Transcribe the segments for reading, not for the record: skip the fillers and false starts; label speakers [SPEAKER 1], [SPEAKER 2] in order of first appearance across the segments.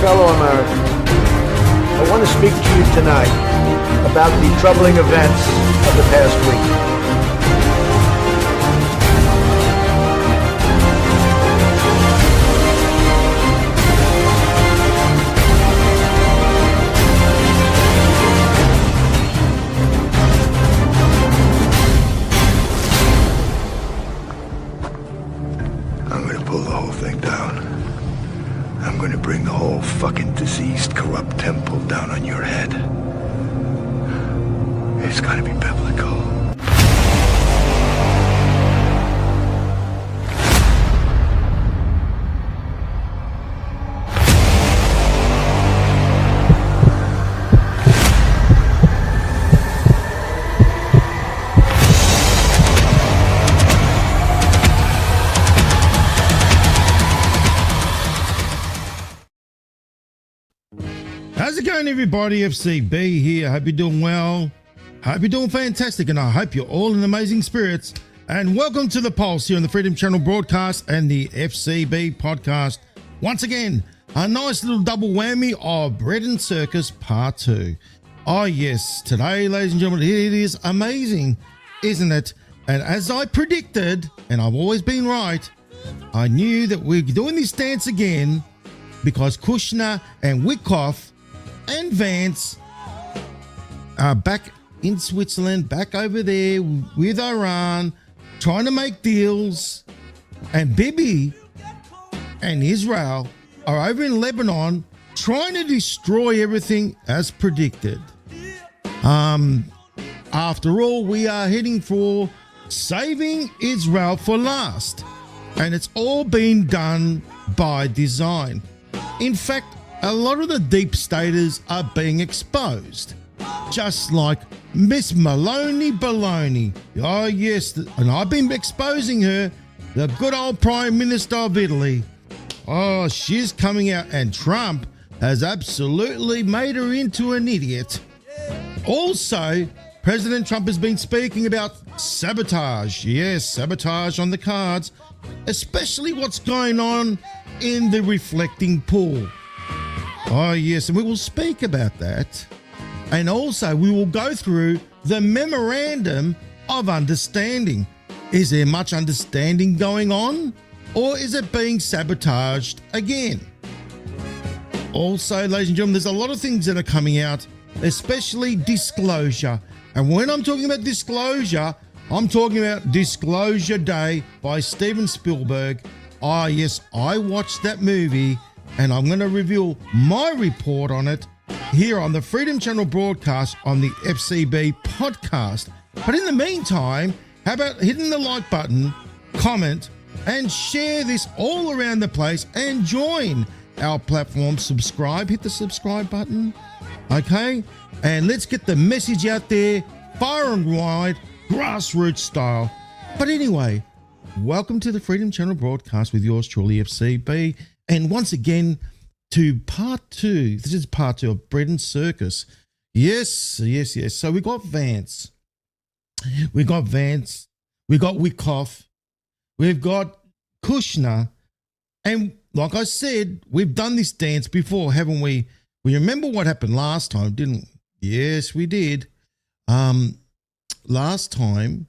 [SPEAKER 1] Fellow Americans, I want to speak to you tonight about the troubling events of the past week.
[SPEAKER 2] I'm going to pull the whole thing down. I'm going to bring the whole fucking diseased, corrupt temple down on your head. It's going to be biblical.
[SPEAKER 3] How's it going, everybody? FCB here. Hope you're doing well. Hope you're doing fantastic, and I hope you're all in amazing spirits. And welcome to the Pulse here on the Freedom Channel broadcast and the FCB podcast. Once again, a nice little double whammy of Bread and Circus Part 2. Oh yes, today, ladies and gentlemen, it is amazing, isn't it? And as I predicted, and I've always been right, I knew that we're doing this dance again because Kushner and Wickoff and Vance are back in Switzerland, back over there with Iran, trying to make deals. And Bibi and Israel are over in Lebanon trying to destroy everything as predicted. After all, we are heading for saving Israel for last. And it's all been done by design. In fact, a lot of the deep staters are being exposed, just like Miss Maloney Baloney. Oh yes, and I've been exposing her, the good old Prime Minister of Italy. Oh, she's coming out, and Trump has absolutely made her into an idiot. Also, President Trump has been speaking about sabotage. Yes, sabotage on the cards, especially what's going on in the reflecting pool. Oh yes, and we will speak about that. And also we will go through the memorandum of understanding. Is there much understanding going on, or is it being sabotaged again? Also, ladies and gentlemen, there's a lot of things that are coming out, especially disclosure. And when I'm talking about disclosure, I'm talking about Disclosure Day by Steven Spielberg. Ah, yes, I watched that movie, and I'm going to reveal my report on it here on the Freedom Channel broadcast on the FCB podcast. But in the meantime, how about hitting the like button, comment, and share this all around the place, and join our platform. Subscribe, hit the subscribe button, okay? And let's get the message out there far and wide, grassroots style. But anyway, welcome to the Freedom Channel broadcast with yours truly, FCB. And once again, to part 2. This is part 2 of Bread and Circus. Yes. So we got Vance. We got Wickoff. We've got Kushner. And like I said, we've done this dance before, haven't we? We remember what happened last time, didn't we? Yes, we did. Last time,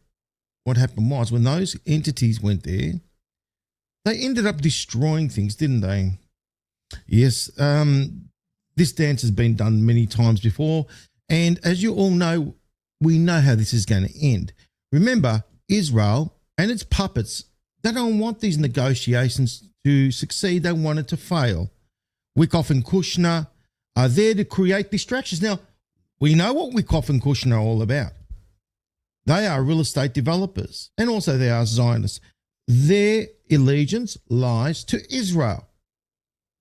[SPEAKER 3] what happened was when those entities went there, they ended up destroying things, didn't they? Yes. This dance has been done many times before. And as you all know, we know how this is going to end. Remember, Israel and its puppets, they don't want these negotiations to succeed. They want it to fail. Wickoff and Kushner are there to create distractions. Now, we know what Wickoff and Kushner are all about. They are real estate developers, and also they are Zionists. Their allegiance lies to Israel.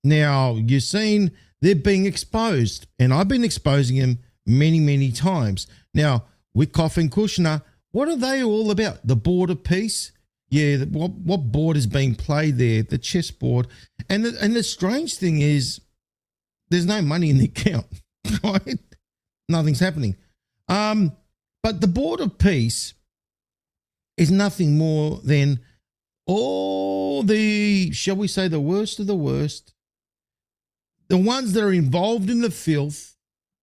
[SPEAKER 3] Now, you've seen they're being exposed, and I've been exposing them many, many times. Now, Wickoff and Kushner, what are they all about? The board of peace? Yeah, what board is being played there? The chessboard. And the strange thing is there's no money in the account, right? Nothing's happening. But the board of peace is nothing more than all the, shall we say, the worst of the worst, the ones that are involved in the filth.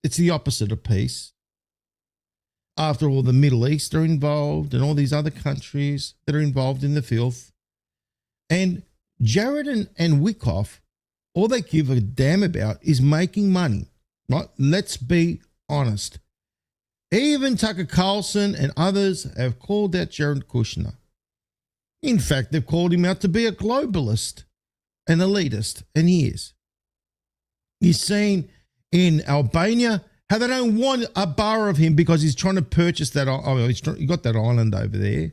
[SPEAKER 3] It's the opposite of peace. After all, the Middle East are involved and all these other countries that are involved in the filth. And Jared and Wickoff, all they give a damn about is making money, right? Let's be honest. Even Tucker Carlson and others have called out Jared Kushner. In fact, they've called him out to be a globalist, an elitist, and he is. He's seen in Albania how they don't want a bar of him because he's trying to purchase that. He got that island over there.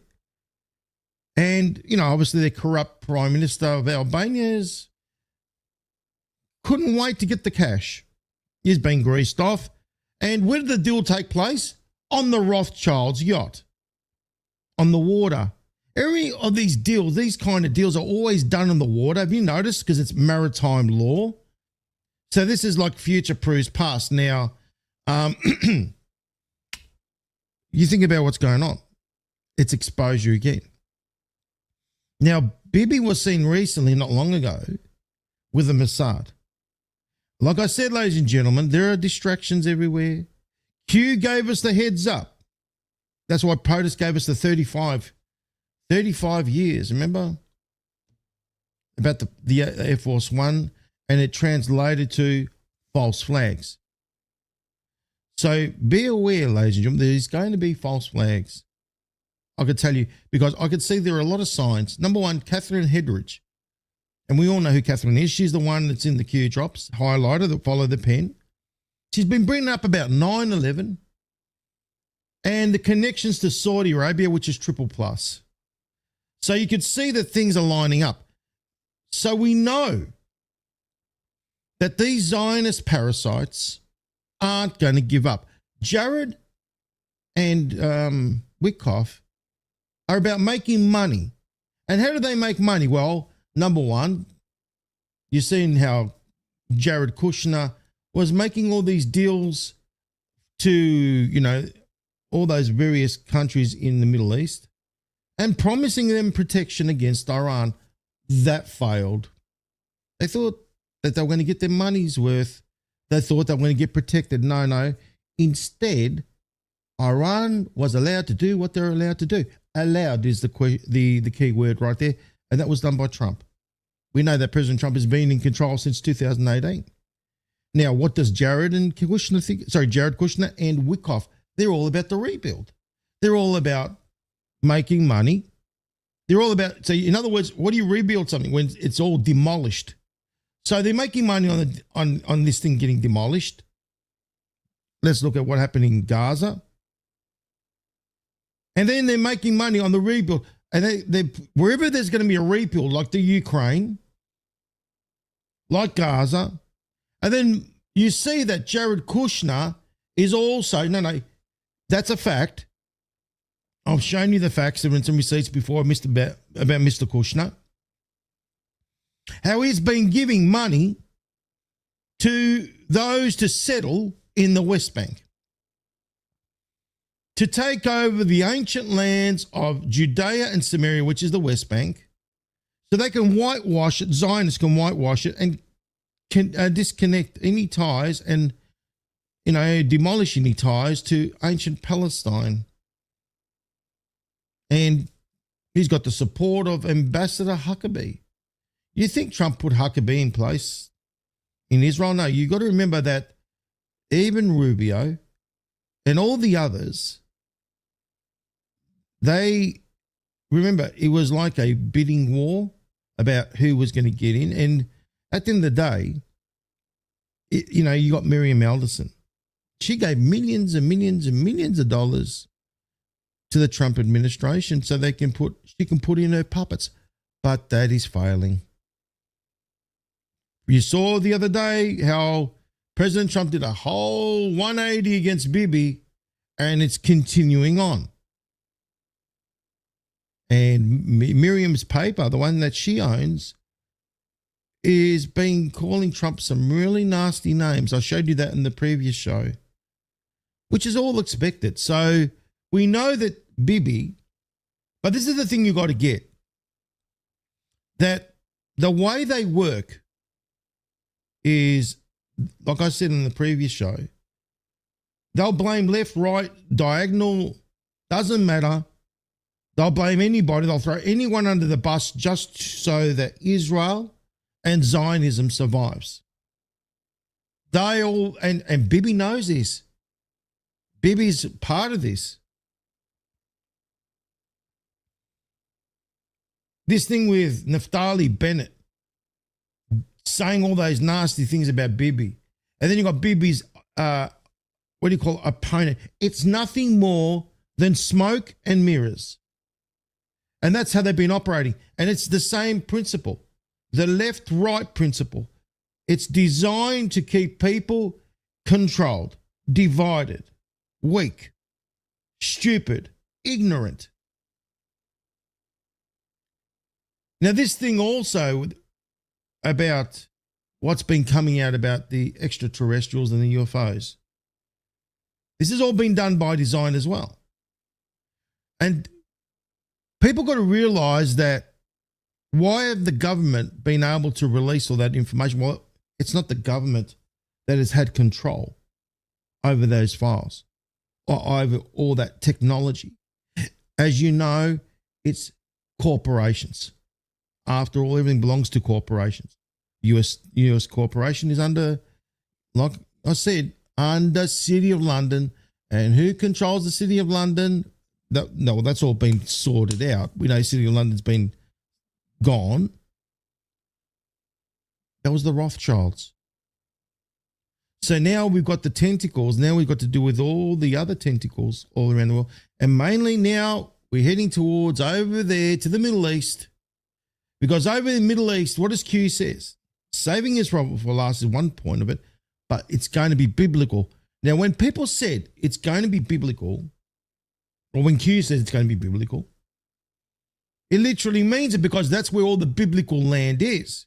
[SPEAKER 3] And, you know, obviously the corrupt Prime Minister of Albania couldn't wait to get the cash. He's been greased off. And where did the deal take place? On the Rothschilds' yacht, on the water. Every of these deals, these kind of deals are always done on the water. Have you noticed? Because it's maritime law. So this is like future proofs past. Now, you think about what's going on. It's exposure again. Now, Bibi was seen recently, not long ago, with the Mossad. Like I said, ladies and gentlemen, there are distractions everywhere. Q gave us the heads up. That's why POTUS gave us the 35 years, remember? About the Air Force One, and it translated to false flags. So be aware, ladies and gentlemen, there's going to be false flags. I could tell you, because I could see there are a lot of signs. Number one, Catherine Hedridge. And we all know who Catherine is. She's the one that's in the Q drops, highlighter that follow the pen. She's been bringing up about 9/11 and the connections to Saudi Arabia, which is triple plus. So you could see that things are lining up. So we know that these Zionist parasites aren't going to give up. Jared and Wickoff are about making money. And how do they make money? Well, number one, you've seen how Jared Kushner was making all these deals to, you know, all those various countries in the Middle East and promising them protection against Iran. That failed. They thought that they were going to get their money's worth. They thought they were going to get protected. No. Instead, Iran was allowed to do what they're allowed to do. Allowed is the key word right there, and that was done by Trump. We know that President Trump has been in control since 2018. Now, what does Jared Kushner and Wickoff, they're all about the rebuild. They're all about making money. They're all about, so in other words, what do you rebuild something when it's all demolished? So they're making money on this thing getting demolished. Let's look at what happened in Gaza. And then they're making money on the rebuild. And they wherever there's going to be a rebuild, like the Ukraine, like Gaza, and then you see that Jared Kushner is also, no, that's a fact. I've shown you the facts and some receipts before about Mr. Kushner. How he's been giving money to those to settle in the West Bank, to take over the ancient lands of Judea and Samaria, which is the West Bank, so they can whitewash it, Zionists can whitewash it and can disconnect any ties and, you know, demolish any ties to ancient Palestine. And he's got the support of Ambassador Huckabee. You think Trump put Huckabee in place in Israel? No, you've got to remember that even Rubio and all the others, remember, it was like a bidding war. about who was going to get in. And at the end of the day, you got Miriam Alderson. She gave millions and millions and millions of dollars to the Trump administration so she can put in her puppets. But that is failing. You saw the other day how President Trump did a whole 180 against Bibi, and it's continuing on. And Miriam's paper, the one that she owns, is calling Trump some really nasty names. I showed you that in the previous show, which is all expected. So we know that Bibi, but this is the thing you got to get, that the way they work is, like I said in the previous show, they'll blame left, right, diagonal, doesn't matter. They'll blame anybody. They'll throw anyone under the bus just so that Israel and Zionism survives. And Bibi knows this. Bibi's part of this. This thing with Naftali Bennett saying all those nasty things about Bibi. And then you got Bibi's, opponent. It's nothing more than smoke and mirrors. And that's how they've been operating. And it's the same principle, the left-right principle. It's designed to keep people controlled, divided, weak, stupid, ignorant. Now, this thing also about what's been coming out about the extraterrestrials and the UFOs, this has all been done by design as well. And people got to realize that why have the government been able to release all that information? Well, it's not the government that has had control over those files or over all that technology. As you know, it's corporations. After all, everything belongs to corporations. US corporation is under, like I said, under City of London. And who controls the City of London? No, that's all been sorted out. We know City of London's been gone. That was the Rothschilds. So now we've got the tentacles. Now we've got to do with all the other tentacles all around the world. And mainly now we're heading towards over there to the Middle East. Because over in the Middle East, what does Q says? Saving Israel for last is one point of it, but it's going to be biblical. Now, when people said it's going to be biblical, or when Q says it's going to be biblical, it literally means it because that's where all the biblical land is.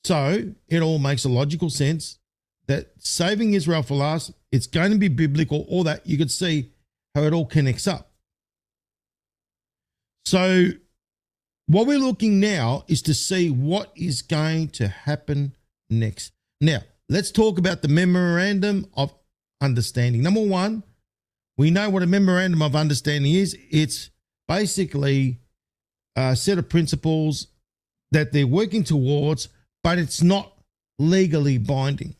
[SPEAKER 3] So it all makes a logical sense that saving Israel for last, it's going to be biblical, all that. You could see how it all connects up. So what we're looking now is to see what is going to happen next. Now, let's talk about the Memorandum of Understanding. Number one, we know what a Memorandum of Understanding is. It's basically a set of principles that they're working towards, but it's not legally binding.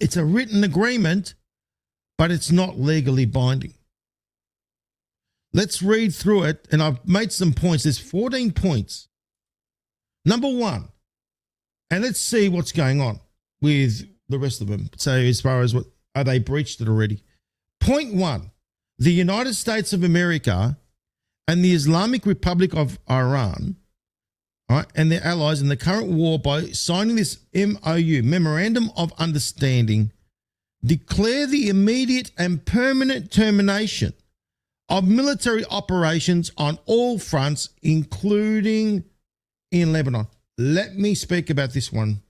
[SPEAKER 3] It's a written agreement, but it's not legally binding. Let's read through it, and I've made some points. There's 14 points. Number one, and let's see what's going on with the rest of them. So as far as what, are they breached it already? Point one, the United States of America and the Islamic Republic of Iran, all right, and their allies in the current war by signing this MOU, Memorandum of Understanding, declare the immediate and permanent termination of military operations on all fronts, including in Lebanon. Let me speak about this one.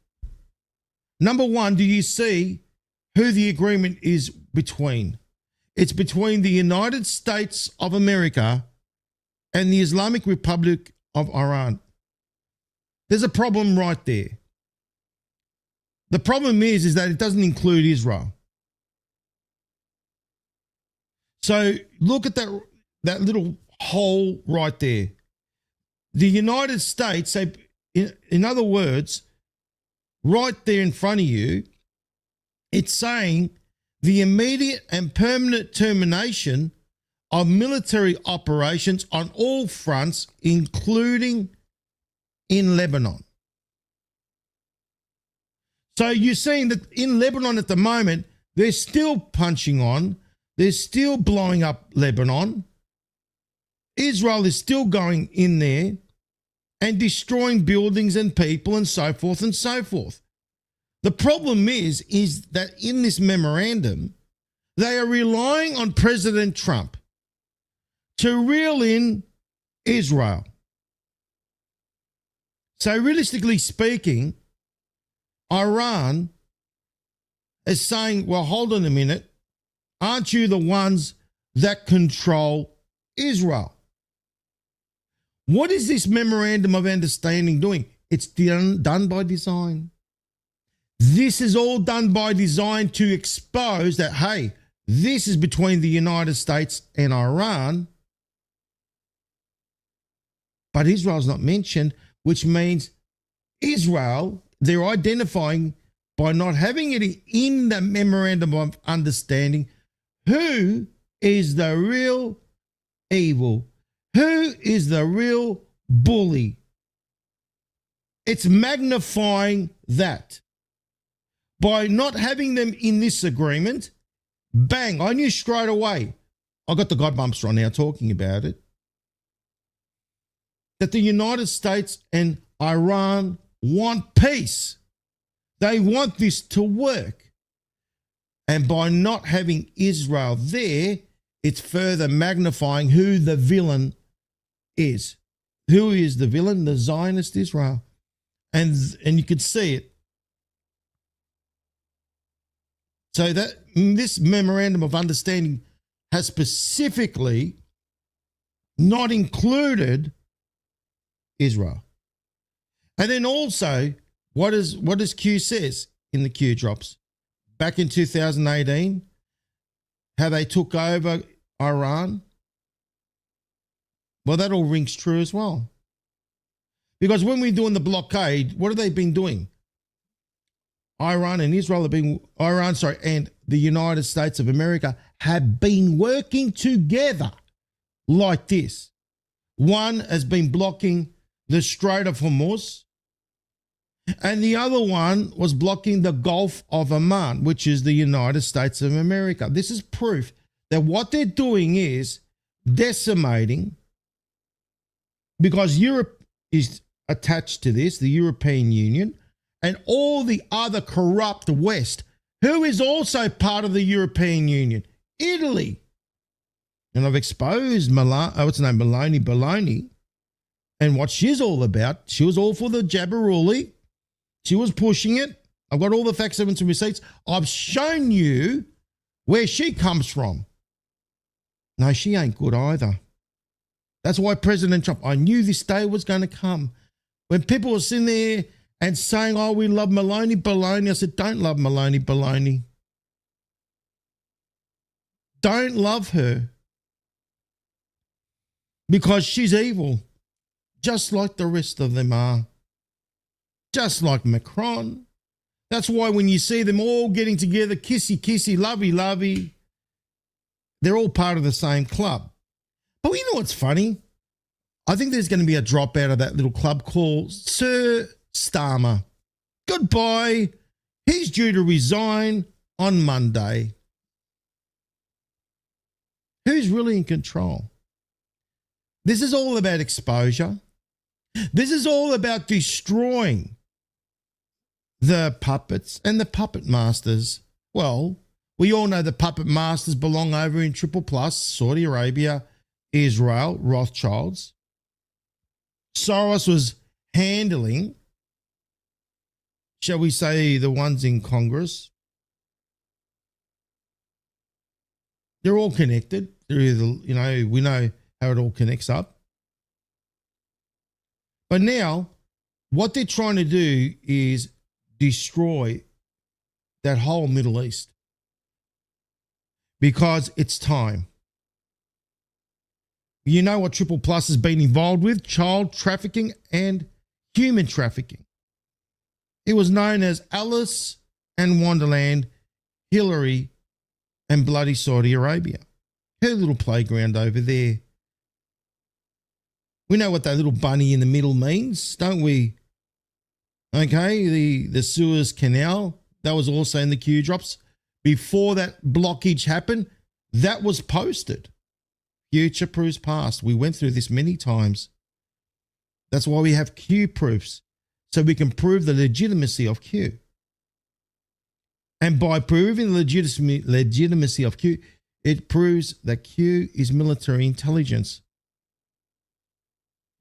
[SPEAKER 3] Number one, do you see who the agreement is between? It's between the United States of America and the Islamic Republic of Iran. There's a problem right there. The problem is that it doesn't include Israel. So look at that little hole right there. The United States, in other words, right there in front of you, it's saying the immediate and permanent termination of military operations on all fronts, including in Lebanon. So you're seeing that in Lebanon at the moment, they're still punching on. They're still blowing up Lebanon. Israel is still going in there and destroying buildings and people and so forth and so forth. The problem is that in this memorandum, they are relying on President Trump to reel in Israel. So realistically speaking, Iran is saying, well, hold on a minute. Aren't you the ones that control Israel? What is this memorandum of understanding doing? It's done by design. This is all done by design to expose that, hey, this is between the United States and Iran, but Israel's not mentioned, which means Israel, they're identifying by not having it in the memorandum of understanding who is the real evil, who is the real bully. It's magnifying that. By not having them in this agreement, bang, I knew straight away, I got the God bumps right now talking about it, that the United States and Iran want peace. They want this to work. And by not having Israel there, it's further magnifying who the villain is. Who is the villain? The Zionist Israel. And you could see it. So that this memorandum of understanding has specifically not included Israel. And then also, what does Q says in the Q drops? Back in 2018, how they took over Iran. Well, that all rings true as well. Because when we're doing the blockade, what have they been doing? and the United States of America have been working together like this. One has been blocking the Strait of Hormuz, and the other one was blocking the Gulf of Oman, which is the United States of America. This is proof that what they're doing is decimating, because Europe is attached to this, the European Union, and all the other corrupt West, who is also part of the European Union, Italy. And I've exposed Meloni Baloney, and what she's all about. She was all for the Jabberwocky. She was pushing it. I've got all the facts, evidence, and receipts. I've shown you where she comes from. No, she ain't good either. That's why President Trump, I knew this day was going to come. When people were sitting there and saying, oh, we love Meloni Baloney, I said, don't love Meloni Baloney. Don't love her. Because she's evil, just like the rest of them are. Just like Macron. That's why when you see them all getting together, kissy, kissy, lovey, lovey, they're all part of the same club. But you know what's funny? I think there's going to be a drop out of that little club called Sir Starmer. Goodbye. He's due to resign on Monday. Who's really in control? This is all about exposure. This is all about destroying the puppets and the puppet masters. Well, we all know the puppet masters belong over in Triple Plus, Saudi Arabia, Israel, Rothschilds. Soros was handling, shall we say, the ones in Congress. They're all connected. They're either, we know how it all connects up. But now, what they're trying to do is destroy that whole Middle East, because it's time. You know what Triple Plus has been involved with? Child trafficking and human trafficking. It was known as Alice and Wonderland, Hillary, and bloody Saudi Arabia. her little playground over there. We know what that little bunny in the middle means, don't we? Okay, the Suez Canal, that was also in the Q drops. Before that blockage happened, that was posted. Future proofs past. We went through this many times. That's why we have Q proofs, so we can prove the legitimacy of Q. And by proving the legitimacy of Q, it proves that Q is military intelligence.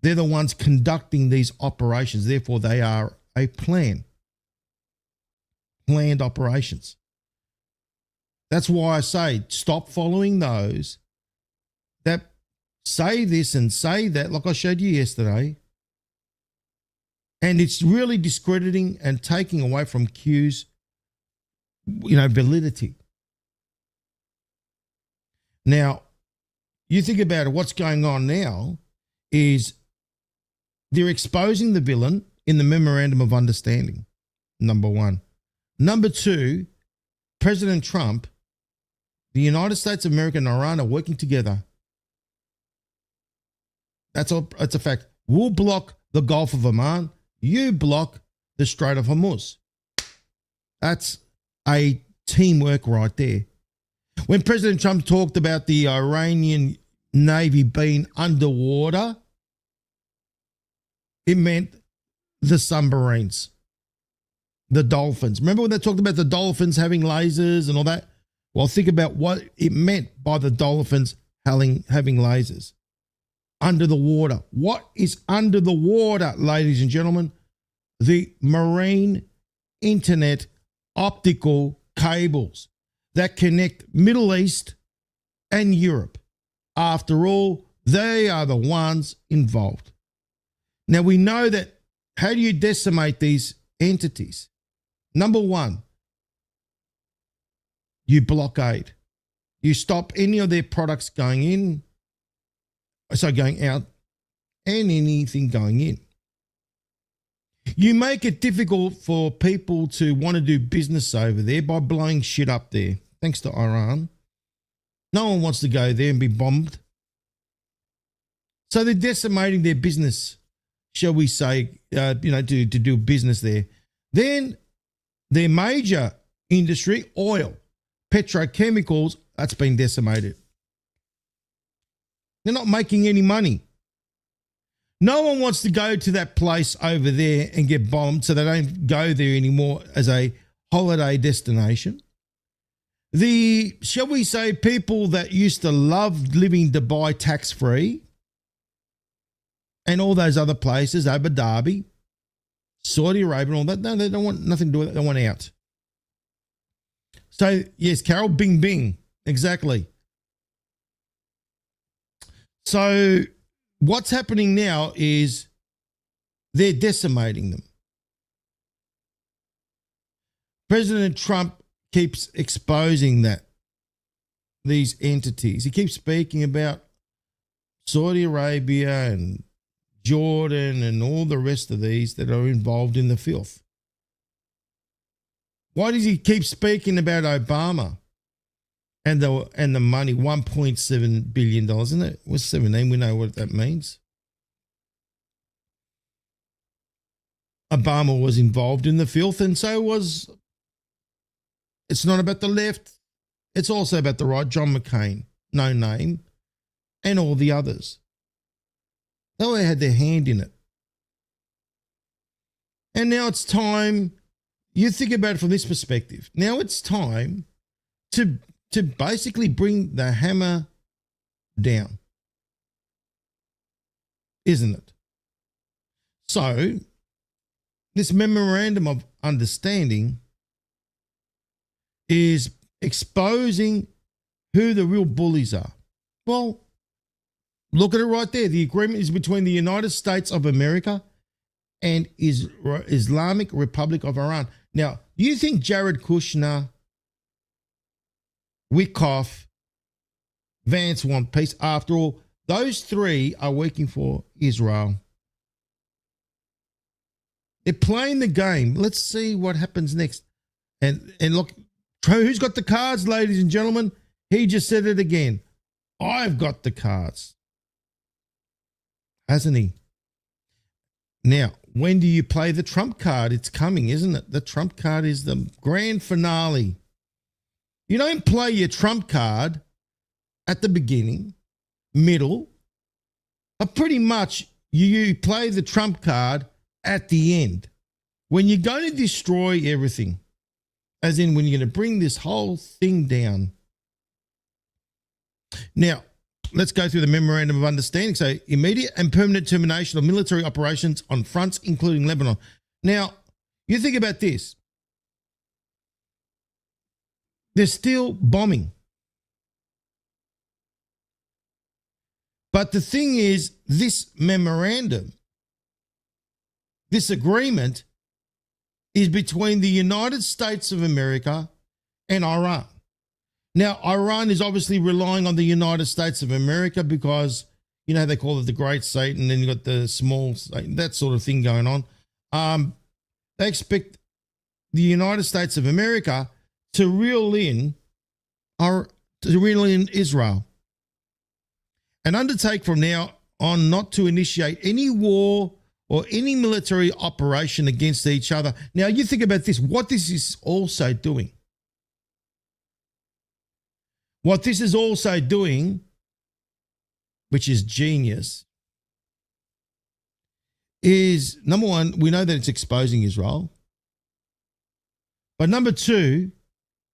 [SPEAKER 3] They're the ones conducting these operations. Therefore, they are a planned operations. That's why I say stop following those that say this and say that, like I showed you yesterday. And it's really discrediting and taking away from Q's, validity. Now, you think about it, what's going on now is they're exposing the villain in the Memorandum of Understanding, number one. Number two, President Trump, the United States of America and Iran are working together. That's a fact. We'll block the Gulf of Oman. You block the Strait of Hormuz. That's a teamwork right there. When President Trump talked about the Iranian Navy being underwater, it meant the submarines, the dolphins. Remember when they talked about the dolphins having lasers and all that? Well, think about what it meant by the dolphins having lasers. Under the water. What is under the water, ladies and gentlemen? The marine internet optical cables that connect Middle East and Europe. After all, they are the ones involved. Now we know that, how do you decimate these entities? Number one, you blockade. You stop any of their products going in, going out, and anything going in. You make it difficult for people to want to do business over there by blowing shit up there, thanks to Iran. No one wants to go there and be bombed. So they're decimating their business, shall we say, to do business there. Then their major industry, oil, petrochemicals, that's been decimated. They're not making any money. No one wants to go to that place over there and get bombed, so they don't go there anymore as a holiday destination. Shall we say, people that used to love living Dubai tax-free and all those other places, Abu Dhabi, Saudi Arabia and all that, no, they don't want nothing to do with it. They want out. So, yes, Carol, bing, bing. Exactly. So what's happening now is they're decimating them. President Trump keeps exposing these entities. He keeps speaking about Saudi Arabia and Jordan and all the rest of these that are involved in the filth. Why does he keep speaking about Obama and the money, $1.7 billion, isn't it? It was 17, we know what that means. Obama was involved in the filth, and so was, it's not about the left, it's also about the right, John McCain, no name, and all the others. They all had their hand in it. And now it's time, you think about it from this perspective, now it's time to basically bring the hammer down, isn't it? So this memorandum of understanding is exposing who the real bullies are. Well, look at it right there. The agreement is between the United States of America and Islamic Republic of Iran. Now, do you think Jared Kushner, Wickoff, Vance want peace? After all, those three are working for Israel. They're playing the game. Let's see what happens next. And look, who's got the cards, ladies and gentlemen? He just said it again. I've got the cards. Hasn't he? Now, when do you play the trump card? It's coming, isn't it? The trump card is the grand finale. You don't play your trump card at the beginning, middle, but pretty much you play the trump card at the end. When you're going to destroy everything, as in when you're going to bring this whole thing down. Now, let's go through the Memorandum of Understanding. So, immediate and permanent termination of military operations on fronts, including Lebanon. Now, you think about this. They're still bombing. But the thing is, this memorandum, this agreement, is between the United States of America and Iran. Now, Iran is obviously relying on the United States of America because, you know, they call it the Great Satan, then you've got the small Satan, that sort of thing going on. They expect the United States of America to reel in Israel and undertake from now on not to initiate any war or any military operation against each other. Now, you think about this, what this is also doing. What this is also doing, which is genius, is number one, we know that it's exposing Israel. But number two,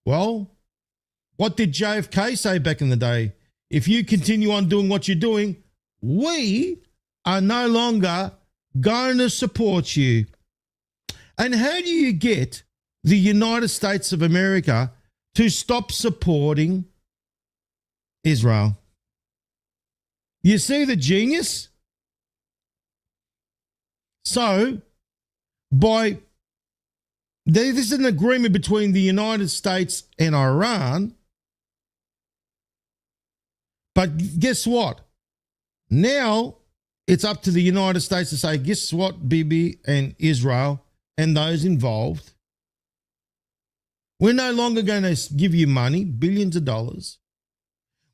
[SPEAKER 3] well, what did JFK say back in the day? If you continue on doing what you're doing, we are no longer going to support you. And how do you get the United States of America to stop supporting Israel? You see the genius? So, this is an agreement between the United States and Iran. But guess what? Now it's up to the United States to say, guess what, Bibi and Israel and those involved? We're no longer going to give you money, billions of dollars.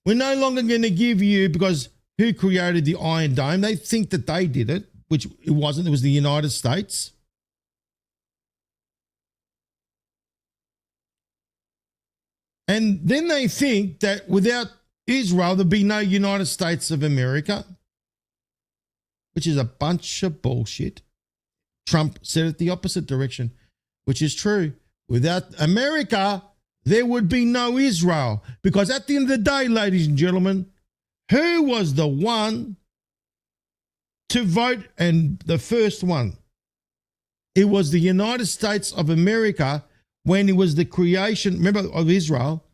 [SPEAKER 3] We're no longer going to give you, because who created the Iron Dome? They think that they did it, which it wasn't. It was the United States. And then they think that without Israel, there'd be no United States of America, which is a bunch of bullshit. Trump said it the opposite direction, which is true. Without America, there would be no Israel. Because at the end of the day, ladies and gentlemen, who was the one to vote, and the first one? It was the United States of America when it was the creation, remember, of Israel.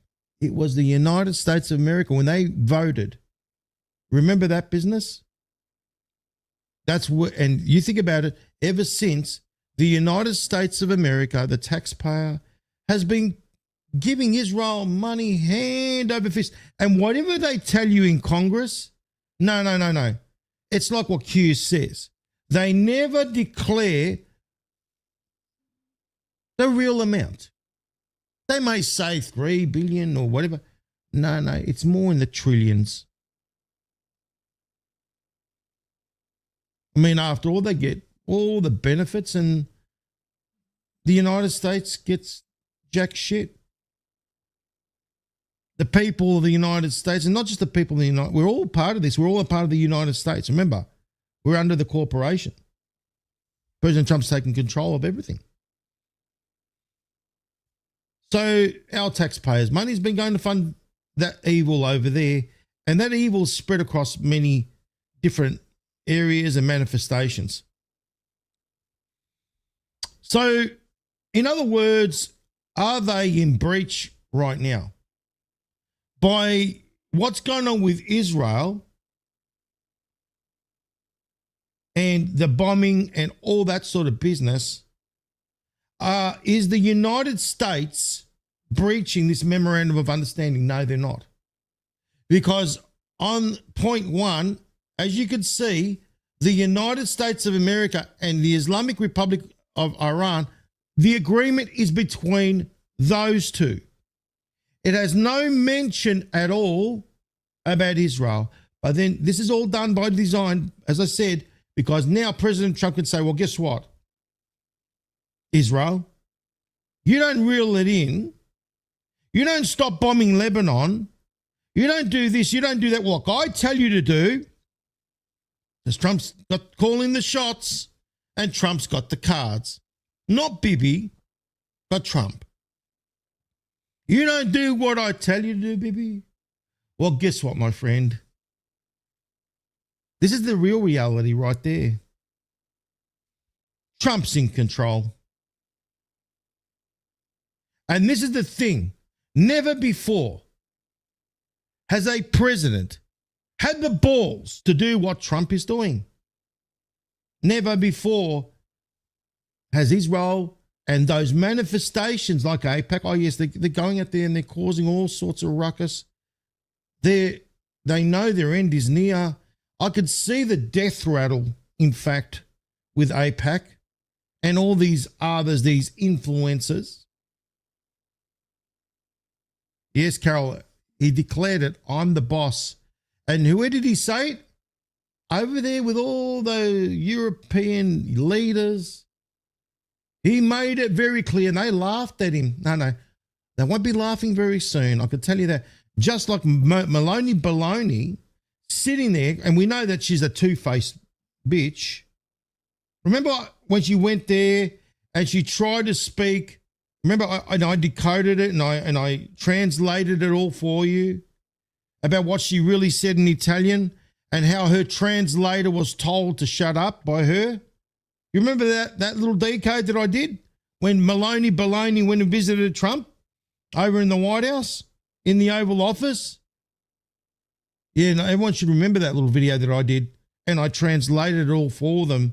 [SPEAKER 3] It was the United States of America when they voted. Remember that business? That's what, and you think about it, ever since the United States of America, the taxpayer, has been giving Israel money hand over fist. And whatever they tell you in Congress, no. It's like what Q says. They never declare the real amount. They may say 3 billion or whatever. No, it's more in the trillions. I mean, after all, they get all the benefits and the United States gets jack shit. The people of the United States, and not just the people of the United, we're all part of this. We're all a part of the United States. Remember, we're under the corporation. President Trump's taking control of everything. So our taxpayers' money's been going to fund that evil over there, and that evil spread across many different areas and manifestations. So, in other words, are they in breach right now? By what's going on with Israel and the bombing and all that sort of business, is the United States breaching this memorandum of understanding? No, they're not. Because on point one, as you can see, the United States of America and the Islamic Republic of Iran, the agreement is between those two. It has no mention at all about Israel. But then this is all done by design, as I said, because now President Trump can say, well, guess what? Israel, you don't reel it in. You don't stop bombing Lebanon. You don't do this. You don't do that. What I tell you to do, because Trump's got calling the shots and Trump's got the cards. Not Bibi, but Trump. You don't do what I tell you to do, Bibi. Well, guess what, my friend? This is the real reality right there. Trump's in control. And this is the thing. Never before has a president had the balls to do what Trump is doing. Never before has Israel and those manifestations like AIPAC, oh yes, they're going out there and they're causing all sorts of ruckus. They know their end is near. I could see the death rattle, in fact, with AIPAC and all these others, these influencers. Yes, Carol, he declared it, I'm the boss. And where did he say it? Over there with all the European leaders. He made it very clear and they laughed at him. No, they won't be laughing very soon. I can tell you that. Just like Maloney Baloney sitting there, and we know that she's a two-faced bitch. Remember when she went there and she tried to speak? Remember, I decoded it and I translated it all for you about what she really said in Italian and how her translator was told to shut up by her. You remember that little decode that I did when Maloney Baloney went and visited Trump over in the White House, in the Oval Office? Yeah, no, everyone should remember that little video that I did, and I translated it all for them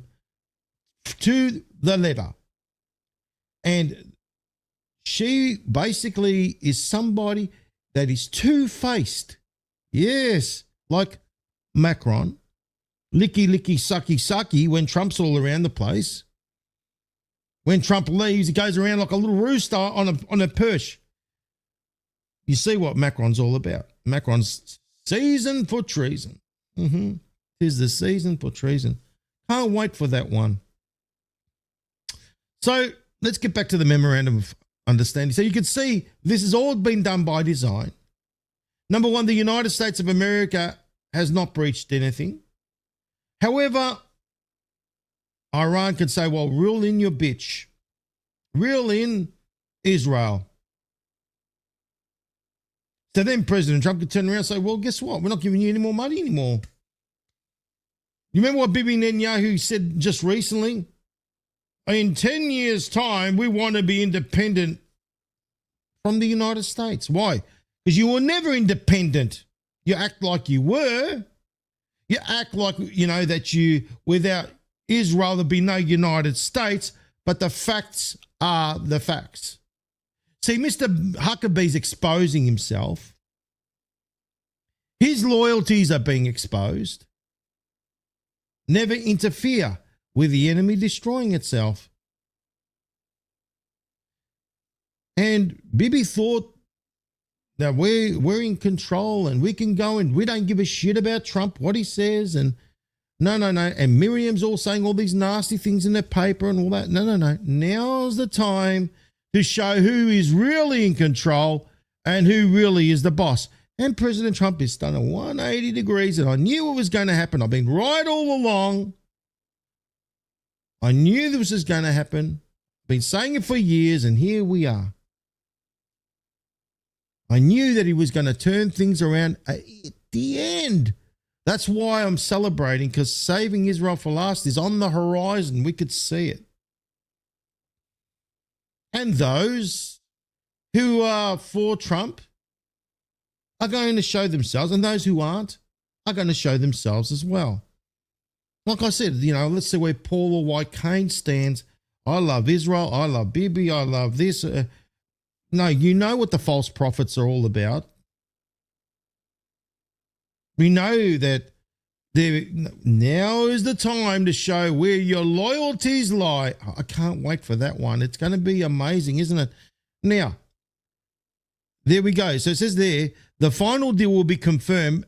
[SPEAKER 3] to the letter. And she basically is somebody that is two-faced. Yes, like Macron. Licky, licky, sucky, sucky when Trump's all around the place. When Trump leaves, he goes around like a little rooster on a perch. You see what Macron's all about. Macron's season for treason. Tis the season for treason. Can't wait for that one. So let's get back to the memorandum of understanding. So you can see this has all been done by design. Number one, the United States of America has not breached anything. However, Iran can say, well, reel in your bitch. Reel in Israel. So then President Trump could turn around and say, well, guess what? We're not giving you any more money anymore. You remember what Bibi Netanyahu said just recently? In 10 years' time, we want to be independent from the United States. Why? Because you were never independent. You act like you were. You act like, that you, without Israel, there'd be no United States, but the facts are the facts. See, Mr. Huckabee's exposing himself. His loyalties are being exposed. Never interfere with the enemy destroying itself. And Bibi thought that we're in control and we can go and we don't give a shit about Trump, what he says, and no. And Miriam's all saying all these nasty things in the paper and all that. No. Now's the time to show who is really in control and who really is the boss. And President Trump has done a 180 degrees, and I knew it was going to happen. I've been right all along. I knew this was going to happen. I've been saying it for years, and here we are. I knew that he was going to turn things around at the end. That's why I'm celebrating, because saving Israel for last is on the horizon. We could see it. And those who are for Trump are going to show themselves, and those who aren't are going to show themselves as well. Like I said, let's see where Paula White Cain stands. I love Israel. I love Bibi. I love this. No, you know what the false prophets are all about. We know that now is the time to show where your loyalties lie. I can't wait for that one. It's going to be amazing, isn't it? Now, there we go. So it says there, the final deal will be confirmed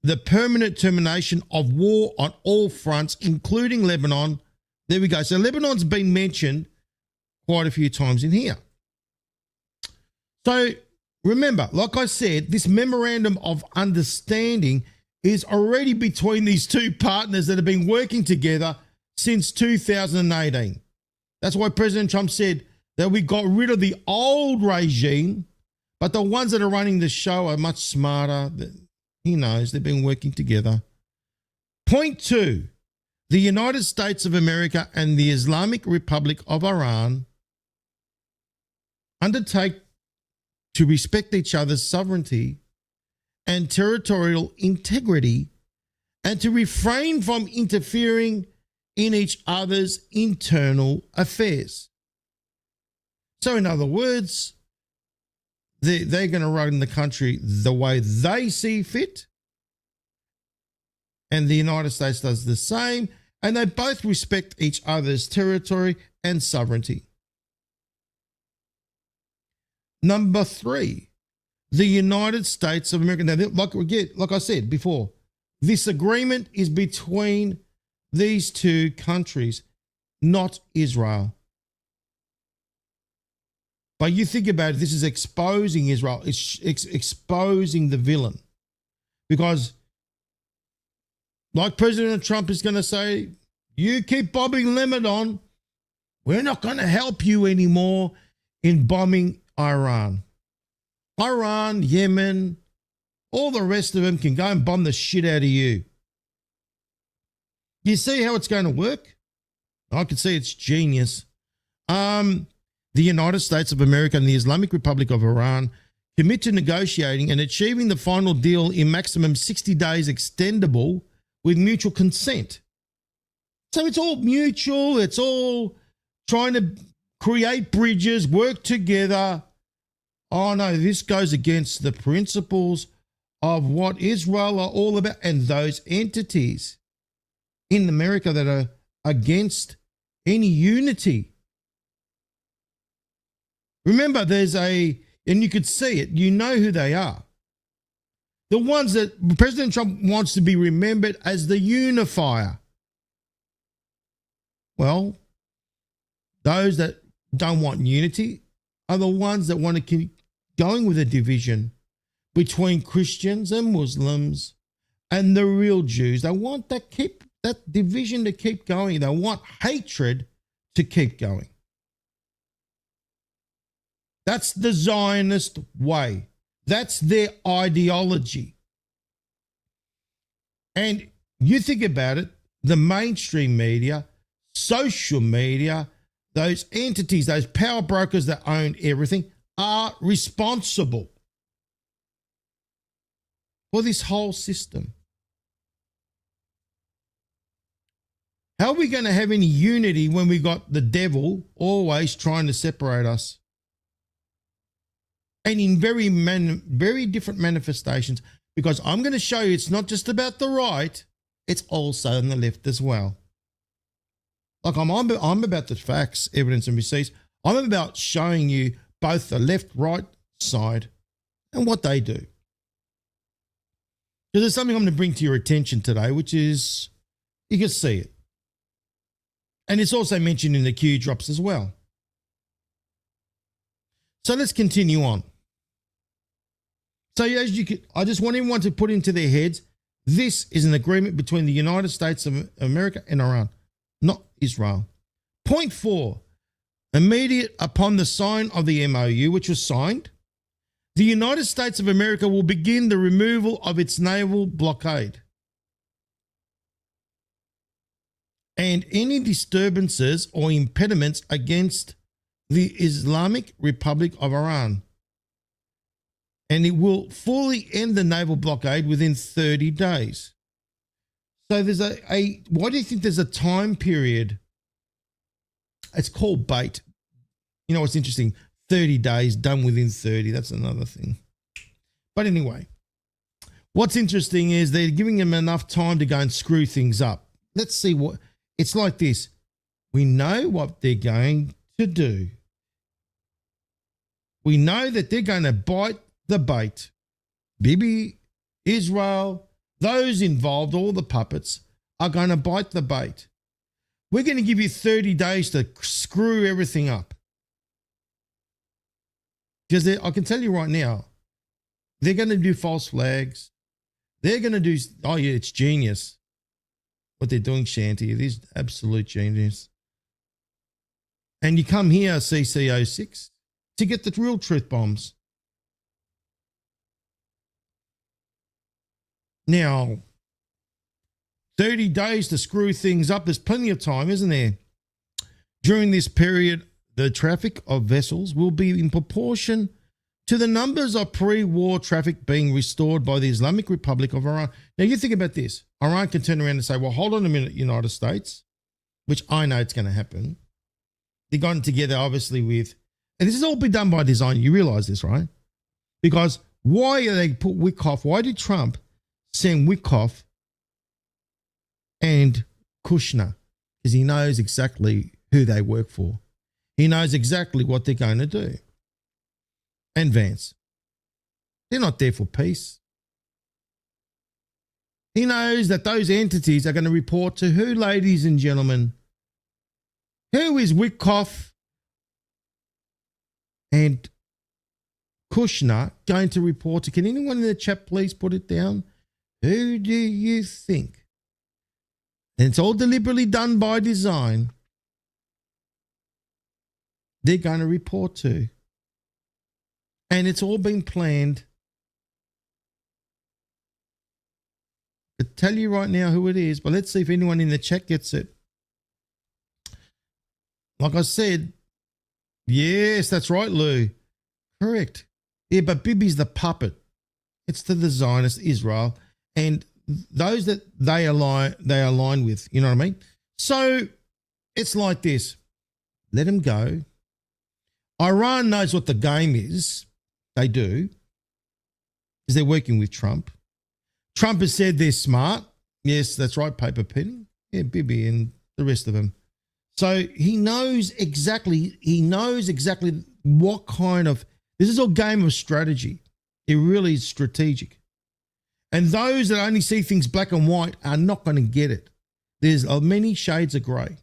[SPEAKER 3] the permanent termination of war on all fronts, including Lebanon. There we go. So Lebanon's been mentioned quite a few times in here. So remember, like I said, this memorandum of understanding is already between these two partners that have been working together since 2018. That's why President Trump said that we got rid of the old regime, but the ones that are running the show are much smarter. He knows they've been working together. Point 2, the United States of America and the Islamic Republic of Iran undertake to respect each other's sovereignty and territorial integrity and to refrain from interfering in each other's internal affairs. So in other words, they're going to run the country the way they see fit, and the United States does the same, and they both respect each other's territory and sovereignty. Number 3, the United States of America. Now, like I said before, this agreement is between these two countries, not Israel. But you think about it, this is exposing Israel. It's exposing the villain. Because like President Trump is going to say, you keep bombing Lebanon, we're not going to help you anymore in bombing Iran. Iran, Yemen, all the rest of them can go and bomb the shit out of you. You see how it's going to work? I can see it's genius. The United States of America and the Islamic Republic of Iran commit to negotiating and achieving the final deal in maximum 60 days extendable with mutual consent. So it's all mutual. It's all trying to create bridges, work together. Oh no, this goes against the principles of what Israel are all about, and those entities in America that are against any unity. Remember, and you could see it, you know who they are. The ones that President Trump wants to be remembered as the unifier. Well, those that don't want unity are the ones that want to keep going with a division between Christians and Muslims and the real Jews. They want that division to keep going. They want hatred to keep going. That's the Zionist way. That's their ideology. And you think about it, the mainstream media, social media, those entities, those power brokers that own everything are responsible for this whole system. How are we going to have any unity when we got the devil always trying to separate us? And in very different manifestations, because I'm going to show you it's not just about the right, it's also on the left as well. Like I'm about the facts, evidence and receipts. I'm about showing you both the left, right side and what they do. Because there's something I'm going to bring to your attention today, which is, you can see it. And it's also mentioned in the Q drops as well. So let's continue on. So as you can, I just want everyone to put into their heads, this is an agreement between the United States of America and Iran, not Israel. Point 4, immediate upon the sign of the MOU, which was signed, the United States of America will begin the removal of its naval blockade. And any disturbances or impediments against the Islamic Republic of Iran. And it will fully end the naval blockade within 30 days. So there's why do you think there's a time period? It's called bait. You know what's interesting? 30 days, done within 30. That's another thing. But anyway, what's interesting is they're giving them enough time to go and screw things up. Let's see what, it's like this. We know what they're going to do. We know that they're going to bite the bait. Bibi, Israel, those involved, all the puppets, are going to bite the bait. We're going to give you 30 days to screw everything up. Because I can tell you right now, they're going to do false flags. They're going to do, oh yeah, it's genius. What they're doing, Shanty, it is absolute genius. And you come here, CC06, to get the real truth bombs. Now, 30 days to screw things up. There's plenty of time, isn't there? During this period, the traffic of vessels will be in proportion to the numbers of pre-war traffic being restored by the Islamic Republic of Iran. Now, you think about this. Iran can turn around and say, well, hold on a minute, United States, which I know it's going to happen. They've gotten together, obviously, with, and this has all been done by design. You realize this, right? Because why are they put Wickoff? Why did Trump send Wickoff and Kushner? Because he knows exactly who they work for. He knows exactly what they're going to do. And Vance. They're not there for peace. He knows that those entities are going to report to who, ladies and gentlemen? Who is Wickoff and Kushner going to report to? Can anyone in the chat please put it down? Who do you think? And it's all deliberately done by design. They're going to report to. And it's all been planned. I tell you right now who it is, but let's see if anyone in the chat gets it. Like I said, yes, that's right, Lou. Correct. Yeah, but Bibi's the puppet. It's the Zionist Israel and those that they align with, you know what I mean? So it's like this. Let them go. Iran knows what the game is. They do. Because they're working with Trump. Trump has said they're smart. Yes, that's right, Paper Penny. Yeah, Bibi and the rest of them. So he knows exactly what kind of, this is all game of strategy. It really is strategic. And those that only see things black and white are not going to get it. There's many shades of grey.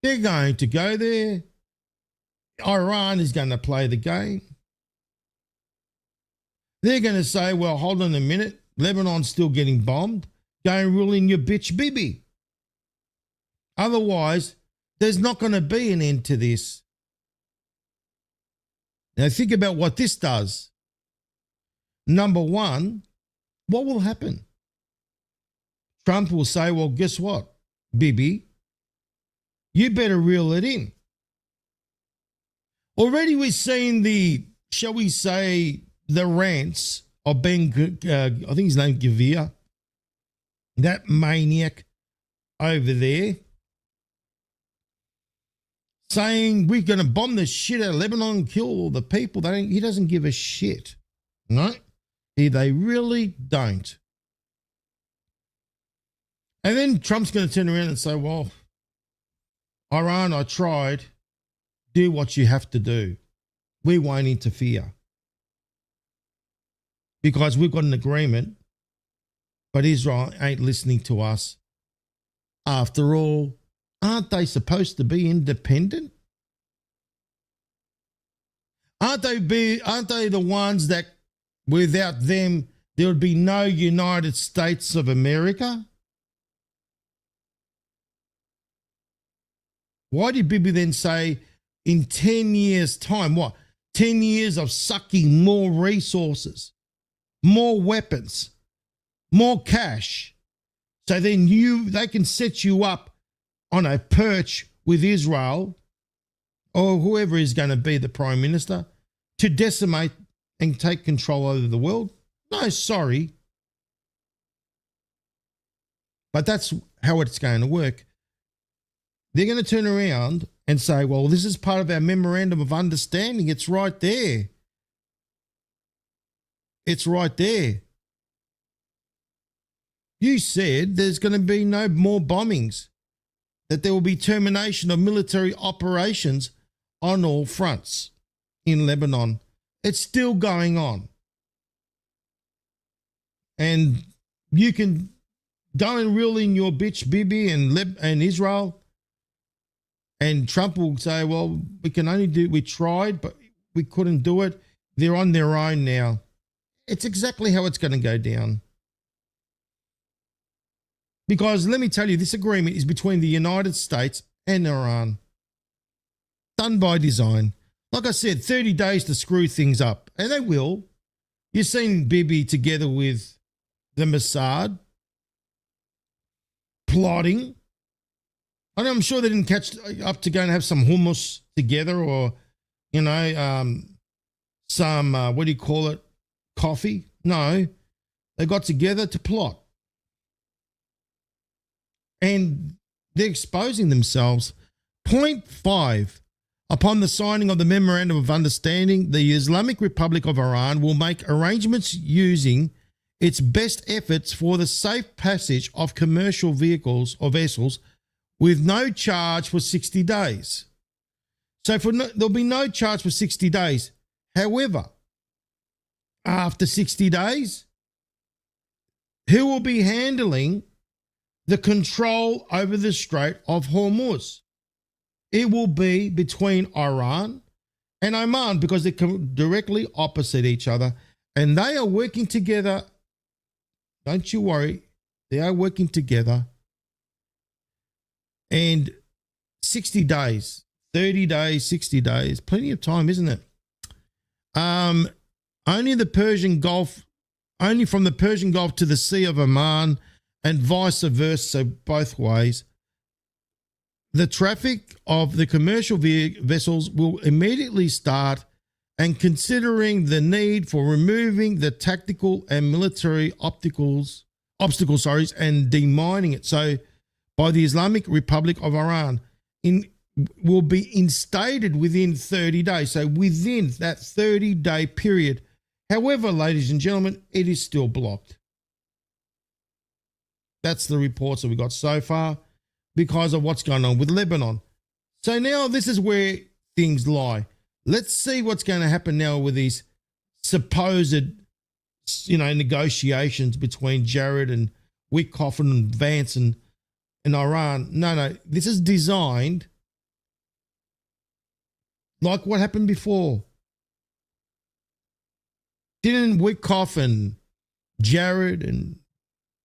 [SPEAKER 3] They're going to go there. Iran is going to play the game. They're going to say, well, hold on a minute. Lebanon's still getting bombed. Go and rule in your bitch Bibi. Otherwise, there's not going to be an end to this. Now think about what this does. Number one, what will happen? Trump will say, well, guess what, Bibi? You better reel it in. Already we've seen the, shall we say, the rants of Ben, I think his name Gavir, that maniac over there, saying we're going to bomb the shit out of Lebanon and kill all the people. He doesn't give a shit. No, they really don't. And then Trump's going to turn around and say, well, Iran, I tried. Do what you have to do. We won't interfere. Because we've got an agreement, but Israel ain't listening to us. After all, aren't they supposed to be independent? Aren't they the ones that without them there would be no United States of America? Why did Bibi then say in 10 years' time, what? 10 years of sucking more resources, more weapons, more cash. So then they can set you up on a perch with Israel or whoever is going to be the prime minister to decimate and take control over the world. No, sorry. But that's how it's going to work. They're going to turn around and say, well, this is part of our memorandum of understanding. It's right there. It's right there. You said there's going to be no more bombings, that there will be termination of military operations on all fronts in Lebanon. It's still going on. and you can go and reel in your bitch Bibi and Israel, and Trump will say, well, we tried, but we couldn't do it. They're on their own now. It's exactly how it's going to go down. Because let me tell you, this agreement is between the United States and Iran. Done by design. Like I said, 30 days to screw things up. And they will. You've seen Bibi together with the Mossad plotting. And I'm sure they didn't catch up to go and have some hummus together, or, some, coffee. No, they got together to plot. And they're exposing themselves. Point 5. Upon the signing of the Memorandum of Understanding, the Islamic Republic of Iran will make arrangements using its best efforts for the safe passage of commercial vehicles or vessels with no charge for 60 days. So there'll be no charge for 60 days. However, after 60 days, who will be handling the control over the Strait of Hormuz? It will be between Iran and Oman, because they're directly opposite each other, and they are working together. Don't you worry, they are working together. And 60 days, 30 days, 60 days, plenty of time, isn't it? Only from the Persian Gulf to the Sea of Oman, and vice versa, so both ways. The traffic of the commercial vessels will immediately start, and considering the need for removing the tactical and military obstacles, and demining it. So by the Islamic Republic of Iran will be instated within 30 days. So within that 30-day period. However, ladies and gentlemen, it is still blocked. That's the reports that we got so far because of what's going on with Lebanon. So now this is where things lie. Let's see what's going to happen now with these supposed, negotiations between Jared and Witkoff and Vance and Iran. No, this is designed like what happened before. Didn't Witkoff and Jared and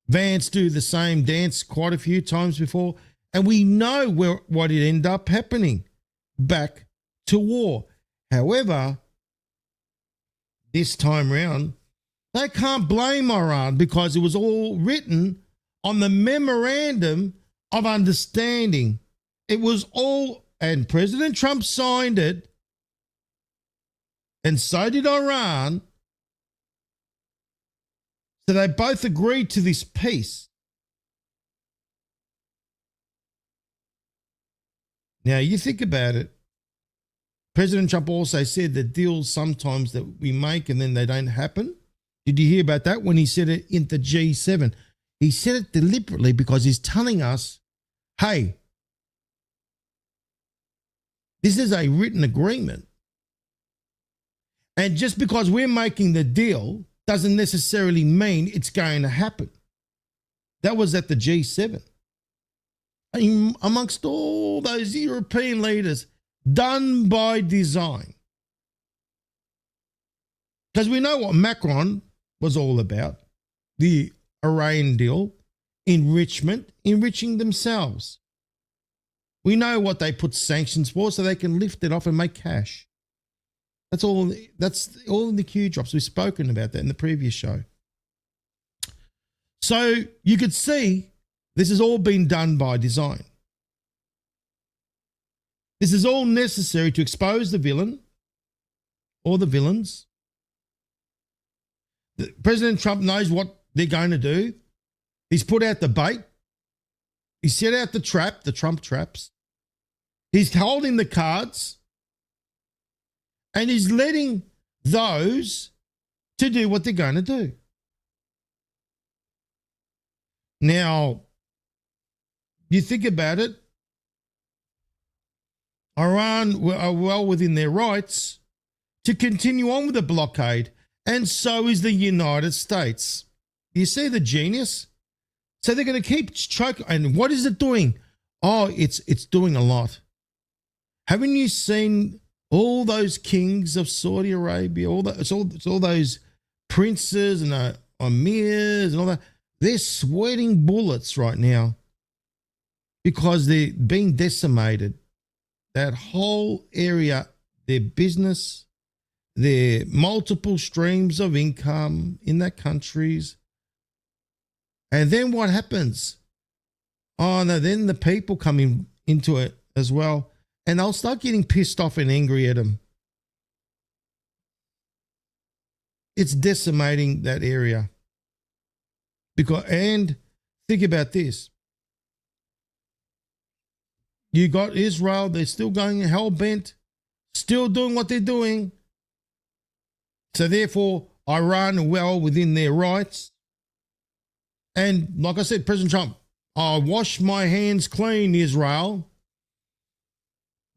[SPEAKER 3] Vance do the same dance quite a few times before? And we know what it ended up happening. Back to war. However, this time round, they can't blame Iran because it was all written on the Memorandum of Understanding. It was all, and President Trump signed it, and so did Iran. So they both agreed to this peace. Now, you think about it. President Trump also said that deals sometimes that we make and then they don't happen. Did you hear about that when he said it in the G7? He said it deliberately because he's telling us, hey, this is a written agreement. And just because we're making the deal doesn't necessarily mean it's going to happen. That was at the G7. Amongst all those European leaders, done by design. Because we know what Macron was all about, the Iran deal, enriching themselves. We know what they put sanctions for, so they can lift it off and make cash. That's all in the Q drops. We've spoken about that in the previous show. So you could see this has all been done by design. This is all necessary to expose the villain or the villains. President Trump knows what they're going to do. He's put out the bait. He set out the trap, the Trump traps. He's holding the cards. And he's letting those to do what they're going to do. Now, you think about it, Iran are well within their rights to continue on with the blockade, and so is the United States. You see the genius? So they're going to keep choking. And what is it doing? Oh, it's doing a lot. Haven't you seen all those kings of Saudi Arabia? It's all those princes and emirs and all that. They're sweating bullets right now because they're being decimated. That whole area, their business, their multiple streams of income in their countries. And then what happens? Oh no, then the people come into it as well. And they'll start getting pissed off and angry at them. It's decimating that area. And think about this. You got Israel, they're still going hell-bent, still doing what they're doing. So therefore, Iran are well within their rights. And like I said, President Trump, I wash my hands clean, Israel.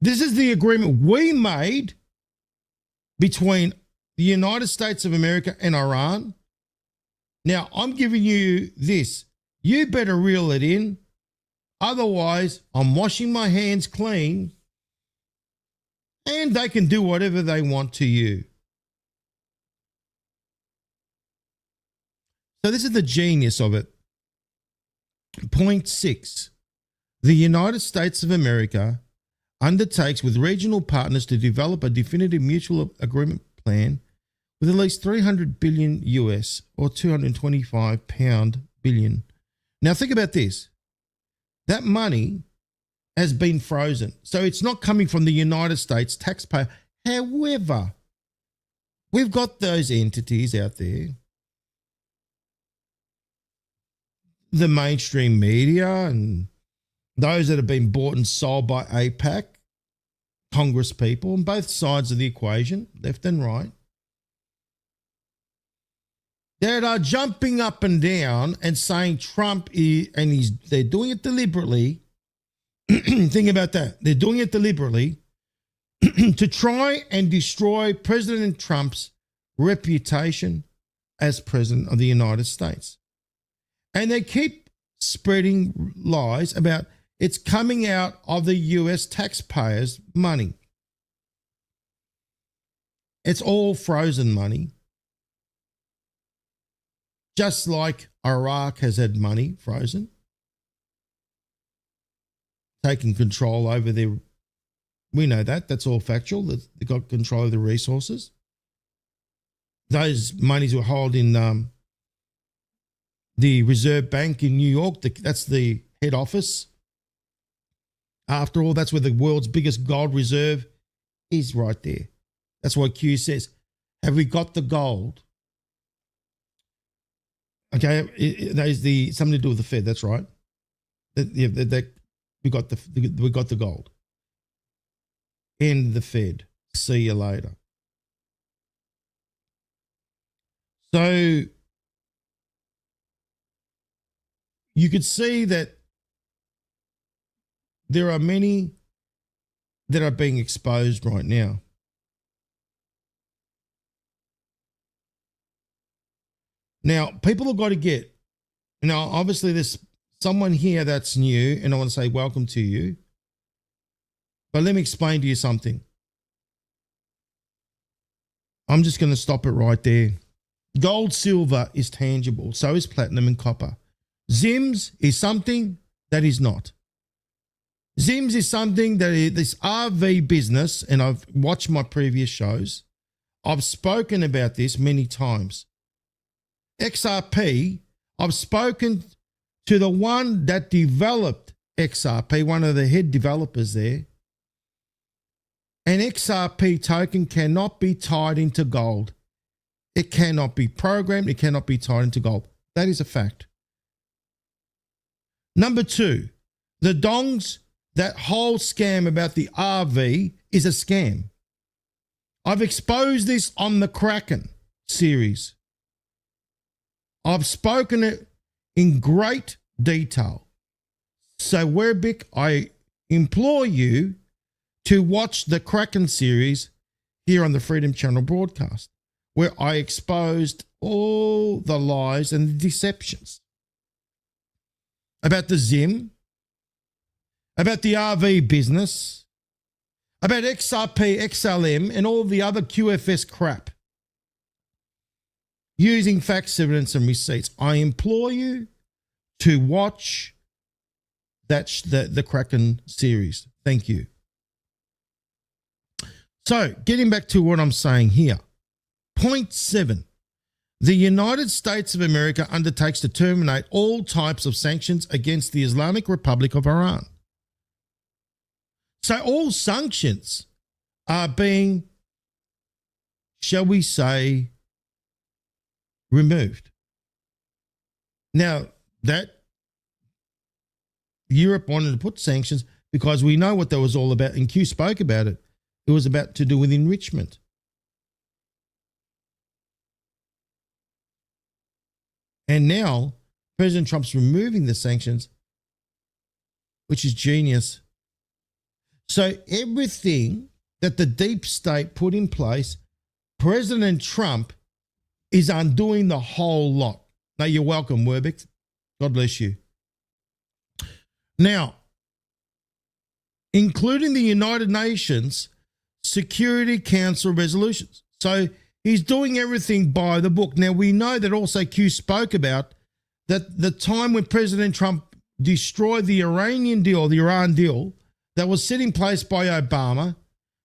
[SPEAKER 3] This is the agreement we made between the United States of America and Iran. Now, I'm giving you this. You better reel it in. Otherwise, I'm washing my hands clean and they can do whatever they want to you. So this is the genius of it. Point 6. The United States of America undertakes with regional partners to develop a definitive mutual agreement plan with at least 300 billion US or 225 pound billion. Now think about this. That money has been frozen. So it's not coming from the United States taxpayer. However, we've got those entities out there, the mainstream media and those that have been bought and sold by AIPAC, Congress people on both sides of the equation, left and right, that are jumping up and down and saying Trump they're doing it deliberately. Think about that. They're doing it deliberately to try and destroy President Trump's reputation as President of the United States. And they keep spreading lies about it's coming out of the US taxpayers' money. It's all frozen money. Just like Iraq has had money frozen, taking control over their, we know that's all factual, that they got control of the resources. Those monies were held in the Reserve Bank in New York. That's the head office. After all, that's where the world's biggest gold reserve is, right there. That's why Q says, have we got the gold? Okay, that is something to do with the Fed. That's right. We got the gold. End the Fed. See you later. So you could see that there are many that are being exposed right now. Now, people have got to get, obviously there's someone here that's new and I want to say welcome to you. But let me explain to you something. I'm just going to stop it right there. Gold, silver is tangible. So is platinum and copper. Zims is something that is not. Zims is something that is this RV business, and I've watched my previous shows. I've spoken about this many times. XRP, I've spoken to the one that developed XRP, one of the head developers there. An XRP token cannot be tied into gold. It cannot be programmed. It cannot be tied into gold. That is a fact. Number 2, the dongs, that whole scam about the RV is a scam. I've exposed this on the Kraken series. I've spoken it in great detail. So, Werbick, I implore you to watch the Kraken series here on the Freedom Channel broadcast. where I exposed all the lies and the deceptions about the Zim, about the RV business, about XRP, XLM, and all the other QFS crap, using facts, evidence, and receipts. I implore you to watch the Kraken series. Thank you. So, getting back to what I'm saying here. Point 7. The United States of America undertakes to terminate all types of sanctions against the Islamic Republic of Iran. So all sanctions are being, shall we say, removed. Now, that Europe wanted to put sanctions because we know what that was all about, and Q spoke about it. It was about to do with enrichment. And now President Trump's removing the sanctions, which is genius. So everything that the deep state put in place, President Trump is undoing the whole lot. Now, you're welcome, Werbeck. God bless you. Now, including the United Nations Security Council resolutions. So he's doing everything by the book. Now, we know that also Q spoke about that the time when President Trump destroyed the Iranian deal, the Iran deal, that was set in place by Obama,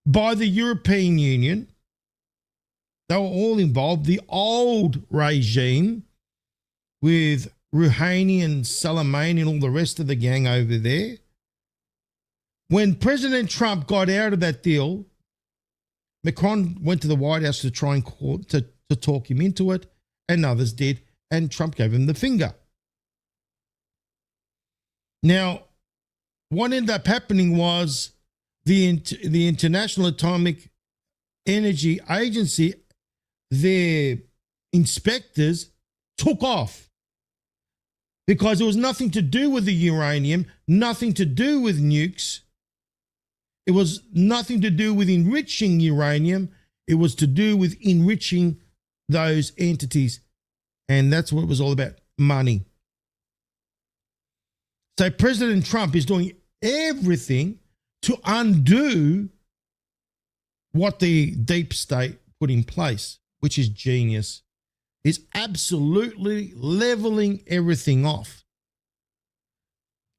[SPEAKER 3] by the European Union. They were all involved. The old regime with Rouhani and Soleimani and all the rest of the gang over there. When President Trump got out of that deal, Macron went to the White House to try and to talk him into it, and others did, and Trump gave him the finger. Now, what ended up happening was the International Atomic Energy Agency, their inspectors took off because it was nothing to do with the uranium, nothing to do with nukes. It was nothing to do with enriching uranium. It was to do with enriching those entities. And that's what it was all about, money. So President Trump is doing everything to undo what the deep state put in place, which is genius. Is absolutely leveling everything off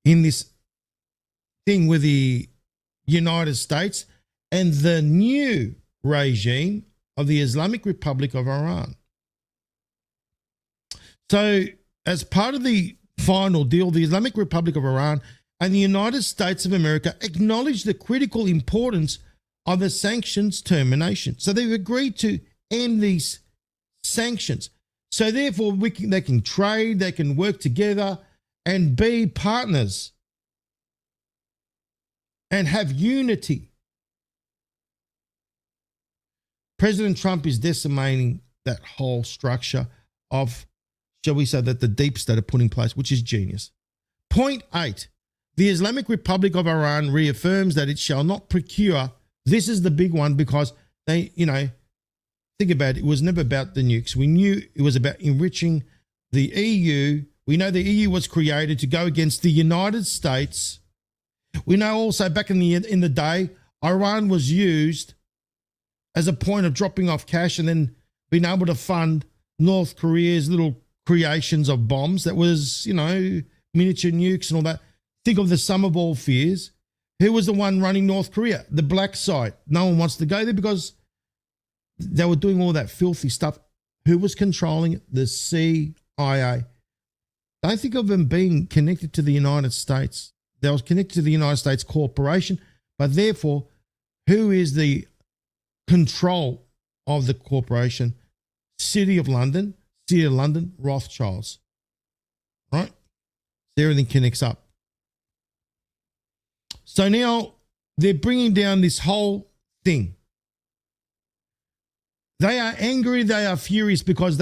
[SPEAKER 3] in this thing with the United States and the new regime of the Islamic Republic of Iran. So, as part of the final deal, the Islamic Republic of Iran and the United States of America acknowledge the critical importance of the sanctions termination. So they've agreed to end these sanctions. So therefore, they can trade, they can work together and be partners and have unity. President Trump is decimating that whole structure of, shall we say, that the deep state are put in place, which is genius. Point 8. The Islamic Republic of Iran reaffirms that it shall not procure. This is the big one because they, think about it. It was never about the nukes. We knew it was about enriching the EU. We know the EU was created to go against the United States. We know also back in the day, Iran was used as a point of dropping off cash and then being able to fund North Korea's little creations of bombs. That was, miniature nukes and all that. Think of the sum of all fears. Who was the one running North Korea? The black site. No one wants to go there because they were doing all that filthy stuff. Who was controlling it? The CIA. Don't think of them being connected to the United States. They was connected to the United States corporation, but therefore, who is the control of the corporation? City of London, Rothschilds. Right? So everything connects up. So now they're bringing down this whole thing. They are angry, they are furious because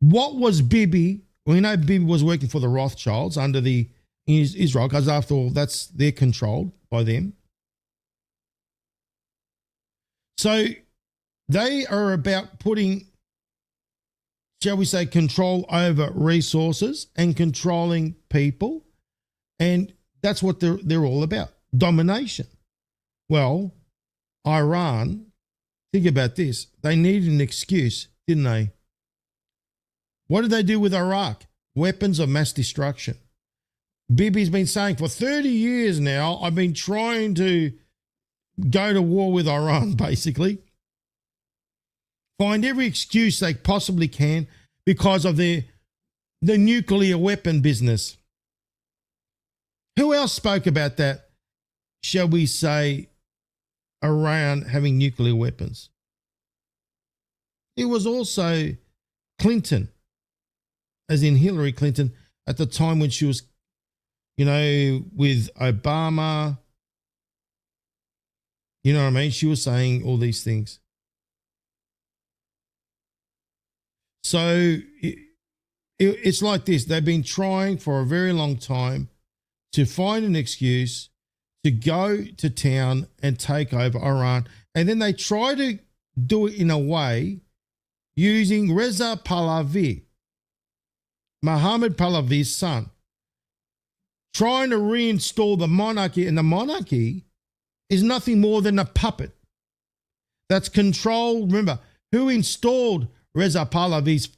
[SPEAKER 3] what was Bibi? We know Bibi was working for the Rothschilds under the Israel, because after all, they're controlled by them. So They are about putting, shall we say, control over resources and controlling people. And that's what they're all about, domination. Well, Iran, think about this. They needed an excuse, didn't they? What did they do with Iraq? Weapons of mass destruction. Bibi's been saying for 30 years now, I've been trying to go to war with Iran, basically. Find every excuse they possibly can because of the nuclear weapon business. Who else spoke about that, shall we say, Iran having nuclear weapons? It was also Clinton, as in Hillary Clinton, at the time when she was, with Obama. You know what I mean? She was saying all these things. So it's like this. They've been trying for a very long time to find an excuse to go to town and take over Iran. And then they try to do it in a way using Reza Pahlavi, Mohammed Pahlavi's son, trying to reinstall the monarchy. And the monarchy is nothing more than a puppet that's controlled. Remember, who installed Reza Pahlavi's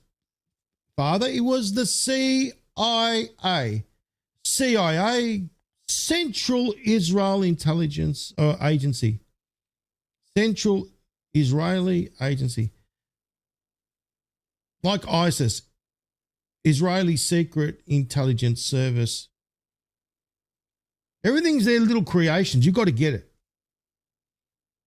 [SPEAKER 3] father? It was the CIA, Central Israel Intelligence Agency, Central Israeli Agency, like ISIS, Israeli Secret Intelligence Service. Everything's their little creations. You've got to get it.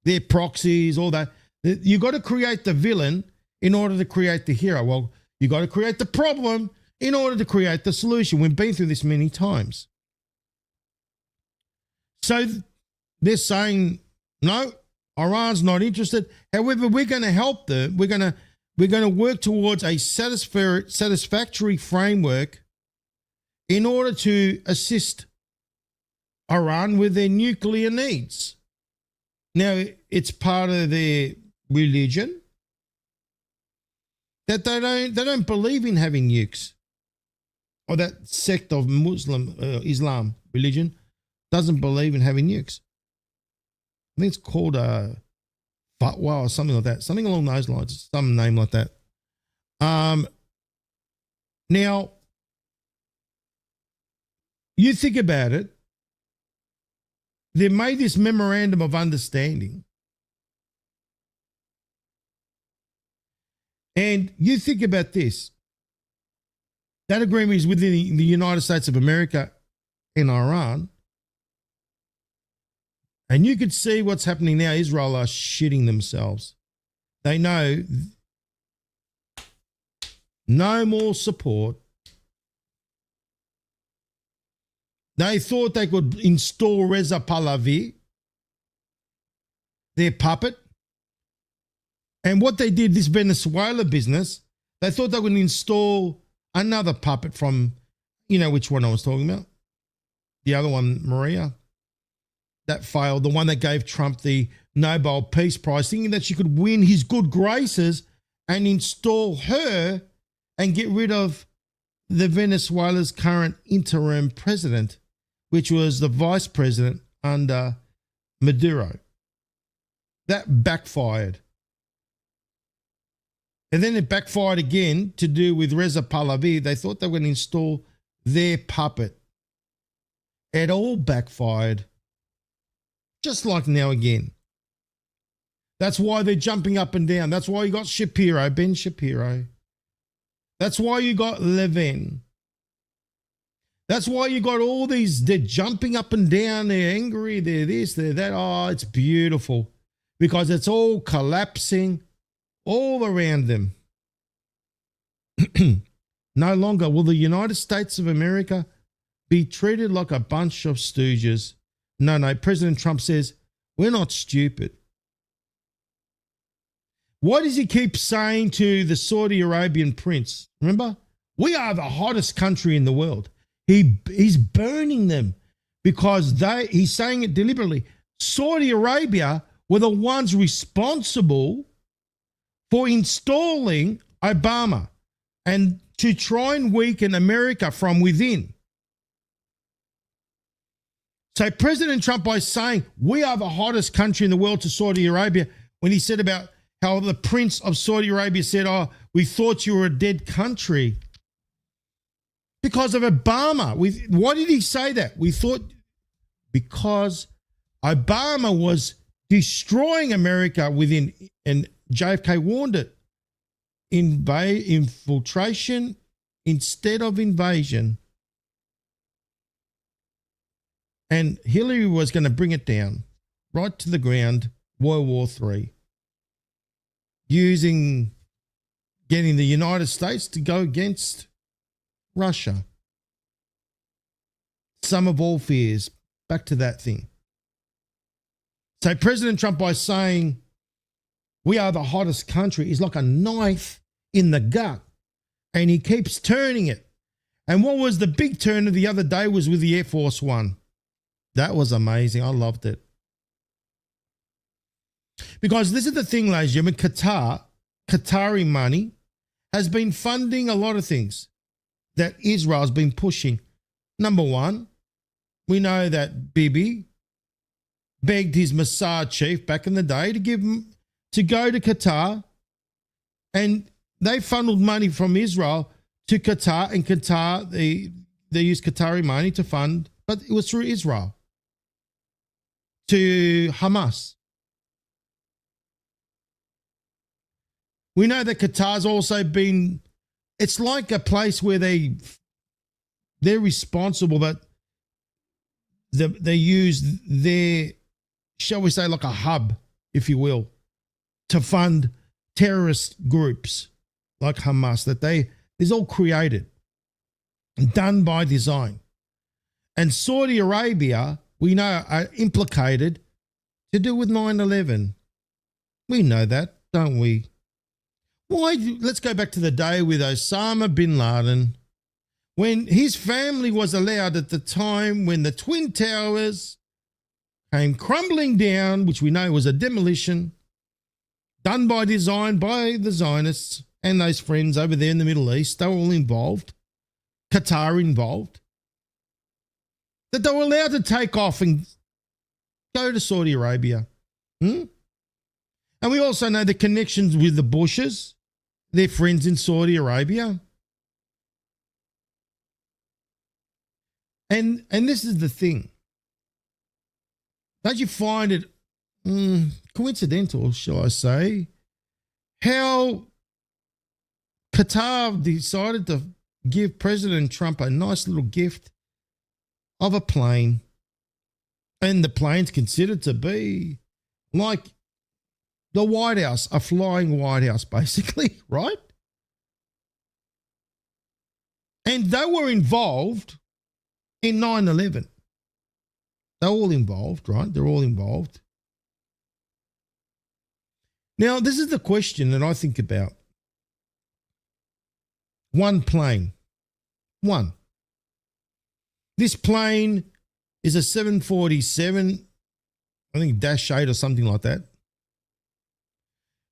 [SPEAKER 3] Their proxies, all that. You've got to create the villain in order to create the hero. Well, you've got to create the problem in order to create the solution. We've been through this many times. So they're saying, no, Iran's not interested. However, we're going to help them. We're going to work towards a satisfactory framework in order to assist Iran with their nuclear needs. Now, it's part of their religion that they don't believe in having nukes, or that sect of Muslim Islam religion doesn't believe in having nukes. I think it's called fatwa or something like that, something along those lines, some name like that. Now, you think about it. They made this memorandum of understanding. And you think about this. That agreement is within the United States of America and Iran. And you could see what's happening now. Israel are shitting themselves. They know no more support. They thought they could install Reza Pahlavi, their puppet. And what they did, this Venezuela business, they thought they would install another puppet from, which one I was talking about? The other one, Maria. That failed, the one that gave Trump the Nobel Peace Prize, thinking that she could win his good graces and install her and get rid of the Venezuela's current interim president, which was the vice president under Maduro. That backfired. And then it backfired again to do with Reza Pahlavi. They thought they were going to install their puppet. It all backfired. Just like now again. That's why they're jumping up and down. That's why you got Shapiro, Ben Shapiro. That's why you got Levin. That's why you got all these, they're jumping up and down, they're angry, they're this, they're that. Oh, it's beautiful because it's all collapsing all around them. No longer will the United States of America be treated like a bunch of stooges. No, President Trump says, we're not stupid. Why does he keep saying to the Saudi Arabian prince, remember, we are the hottest country in the world. He's burning them because he's saying it deliberately. Saudi Arabia were the ones responsible for installing Obama and to try and weaken America from within. So President Trump, by saying we are the hottest country in the world to Saudi Arabia, when he said about how the Prince of Saudi Arabia said, oh, we thought you were a dead country because of Obama. Why did he say that? We thought because Obama was destroying America within, and JFK warned it, infiltration instead of invasion. And Hillary was going to bring it down right to the ground, World War III, getting the United States to go against Russia. Sum of all fears, back to that thing. So President Trump, by saying we are the hottest country, is like a knife in the gut, and he keeps turning it. And what was the big turn of the other day was with the Air Force One. That was amazing. I loved it. Because this is the thing, ladies and gentlemen, Qatari money has been funding a lot of things that Israel's been pushing. Number one, we know that Bibi begged his Mossad chief back in the day to go to Qatar, and they funneled money from Israel to Qatar, and Qatar, they used Qatari money to fund, but it was through Israel, to Hamas. We know that Qatar's also been, it's like a place where they're responsible, but they use their, shall we say, like a hub, if you will, to fund terrorist groups like Hamas, that is all created and done by design. And Saudi Arabia, we know, are implicated to do with 9/11. We know that, don't we? Why? Let's go back to the day with Osama bin Laden, when his family was allowed at the time when the Twin Towers came crumbling down, which we know was a demolition done by design by the Zionists and those friends over there in the Middle East. They were all involved, Qatar involved, that they were allowed to take off and go to Saudi Arabia. And we also know the connections with the Bushes, their friends in Saudi Arabia. And this is the thing. Don't you find it coincidental, shall I say, how Qatar decided to give President Trump a nice little gift of a plane, and the plane's considered to be like the White House, a flying White House, basically, right? And they were involved in 9/11. They're all involved, right? They're all involved. Now, this is the question that I think about. One plane. One. This plane is a 747, I think -8 or something like that.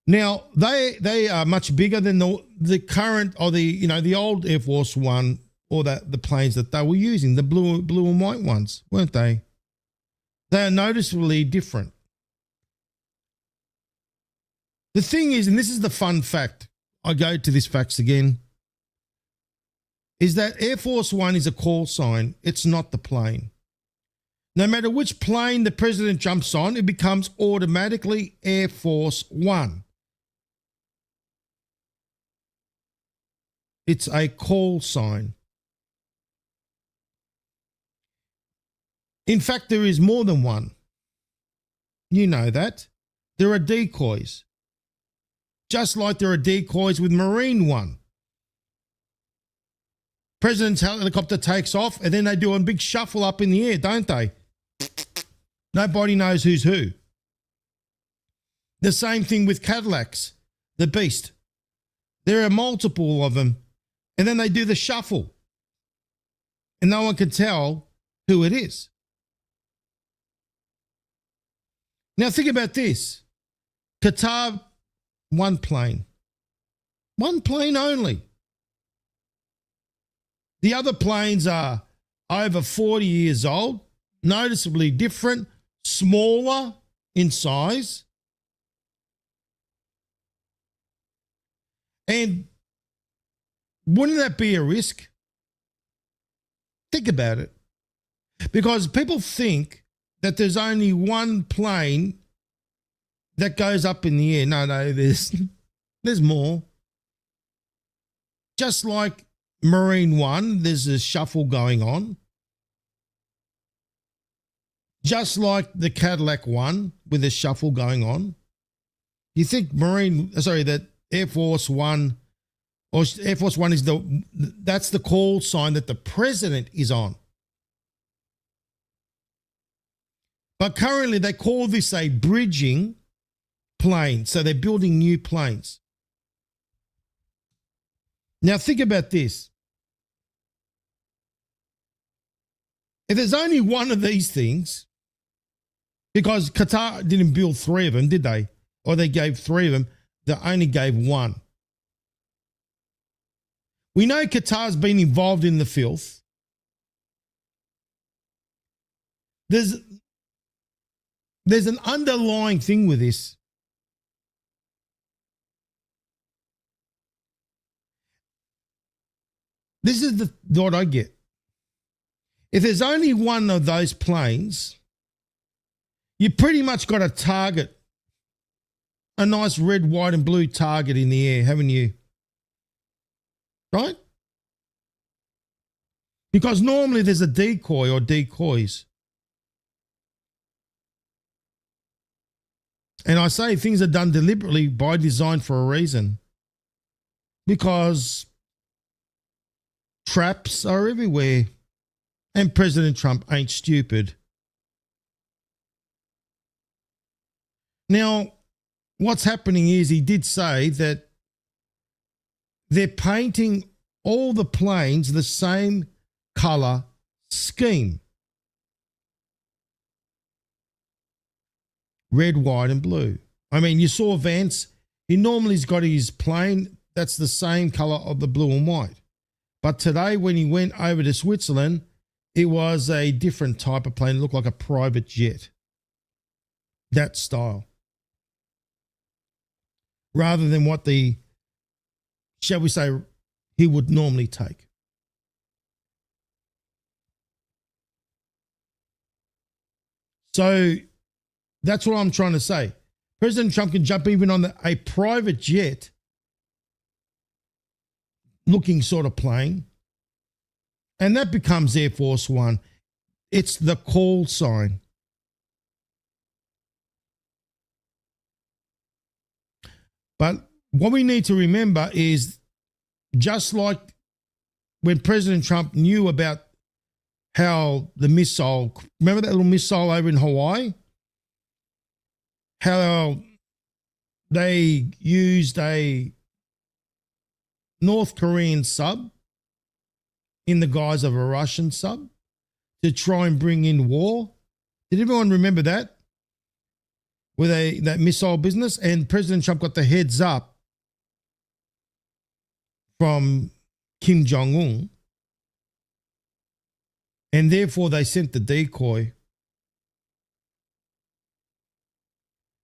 [SPEAKER 3] Now, they are much bigger than the current, or the old Air Force One, or the planes that they were using, the blue and white ones, weren't they? They are noticeably different. The thing is, and this is the fun fact, I go to this facts again, is that Air Force One is a call sign. It's not the plane. No matter which plane the president jumps on, it becomes automatically Air Force One. It's a call sign. In fact, there is more than one. You know that. There are decoys. Just like there are decoys with Marine One. President's helicopter takes off and then they do a big shuffle up in the air, don't they? Nobody knows who's who. The same thing with Cadillacs, the Beast. There are multiple of them, and then they do the shuffle and no one can tell who it is. Now think about this. Qatar, one plane. One plane only. The other planes are over 40 years old, noticeably different, smaller in size. And wouldn't that be a risk? Think about it. Because people think that there's only one plane that goes up in the air. No, there's more. Just like Marine One, there's a shuffle going on. Just like the Cadillac One with a shuffle going on. You think that Air Force One or Air Force One is that's the call sign that the president is on. But currently they call this a bridging plane. So they're building new planes. Now think about this. If there's only one of these things, because Qatar didn't build 3 of them, did they? Or they gave 3 of them, they only gave 1. We know Qatar's been involved in the filth. There's an underlying thing with this. This is what I get. If there's only one of those planes, you pretty much got a target, a nice red, white and blue target in the air, haven't you? Right? Because normally there's a decoy or decoys. And I say things are done deliberately by design for a reason. Because traps are everywhere. And President Trump ain't stupid. Now, what's happening is he did say that they're painting all the planes the same color scheme. Red, white and blue. I mean, you saw Vance. He normally's got his plane that's the same color of the blue and white. But today when he went over to Switzerland, it was a different type of plane. It looked like a private jet. That style. Rather than what shall we say, he would normally take. So that's what I'm trying to say. President Trump can jump even on a private jet looking sort of plane, and that becomes Air Force One. It's the call sign. But what we need to remember is, just like when President Trump knew about how the missile, remember that little missile over in Hawaii? How they used a North Korean sub in the guise of a Russian sub to try and bring in war. Did everyone remember that? With that missile business, and President Trump got the heads up from Kim Jong-un, and therefore they sent the decoy.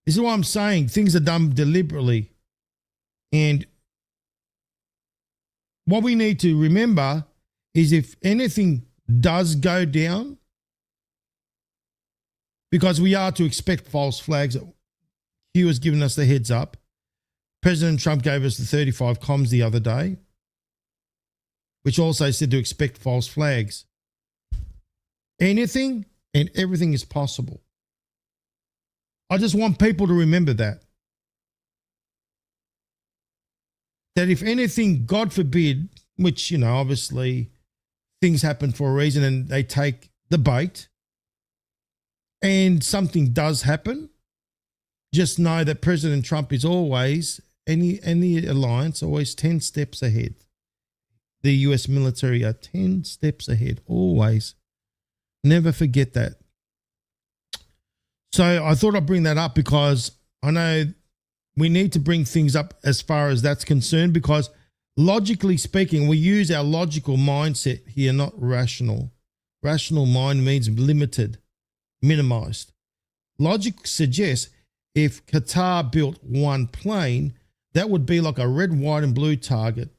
[SPEAKER 3] This is what I'm saying. Things are done deliberately. And what we need to remember is, if anything does go down, because we are to expect false flags. Hugh has given us the heads up. President Trump gave us the 35 comms the other day, which also said to expect false flags. Anything and everything is possible. I just want people to remember that. That if anything, God forbid, which, obviously things happen for a reason and they take the bait, and something does happen, just know that President Trump is always, any alliance, always 10 steps ahead. The US military are 10 steps ahead, always. Never forget that. So I thought I'd bring that up because I know we need to bring things up as far as that's concerned, because logically speaking, we use our logical mindset here, not rational. Rational mind means limited, minimized. Logic suggests if Qatar built one plane, that would be like a red, white and blue target,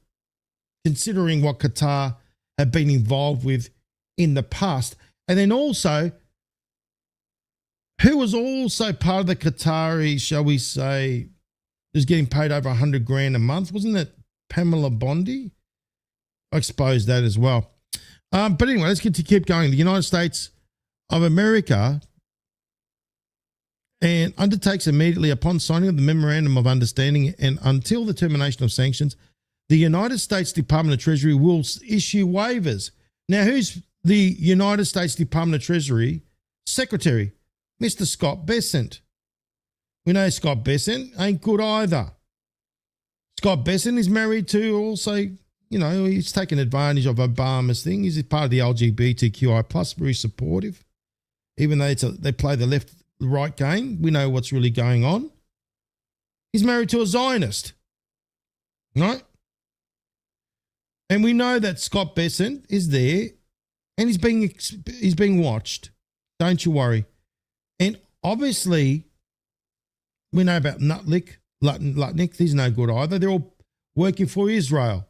[SPEAKER 3] considering what Qatar have been involved with in the past. And then also, who was also part of the Qatari, shall we say, who's getting paid over 100 grand a month? Wasn't it Pamela Bondi? I exposed that as well. But anyway, let's keep going. The United States of America and undertakes immediately upon signing of the Memorandum of Understanding and until the termination of sanctions, the United States Department of Treasury will issue waivers. Now, who's the United States Department of Treasury Secretary? Mr. Scott Bessent. We know Scott Bessent ain't good either. Scott Bessent is married to also, you know, he's taken advantage of Obama's thing. He's part of the LGBTQI plus, very supportive. Even though they play the left-right game, we know what's really going on. He's married to a Zionist, right? And we know that Scott Bessent is there and he's being watched. Don't you worry. And obviously, we know about Lutnick. He's no good either. They're all working for Israel.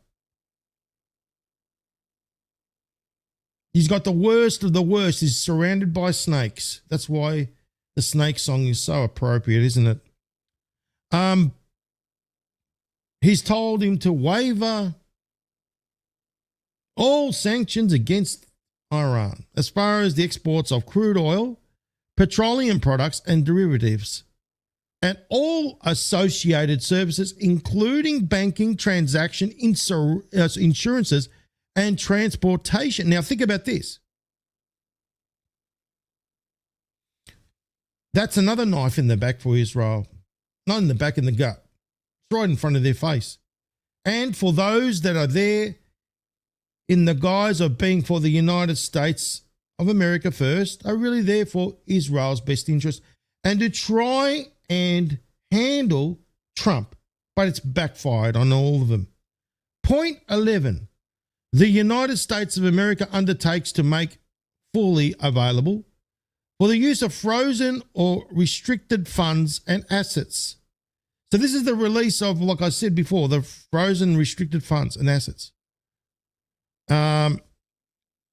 [SPEAKER 3] He's got the worst of the worst. He's surrounded by snakes. That's why the snake song is so appropriate, isn't it? He's told him to waiver all sanctions against Iran as far as the exports of crude oil, petroleum products and derivatives, and all associated services, including banking, transaction, insurances, and transportation. Now, think about this. That's another knife in the back for Israel. Not in the back, in the gut. It's right in front of their face. And for those that are there in the guise of being for the United States of America first, are really there for Israel's best interest and to try and handle Trump. But it's backfired on all of them. Point 11. The United States of America undertakes to make fully available for the use of frozen or restricted funds and assets. So this is the release of, like I said before, the frozen restricted funds and assets. And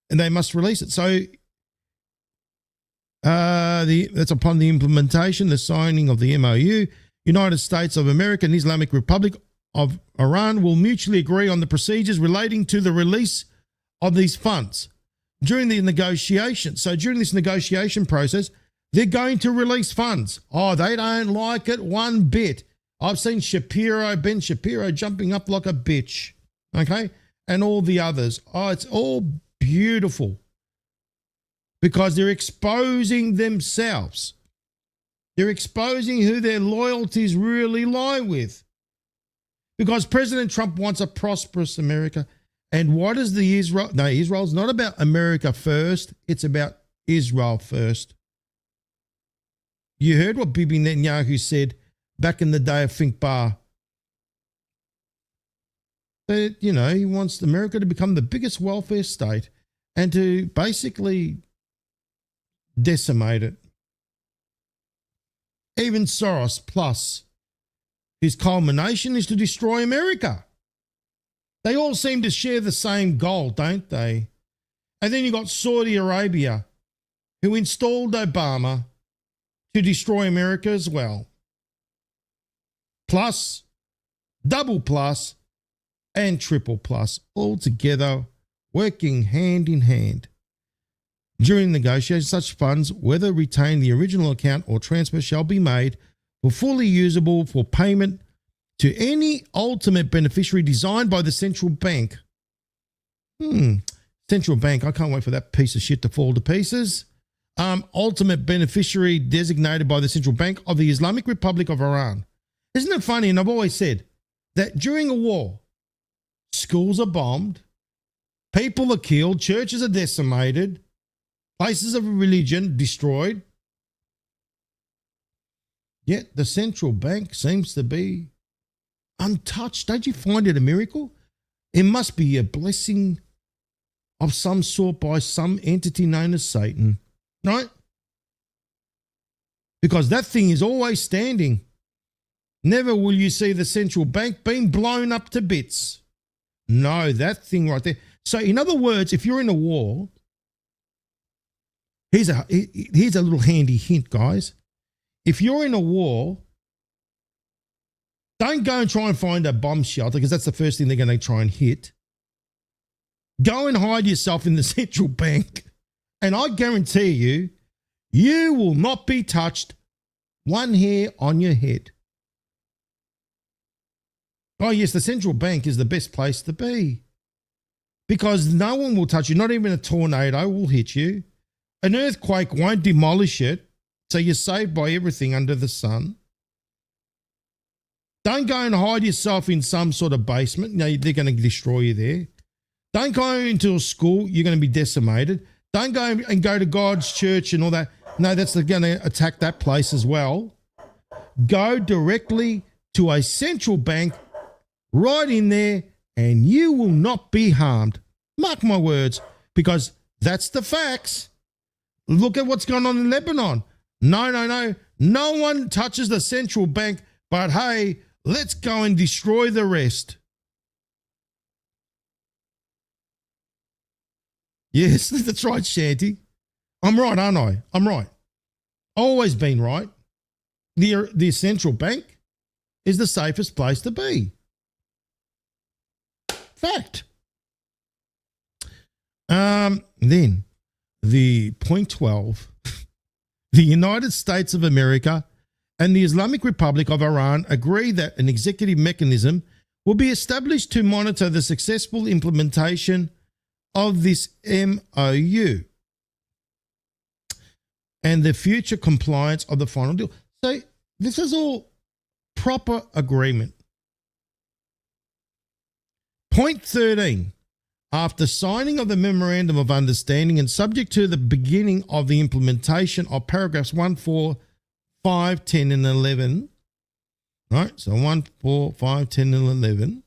[SPEAKER 3] they must release it. So that's upon the implementation, the signing of the MOU. United States of America and Islamic Republic of Iran will mutually agree on the procedures relating to the release of these funds during the negotiation. So during this negotiation process, they're going to release funds. Oh, they don't like it one bit. I've seen Ben Shapiro jumping up like a bitch, okay? And all the others. Oh, it's all beautiful because they're exposing themselves. They're exposing who their loyalties really lie with. Because President Trump wants a prosperous America. And what is the Israel? No, Israel's not about America first. It's about Israel first. You heard what Bibi Netanyahu said back in the day of Think Bar. That, you know, he wants America to become the biggest welfare state and to basically decimate it. Even Soros plus his culmination is to destroy America. They all seem to share the same goal, don't they? And then you got Saudi Arabia, who installed Obama to destroy America as well. Plus, double plus, and triple plus, all together, working hand in hand. During negotiations, such funds, whether retain the original account or transfer, shall be made for fully usable for payment to any ultimate beneficiary designed by the central bank. Central bank, I can't wait for that piece of shit to fall to pieces. Ultimate beneficiary designated by the central bank of the Islamic Republic of Iran. Isn't it funny? And I've always said that during a war, schools are bombed, people are killed, churches are decimated, places of religion destroyed. Yet the central bank seems to be untouched. Don't you find it a miracle? It must be a blessing of some sort by some entity known as Satan, right? Because that thing is always standing. Never will you see the central bank being blown up to bits. No, that thing right there. So in other words, if you're in a war, here's a little handy hint, guys. If you're in a war, don't go and try and find a bomb shelter because that's the first thing they're going to try and hit. Go and hide yourself in the central bank, and I guarantee you, you will not be touched one hair on your head. Oh yes, the central bank is the best place to be because no one will touch you. Not even a tornado will hit you. An earthquake won't demolish it, so you're saved by everything under the sun. Don't go and hide yourself in some sort of basement. No, they're going to destroy you there. Don't go into a school. You're going to be decimated. Don't go and go to God's church and all that. No, that's going to attack that place as well. Go directly to a central bank right in there and you will not be harmed. Mark my words, because that's the facts. Look at what's going on in Lebanon. No. No one touches the central bank, but hey, let's go and destroy the rest. Yes, that's right, Shanty. I'm right, aren't I? I'm right. Always been right. The central bank is the safest place to be. Fact. Then the point 12, the United States of America and the Islamic Republic of Iran agree that an executive mechanism will be established to monitor the successful implementation of this MOU and the future compliance of the final deal. So this is all proper agreement. Point 13. After signing of the Memorandum of Understanding and subject to the beginning of the implementation of paragraphs 1, 4, 5, 10 and 11, right? So 1, 4, 5, 10 and 11.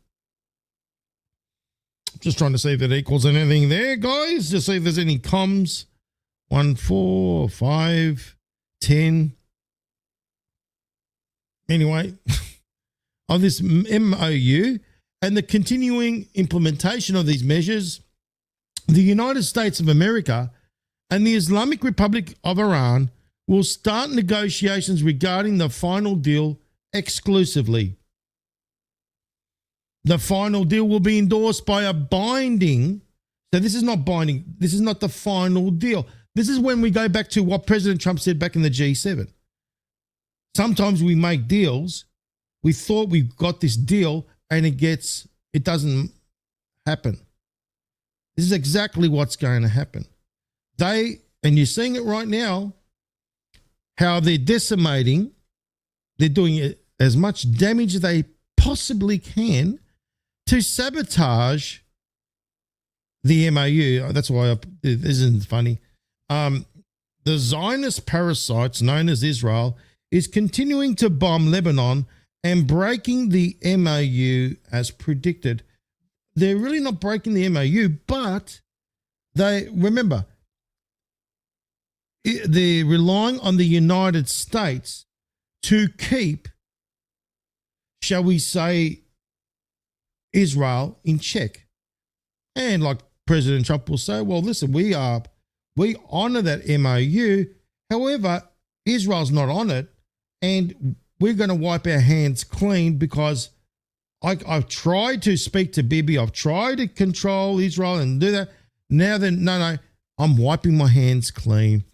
[SPEAKER 3] Just trying to see if it equals anything there, guys. Just see if there's any comms. 1, 4, 5, 10. Anyway, of this MOU and the continuing implementation of these measures, the United States of America and the Islamic Republic of Iran will start negotiations regarding the final deal exclusively. The final deal will be endorsed by a binding. So this is not binding. This is not the final deal. This is when we go back to what President Trump said back in the G7. Sometimes we make deals. We thought we got this deal and it doesn't happen. This is exactly what's going to happen. And you're seeing it right now, how they're decimating. They're doing as much damage as they possibly can to sabotage the MOU. That's why this isn't funny. The Zionist parasites known as Israel is continuing to bomb Lebanon and breaking the MOU as predicted. They're really not breaking the MOU, but they're relying on the United States to keep, shall we say, Israel in check. And like President Trump will say, well, listen, we honor that MOU. However, Israel's not on it, and we're going to wipe our hands clean because I've tried to speak to Bibi. I've tried to control Israel and do that. Now then, no, I'm wiping my hands clean.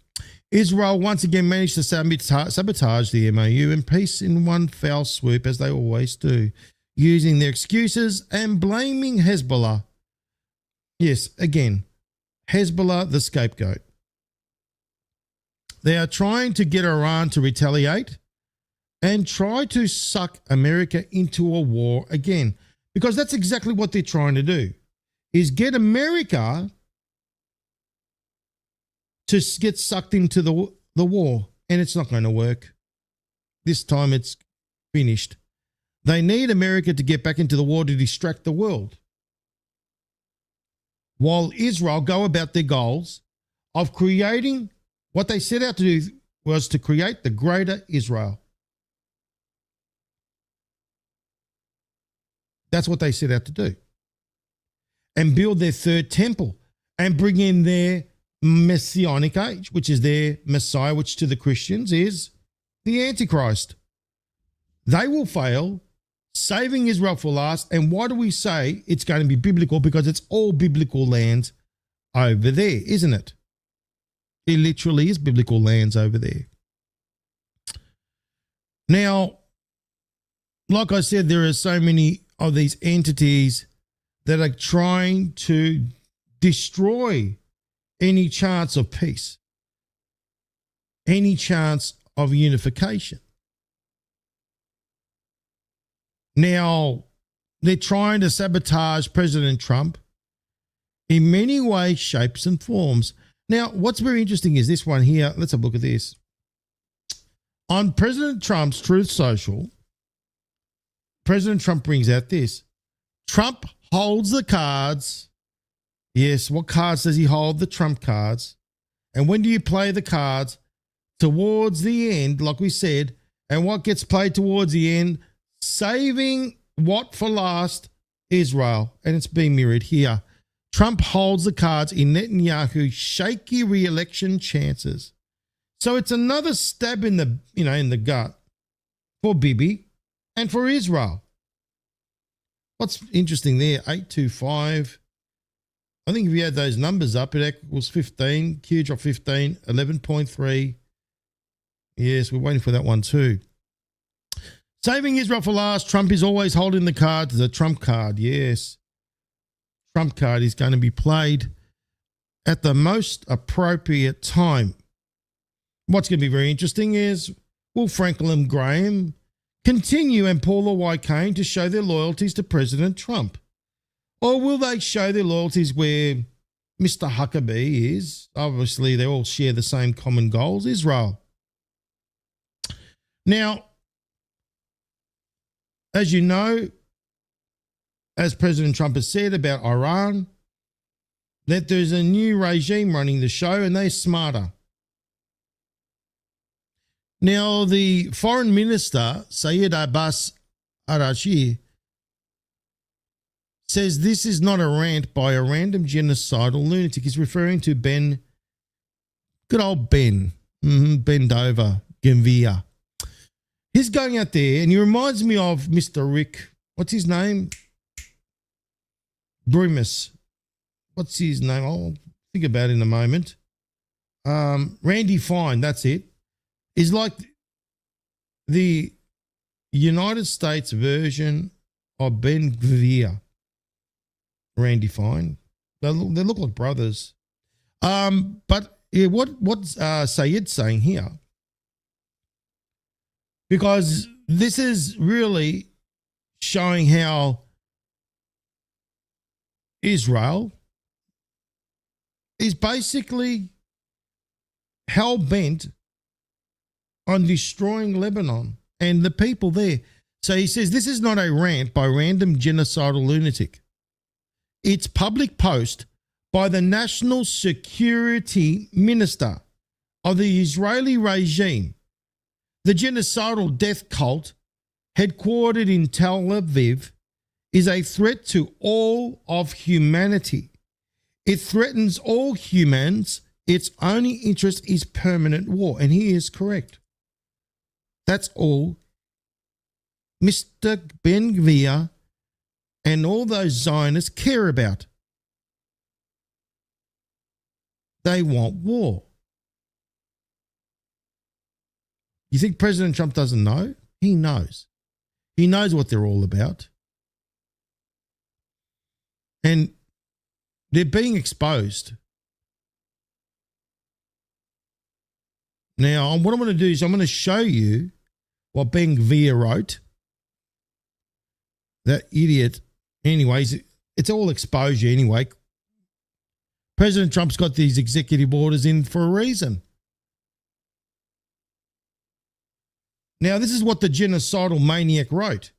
[SPEAKER 3] Israel once again managed to sabotage the MOU and peace in one foul swoop, as they always do, using their excuses and blaming Hezbollah. Yes, again, Hezbollah, the scapegoat. They are trying to get Iran to retaliate and try to suck America into a war again, because that's exactly what they're trying to do, is get America to get sucked into the war, and it's not going to work. This time it's finished. They need America to get back into the war to distract the world, while Israel go about their goals of creating what they set out to do was to create the greater Israel. That's what they set out to do. And build their third temple and bring in their messianic age, which is their Messiah, which to the Christians is the Antichrist. They will fail, saving Israel for last. And why do we say it's going to be biblical? Because it's all biblical lands over there, isn't it? It literally is biblical lands over there. Now, like I said, there are so many of these entities that are trying to destroy any chance of peace, any chance of unification. Now, they're trying to sabotage President Trump in many ways, shapes, and forms. Now, what's very interesting is this one here. Let's have a look at this. On President Trump's Truth Social, President Trump brings out this. Trump holds the cards. Yes, what cards does he hold? The Trump cards. And when do you play the cards? Towards the end, like we said. And what gets played towards the end? Saving what for last? Israel. And it's being mirrored here. Trump holds the cards in Netanyahu's shaky re-election chances. So it's another stab in the, in the gut for Bibi and for Israel. What's interesting there, 825. I think if you add those numbers up, it equals 15. Q drop 15, 11.3. Yes, we're waiting for that one too. Saving Israel for last. Trump is always holding the card, the Trump card. Yes. Trump card is going to be played at the most appropriate time. What's going to be very interesting is, will Franklin Graham continue and Paula White Cain to show their loyalties to President Trump? Or will they show their loyalties where Mr. Huckabee is? Obviously, they all share the same common goals, Israel. Now, as you know, as President Trump has said about Iran, that there's a new regime running the show and they're smarter. Now, the foreign minister, Sayed Abbas Arashi, says this is not a rant by a random genocidal lunatic. He's referring to Ben, good old Ben, Ben Dover, Gavia. He's going out there and he reminds me of Mr. Rick, what's his name? Brumus. What's his name? I'll think about it in a moment. Randy Fine, that's it. Is like the United States version of Ben Gvir. Randy Fine. They look like brothers. But yeah, what's Sayed saying here? Because this is really showing how Israel is basically hell-bent on destroying Lebanon and the people there. So he says this is not a rant by random genocidal lunatic. It's public post by the national security minister of the Israeli regime. The genocidal death cult, headquartered in Tel Aviv, is a threat to all of humanity. It threatens all humans. Its only interest is permanent war. And he is correct. That's all Mr. Ben Gvir and all those Zionists care about. They want war. You think President Trump doesn't know? He knows. He knows what they're all about. And they're being exposed. Now, what I'm going to do is I'm going to show you what Ben Gvir wrote. That idiot. Anyways, it's all exposure anyway. President Trump's got these executive orders in for a reason. Now, this is what the genocidal maniac wrote.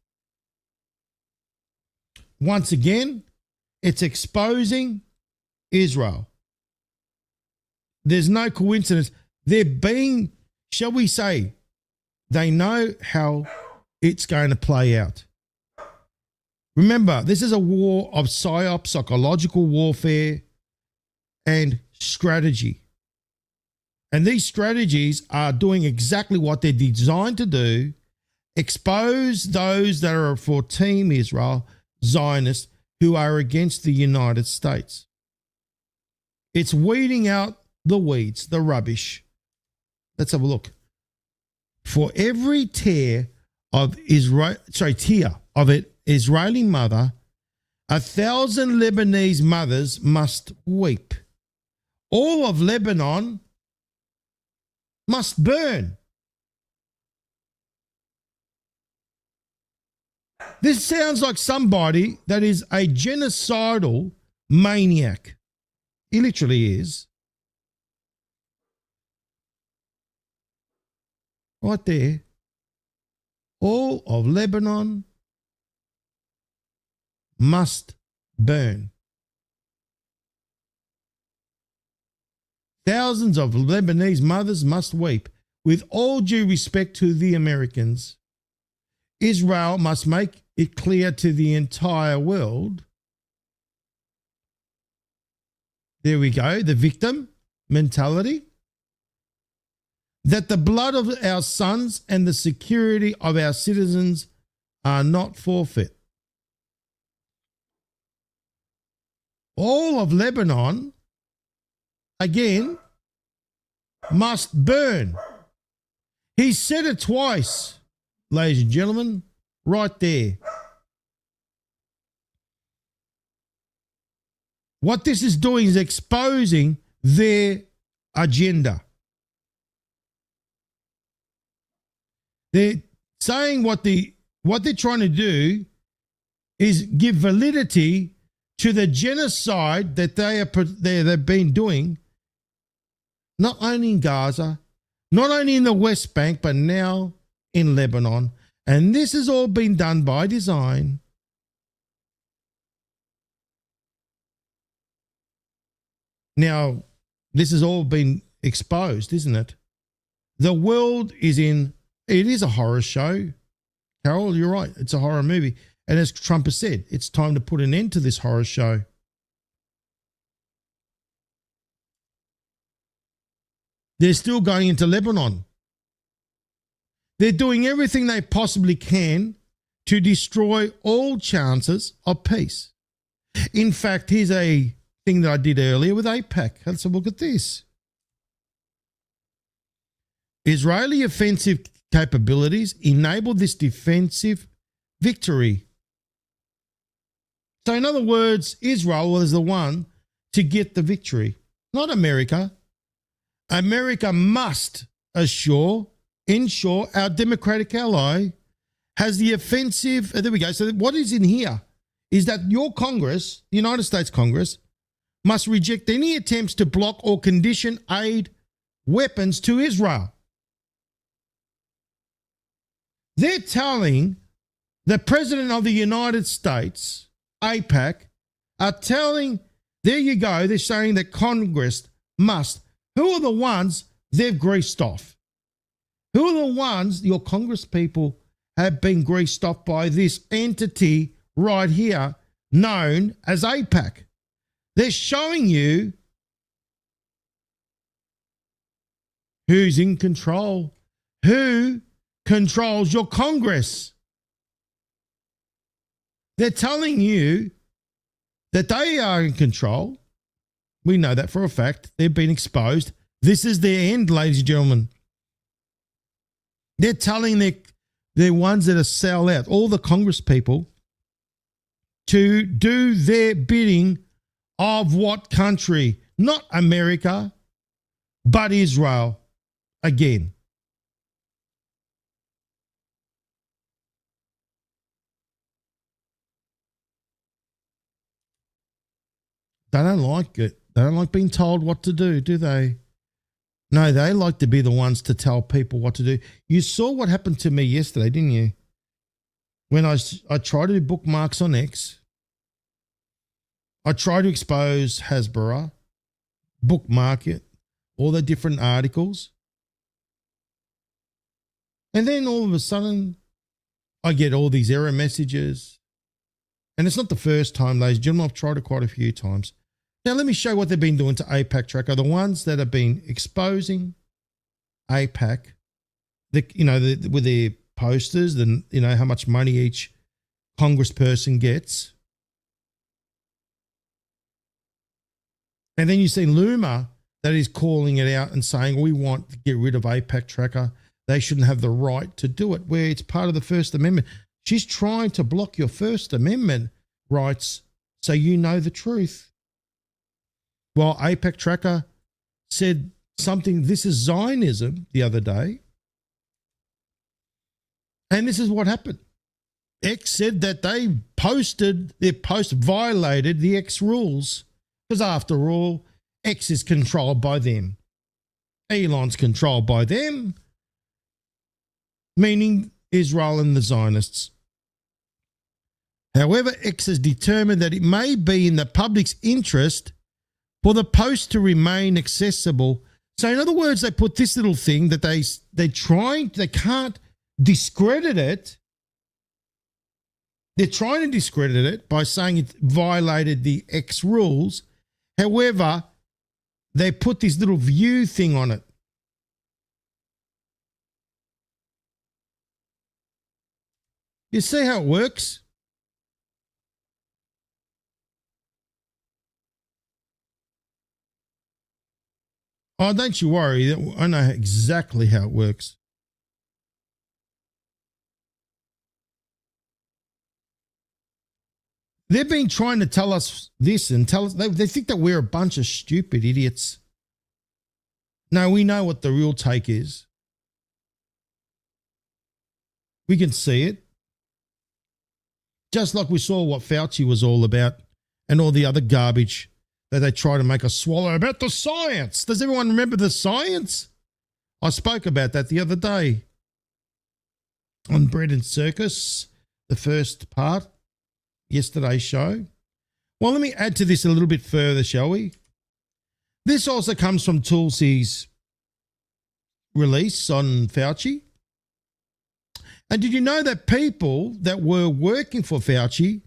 [SPEAKER 3] Once again, it's exposing Israel. There's no coincidence. They're being, shall we say, they know how it's going to play out. Remember, this is a war of psyop, psychological warfare, and strategy. And these strategies are doing exactly what they're designed to do: expose those that are for Team Israel, Zionists, who are against the United States. It's weeding out the weeds, the rubbish. Let's have a look. For every tear of an Israeli mother, 1,000 Lebanese mothers must weep. All of Lebanon must burn. This sounds like somebody that is a genocidal maniac. He literally is. Right there. All of Lebanon must burn. Thousands of Lebanese mothers must weep. With all due respect to the Americans, Israel must make it clear to the entire world. There we go, the victim mentality. That the blood of our sons and the security of our citizens are not forfeit. All of Lebanon, again, must burn. He said it twice, ladies and gentlemen, right there. What this is doing is exposing their agenda. They're saying what they're trying to do is give validity to the genocide that they've been doing, not only in Gaza, not only in the West Bank, but now in Lebanon. And this has all been done by design. Now, this has all been exposed, isn't it? The world is in, it is a horror show. Carol, you're right. It's a horror movie. And as Trump has said, it's time to put an end to this horror show. They're still going into Lebanon. They're doing everything they possibly can to destroy all chances of peace. In fact, here's a thing that I did earlier with AIPAC. Let's have a look at this. Israeli offensive capabilities enabled this defensive victory. So in other words, Israel was the one to get the victory, not America. America must ensure our democratic ally has the offensive. There we go. So what is in here is that your Congress, the United States Congress, must reject any attempts to block or condition aid weapons to Israel. They're telling the President of the United States, AIPAC, are telling, there you go, they're saying that Congress must. Who are the ones they've greased off? Who are the ones your Congress people have been greased off by this entity right here known as AIPAC? They're showing you who's in control, who controls your Congress. They're telling you that they are in control. We know that for a fact. They've been exposed. This is their end, ladies and gentlemen. They're telling their ones that are sell out, all the Congress people, to do their bidding of what country? Not America, but Israel again. They don't like it. They don't like being told what to do they? No, they like to be the ones to tell people what to do. You saw what happened to me yesterday, didn't you? When I tried to do bookmarks on X, I tried to expose Hasbro, bookmark it, all the different articles. And then all of a sudden, I get all these error messages. And it's not the first time, ladies and gentlemen. I've tried it quite a few times. Now, let me show you what they've been doing to APAC Tracker. The ones that have been exposing APAC, with their posters, how much money each congressperson gets. And then you see Luma that is calling it out and saying, we want to get rid of APAC Tracker. They shouldn't have the right to do it, where it's part of the First Amendment. She's trying to block your First Amendment rights so you know the truth. Well, APAC Tracker said something, this is Zionism, the other day. And this is what happened. X said that their post violated the X rules. Because after all, X is controlled by them. Elon's controlled by them, meaning Israel and the Zionists. However, X has determined that it may be in the public's interest for the post to remain accessible. So in other words, they put this little thing that they can't discredit it. They're trying to discredit it by saying it violated the X rules. However, they put this little view thing on it. You see how it works? Oh, don't you worry. I know exactly how it works. They've been trying to tell us this and tell us, they think that we're a bunch of stupid idiots. No, we know what the real take is. We can see it. Just like we saw what Fauci was all about and all the other garbage that they try to make us swallow about the science. Does everyone remember the science? I spoke about that the other day on Bread and Circus, the first part, yesterday's show. Well, let me add to this a little bit further, shall we? This also comes from Tulsi's release on Fauci. And did you know that people that were working for Fauci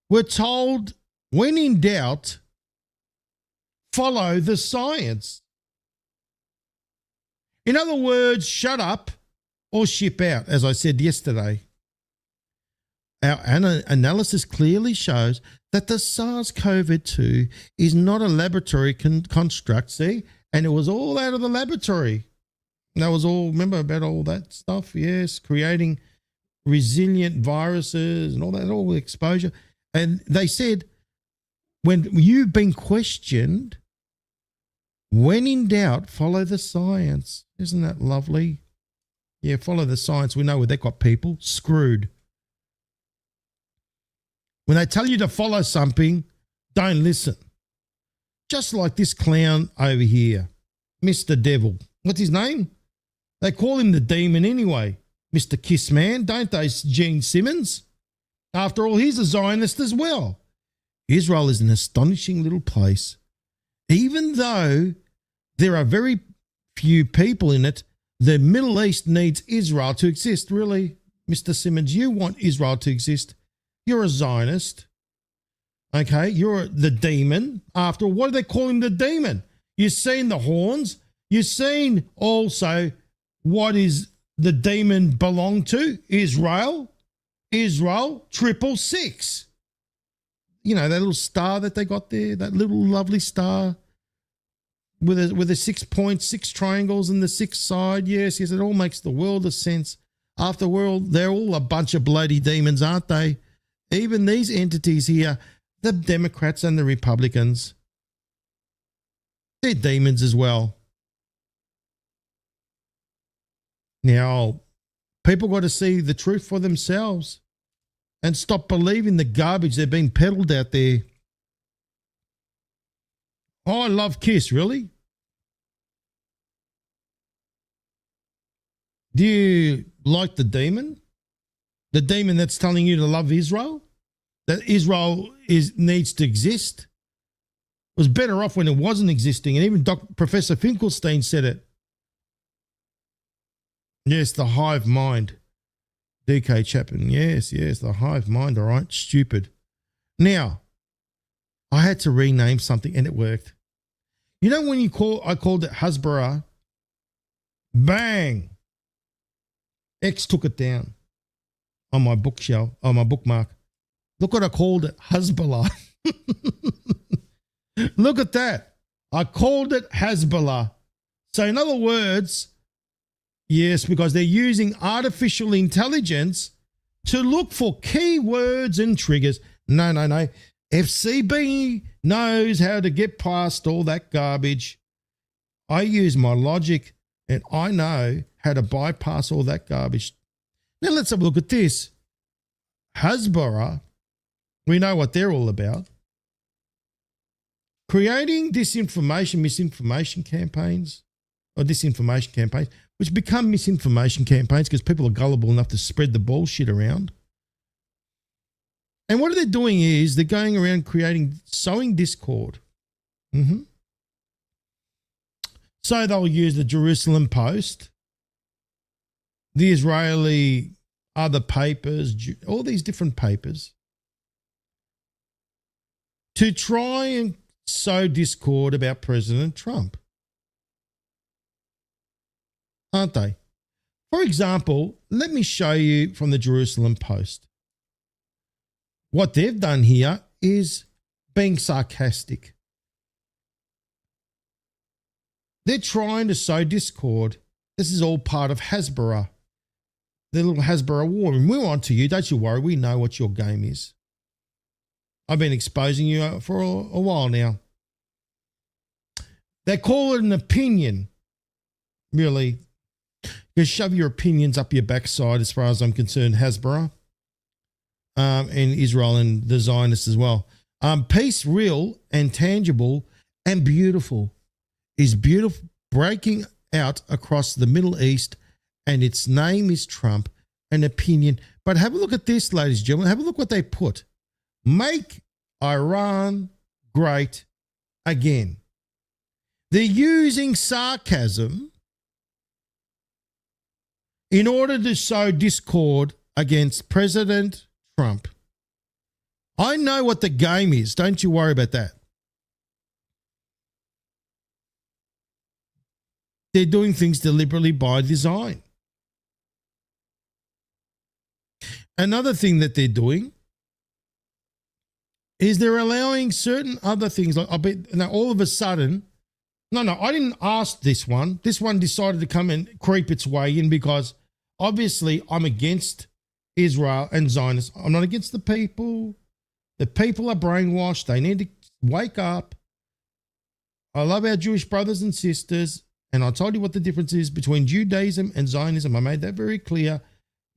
[SPEAKER 3] were told, when in doubt, follow the science? In other words, shut up or ship out, as I said yesterday. Our analysis clearly shows that the SARS-CoV-2 is not a laboratory construct, see? And it was all out of the laboratory. That was all, remember about all that stuff? Yes, creating resilient viruses and all that, all the exposure. And they said, when you've been questioned, when in doubt, follow the science. Isn't that lovely? Yeah, follow the science. We know where they got people screwed. When they tell you to follow something, don't listen. Just like this clown over here, Mr. Devil. What's his name? They call him the demon anyway, Mr. Kissman, don't they, Gene Simmons? After all, he's a Zionist as well. Israel is an astonishing little place. Even though there are very few people in it, the Middle East needs Israel to exist. Really, Mr. Simmons, you want Israel to exist. You're a Zionist. Okay, you're the demon. After all, what do they call him, the demon? You've seen the horns. You've seen also what is the demon belong to? Israel. Israel 666. You know, that little star that they got there, that little lovely star with a 6.6 triangles in the sixth side. Yes, it all makes the world of sense. After all, they're all a bunch of bloody demons, aren't they? Even these entities here, the Democrats and the Republicans, they're demons as well. Now, people got to see the truth for themselves and stop believing the garbage they're being peddled out there. Oh, I love Kiss, really? Do you like the demon? The demon that's telling you to love Israel? That Israel needs to exist? It was better off when it wasn't existing. And even Professor Finkelstein said it. Yes, the hive mind. DK Chapman. Yes, the hive mind. All right, stupid. Now, I had to rename something and it worked. You know when I called it Hasbara? Bang! X took it down on my bookshelf, on my bookmark. Look what I called it, Hezbollah. Look at that. I called it Hezbollah. So in other words, yes, because they're using artificial intelligence to look for keywords and triggers. No. FCB knows how to get past all that garbage. I use my logic and I know how to bypass all that garbage. Now let's have a look at this. Hasbara, we know what they're all about. Creating disinformation, misinformation campaigns, or disinformation campaigns, which become misinformation campaigns because people are gullible enough to spread the bullshit around. And what they're doing is they're going around sowing discord. So they'll use the Jerusalem Post, the Israeli other papers, all these different papers, to try and sow discord about President Trump. Aren't they? For example, let me show you from the Jerusalem Post. What they've done here is being sarcastic. They're trying to sow discord. This is all part of Hasbara, the little Hasbara war. And we're on to you. Don't you worry. We know what your game is. I've been exposing you for a while now. They call it an opinion. Really, you shove your opinions up your backside as far as I'm concerned, Hasbara. And Israel and the Zionists as well. Peace, real and tangible and beautiful, is beautiful, breaking out across the Middle East, and its name is Trump, an opinion. But have a look at this, ladies and gentlemen. Have a look what they put. Make Iran great again. They're using sarcasm in order to sow discord against President Trump. I know what the game is. Don't you worry about that. They're doing things deliberately by design. Another thing that they're doing is they're allowing certain other things. Like now all of a sudden, no, I didn't ask this one. This one decided to come and creep its way in because obviously I'm against Israel and Zionists. I'm not against the people. The people are brainwashed. They need to wake up. I love our Jewish brothers and sisters. And I told you what the difference is between Judaism and Zionism. I made that very clear.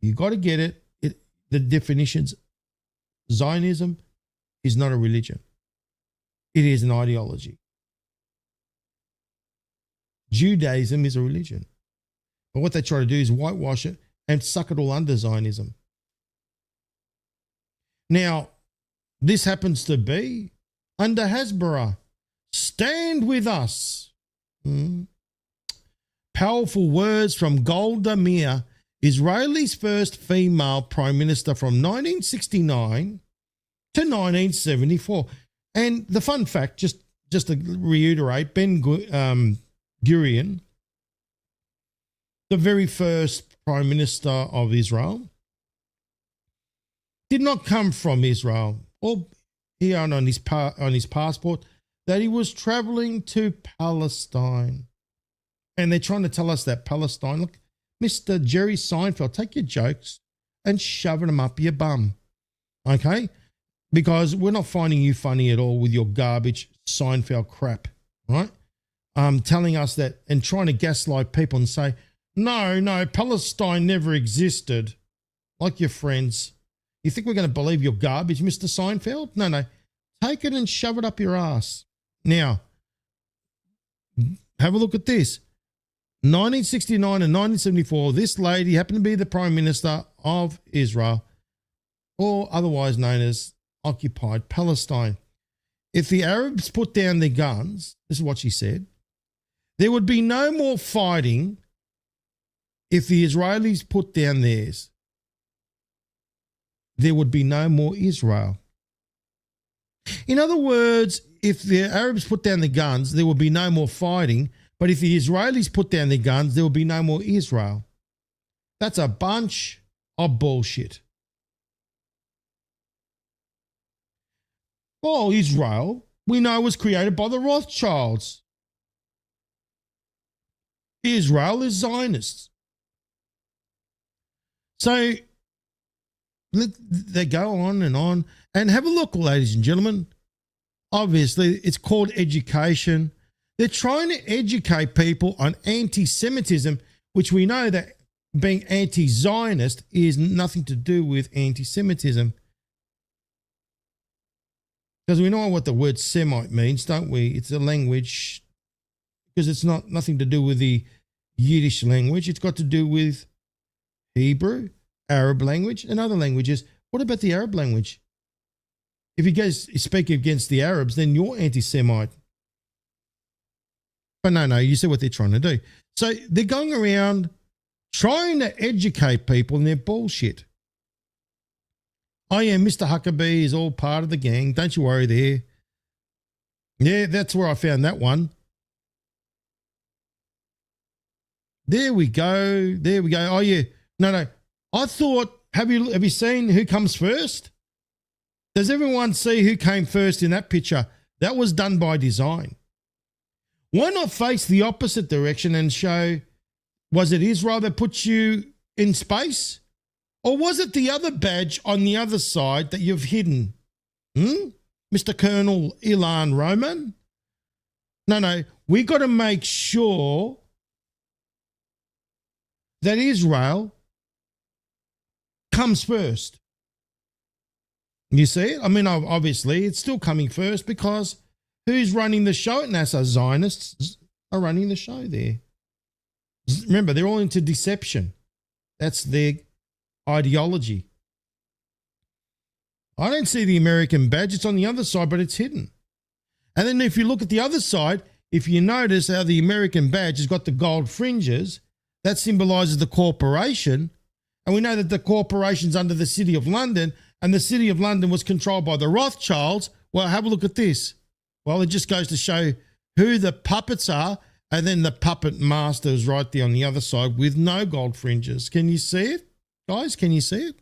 [SPEAKER 3] You got to get it. The definitions. Zionism is not a religion. It is an ideology. Judaism is a religion. But what they try to do is whitewash it and suck it all under Zionism. Now, this happens to be under Hasbara. Stand with us. Powerful words from Golda Meir, Israel's first female prime minister from 1969 to 1974. And the fun fact, just to reiterate, Ben Gurion, the very first prime minister of Israel, did not come from Israel, or he had on his passport that he was traveling to Palestine. And they're trying to tell us that Palestine, look, Mr. Jerry Seinfeld, take your jokes and shove them up your bum, okay? Because we're not finding you funny at all with your garbage Seinfeld crap, right? Telling us that and trying to gaslight people and say, no, Palestine never existed, like your friends. You think we're going to believe your garbage, Mr. Seinfeld? No. Take it and shove it up your ass. Now, have a look at this. 1969 and 1974, this lady happened to be the Prime Minister of Israel, or otherwise known as occupied Palestine. If the Arabs put down their guns, this is what she said, there would be no more fighting if the Israelis put down theirs. There would be no more Israel. In other words, if the Arabs put down the guns, there would be no more fighting. But if the Israelis put down their guns, there will be no more Israel. That's a bunch of bullshit. Well, Israel, we know, was created by the Rothschilds. Israel is Zionists. So they go on. And have a look, ladies and gentlemen. Obviously, it's called education. They're trying to educate people on anti-Semitism, which we know that being anti-Zionist is nothing to do with anti-Semitism. Because we know what the word Semite means, don't we? It's a language, because it's nothing to do with the Yiddish language. It's got to do with Hebrew, Arab language, and other languages. What about the Arab language? If you guys speak against the Arabs, then you're anti-Semite. But no, you see what they're trying to do. So they're going around trying to educate people, and they're bullshit. Oh yeah, Mr. Huckabee is all part of the gang. Don't you worry there. Yeah, that's where I found that one. There we go. Oh yeah. No. I thought, have you seen who comes first? Does everyone see who came first in that picture? That was done by design. Why not face the opposite direction and show, was it Israel that put you in space? Or was it the other badge on the other side that you've hidden? Mr. Colonel Ilan Roman? No, we got to make sure that Israel comes first. You see it? I mean, obviously, it's still coming first because who's running the show at NASA? Zionists are running the show there. Remember, they're all into deception. That's their ideology. I don't see the American badge. It's on the other side, but it's hidden. And then if you look at the other side, if you notice how the American badge has got the gold fringes, that symbolizes the corporation. And we know that the corporation's under the City of London, and the City of London was controlled by the Rothschilds. Well, have a look at this. Well, it just goes to show who the puppets are, and then the puppet master is right there on the other side with no gold fringes. Can you see it? Guys, can you see it?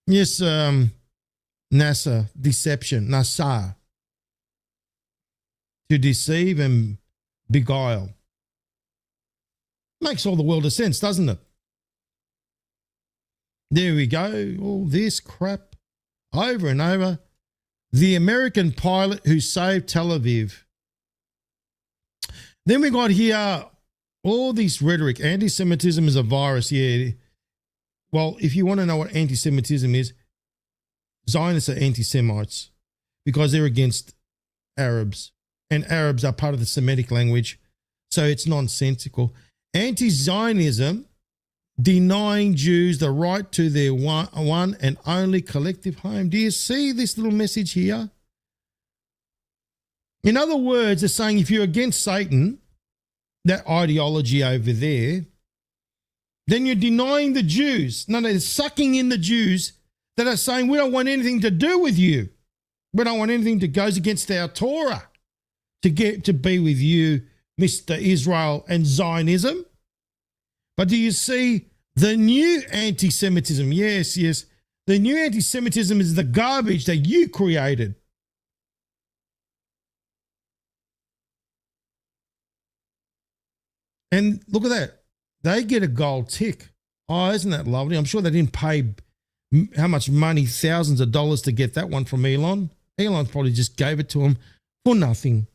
[SPEAKER 3] Yes, NASA, deception, NASA, to deceive and beguile. Makes all the world of sense, doesn't it? There we go. All this crap over and over. The American pilot who saved Tel Aviv. Then we got here all this rhetoric. Anti-Semitism is a virus. Yeah. Well, if you want to know what anti-Semitism is, Zionists are anti-Semites because they're against Arabs. And Arabs are part of the Semitic language. So it's nonsensical. Anti-Zionism, denying Jews the right to their one and only collective home. Do you see this little message here? In other words, they're saying if you're against Satan, that ideology over there, then you're denying the Jews. No, they're sucking in the Jews that are saying we don't want anything to do with you. We don't want anything that goes against our Torah to get to be with you, Mr. Israel and Zionism. But do you see the new anti-Semitism? Yes. The new anti-Semitism is the garbage that you created. And look at that. They get a gold tick. Oh, isn't that lovely? I'm sure they didn't pay how much money, thousands of dollars to get that one from Elon. Elon probably just gave it to him for nothing.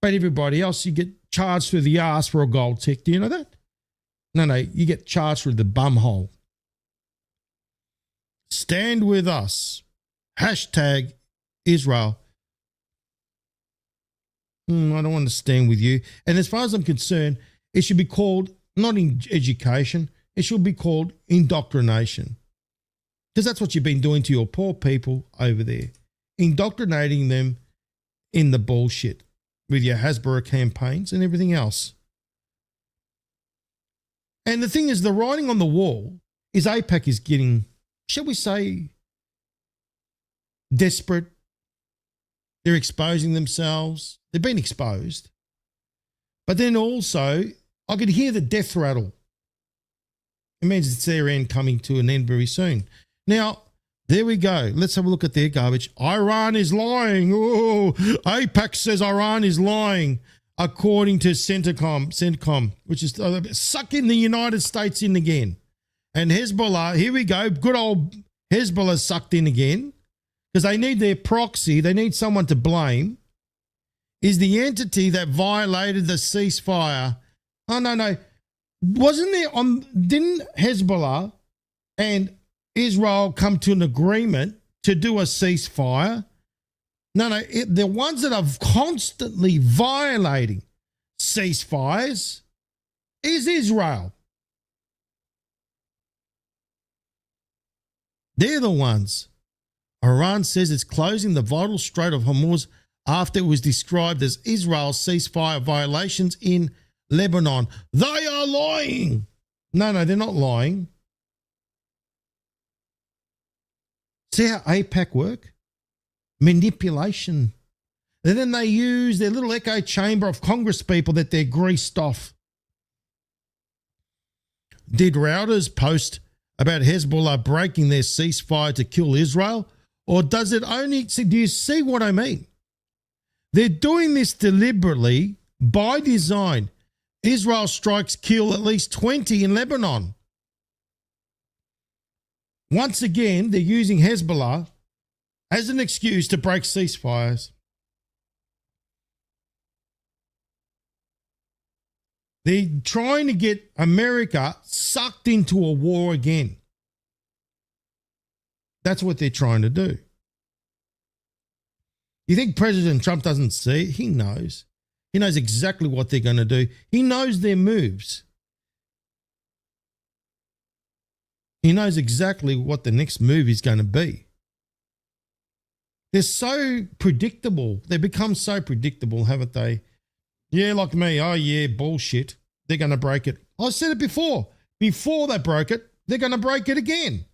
[SPEAKER 3] But everybody else, you get charged through the ass for a gold tick. Do you know that? No, you get charged through the bum hole. Stand with us. Hashtag Israel. I don't want to stand with you. And as far as I'm concerned, it should be called not in education, it should be called indoctrination. Because that's what you've been doing to your poor people over there, indoctrinating them in the bullshit with your Hasbro campaigns and everything else. And the thing is, the writing on the wall is AIPAC is getting, shall we say, desperate. They're exposing themselves. They've been exposed. But then also, I could hear the death rattle. It means it's their end coming to an end very soon. Now, there we go. Let's have a look at their garbage. Iran is lying. Oh, AIPAC says Iran is lying, according to CENTCOM, which is sucking the United States in again. And Hezbollah, here we go. Good old Hezbollah sucked in again because they need their proxy. They need someone to blame. Is the entity that violated the ceasefire. Oh, no. Wasn't there didn't Hezbollah and Israel come to an agreement to do a ceasefire? No, the ones that are constantly violating ceasefires is Israel. They're the ones. Iran says it's closing the vital Strait of Hormuz after it was described as Israel's ceasefire violations in Lebanon. They are lying. No, they're not lying. See how AIPAC work? Manipulation. And then they use their little echo chamber of Congress people that they're greased off. Did Reuters post about Hezbollah breaking their ceasefire to kill Israel? Or does it only, do you see what I mean? They're doing this deliberately by design. Israel strikes kill at least 20 in Lebanon. Once again, they're using Hezbollah as an excuse to break ceasefires. They're trying to get America sucked into a war again. That's what they're trying to do. You think President Trump doesn't see? He knows. He knows exactly what they're going to do. He knows their moves. He knows exactly what the next move is going to be. They're so predictable. They've become so predictable, haven't they? Yeah, like me. Oh, yeah, bullshit. They're going to break it. I said it before. Before they broke it, they're going to break it again.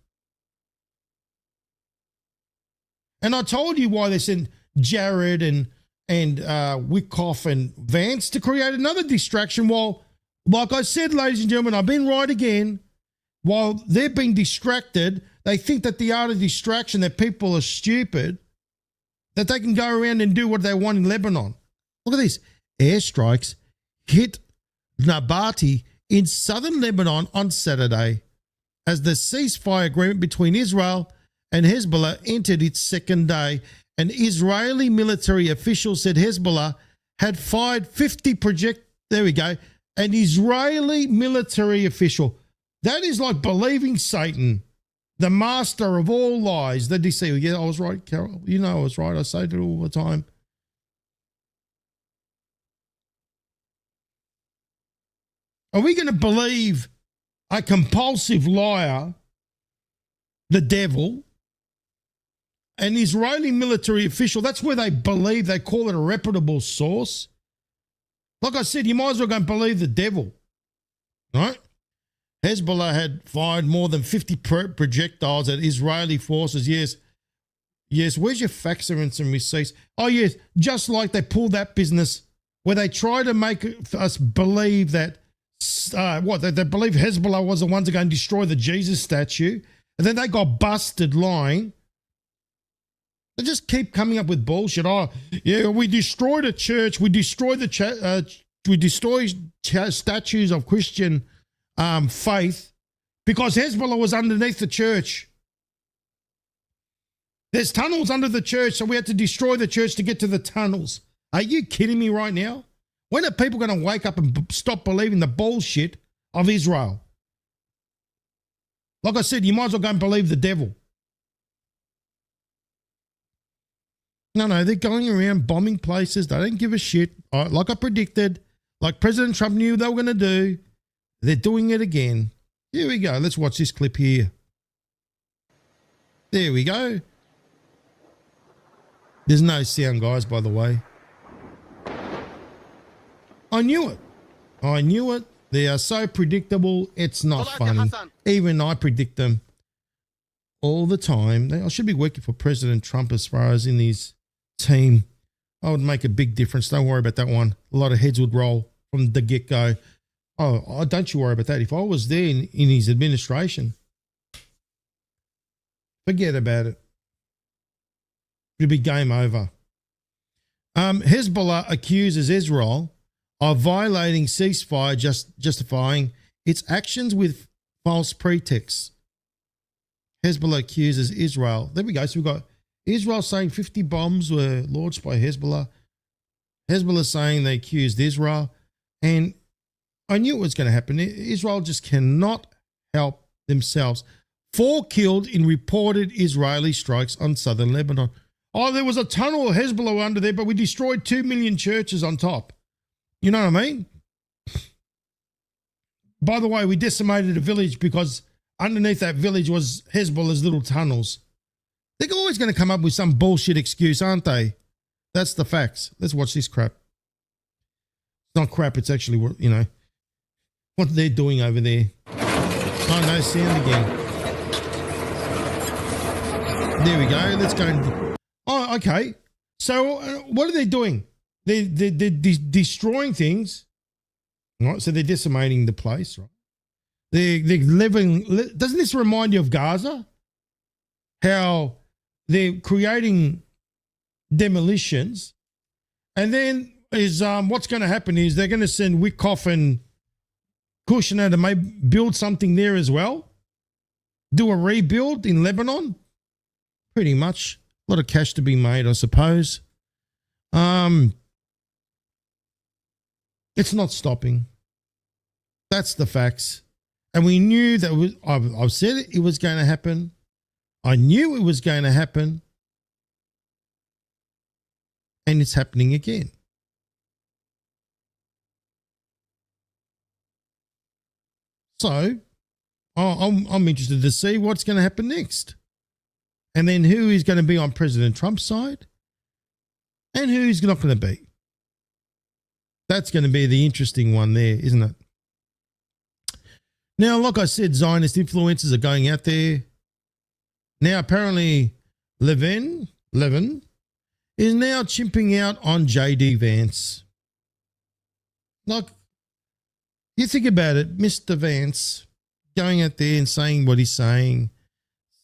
[SPEAKER 3] And I told you why they sent Jared and Wickoff and Vance to create another distraction while, like I said, ladies and gentlemen, I've been right again. While they've been distracted, they think that the art of distraction, that people are stupid, that they can go around and do what they want in Lebanon. Look at this. Airstrikes hit Nabati in southern Lebanon on Saturday as the ceasefire agreement between Israel and Hezbollah entered its second day. An Israeli military official said Hezbollah had fired 50 there we go. An Israeli military official. That is like believing Satan, the master of all lies, the deceiver. Yeah, I was right, Carol. You know I was right. I say it all the time. Are we going to believe a compulsive liar, the devil, an Israeli military official? That's where they believe. They call it a reputable source. Like I said, you might as well go and believe the devil, right? Hezbollah had fired more than 50 projectiles at Israeli forces. Yes. Where's your facts and some receipts? Oh, yes, just like they pulled that business where they try to make us believe that, they believe Hezbollah was the ones that are going to destroy the Jesus statue. And then they got busted lying. They just keep coming up with bullshit. Oh, yeah, we destroyed a church. We destroyed statues of Christian faith because Hezbollah was underneath the church. There's tunnels under the church, so we had to destroy the church to get to the tunnels. Are you kidding me right now? When are people going to wake up and stop believing the bullshit of Israel? Like I said, you might as well go and believe the devil. No, they're going around bombing places. They don't give a shit. Like I predicted, like President Trump knew they were going to do. They're doing it again. Here we go. Let's watch this clip here. There we go. There's no sound, guys, by the way. I knew it. I knew it. They are so predictable, it's not funny. Even I predict them all the time. I should be working for President Trump as far as in his team. I would make a big difference. Don't worry about that one. A lot of heads would roll from the get-go. Oh, don't you worry about that. If I was there in his administration, forget about it. It'd be game over. Hezbollah accuses Israel of violating ceasefire, justifying its actions with false pretexts. Hezbollah accuses Israel. There we go. So we've got Israel saying 50 bombs were launched by Hezbollah. Hezbollah saying they accused Israel. And I knew it was going to happen. Israel just cannot help themselves. 4 killed in reported Israeli strikes on southern Lebanon. Oh, there was a tunnel of Hezbollah under there, but we destroyed 2 million churches on top. You know what I mean? By the way, we decimated a village because underneath that village was Hezbollah's little tunnels. They're always going to come up with some bullshit excuse, aren't they? That's the facts. Let's watch this crap. It's not crap. It's actually, you know, what they're doing over there. Oh, no sound again. There we go. Let's go. Oh, okay. So what are they doing? They're destroying things, right? So they're decimating the place, right? They're living. Doesn't this remind you of Gaza? How they're creating demolitions, and then is what's going to happen is they're going to send Wickoff and Kushner to maybe build something there as well. Do a rebuild in Lebanon. Pretty much, a lot of cash to be made, I suppose. It's not stopping. That's the facts. And we knew that I've said it was going to happen. I knew it was going to happen. And it's happening again. So I'm interested to see what's going to happen next. And then who is going to be on President Trump's side and who's not going to be. That's going to be the interesting one there, isn't it? Now, like I said, Zionist influencers are going out there. Now, apparently, Levin is now chimping out on J.D. Vance. Like, you think about it, Mr. Vance going out there and saying what he's saying.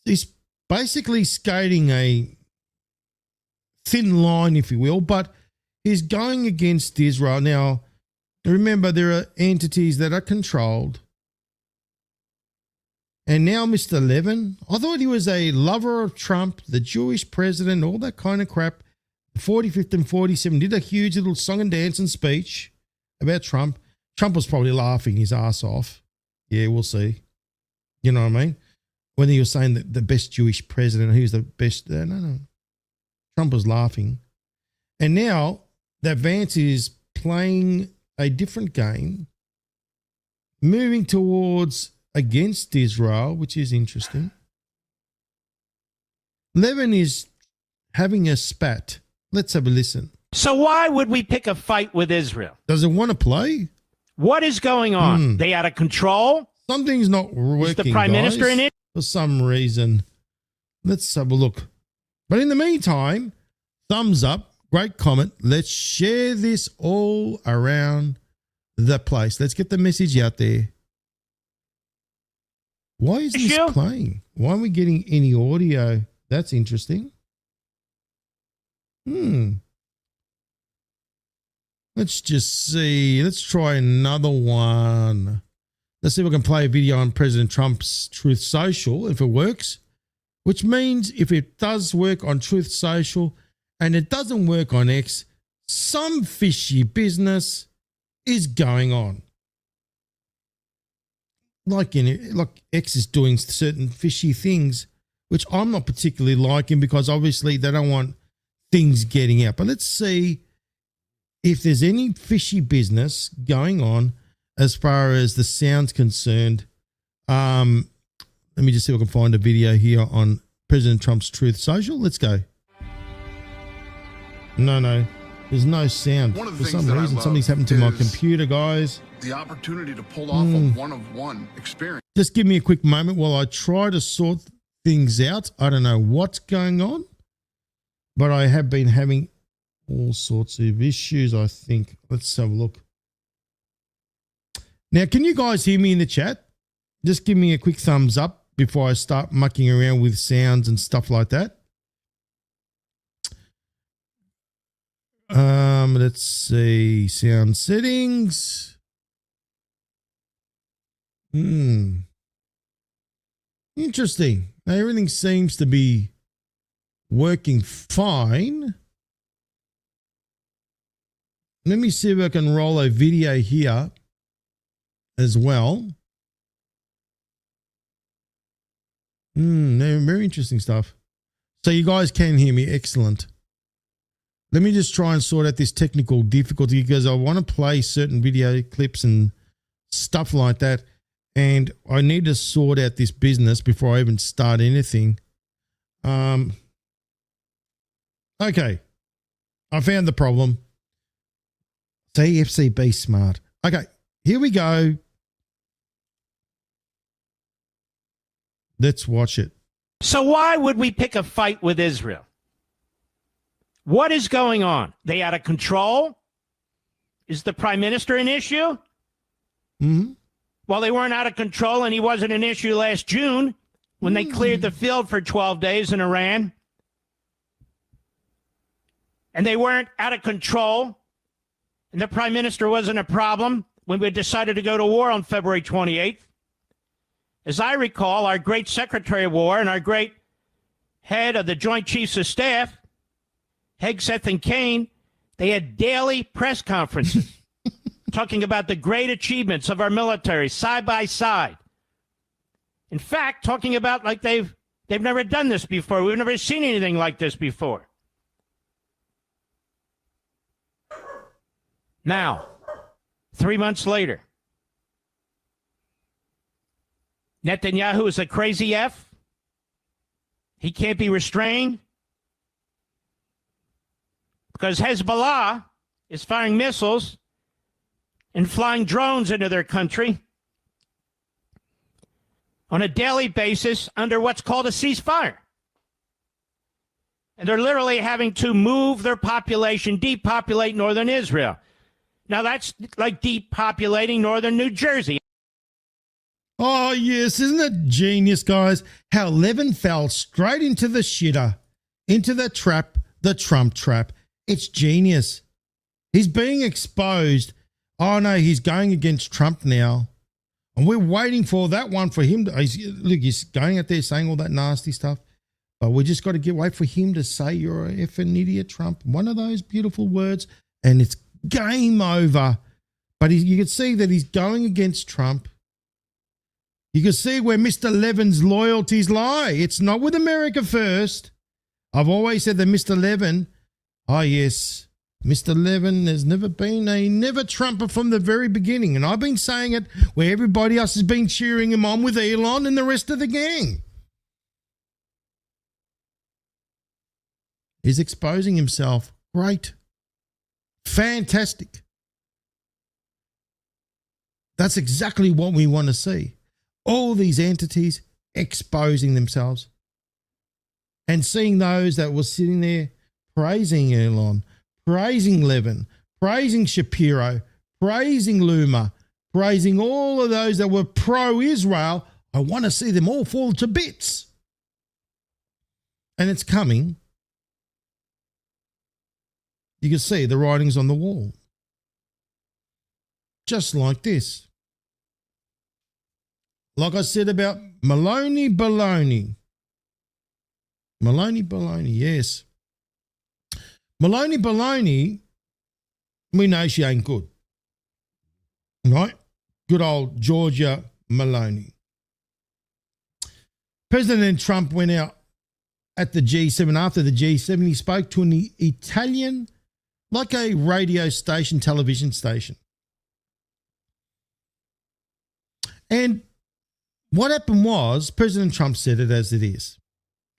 [SPEAKER 3] He's basically skating a thin line, if you will, but he's going against Israel. Now, remember, there are entities that are controlled. And now Mr. Levin, I thought he was a lover of Trump, the Jewish president, all that kind of crap. 45th and 47, did a huge little song and dance and speech about Trump. Trump was probably laughing his ass off. Yeah, we'll see. You know what I mean? When he was saying that the best Jewish president, who's the best? No. Trump was laughing. And now that Vance is playing a different game, moving towards against Israel, which is interesting. Levin is having a spat. Let's have a listen.
[SPEAKER 4] So why would we pick a fight with Israel?
[SPEAKER 3] Does it want to play?
[SPEAKER 4] What is going on? They out of control?
[SPEAKER 3] Something's not working,
[SPEAKER 4] Is the prime minister in it?
[SPEAKER 3] For some reason. Let's have a look. But in the meantime, thumbs up, great comment. Let's share this all around the place. Let's get the message out there. Why is this playing? Why aren't we getting any audio? That's interesting. Let's just see. Let's try another one. Let's see if we can play a video on President Trump's Truth Social, if it works. Which means if it does work on Truth Social and it doesn't work on X, some fishy business is going on. Like X is doing certain fishy things, which I'm not particularly liking because obviously they don't want things getting out. But let's see if there's any fishy business going on as far as the sound's concerned. Let me just see if I can find a video here on President Trump's Truth Social. Let's go. No, there's no sound. For some reason, something's happened to my computer, guys.
[SPEAKER 5] The opportunity to pull off a one-of-one experience.
[SPEAKER 3] Just give me a quick moment while I try to sort things out. I don't know what's going on, but I have been having all sorts of issues, I think. Let's have a look. Now, can you guys hear me in the chat? Just give me a quick thumbs up before I start mucking around with sounds and stuff like that. Let's see. Sound settings. Interesting. Now, everything seems to be working fine. Let me see if I can roll a video here as well. Very interesting stuff. So you guys can hear me. Excellent. Let me just try and sort out this technical difficulty because I want to play certain video clips and stuff like that. And I need to sort out this business before I even start anything. Okay. I found the problem. CFC, be smart. Okay. Here we go. Let's watch it.
[SPEAKER 4] So why would we pick a fight with Israel? What is going on? They out of control? Is the prime minister an issue? Well, they weren't out of control, and he wasn't an issue last June when they cleared the field for 12 days in Iran. And they weren't out of control, and the prime minister wasn't a problem when we decided to go to war on February 28th. As I recall, our great Secretary of War and our great head of the Joint Chiefs of Staff, Hegseth and Kane, they had daily press conferences talking about the great achievements of our military side by side. In fact, talking about like they've never done this before. We've never seen anything like this before. Now, 3 months later, Netanyahu is a crazy F. He can't be restrained because Hezbollah is firing missiles and flying drones into their country on a daily basis under what's called a ceasefire. And they're literally having to move their population, depopulate northern Israel. Now, that's like depopulating northern New Jersey.
[SPEAKER 3] Oh, yes. Isn't it genius, guys? How Levin fell straight into the shitter, into the trap, the Trump trap. It's genius. He's being exposed. Oh, no, he's going against Trump now. And we're waiting for that one for him. He's going out there saying all that nasty stuff. But we just got to wait for him to say you're a effing idiot, Trump. One of those beautiful words. And it's game over. But you can see that he's going against Trump. You can see where Mr. Levin's loyalties lie. It's not with America first. I've always said that Mr. Levin, oh yes, Mr. Levin has never been a never Trumper from the very beginning. And I've been saying it where everybody else has been cheering him on with Elon and the rest of the gang. He's exposing himself. Great. Fantastic. That's exactly what we want to see. All these entities exposing themselves and seeing those that were sitting there praising Elon, praising Levin, praising Shapiro, praising Luma, praising all of those that were pro-Israel. I want to see them all fall to bits. And it's coming. You can see the writings on the wall. Just like this. Like I said about Maloney Baloney. Maloney Baloney, yes. Maloney Baloney, we know she ain't good. Right? Good old Georgia Maloney. President Trump went out at the G7, after the G7, he spoke to an Italian, like a radio station, television station. And what happened was President Trump said it as it is.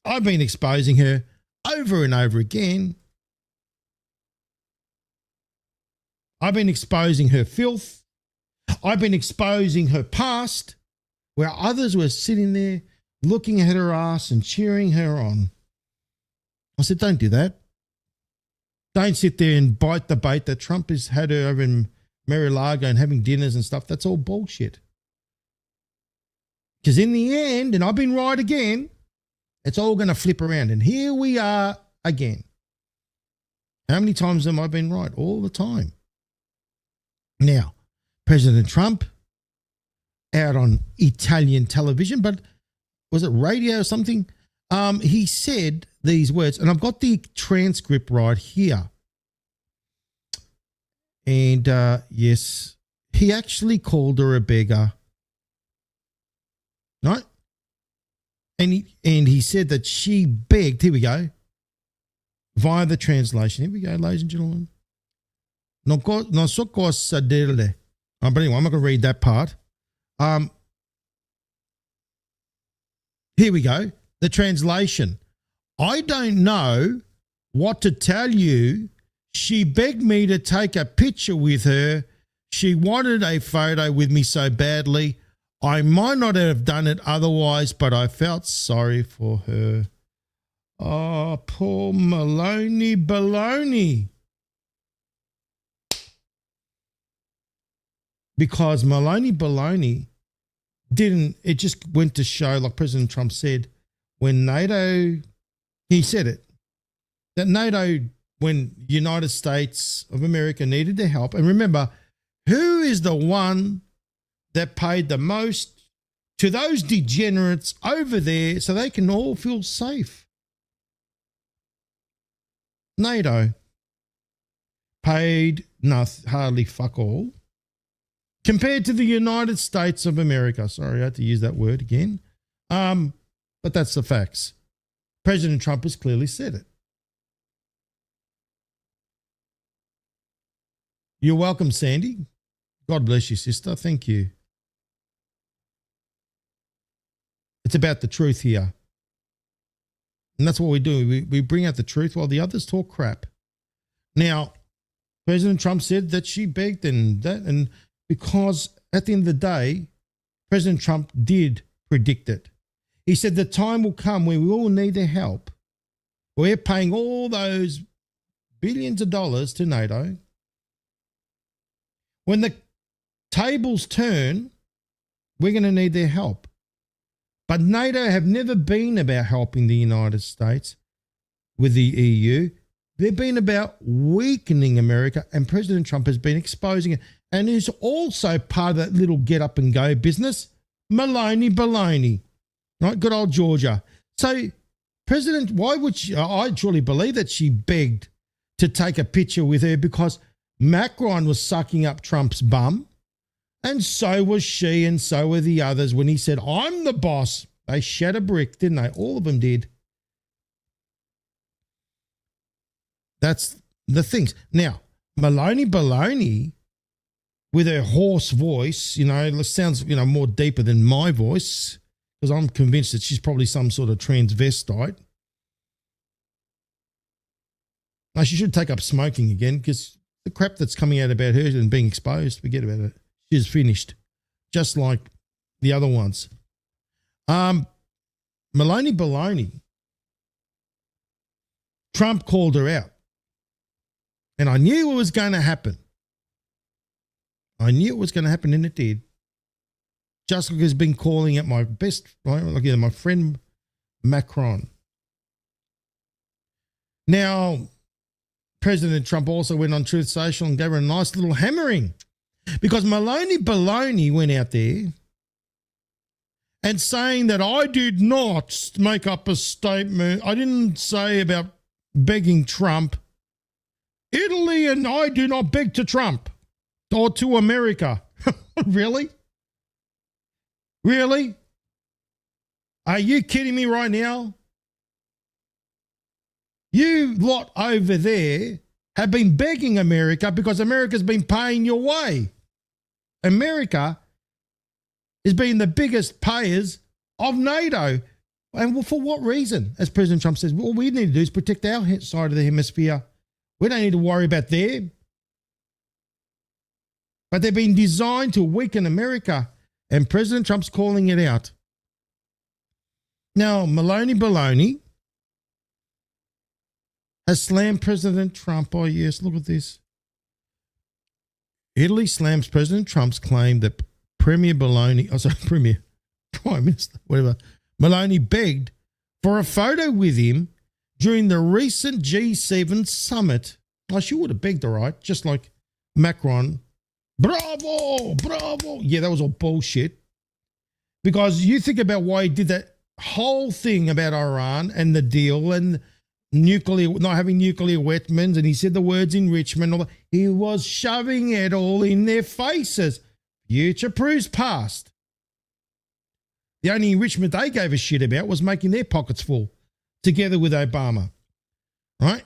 [SPEAKER 3] I've been exposing her over and over again. I've been exposing her filth. I've been exposing her past, where others were sitting there looking at her ass and cheering her on. I said, don't do that. Don't sit there and bite the bait that Trump has had her over in Mar-a-Lago and having dinners and stuff. That's all bullshit. Because in the end, and I've been right again, it's all going to flip around. And here we are again. How many times have I been right? All the time. Now, President Trump out on Italian television, but was it radio or something? He said these words, and I've got the transcript right here. And yes, he actually called her a beggar. Right? And he said that she begged, here we go, via the translation. Here we go, ladies and gentlemen. Non so cosa dirle. But anyway, I'm not going to read that part. Here we go. The translation. I don't know what to tell you. She begged me to take a picture with her. She wanted a photo with me so badly. I might not have done it otherwise, but I felt sorry for her. Oh, poor Maloney Baloney. Because Maloney Baloney didn't, it just went to show, like President Trump said, when NATO, he said it, that NATO, when United States of America needed their help, and remember, who is the one that paid the most to those degenerates over there so they can all feel safe? NATO paid hardly fuck all compared to the United States of America. Sorry, I had to use that word again. But that's the facts. President Trump has clearly said it. You're welcome, Sandy. God bless you, sister. Thank you. It's about the truth here. And that's what we do. We bring out the truth while the others talk crap. Now, President Trump said that she begged and because at the end of the day, President Trump did predict it. He said the time will come where we all need their help. We're paying all those billions of dollars to NATO. When the tables turn, we're going to need their help. But NATO have never been about helping the United States with the EU. They've been about weakening America, and President Trump has been exposing it. And who's also part of that little get up and go business? Maloney Baloney, right? Good old Georgia. So President, why would she, I truly believe that she begged to take a picture with her because Macron was sucking up Trump's bum. And so was she, and so were the others when he said, I'm the boss. They shed a brick, didn't they? All of them did. That's the things. Now, Maloney Baloney, with her hoarse voice, sounds, more deeper than my voice, because I'm convinced that she's probably some sort of transvestite. Now, she should take up smoking again, because the crap that's coming out about her and being exposed, forget about it. She's finished, just like the other ones. Maloney Baloney, Trump called her out. And I knew it was going to happen. I knew it was going to happen, and it did. Just like he's been calling out my my friend Macron. Now, President Trump also went on Truth Social and gave her a nice little hammering. Because Maloney Baloney went out there and saying that I did not make up a statement. I didn't say about begging Trump. Italy and I do not beg to Trump or to America. Really? Really? Are you kidding me right now? You lot over there have been begging America because America's been paying your way. America has been the biggest payers of NATO. And for what reason? As President Trump says, all we need to do is protect our side of the hemisphere. We don't need to worry about them. But they've been designed to weaken America, and President Trump's calling it out. Now, Maloney Baloney has slammed President Trump. Oh, yes, look at this. Italy slams President Trump's claim that Prime Minister, whatever, Maloney begged for a photo with him during the recent G7 summit. Oh, she would have begged, all right, just like Macron. Bravo, bravo. Yeah, that was all bullshit. Because you think about why he did that whole thing about Iran and the deal and nuclear, not having nuclear weapons, and he said the words enrichment. All that. He was shoving it all in their faces. Future proves past. The only enrichment they gave a shit about was making their pockets full, together with Obama. Right?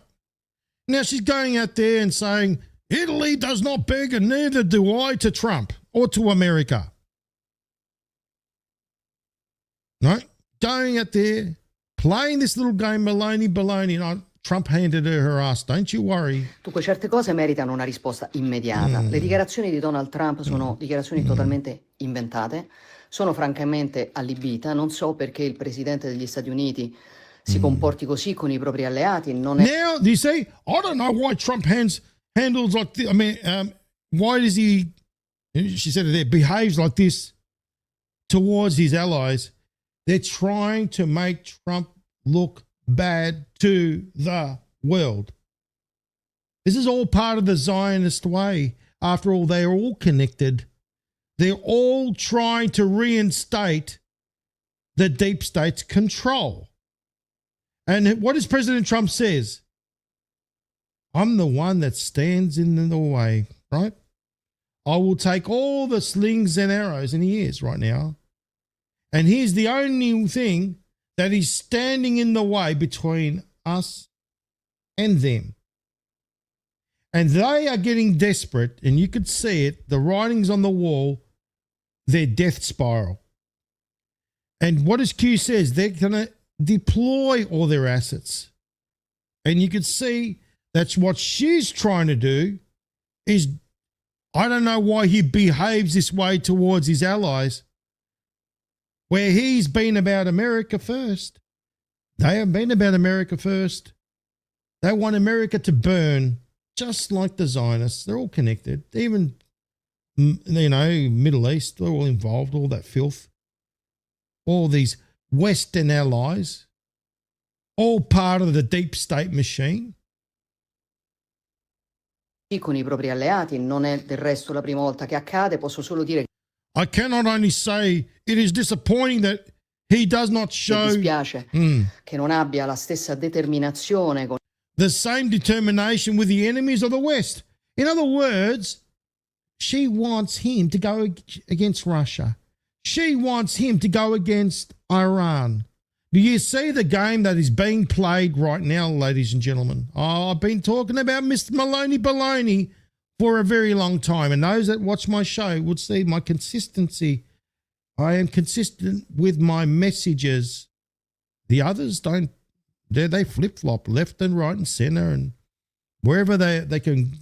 [SPEAKER 3] Now she's going out there and saying, Italy does not beg, and neither do I, to Trump or to America. Right? Going out there, playing this little game, Maloney baloney, and Trump handed her ass, don't you worry.
[SPEAKER 6] Dunque, certe cose meritano una risposta immediata. Le dichiarazioni di Donald Trump sono dichiarazioni totalmente inventate. Sono francamente allibita. Non so perché il presidente degli Stati Uniti si comporti così con I propri alleati. Non è...
[SPEAKER 3] Now, do you see? I don't know why Trump handles like this. I mean, why does he, she said it there, behaves like this towards his allies? They're trying to make Trump look bad to the world. This is all part of the Zionist way. After all, they're all connected. They're all trying to reinstate the deep state's control. And what does President Trump says? I'm the one that stands in the way, right? I will take all the slings and arrows, and he is right now. And here's the only thing that is standing in the way between us and them. And they are getting desperate, and you could see it, the writings on the wall, their death spiral. And what does Q says? They're going to deploy all their assets. And you could see that's what she's trying to do is, I don't know why he behaves this way towards his allies, where he's been about America first. They have been about America first. They want America to burn, just like the Zionists. They're all connected. Even, you know, Middle East, they're all involved, all that filth. All these Western allies, all part of the deep state machine.
[SPEAKER 6] con I propri alleati. Non è del resto la prima volta che accade. Posso solo dire
[SPEAKER 3] I cannot only say it is disappointing that he does not show
[SPEAKER 6] mi dispiace che non abbia la stessa determinazione con
[SPEAKER 3] the same determination with the enemies of the West. In other words, she wants him to go against Russia. She wants him to go against Iran. Do you see the game that is being played right now, ladies and gentlemen? Oh, I've been talking about Mr. Maloney Baloney for a very long time, and those that watch my show would see my consistency. I am consistent with my messages. The others don't. They flip-flop left and right and center, and wherever they can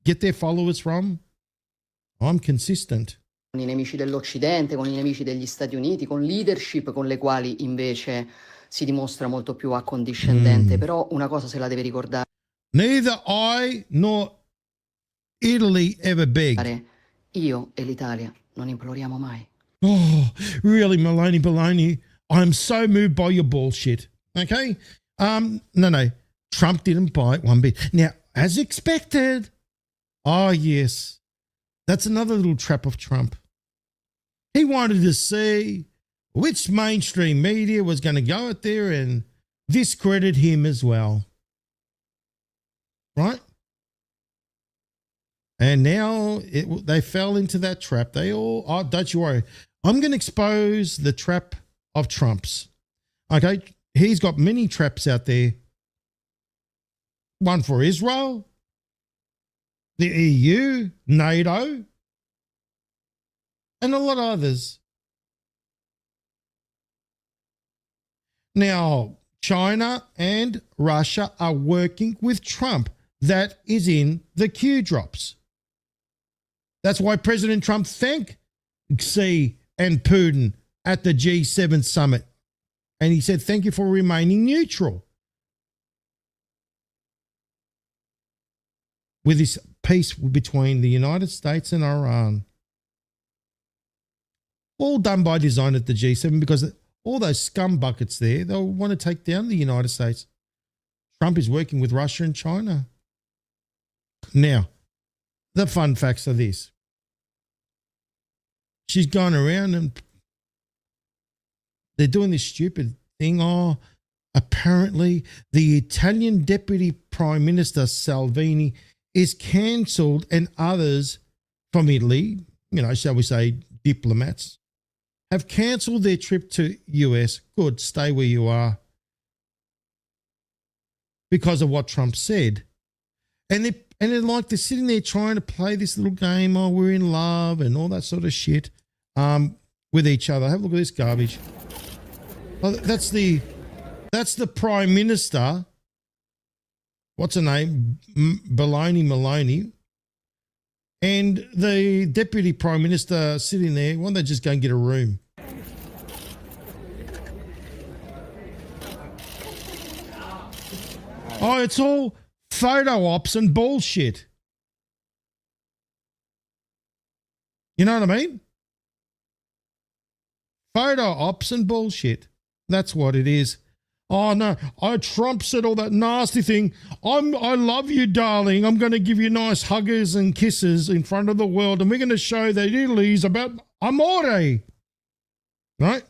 [SPEAKER 3] get their followers from, I'm consistent.
[SPEAKER 6] I nemici dell'Occidente, con I nemici degli Stati Uniti, con leadership con le quali invece si dimostra molto più accondiscendente. Però una cosa se la deve ricordare.
[SPEAKER 3] Neither I nor Italy ever begged.
[SPEAKER 6] Io e l'Italia non imploriamo mai.
[SPEAKER 3] Oh, really, Maloney Baloney? I'm so moved by your bullshit. Okay? No. Trump didn't bite one bit. Now, as expected. Oh, yes. That's another little trap of Trump. He wanted to see which mainstream media was going to go out there and discredit him as well. Right? And now they fell into that trap. They all, oh, don't you worry. I'm going to expose the trap of Trump's. Okay? He's got many traps out there. one for Israel, the EU, NATO, and a lot of others. Now, China and Russia are working with Trump. That is in the Q drops. That's why President Trump thanked Xi and Putin at the G7 summit. And he said, thank you for remaining neutral. With this peace between the United States and Iran. All done by design at the G7 because all those scum buckets there, they'll want to take down the United States. Trump is working with Russia and China. Now, the fun facts are this. She's gone around and they're doing this stupid thing. Oh, apparently the Italian Deputy Prime Minister Salvini is cancelled and others from Italy, shall we say diplomats, have cancelled their trip to US. Good, stay where you are. Because of what Trump said. And they're sitting there trying to play this little game, oh, we're in love and all that sort of shit with each other. Have a look at this garbage. Oh, that's the Prime Minister. What's her name? Maloney. And the Deputy Prime Minister sitting there, why don't they just go and get a room? Oh, it's all photo ops and bullshit. You know what I mean? Photo ops and bullshit. That's what it is. Oh no, Trump said all that nasty thing. I love you, darling. I'm going to give you nice huggers and kisses in front of the world, and we're going to show that Italy's about amore. Right?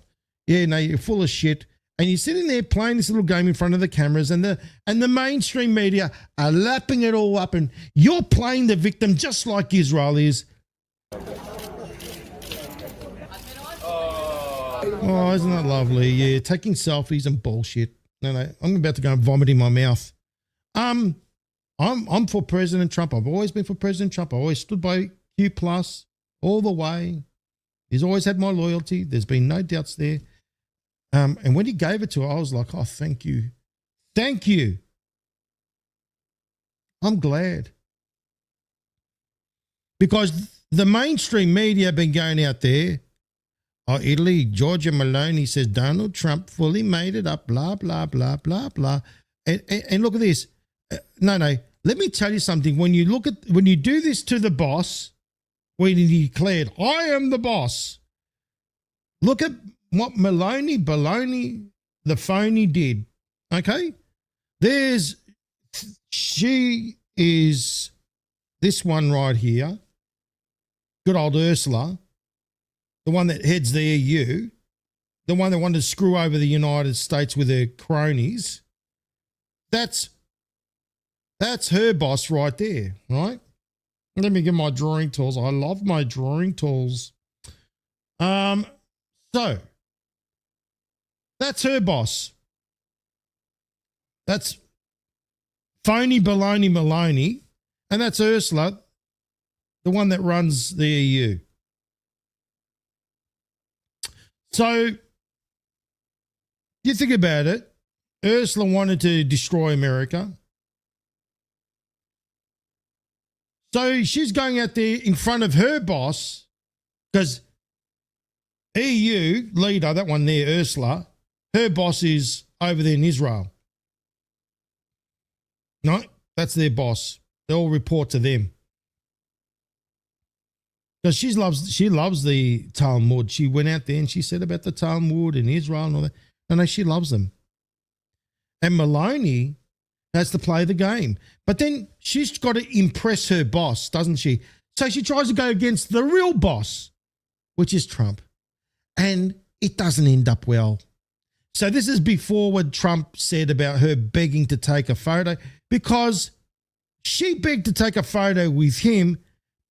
[SPEAKER 3] Yeah, no, you're full of shit. And you're sitting there playing this little game in front of the cameras, and the mainstream media are lapping it all up, and you're playing the victim just like Israel is. Oh, isn't that lovely? Yeah, taking selfies and bullshit. No, I'm about to go and vomit in my mouth. I'm for President Trump. I've always been for President Trump. I always stood by Q+ all the way. He's always had my loyalty. There's been no doubts there. And when he gave it to her, I was like, oh, thank you. Thank you. I'm glad. Because the mainstream media have been going out there. Oh, Italy, Giorgia Meloni says Donald Trump fully made it up, blah, blah, blah, blah, blah. And look at this. No, let me tell you something. When you do this to the boss, when he declared, I am the boss, look at what Baloney, the phony did. Okay? She is this one right here. Good old Ursula. The one that heads the EU, the one that wanted to screw over the United States with her cronies, that's her boss right there, right? Let me get my drawing tools. I love my drawing tools. So that's her boss. That's phony baloney Maloney, and that's Ursula, the one that runs the EU. So, you think about it, Ursula wanted to destroy America. So she's going out there in front of her boss, because EU leader, that one there, Ursula, her boss is over there in Israel. No, that's their boss. They all report to them. Because she loves the Talmud. She went out there and she said about the Talmud in Israel and all that. No, she loves them. And Maloney has to play the game. But then she's got to impress her boss, doesn't she? So she tries to go against the real boss, which is Trump. And it doesn't end up well. So this is before what Trump said about her begging to take a photo, because she begged to take a photo with him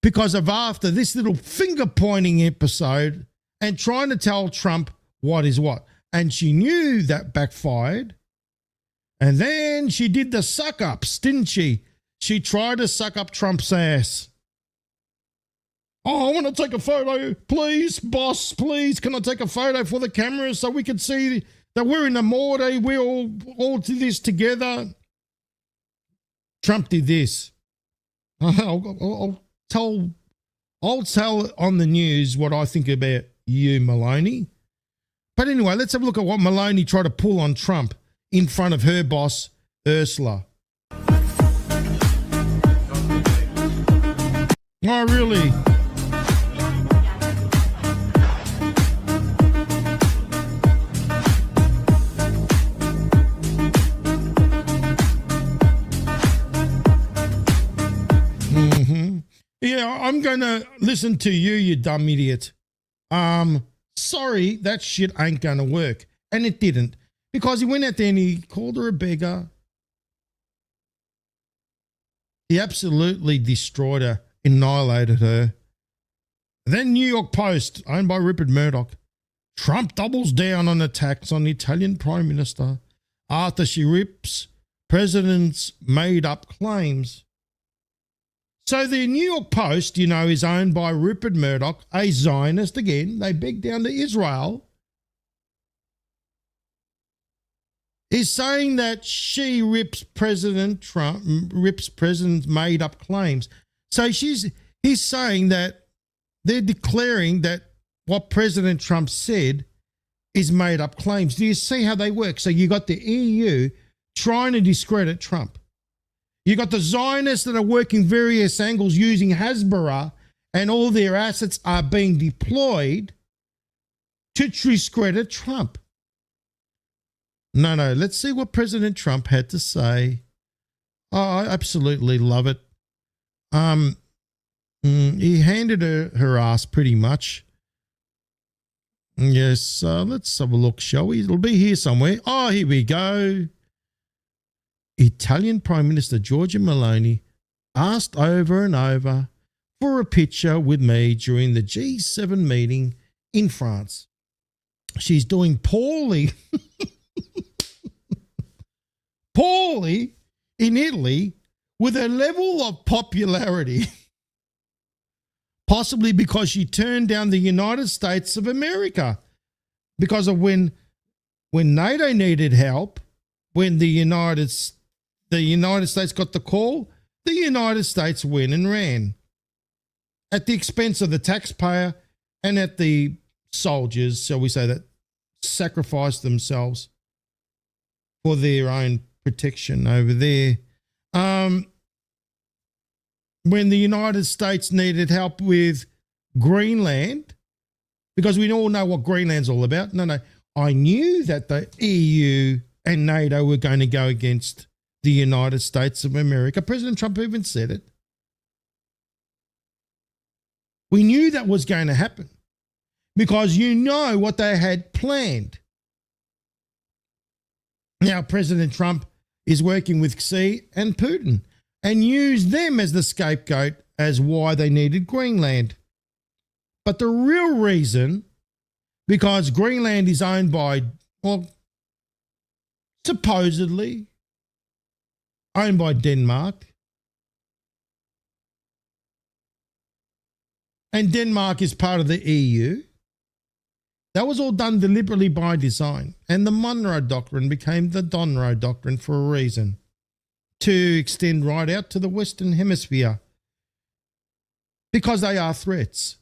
[SPEAKER 3] because of after this little finger-pointing episode and trying to tell Trump what is what. And she knew that backfired. And then she did the suck-ups, didn't she? She tried to suck up Trump's ass. Oh, I want to take a photo. Please, boss, please. Can I take a photo for the camera so we can see that we're in the morgue? We're all do this together. Trump did this. I'll tell on the news what I think about you, Maloney. But anyway, let's have a look at what Maloney tried to pull on Trump in front of her boss, Ursula. Oh, really? Yeah, I'm going to listen to you, you dumb idiot. Sorry, that shit ain't going to work. And it didn't. Because he went out there and he called her a beggar. He absolutely destroyed her, annihilated her. Then New York Post, owned by Rupert Murdoch. Trump doubles down on attacks on the Italian Prime Minister after she rips president's made-up claims. So the New York Post, you know, is owned by Rupert Murdoch, a Zionist again. They beg down to Israel. Is saying that she rips President Trump, rips president's made-up claims. So he's saying that they're declaring that what President Trump said is made-up claims. Do you see how they work? So you got the EU trying to discredit Trump. You got the Zionists that are working various angles using Hasbara, and all their assets are being deployed to discredit Trump. No, let's see what President Trump had to say. Oh, I absolutely love it. He handed her ass pretty much. Yes, let's have a look, shall we? It'll be here somewhere. Oh, here we go. Italian Prime Minister Giorgia Meloni asked over and over for a picture with me during the G7 meeting in France. She's doing poorly in Italy with a level of popularity, possibly because she turned down the United States of America because of when NATO needed help, when the United States got the call, the United States went and ran at the expense of the taxpayer and at the soldiers, shall we say, that sacrificed themselves for their own protection over there. When the United States needed help with Greenland, because we all know what Greenland's all about. No, I knew that the EU and NATO were going to go against the United States of America. President Trump even said it. We knew that was going to happen because you know what they had planned. Now, President Trump is working with Xi and Putin and used them as the scapegoat as why they needed Greenland. But the real reason, because Greenland is owned by, well, supposedly owned by Denmark, and Denmark is part of the EU. That was all done deliberately by design. And the Monroe Doctrine became the Donroe Doctrine for a reason, to extend right out to the Western Hemisphere, because they are threats.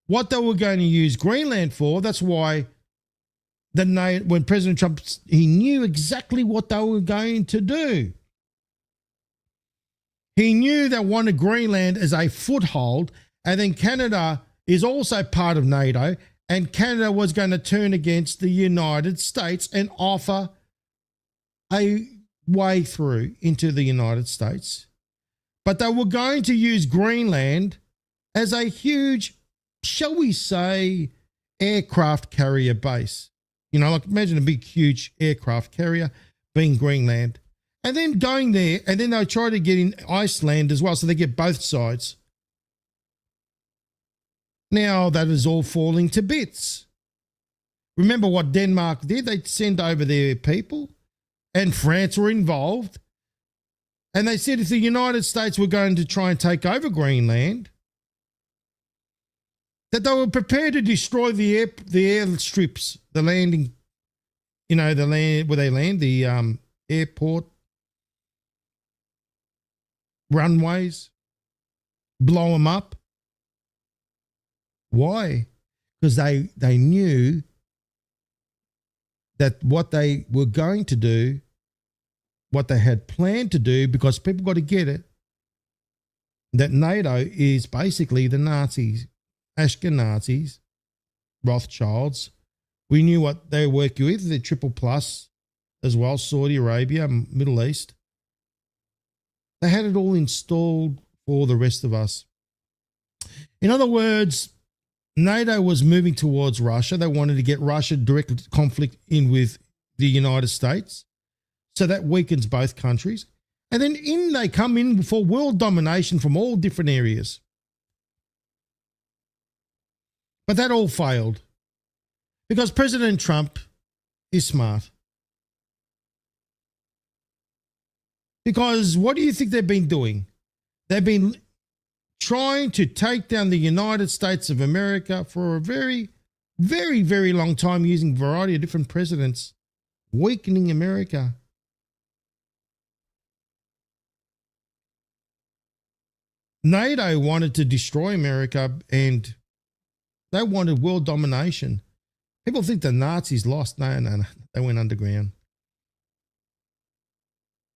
[SPEAKER 3] What they were going to use Greenland for, that's why when President Trump, he knew exactly what they were going to do. He knew they wanted Greenland as a foothold, and then Canada is also part of NATO, and Canada was going to turn against the United States and offer a way through into the United States. But they were going to use Greenland as a huge, shall we say, aircraft carrier base. You know, like imagine a big, huge aircraft carrier being Greenland. And then going there, and then they try to get in Iceland as well, so they get both sides. Now that is all falling to bits. Remember what Denmark did? They sent over their people and France were involved. And they said if the United States were going to try and take over Greenland, that they were prepared to destroy the airstrips, the landing, the land where they land, the airport runways, blow them up. Why? Because they knew that what they were going to do, what they had planned to do, because people got to get it, that NATO is basically the Nazis, Ashkenazis, Rothschilds. We knew what they were working with, the triple plus as well, Saudi Arabia, Middle East. They had it all installed for the rest of us. In other words, NATO was moving towards Russia. They wanted to get Russia direct conflict in with the United States. So that weakens both countries. And then they come in for world domination from all different areas. But that all failed because President Trump is smart. Because what do you think they've been doing? They've been trying to take down the United States of America for a very, very, very long time using a variety of different presidents, weakening America. NATO wanted to destroy America and they wanted world domination. People think the Nazis lost. No, they went underground.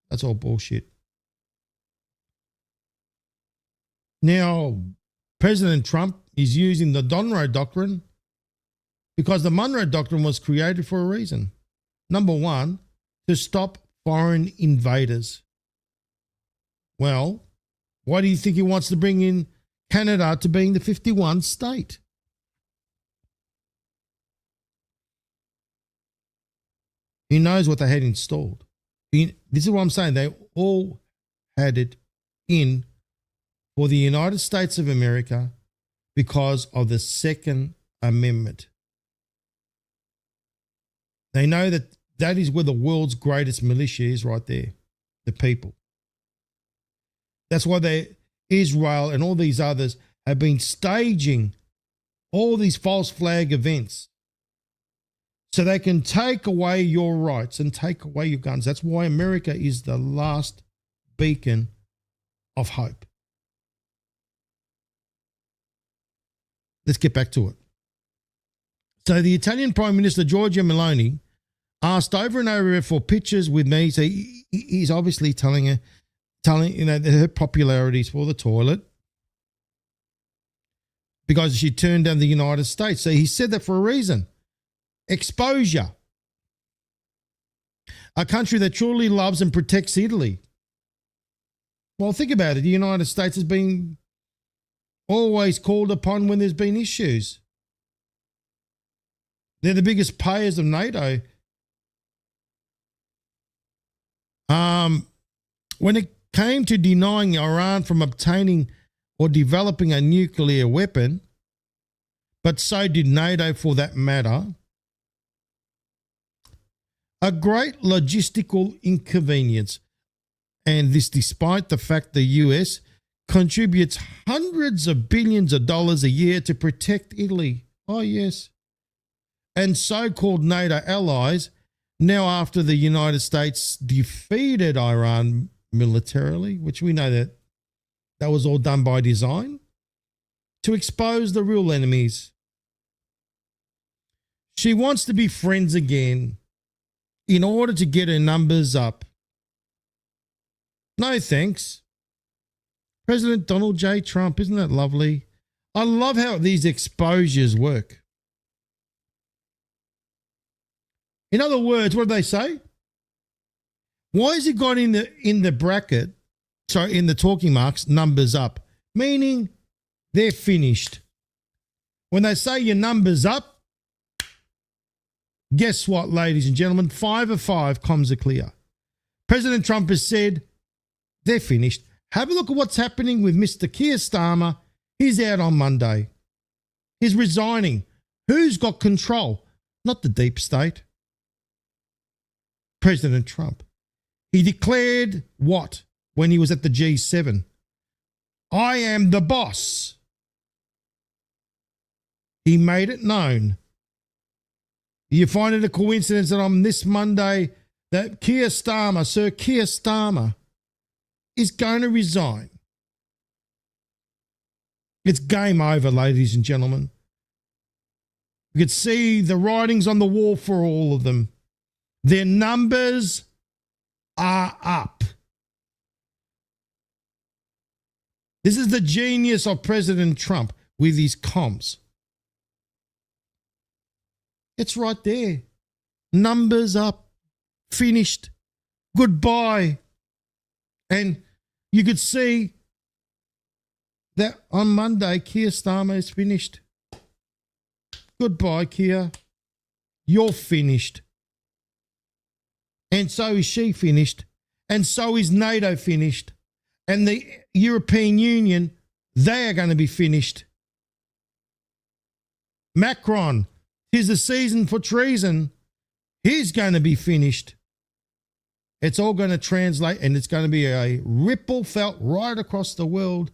[SPEAKER 3] That's all bullshit. Now, President Trump is using the Monroe Doctrine because the Monroe Doctrine was created for a reason. Number one, to stop foreign invaders. Well, why do you think he wants to bring in Canada to being the 51st state? He knows what they had installed. This is what I'm saying. They all had it in for the United States of America because of the Second Amendment. They know that that is where the world's greatest militia is, right there, the people. That's why Israel and all these others have been staging all these false flag events so they can take away your rights and take away your guns. That's why America is the last beacon of hope. Let's get back to it. So the Italian Prime Minister, Giorgia Meloni, asked over and over for pictures with me. So he's obviously telling her her popularities for the toilet because she turned down the United States. So he said that for a reason. Exposure. A country that truly loves and protects Italy. Well, think about it. The United States has been always called upon when there's been issues. They're the biggest payers of NATO. When it came to denying Iran from obtaining or developing a nuclear weapon, but so did NATO for that matter, a great logistical inconvenience, and this despite the fact the US contributes hundreds of billions of dollars a year to protect Italy. Oh, yes. And so-called NATO allies, now after the United States defeated Iran militarily, which we know that was all done by design, to expose the real enemies. She wants to be friends again in order to get her numbers up. No thanks. President Donald J. Trump, isn't that lovely? I love how these exposures work. In other words, what do they say? Why has it got in the bracket, sorry, in the talking marks, numbers up? Meaning they're finished. When they say your numbers up, guess what, ladies and gentlemen? 5 of 5 comms are clear. President Trump has said they're finished. Have a look at what's happening with Mr. Keir Starmer. He's out on Monday. He's resigning. Who's got control? Not the deep state. President Trump. He declared what when he was at the G7? I am the boss. He made it known. You find it a coincidence that on this Monday that Sir Keir Starmer, is going to resign? It's game over, ladies and gentlemen. You could see the writings on the wall for all of them. Their numbers are up. This is the genius of President Trump with his comms. It's right there. Numbers up. Finished. Goodbye. And you could see that on Monday, Keir Starmer is finished. Goodbye, Keir. You're finished. And so is she finished. And so is NATO finished. And the European Union, they are going to be finished. Macron, 'tis the season for treason. He's going to be finished. It's all going to translate, and it's going to be a ripple felt right across the world.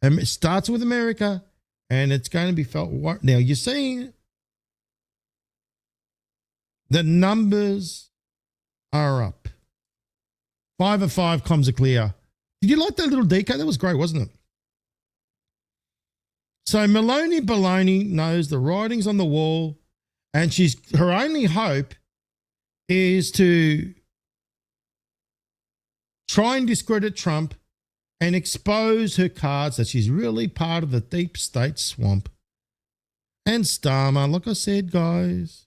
[SPEAKER 3] And it starts with America, and it's going to be felt right now. You're seeing the numbers are up. 5 of 5 comms are clear. Did you like that little deco? That was great, wasn't it? So Maloney Baloney knows the writing's on the wall, and her only hope is to try and discredit Trump and expose her cards that she's really part of the deep state swamp. And Starmer, like I said, guys,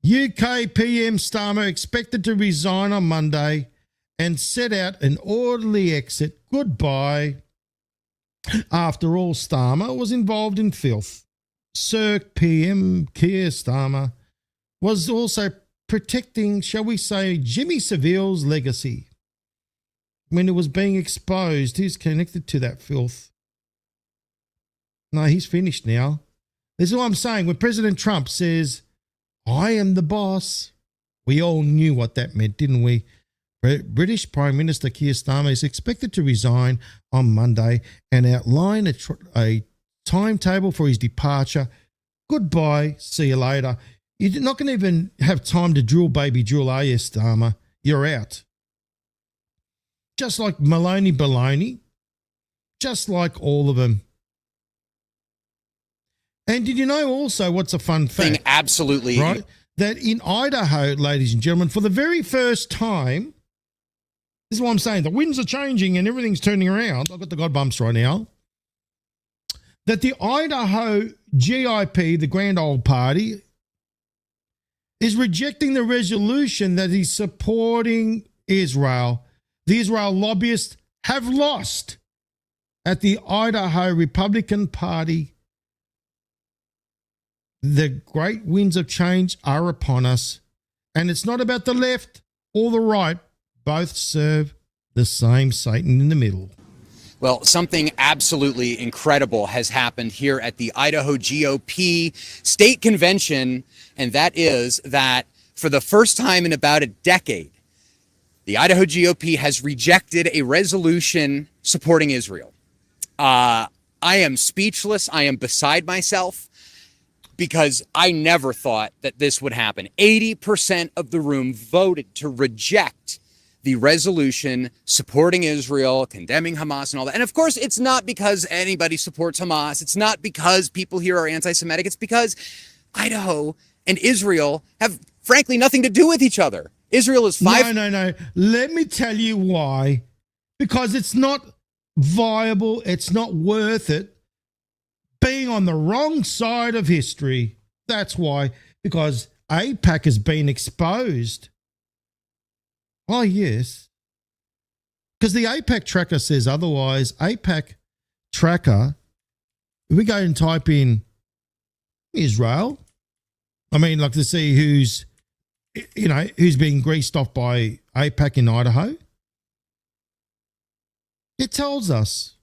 [SPEAKER 3] UK PM Starmer expected to resign on Monday and set out an orderly exit. Goodbye. After all, Starmer was involved in filth. CIRC PM Keir Starmer was also protecting, shall we say, Jimmy Savile's legacy. When it was being exposed, he's connected to that filth. No, he's finished now. This is what I'm saying. When President Trump says, I am the boss, we all knew what that meant, didn't we? British Prime Minister Keir Starmer is expected to resign on Monday and outline a timetable for his departure. Goodbye. See you later. You're not going to even have time to drill, baby drill, are you, Starmer? You're out. Just like Maloney Baloney. Just like all of them. And did you know also what's a fun fact?
[SPEAKER 7] Absolutely.
[SPEAKER 3] Right? That in Idaho, ladies and gentlemen, for the very first time, this is what I'm saying, the winds are changing and everything's turning around. I've got the God bumps right now. That the Idaho GIP, the Grand Old Party, is rejecting the resolution that is supporting Israel. The Israel lobbyists have lost at the Idaho Republican Party. The great winds of change are upon us, and it's not about the left or the right. Both serve the same Satan in the middle.
[SPEAKER 7] Well, something absolutely incredible has happened here at the Idaho GOP state convention, and that is that for the first time in about a decade, the Idaho GOP has rejected a resolution supporting Israel. I am speechless. I am beside myself because I never thought that this would happen. 80% of the room voted to reject the resolution supporting Israel, condemning Hamas and all that. And of course, it's not because anybody supports Hamas. It's not because people here are anti-Semitic. It's because Idaho and Israel have, frankly, nothing to do with each other. Israel is
[SPEAKER 3] No. Let me tell you why. Because it's not viable. It's not worth it. Being on the wrong side of history. That's why. Because AIPAC has been exposed. Oh, yes. Because the AIPAC tracker says otherwise. AIPAC tracker, if we go and type in Israel, I mean, like to see who's being greased off by AIPAC in Idaho, it tells us.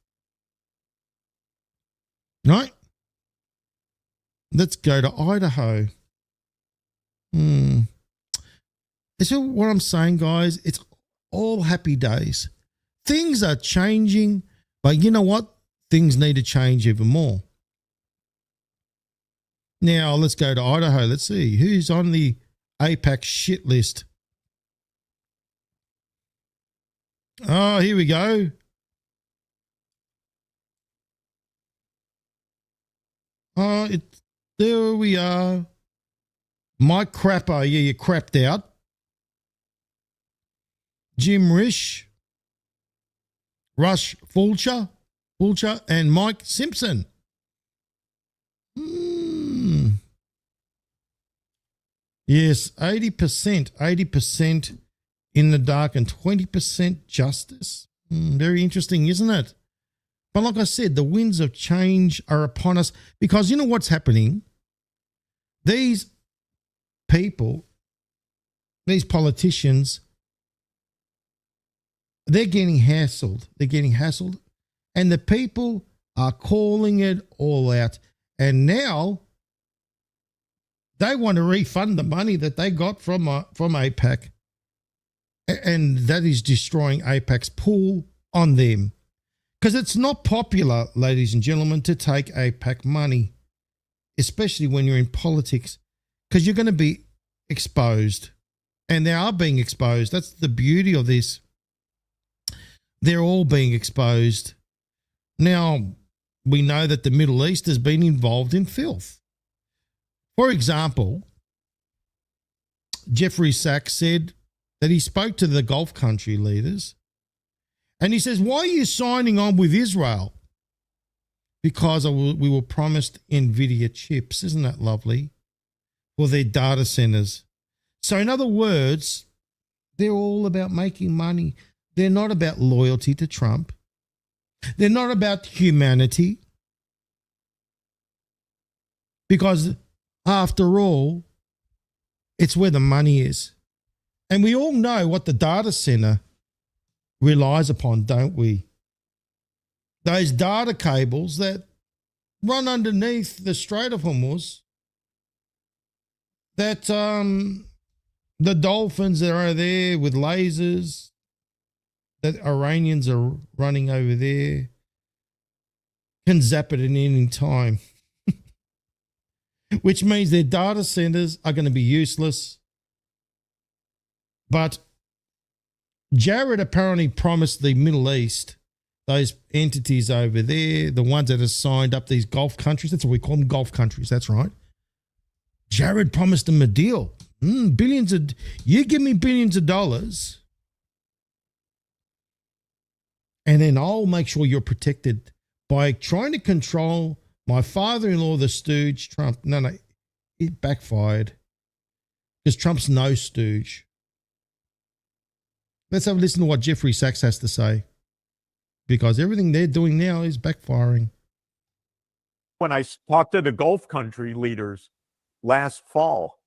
[SPEAKER 3] Right? Let's go to Idaho. Is that what I'm saying, guys? It's all happy days. Things are changing, but you know what? Things need to change even more. Now, let's go to Idaho. Let's see who's on the APAC shit list. Oh, here we go. There we are. Mike Crapper. Yeah, you crapped out. Jim Risch. Rush Fulcher, and Mike Simpson. Yes, 80% in the dark and 20% justice. Very interesting, isn't it? But like I said, the winds of change are upon us because you know what's happening? These people, these politicians, they're getting hassled. And the people are calling it all out. And now they want to refund the money that they got from APAC. And that is destroying APAC's pool on them. Because it's not popular, ladies and gentlemen, to take APAC money, especially when you're in politics, because you're going to be exposed. And they are being exposed. That's the beauty of this. They're all being exposed. Now, we know that the Middle East has been involved in filth. For example, Jeffrey Sachs said that he spoke to the Gulf country leaders and he says, why are you signing on with Israel? Because we were promised NVIDIA chips. Isn't that lovely? For their data centers. So in other words, they're all about making money. They're not about loyalty to Trump. They're not about humanity. Because after all, it's where the money is. And we all know what the data center relies upon, don't we? Those data cables that run underneath the Strait of Hormuz, that the dolphins that are there with lasers, that Iranians are running over there, can zap it at any time. Which means their data centers are going to be useless. But Jared apparently promised the Middle East, those entities over there, the ones that have signed up these Gulf countries, that's what we call them, Gulf countries, that's right. Jared promised them a deal. You give me billions of dollars, and then I'll make sure you're protected by trying to control my father-in-law, the stooge, Trump. No, it backfired because Trump's no stooge. Let's have a listen to what Jeffrey Sachs has to say, because everything they're doing now is backfiring.
[SPEAKER 8] When I talked to the Gulf country leaders last fall,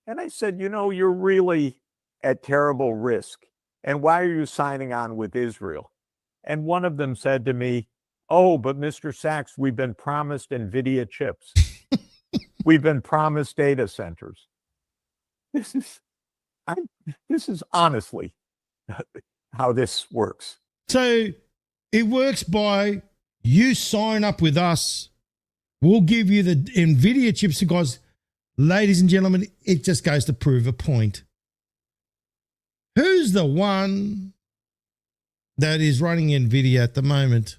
[SPEAKER 8] and I said, you know, you're really at terrible risk. And why are you signing on with Israel? And one of them said to me, oh, but Mr. Sachs, we've been promised NVIDIA chips. We've been promised data centers. This is honestly how this works.
[SPEAKER 3] So it works by you sign up with us. We'll give you the NVIDIA chips because, ladies and gentlemen, it just goes to prove a point. Who's the one that is running NVIDIA at the moment?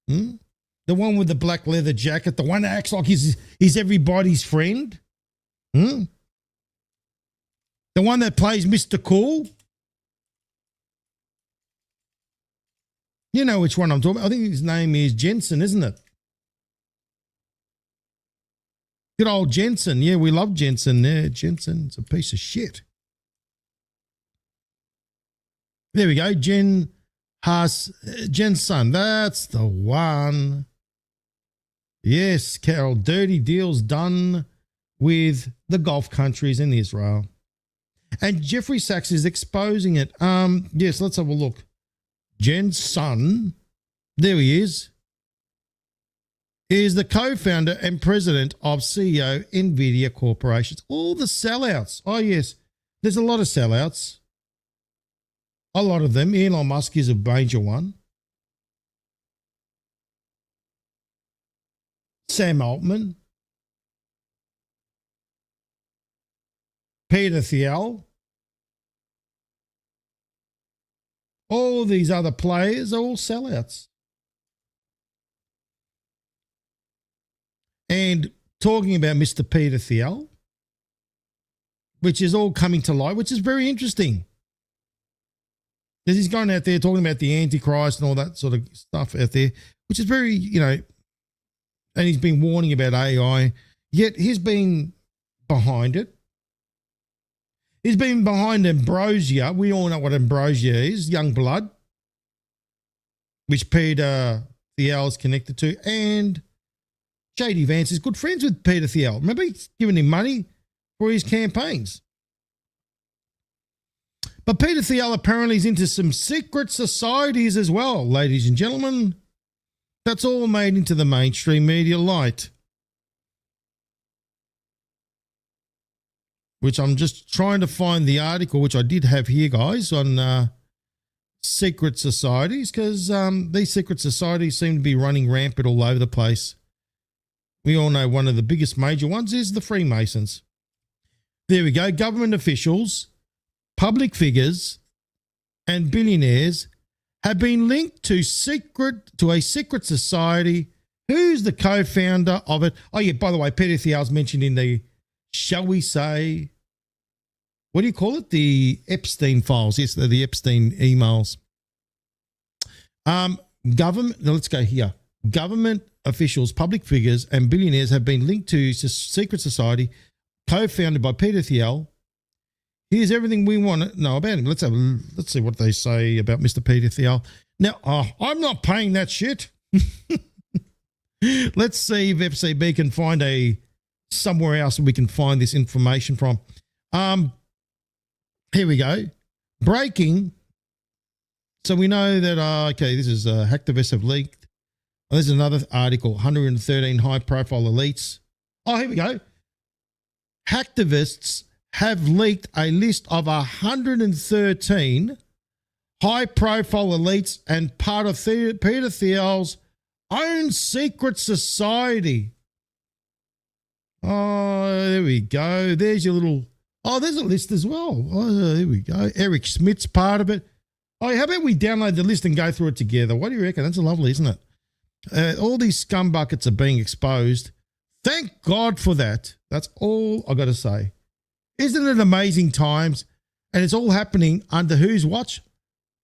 [SPEAKER 3] The one with the black leather jacket, the one that acts like he's everybody's friend? The one that plays Mr. Cool? You know which one I'm talking about. I think his name is Jensen, isn't it? Good old Jensen. Yeah, we love Jensen. Yeah, Jensen's a piece of shit. There we go. Jensen. That's the one. Yes, Carol. Dirty deals done with the Gulf countries in Israel. And Jeffrey Sachs is exposing it. Yes, let's have a look. Jensen, there he is the co-founder and president of CEO NVIDIA Corporations. All the sellouts. Oh, yes. There's a lot of sellouts. A lot of them. Elon Musk is a major one. Sam Altman. Peter Thiel. All these other players are all sellouts. And talking about Mr. Peter Thiel, which is all coming to light, which is very interesting. Because he's going out there talking about the Antichrist and all that sort of stuff out there, which is very, and he's been warning about AI, yet he's been behind it. He's been behind ambrosia. We all know what ambrosia is, young blood, which Peter Thiel is connected to. And J.D. Vance is good friends with Peter Thiel. Remember, he's giving him money for his campaigns. But Peter Thiel apparently is into some secret societies as well, ladies and gentlemen. That's all made into the mainstream media light. Which I'm just trying to find the article, which I did have here, guys, on secret societies, because these secret societies seem to be running rampant all over the place. We all know one of the biggest major ones is the Freemasons. There we go. Government officials, public figures, and billionaires have been linked to a secret society. Who's the co-founder of it? Oh, yeah, by the way, Peter Thiel's mentioned in the, shall we say, what do you call it? The Epstein files. Yes, they're the Epstein emails. Government, now let's go here. Government officials, public figures, and billionaires have been linked to a secret society co-founded by Peter Thiel. Here's everything we want to know about him. Let's see what they say about Mr. Peter Thiel. Now, I'm not paying that shit. Let's see if FCB can find somewhere else we can find this information from. Here we go. Breaking. So we know that, okay, this is hacktivists have leaked. Oh, there's another article, 113 high-profile elites. Oh, here we go. Hacktivists have leaked a list of 113 high-profile elites and part of Peter Thiel's own secret society. Oh, there we go. There's your little... Oh, there's a list as well. Oh, there we go. Eric Schmidt's part of it. Oh, how about we download the list and go through it together? What do you reckon? That's lovely, isn't it? All these scumbuckets are being exposed. Thank God for that. That's all I got to say. Isn't it amazing times? And it's all happening under whose watch?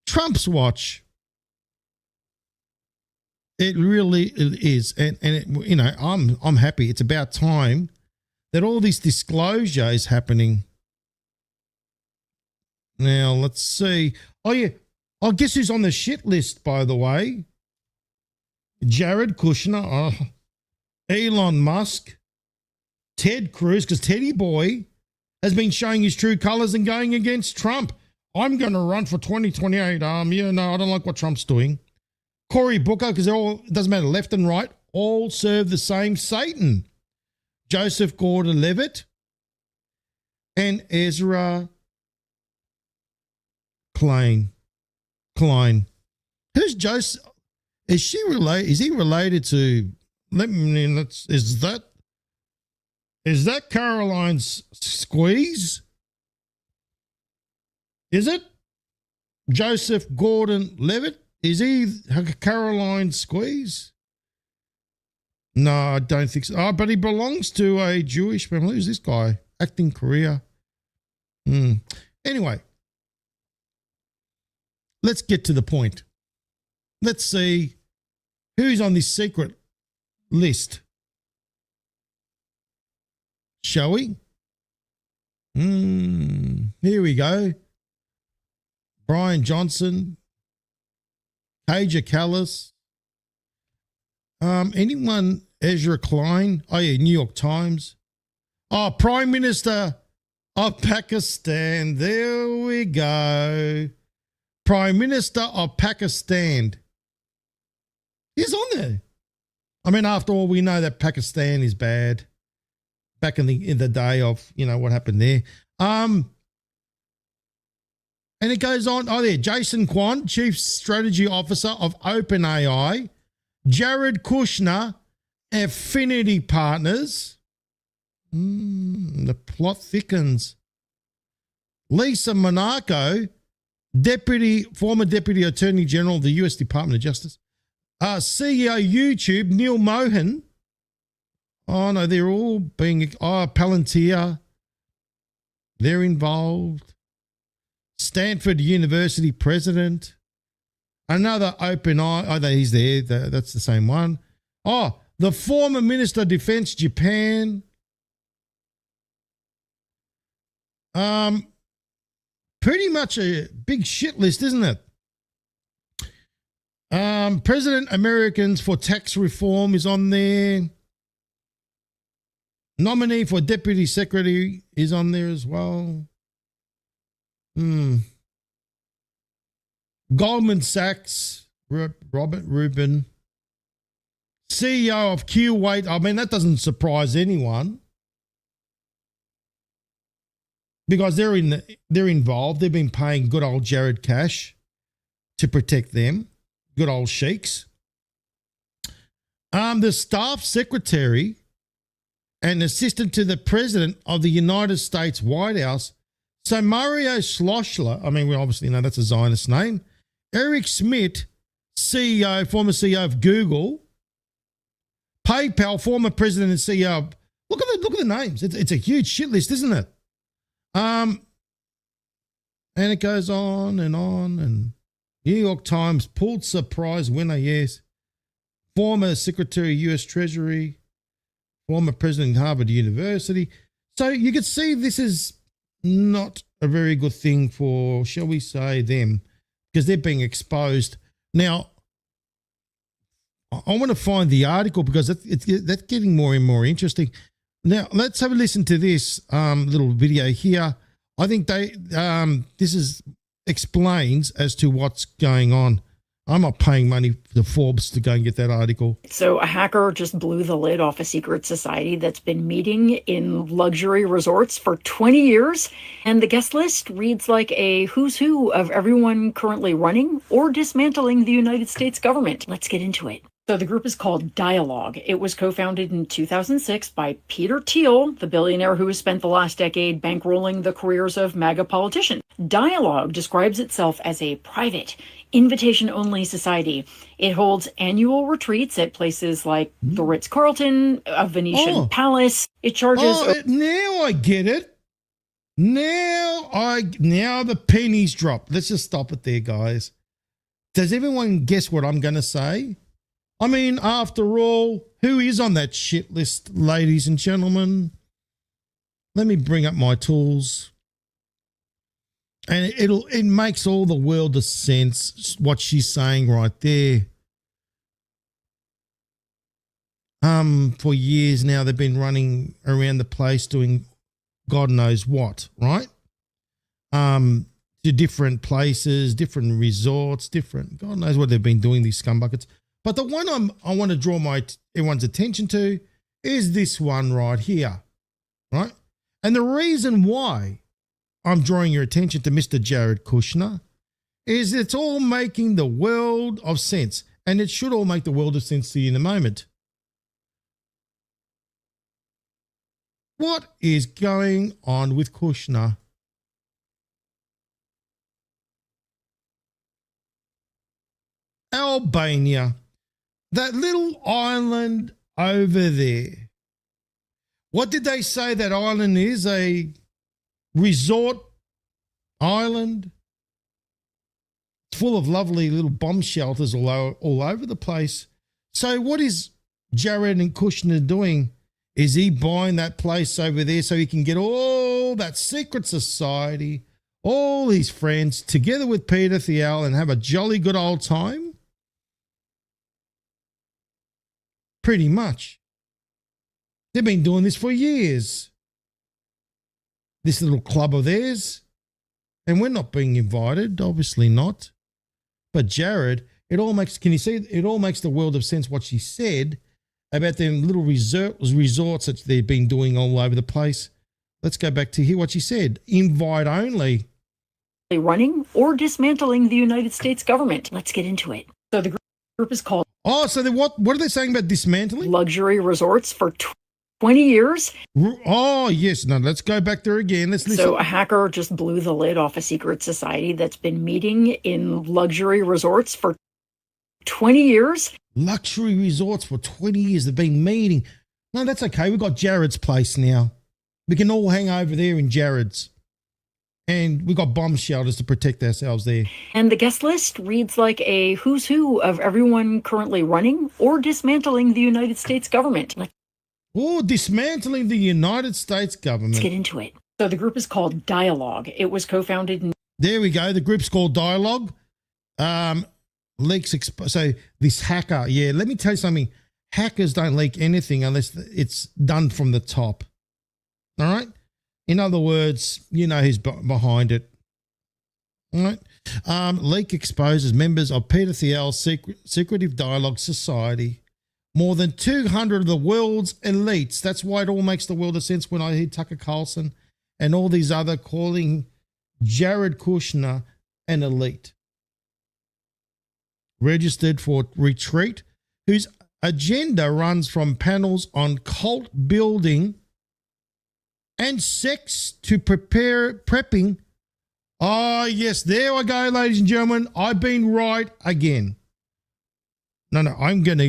[SPEAKER 3] Trump's watch. It really is. And it, I'm happy. It's about time that all this disclosure is happening. Now, let's see. Oh, yeah. I guess who's on the shit list, by the way? Jared Kushner, Elon Musk, Ted Cruz, because Teddy Boy has been showing his true colors and going against Trump. I'm going to run for 2028. I don't like what Trump's doing. Cory Booker, because it doesn't matter left and right, all serve the same Satan. Joseph Gordon-Levitt and Ezra Klein. Who's Joseph? Is he related to? Is that Caroline's squeeze? Is it Joseph Gordon-Levitt? Is he Caroline's squeeze? No, I don't think so. Oh, but he belongs to a Jewish family. Who's this guy? Acting career. Anyway, let's get to the point. Let's see who's on this secret list. Shall we? Here we go. Brian Johnson, Kaja Callis, anyone, Ezra Klein, oh yeah, New York Times. Oh, Prime Minister of Pakistan, there we go. Prime Minister of Pakistan. He's on there. I mean, after all, we know that Pakistan is bad. Back in the day of, what happened there. And it goes on. Oh, there, Jason Kwan, Chief Strategy Officer of OpenAI. Jared Kushner, Affinity Partners. The plot thickens. Lisa Monaco, former Deputy Attorney General of the U.S. Department of Justice. CEO YouTube, Neil Mohan. Oh, no, they're all being... Palantir. They're involved. Stanford University president. Another OpenAI. Oh, he's there. That's the same one. Oh, the former Minister of Defense, Japan. Pretty much a big shit list, isn't it? President Americans for Tax Reform is on there. Nominee for Deputy Secretary is on there as well. Goldman Sachs, Robert Rubin. CEO of Kuwait. I mean, that doesn't surprise anyone because they're involved. They've been paying good old Jared cash to protect them. Good old sheiks. The staff secretary and assistant to the president of the United States White House. So Mario Schlossler, I mean, we obviously know that's a Zionist name. Eric Schmidt, former CEO of Google. PayPal, former president and CEO. Look at the names. It's a huge shit list, isn't it? And it goes on. And New York Times, Pulitzer Prize winner, yes. Former Secretary of U.S. Treasury. Former president of Harvard University. So you could see this is not a very good thing for, shall we say, them, because they're being exposed. Now, I want to find the article because that's getting more and more interesting. Now, let's have a listen to this little video here. I think this explains as to what's going on. I'm not paying money to Forbes to go and get that article.
[SPEAKER 9] So a hacker just blew the lid off a secret society that's been meeting in luxury resorts for 20 years. And the guest list reads like a who's who of everyone currently running or dismantling the United States government. Let's get into it. So the group is called Dialogue. It was co-founded in 2006 by Peter Thiel, the billionaire who has spent the last decade bankrolling the careers of MAGA politicians. Dialogue describes itself as a private, invitation-only society. It holds annual retreats at places like the Ritz-Carlton, a Venetian palace. It charges...
[SPEAKER 3] now I get it. Now the pennies drop. Let's just stop it there, guys. Does everyone guess what I'm going to say? I mean, after all, who is on that shit list, ladies and gentlemen? Let me bring up my tools. And it makes all the world of sense, what she's saying right there. For years now, they've been running around the place doing God knows what, right? To different places, different resorts, God knows what they've been doing, these scumbuckets. But the one I want to draw everyone's attention to is this one right here, right? And the reason why I'm drawing your attention to Mr. Jared Kushner is it's all making the world of sense, and it should all make the world of sense to you in a moment. What is going on with Kushner? Albania. That little island over there. What did they say that island is? A resort island? It's full of lovely little bomb shelters all over the place. So what is Jared and Kushner doing? Is he buying that place over there so he can get all that secret society, all his friends together with Peter Thiel and have a jolly good old time? Pretty much. They've been doing this for years. This little club of theirs. And we're not being invited, obviously not. But Jared, can you see, it all makes the world of sense what she said about them little resorts that they've been doing all over the place. Let's go back to hear what she said. Invite only.
[SPEAKER 9] running or dismantling the United States government. Let's get into it. So the group is called
[SPEAKER 3] what are they saying about dismantling?
[SPEAKER 9] Luxury Resorts for 20 years.
[SPEAKER 3] Oh, yes. No, let's go back there again. Let's listen.
[SPEAKER 9] So a hacker just blew the lid off a secret society that's been meeting in luxury resorts for 20 years.
[SPEAKER 3] Luxury resorts for 20 years. They've been meeting. No, that's okay. We've got Jared's place now. We can all hang over there in Jared's. And we've got bomb shelters to protect ourselves there.
[SPEAKER 9] And the guest list reads like a who's who of everyone currently running or dismantling the United States government.
[SPEAKER 3] Dismantling the United States government.
[SPEAKER 9] Let's get into it. So the group is called Dialogue. It was co-founded in...
[SPEAKER 3] There we go. The group's called Dialogue. So this hacker, let me tell you something. Hackers don't leak anything unless it's done from the top. All right? In other words, you know who's behind it. All right? Leak exposes members of Peter Thiel's secretive dialogue society. More than 200 of the world's elites. That's why it all makes the world of sense when I hear Tucker Carlson and all these other calling Jared Kushner an elite. Registered for retreat, whose agenda runs from panels on cult building and sex to prepping. Oh, yes, there I go, ladies and gentlemen. I've been right again. No, I'm going to,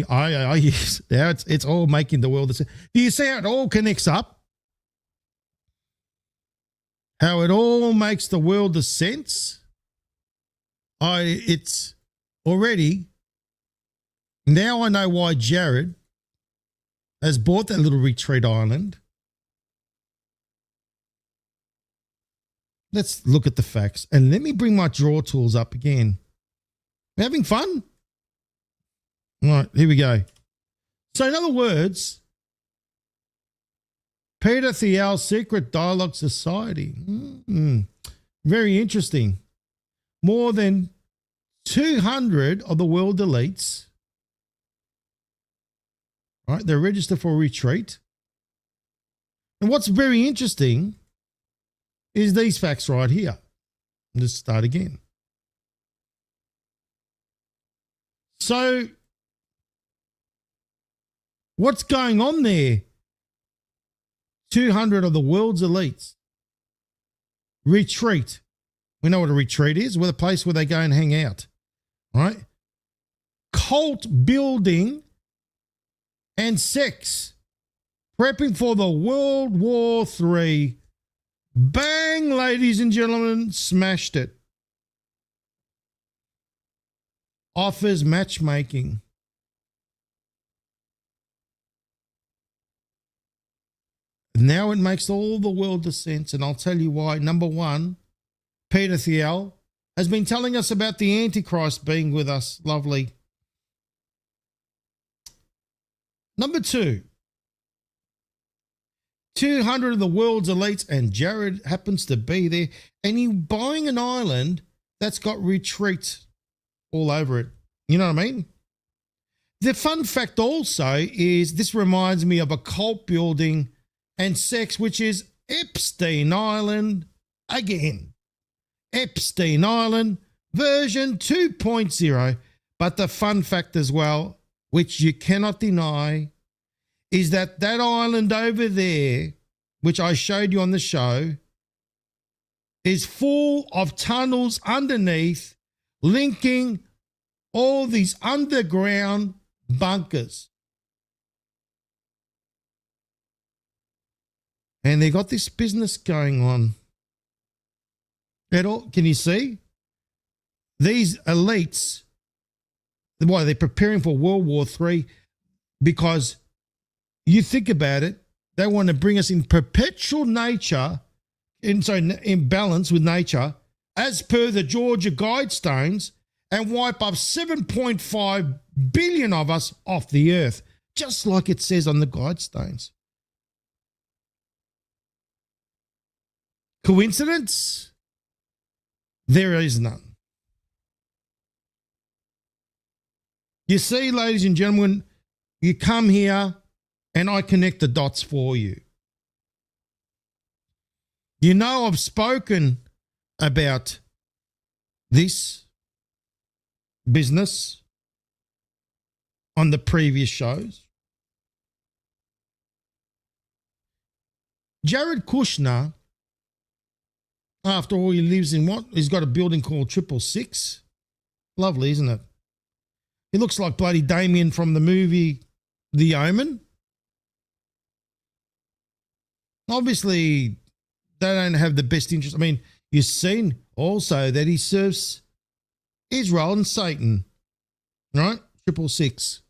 [SPEAKER 3] yes, it's all making the world. Do you see how it all connects up? How it all makes the world of sense? It's already, now I know why Jared has bought that little retreat island. Let's look at the facts. And let me bring my draw tools up again. We're having fun? All right, here we go. So in other words, Peter Thiel's Secret Dialogue Society. Very interesting. More than 200 of the world elites. All right, they're registered for a retreat. And what's very interesting is these facts right here. Let's start again. So, what's going on there? 200 of the world's elites retreat. We know what a retreat is. We're the place where they go and hang out, right? Cult building and sex, prepping for the World War III. Bang, ladies and gentlemen, smashed it. Offers matchmaking. Now it makes all the world of sense, and I'll tell you why. Number one, Peter Thiel has been telling us about the Antichrist being with us. Lovely. Number two, 200 of the world's elites, and Jared happens to be there, and you're buying an island that's got retreats all over it. You know what I mean? The fun fact also is this reminds me of a cult building and sex, which is Epstein Island again. Epstein Island version 2.0. But the fun fact as well, which you cannot deny, is that island over there, which I showed you on the show, is full of tunnels underneath, linking all these underground bunkers. And they got this business going on. Can you see? These elites, why they're preparing for World War III, because you think about it, they want to bring us in perpetual nature, in balance with nature, as per the Georgia Guidestones, and wipe up 7.5 billion of us off the earth, just like it says on the Guidestones. Coincidence? There is none. You see, ladies and gentlemen, you come here and I connect the dots for you. You know, I've spoken about this business on the previous shows. Jared Kushner, after all, he lives in what? He's got a building called 666. Lovely, isn't it? He looks like bloody Damien from the movie The Omen. Obviously, they don't have the best interest. I mean, you've seen also that he serves Israel and Satan, right? 666.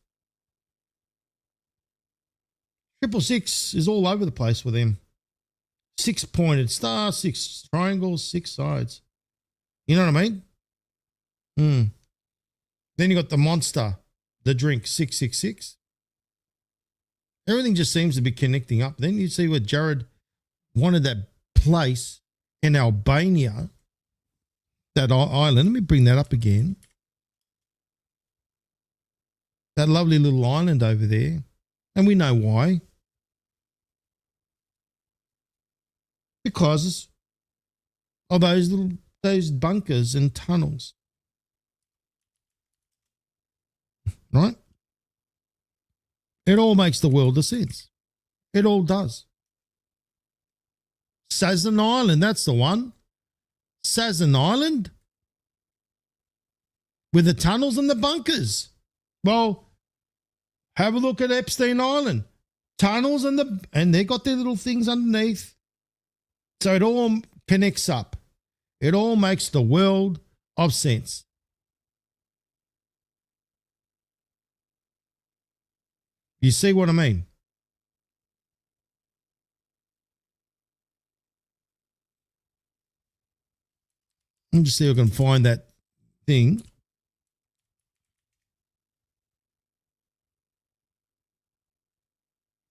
[SPEAKER 3] 666 is all over the place with him. 6-pointed star, 6 triangles, 6 sides. You know what I mean? Then you got the monster, the drink, 666. Everything just seems to be connecting up. Then you see where Jared wanted that place in Albania, that island. Let me bring that up again. That lovely little island over there. And we know why. Because of those bunkers and tunnels. Right? It all makes the world of sense. It all does. Sazan Island, that's the one. Sazan Island with the tunnels and the bunkers. Well, have a look at Epstein Island. Tunnels and they got their little things underneath. So it all connects up. It all makes the world of sense. You see what I mean? Let me just see if I can find that thing.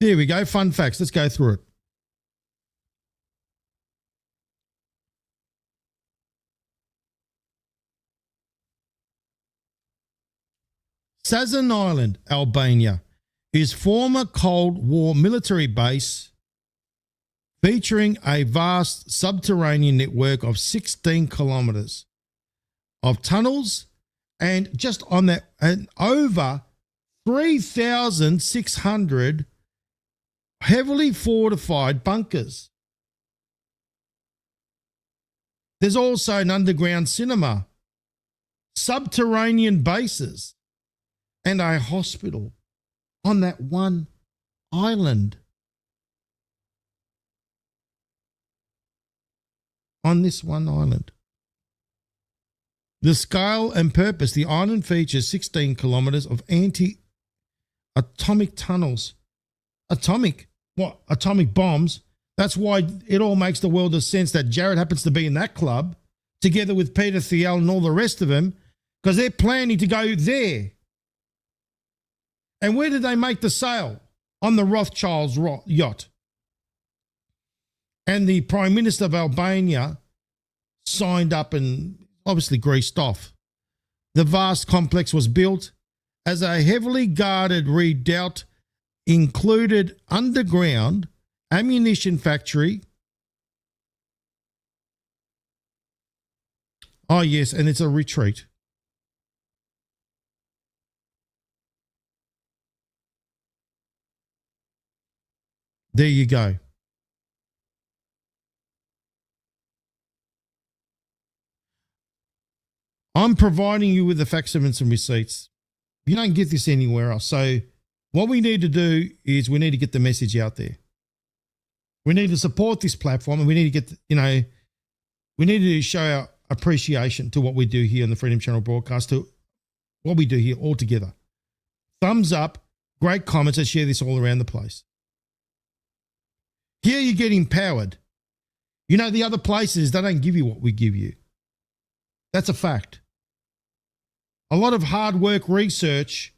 [SPEAKER 3] There we go. Fun facts. Let's go through it. Sazan Island, Albania, is former Cold War military base featuring a vast subterranean network of 16 kilometers of tunnels and just on that and over 3,600 heavily fortified bunkers. There's also an underground cinema, subterranean bases, and a hospital on that one island. On this one island. The scale and purpose, the island features 16 kilometers of anti-atomic tunnels. Atomic? What? Atomic bombs? That's why it all makes the world of sense that Jared happens to be in that club together with Peter Thiel and all the rest of them, because they're planning to go there. And where did they make the sale? On the Rothschilds' yacht. And the Prime Minister of Albania signed up and obviously greased off. The vast complex was built as a heavily guarded redoubt, included underground ammunition factory. Oh, yes, and it's a retreat. There you go. I'm providing you with the facts and some receipts. You don't get this anywhere else. So what we need to do is we need to get the message out there. We need to support this platform, and we need to get, we need to show our appreciation to what we do here on the Freedom Channel broadcast, to what we do here all together. Thumbs up, great comments, and share this all around the place. Here you get empowered. The other places, they don't give you what we give you. That's a fact. A lot of hard work research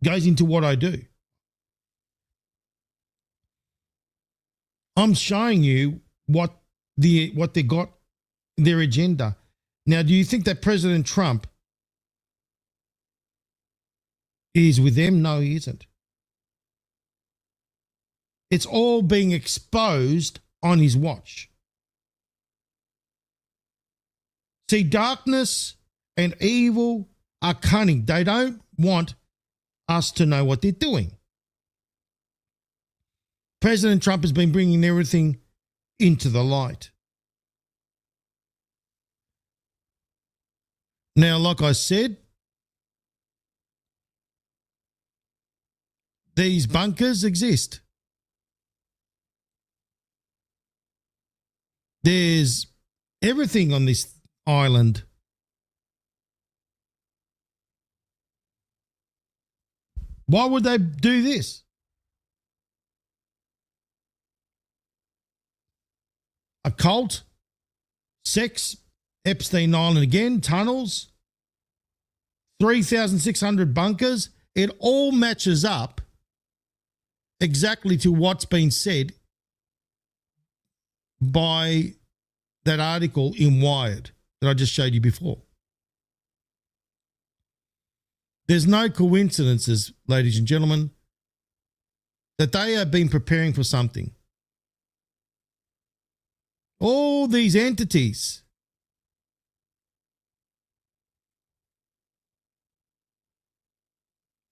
[SPEAKER 3] goes into what I do. I'm showing you what they got, their agenda. Now, do you think that President Trump is with them? No, he isn't. It's all being exposed on his watch. See, darkness and evil are cunning. They don't want us to know what they're doing. President Trump has been bringing everything into the light. Now, like I said, these bunkers exist. There's everything on this island. Why would they do this? Occult, sex, Epstein Island again, tunnels, 3,600 bunkers. It all matches up exactly to what's been said by that article in Wired that I just showed you before. There's no coincidences, ladies and gentlemen, that they have been preparing for something. All these entities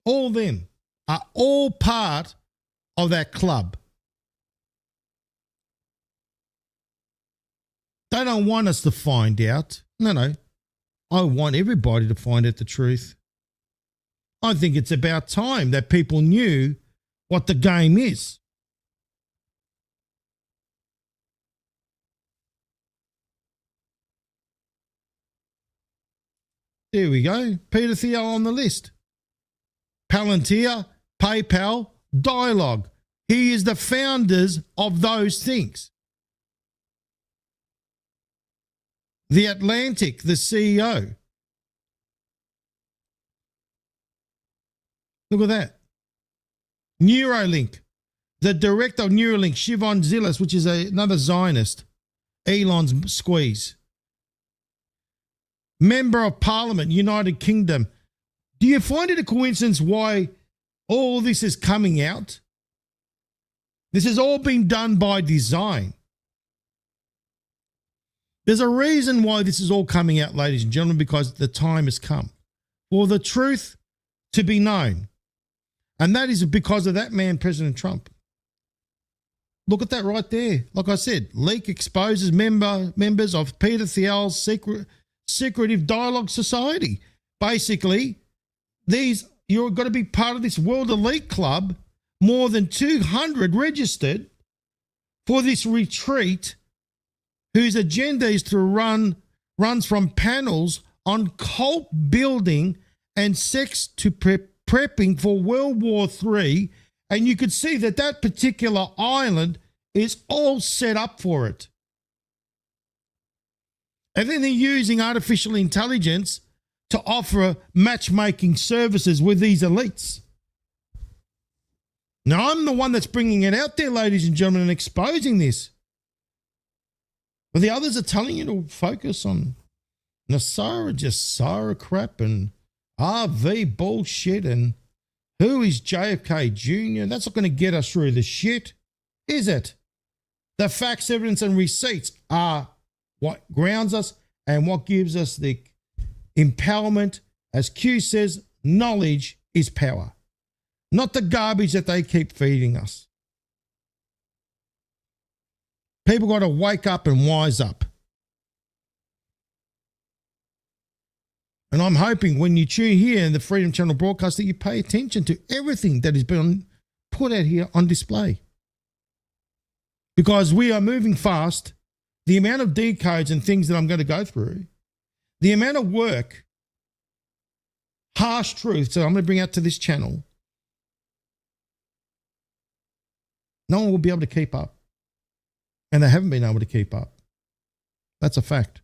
[SPEAKER 3] all them are all part of that club. They don't want us to find out. No. I want everybody to find out the truth. I think it's about time that people knew what the game is. There we go. Peter Thiel on the list. Palantir, PayPal, Dialogue. He is the founders of those things. The Atlantic, the CEO. Look at that. Neuralink, the director of Neuralink, Shimon Zilis, which is another Zionist, Elon's squeeze. Member of Parliament, United Kingdom. Do you find it a coincidence why all this is coming out? This has all been done by design. There's a reason why this is all coming out, ladies and gentlemen, because the time has come for the truth to be known. And that is because of that man, President Trump. Look at that right there. Like I said, leak exposes members of Peter Thiel's secretive dialogue society. Basically, you're going to be part of this world elite club. More than 200 registered for this retreat, whose agenda is to runs from panels on cult building and sex to prepping for World War III. And you could see that particular island is all set up for it. And then they're using artificial intelligence to offer matchmaking services with these elites. Now, I'm the one that's bringing it out there, ladies and gentlemen, and exposing this. But the others are telling you to focus on Nasara, just Sarah crap and RV bullshit and who is JFK Jr. That's not going to get us through the shit, is it? The facts, evidence, and receipts are what grounds us and what gives us the empowerment. As Q says, knowledge is power, not the garbage that they keep feeding us. People got to wake up and wise up. And I'm hoping when you tune here in the Freedom Channel broadcast that you pay attention to everything that has been put out here on display. Because we are moving fast. The amount of decodes and things that I'm going to go through, the amount of work, harsh truths that I'm going to bring out to this channel, no one will be able to keep up. And they haven't been able to keep up. That's a fact.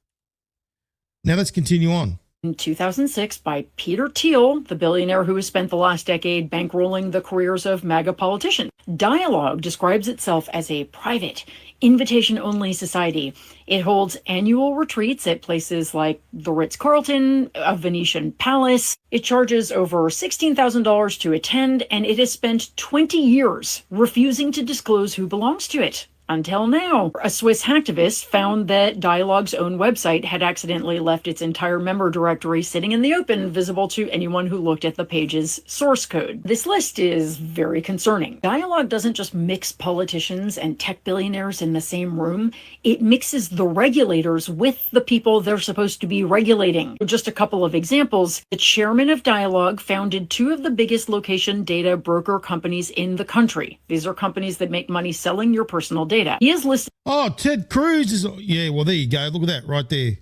[SPEAKER 3] Now let's continue on.
[SPEAKER 9] In 2006, by Peter Thiel, the billionaire who has spent the last decade bankrolling the careers of MAGA politicians. Dialogue describes itself as a private, invitation-only society. It holds annual retreats at places like the Ritz-Carlton, a Venetian palace. It charges over $16,000 to attend, and it has spent 20 years refusing to disclose who belongs to it. Until now, a Swiss hacktivist found that Dialogue's own website had accidentally left its entire member directory sitting in the open, visible to anyone who looked at the page's source code. This list is very concerning. Dialogue doesn't just mix politicians and tech billionaires in the same room, it mixes the regulators with the people they're supposed to be regulating. Just a couple of examples. The chairman of Dialogue founded two of the biggest location data broker companies in the country. These are companies that make money selling your personal data. He is listed.
[SPEAKER 3] Oh, Ted Cruz is, yeah, well, there you go. Look at that right there.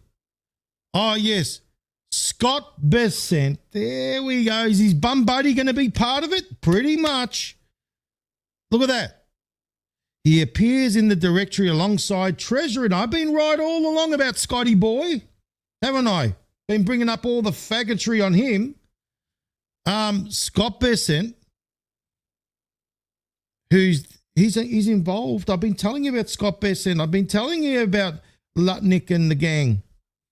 [SPEAKER 3] Oh, yes. Scott Bessent. There we go. Is his bum buddy going to be part of it? Pretty much. Look at that. He appears in the directory alongside Treasurer. And I've been right all along about Scotty Boy, haven't I? Been bringing up all the faggotry on him. Scott Bessent, He's involved. I've been telling you about Scott Bessent. I've been telling you about Lutnick and the gang.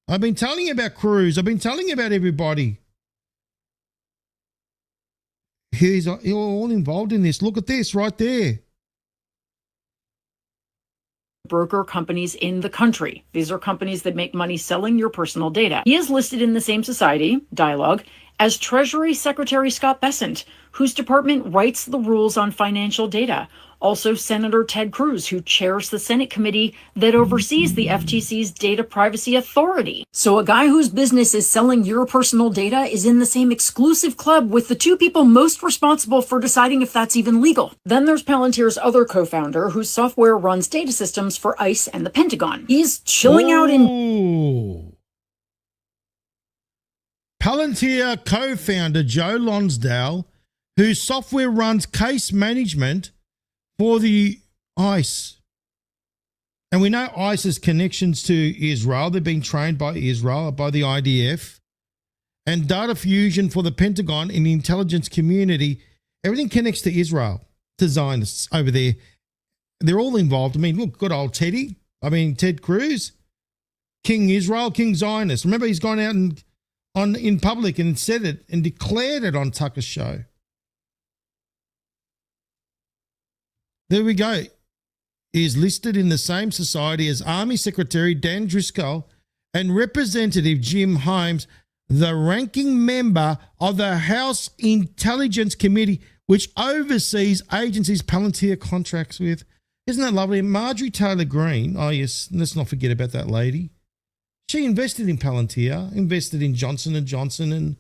[SPEAKER 3] I've been telling you about Cruz. I've been telling you about everybody. He's all involved in this. Look at this right there.
[SPEAKER 9] Broker companies in the country. These are companies that make money selling your personal data. He is listed in the same society, Dialogue, as Treasury Secretary Scott Bessent, whose department writes the rules on financial data. Also, Senator Ted Cruz, who chairs the Senate committee that oversees the FTC's Data Privacy Authority. So a guy whose business is selling your personal data is in the same exclusive club with the two people most responsible for deciding if that's even legal. Then there's Palantir's other co-founder, whose software runs data systems for ICE and the Pentagon. He's chilling out in...
[SPEAKER 3] Palantir co-founder Joe Lonsdale, whose software runs case management for the ICE. And we know ICE's connections to Israel. They've been trained by Israel, by the IDF. And data fusion for the Pentagon and the intelligence community. Everything connects to Israel, to Zionists over there. They're all involved. I mean, look, good old Ted Cruz, King Israel, King Zionist. Remember, he's gone out and in public and said it and declared it on Tucker's show. There we go. He is listed in the same society as Army Secretary Dan Driscoll and Representative Jim Himes, the ranking member of the House Intelligence Committee, which oversees agencies Palantir contracts with. Isn't that lovely? Marjorie Taylor Greene, oh yes, let's not forget about that lady. She invested in Palantir, invested in Johnson & Johnson and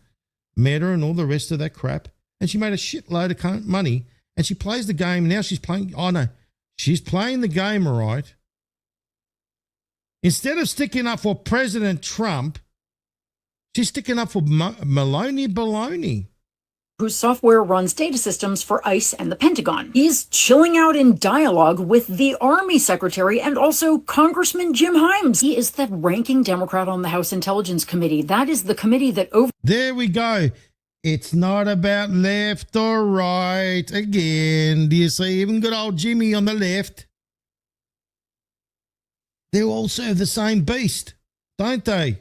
[SPEAKER 3] Meta and all the rest of that crap. And she made a shitload of money. And she plays the game. Now she's playing, oh no, she's playing the game, all right. Instead of sticking up for President Trump, she's sticking up for Maloney Baloney,
[SPEAKER 9] whose software runs data systems for ICE and the Pentagon. He's chilling out in Dialogue with the Army Secretary and also Congressman Jim Himes. He is the ranking Democrat on the House Intelligence Committee. That is the committee that
[SPEAKER 3] There we go. It's not about left or right. Again, do you see even good old Jimmy on the left? They all serve the same beast, don't they?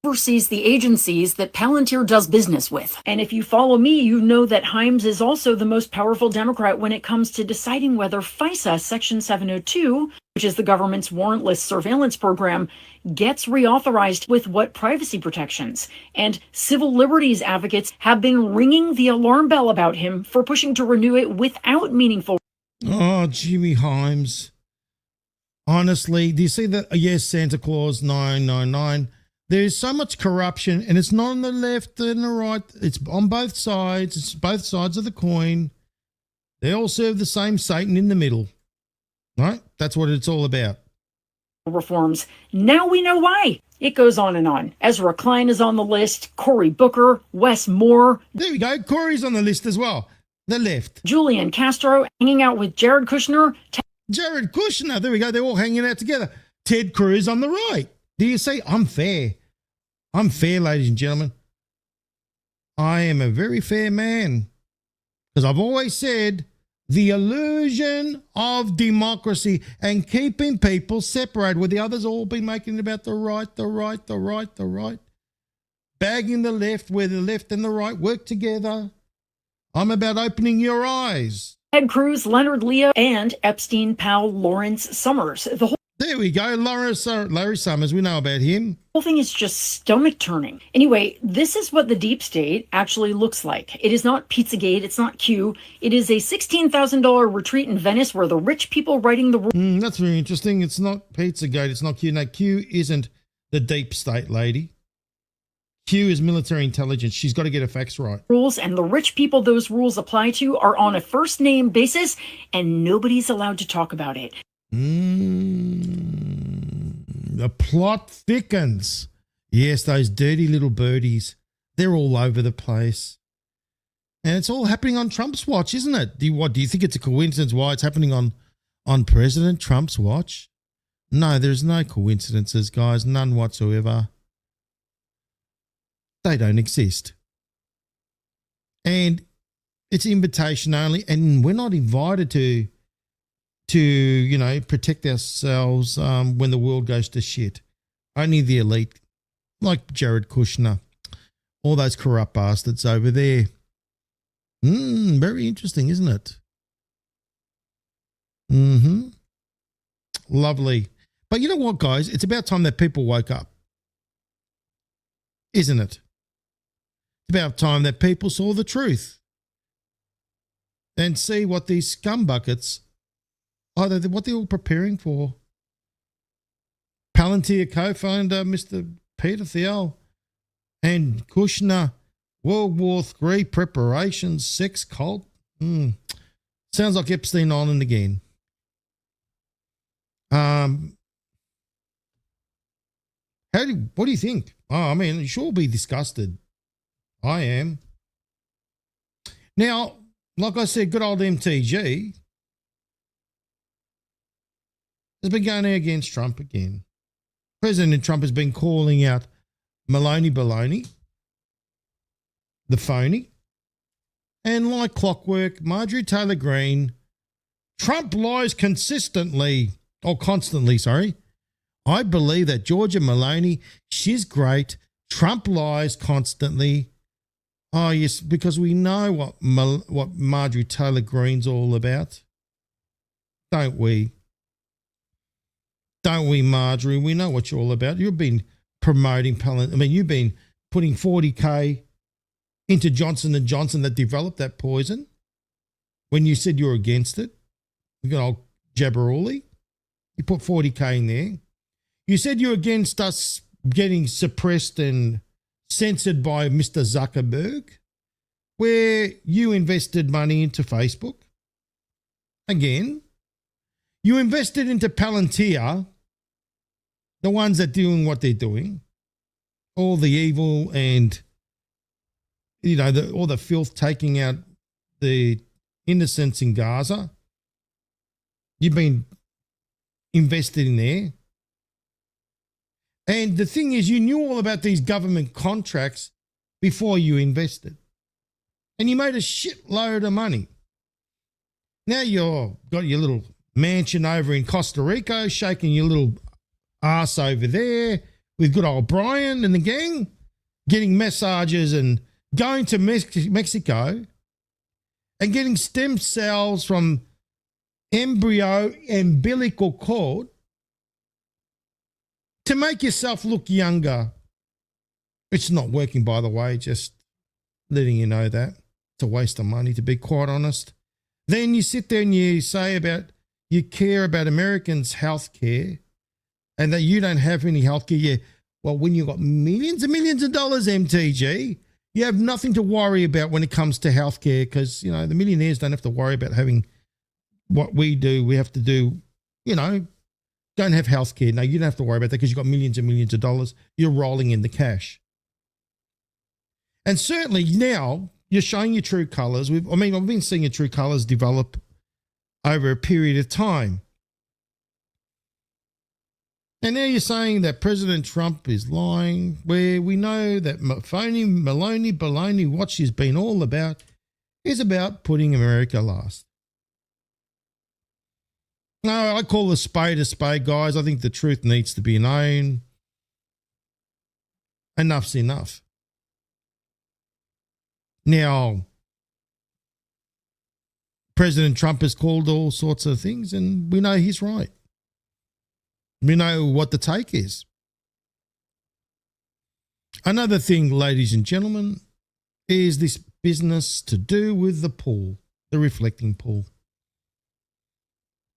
[SPEAKER 9] oversees the agencies that Palantir does business with. And if you follow me, you know that Himes is also the most powerful Democrat when it comes to deciding whether FISA Section 702, which is the government's warrantless surveillance program, gets reauthorized with what privacy protections. And civil liberties advocates have been ringing the alarm bell about him for pushing to renew it without meaningful.
[SPEAKER 3] Oh, Jimmy Himes. Honestly, do you see that? Yes, Santa Claus 999. There's so much corruption, and it's not on the left and the right. It's on both sides. It's both sides of the coin. They all serve the same Satan in the middle. Right? That's what it's all about.
[SPEAKER 9] Reforms. Now we know why. It goes on and on. Ezra Klein is on the list. Cory Booker, Wes Moore.
[SPEAKER 3] There we go. Corey's on the list as well. The left.
[SPEAKER 9] Julian Castro hanging out with Jared Kushner.
[SPEAKER 3] Jared Kushner. There we go. They're all hanging out together. Ted Cruz on the right. Do you see? I'm fair. I'm fair, ladies and gentlemen. I am a very fair man. Because I've always said the illusion of democracy and keeping people separated, where the others all been making it about the right, the right, the right, the right. Bagging the left, where the left and the right work together. I'm about opening your eyes.
[SPEAKER 9] Ted Cruz, Leonard Leo, and Epstein pal Lawrence Summers. The
[SPEAKER 3] There we go. Larry Summers. We know about him.
[SPEAKER 9] whole thing is just stomach turning. Anyway, this is what the deep state actually looks like. It is not Pizzagate. It's not Q. It is a $16,000 retreat in Venice where the rich people writing the rules.
[SPEAKER 3] That's very interesting. It's not Pizzagate. It's not Q. No, Q isn't the deep state lady. Q is military intelligence. She's got to get her facts right.
[SPEAKER 9] Rules, and the rich people those rules apply to are on a first name basis, and nobody's allowed to talk about it.
[SPEAKER 3] The plot thickens. Yes, those dirty little birdies. They're all over the place. And it's all happening on Trump's watch, isn't it? Do you think it's a coincidence why it's happening on President Trump's watch? No, there's no coincidences, guys. None whatsoever. They don't exist. And it's invitation only. And we're not invited to protect ourselves when the world goes to shit. Only the elite, like Jared Kushner, all those corrupt bastards over there. Very interesting, isn't it? Lovely. But you know what, guys? It's about time that people woke up. Isn't it? It's about time that people saw the truth and see what these scumbuckets what they're all preparing for. Palantir co-founder Mr. Peter Thiel and Kushner, World War III preparations, sex cult. Sounds like Epstein Island again. What do you think? I mean, you should all be disgusted. I am. Now, like I said, good old MTG has been going against Trump again. President Trump has been calling out Maloney baloney, the phony, and like clockwork, Marjorie Taylor Greene, Trump lies constantly. I believe that Georgia Maloney, she's great. Trump lies constantly. Oh, yes, because we know what Marjorie Taylor Greene's all about. Don't we? Don't we, Marjorie? We know what you're all about. You've been promoting you've been putting $40,000 into Johnson & Johnson that developed that poison when you said you were against it. You got old Jabberwocky. You put $40,000 in there. You said you're against us getting suppressed and censored by Mr. Zuckerberg, where you invested money into Facebook. Again, you invested into Palantir, the ones that are doing what they're doing, all the evil and, all the filth taking out the innocents in Gaza. You've been invested in there. And the thing is, you knew all about these government contracts before you invested. And you made a shitload of money. Now you've got your little mansion over in Costa Rica, shaking your little ass over there with good old Brian and the gang, getting massages and going to Mexico and getting stem cells from embryo umbilical cord to make yourself look younger. It's not working, by the way, just letting you know that. It's a waste of money, to be quite honest. Then you sit there and you say you care about Americans' health care and that you don't have any health care. Yeah, well, when you've got millions and millions of dollars, MTG, you have nothing to worry about when it comes to health care because, the millionaires don't have to worry about having what we do. We have to do, don't have health care. No, you don't have to worry about that because you've got millions and millions of dollars. You're rolling in the cash. And certainly now you're showing your true colours. I've been seeing your true colours develop over a period of time. And now you're saying that President Trump is lying, where we know that phony, Maloney, baloney, what she's been all about is about putting America last. No, I call a spade, guys. I think the truth needs to be known. Enough's enough. Now, President Trump has called all sorts of things, and we know he's right. We know what the take is. Another thing, ladies and gentlemen, is this business to do with the pool, the reflecting pool.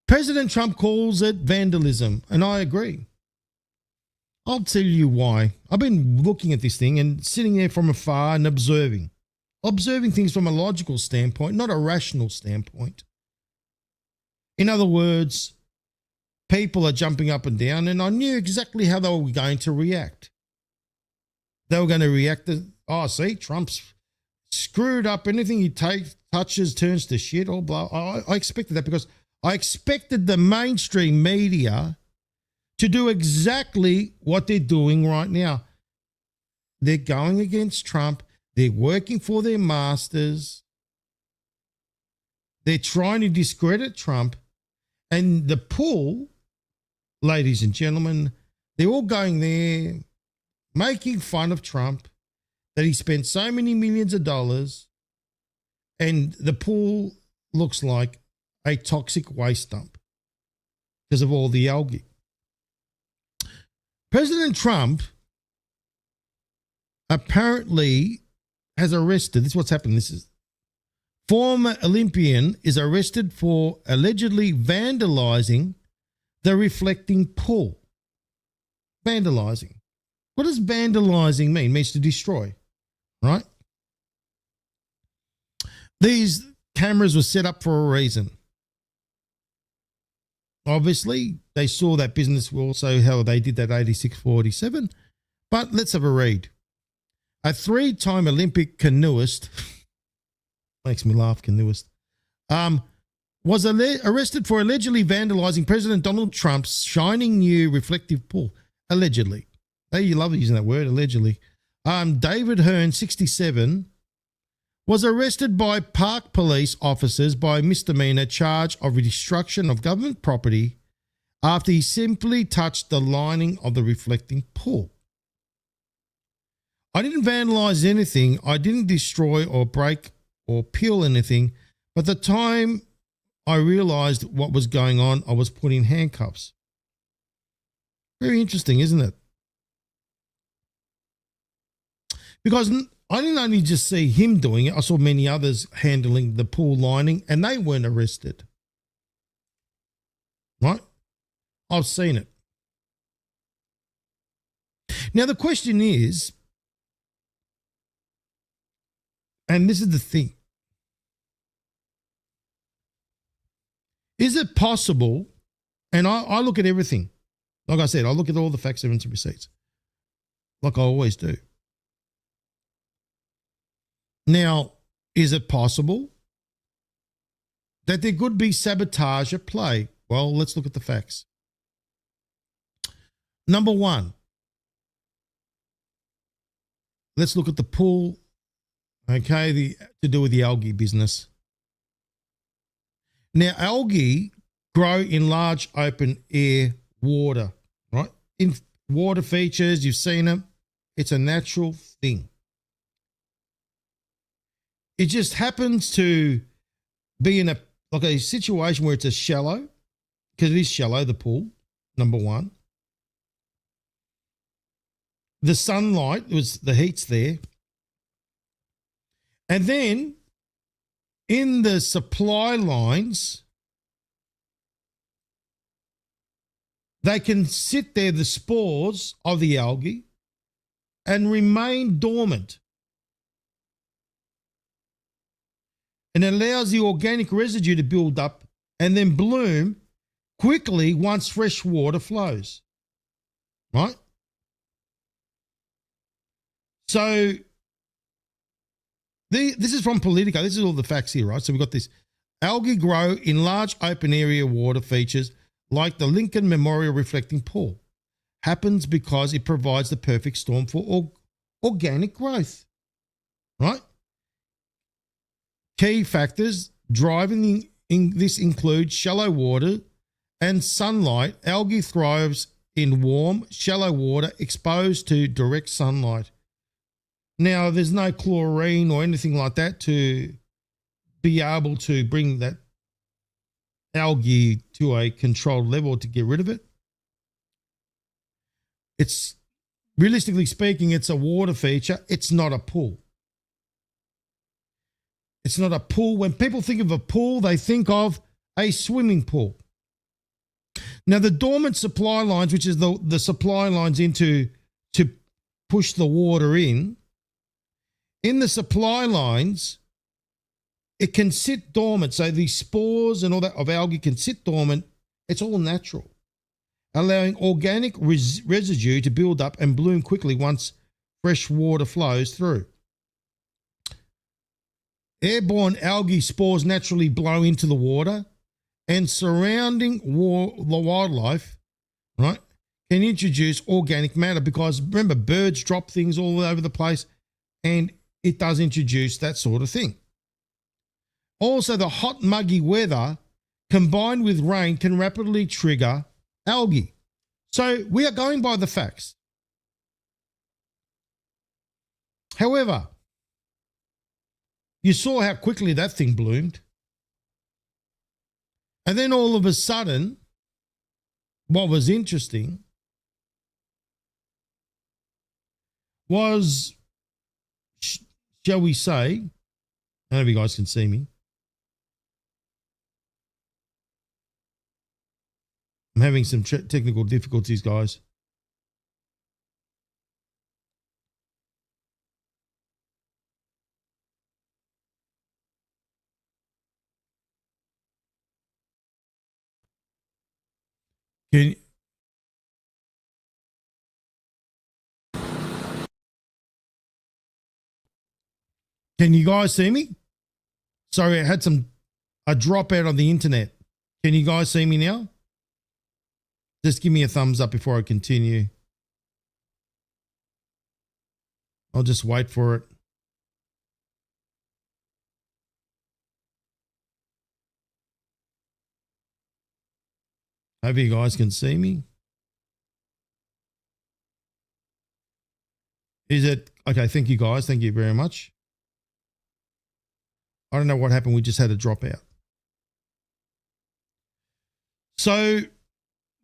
[SPEAKER 3] President Trump calls it vandalism, and I agree. I'll tell you why. I've been looking at this thing and sitting there from afar and observing things from a logical standpoint, not a rational standpoint. In other words, people are jumping up and down, and I knew exactly how they were going to react. They were going to react to, oh, see, Trump's screwed up. Anything he touches turns to shit or blah. I expected that because I expected the mainstream media to do exactly what they're doing right now. They're going against Trump. They're working for their masters. They're trying to discredit Trump. And the pool, ladies and gentlemen, they're all going there making fun of Trump, that he spent so many millions of dollars, and the pool looks like a toxic waste dump because of all the algae. President Trump apparently has arrested, this is what's happened, this is former Olympian is arrested for allegedly vandalizing the reflecting pool. Vandalizing. What does vandalizing mean? It means to destroy, right? These cameras were set up for a reason. Obviously, they saw that business also how they did that 86-47. But let's have a read. A 3-time Olympic canoeist, makes me laugh, canoeist, was arrested for allegedly vandalizing President Donald Trump's shining new reflective pool. Allegedly. Hey, you love using that word, allegedly. David Hearn, 67, was arrested by park police officers by misdemeanor charge of destruction of government property after he simply touched the lining of the reflecting pool. I didn't vandalize anything. I didn't destroy or break or peel anything. But the time I realized what was going on, I was put in handcuffs. Very interesting, isn't it? Because I didn't only just see him doing it, I saw many others handling the pool lining and they weren't arrested. Right? I've seen it. Now the question is, and this is the thing, is it possible, and I look at everything, like I said, I look at all the facts, evidence and receipts, like I always do. Now, is it possible that there could be sabotage at play? Well, let's look at the facts. Number one, let's look at the pool, okay, to do with the algae business. Now, algae grow in large open air water, right? In water features, you've seen them. It's a natural thing. It just happens to be in a situation where it's a shallow, because it is shallow, the pool, number one. The sunlight, the heat's there. And then in the supply lines, they can sit there, the spores of the algae, and remain dormant. And it allows the organic residue to build up and then bloom quickly once fresh water flows. Right? So this is from Politico. This is all the facts here, right? So we've got this. Algae grow in large open area water features like the Lincoln Memorial Reflecting Pool. Happens because it provides the perfect storm for organic growth. Right? Key factors driving this include shallow water and sunlight. Algae thrives in warm, shallow water exposed to direct sunlight. Now, there's no chlorine or anything like that to be able to bring that algae to a controlled level to get rid of it. It's, realistically speaking, it's a water feature. It's not a pool. It's not a pool. When people think of a pool, they think of a swimming pool. Now, the dormant supply lines, which is the supply lines into to push the water in the supply lines, it can sit dormant. So these spores and all that of algae can sit dormant. It's all natural, allowing organic residue to build up and bloom quickly once fresh water flows through. Airborne algae spores naturally blow into the water, and surrounding the wildlife, right, can introduce organic matter, because remember, birds drop things all over the place, and it does introduce that sort of thing. Also, the hot, muggy weather combined with rain can rapidly trigger algae. So we are going by the facts. However, you saw how quickly that thing bloomed. And then all of a sudden, what was interesting was, shall we say, I don't know if you guys can see me. I'm having some technical difficulties, guys. Can you guys see me? Sorry, I had a drop out on the internet. Can you guys see me now? Just give me a thumbs up before I continue. I'll just wait for it. Hope you guys can see me. Is it okay? Thank you guys. Thank you very much. I don't know what happened. We just had a dropout. So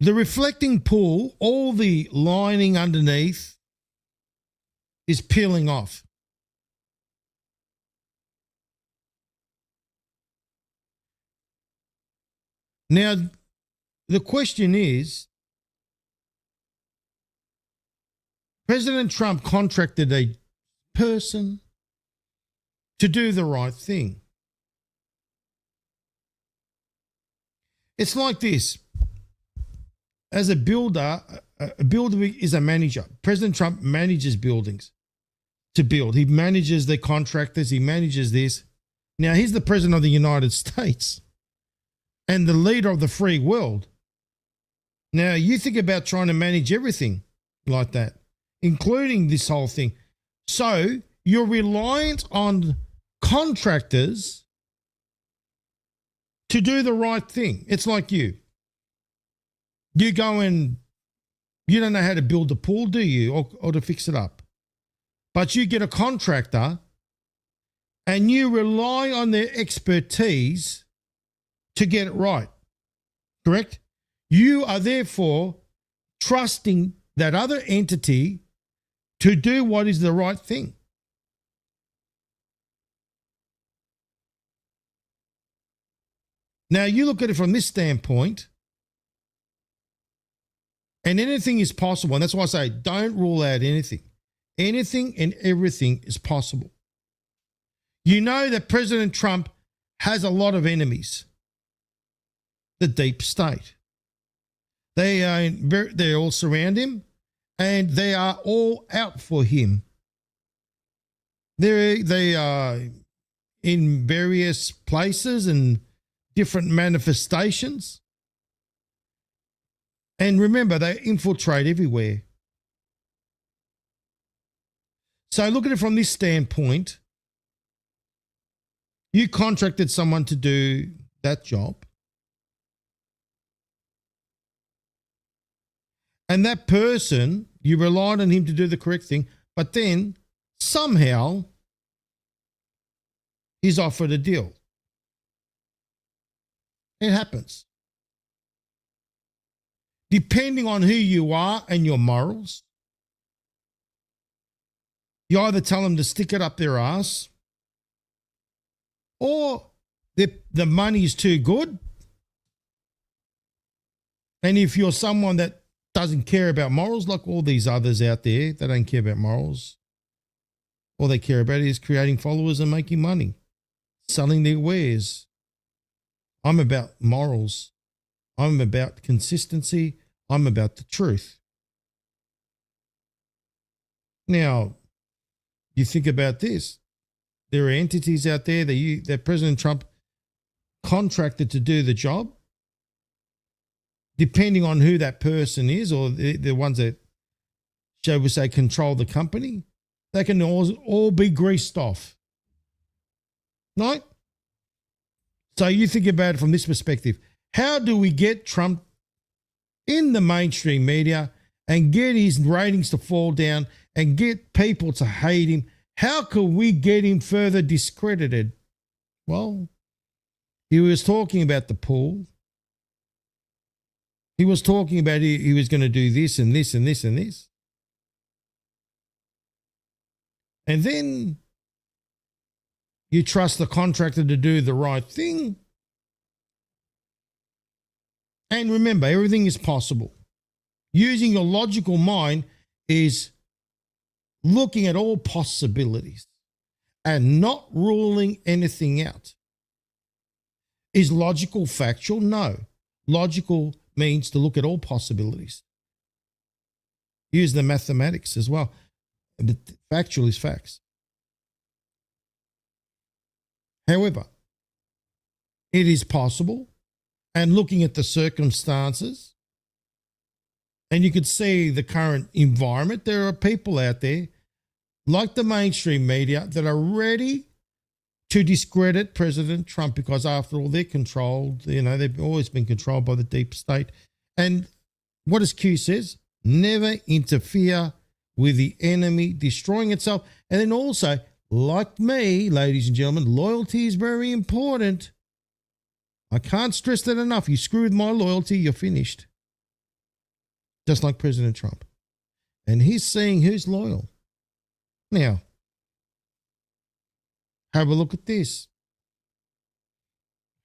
[SPEAKER 3] the reflecting pool, all the lining underneath is peeling off. Now, the question is, President Trump contracted a person to do the right thing. It's like this. As a builder is a manager. President Trump manages buildings to build. He manages the contractors. He manages this. Now, he's the president of the United States and the leader of the free world. Now, you think about trying to manage everything like that, including this whole thing. So you're reliant on contractors to do the right thing. It's like you. You go and you don't know how to build a pool, do you? Or to fix it up. But you get a contractor and you rely on their expertise to get it right. Correct? You are therefore trusting that other entity to do what is the right thing. Now, you look at it from this standpoint, and anything is possible. And that's why I say don't rule out anything. Anything and everything is possible. You know that President Trump has a lot of enemies. The deep state. They all surround him, and they are all out for him. They are in various places and different manifestations. And remember, they infiltrate everywhere. So look at it from this standpoint. You contracted someone to do that job. And that person, you relied on him to do the correct thing, but then somehow he's offered a deal. It happens. Depending on who you are and your morals, you either tell them to stick it up their ass, or the money is too good. And if you're someone that doesn't care about morals, like all these others out there, they don't care about morals. All they care about is creating followers and making money, selling their wares. I'm about morals. I'm about consistency. I'm about the truth. Now, you think about this. There are entities out there that President Trump contracted to do the job. Depending on who that person is, or the ones that, shall we say, control the company, they can all be greased off. Right? So you think about it from this perspective. How do we get Trump in the mainstream media and get his ratings to fall down and get people to hate him? How can we get him further discredited? Well, he was talking about the pool. He was talking about he was going to do this and this and this and this. And then you trust the contractor to do the right thing. And remember, everything is possible. Using your logical mind is looking at all possibilities and not ruling anything out. Is logical factual? No. Logical means to look at all possibilities. Use the mathematics as well. But factual is facts. However, it is possible, and looking at the circumstances, and you could see the current environment, there are people out there, like the mainstream media, that are ready to discredit President Trump because, after all, they're controlled. They've always been controlled by the deep state. And what does Q says? Never interfere with the enemy destroying itself. And then also, like me, ladies and gentlemen, loyalty is very important. I can't stress that enough. You screw with my loyalty, you're finished. Just like President Trump. And he's seeing who's loyal. Now, have a look at this.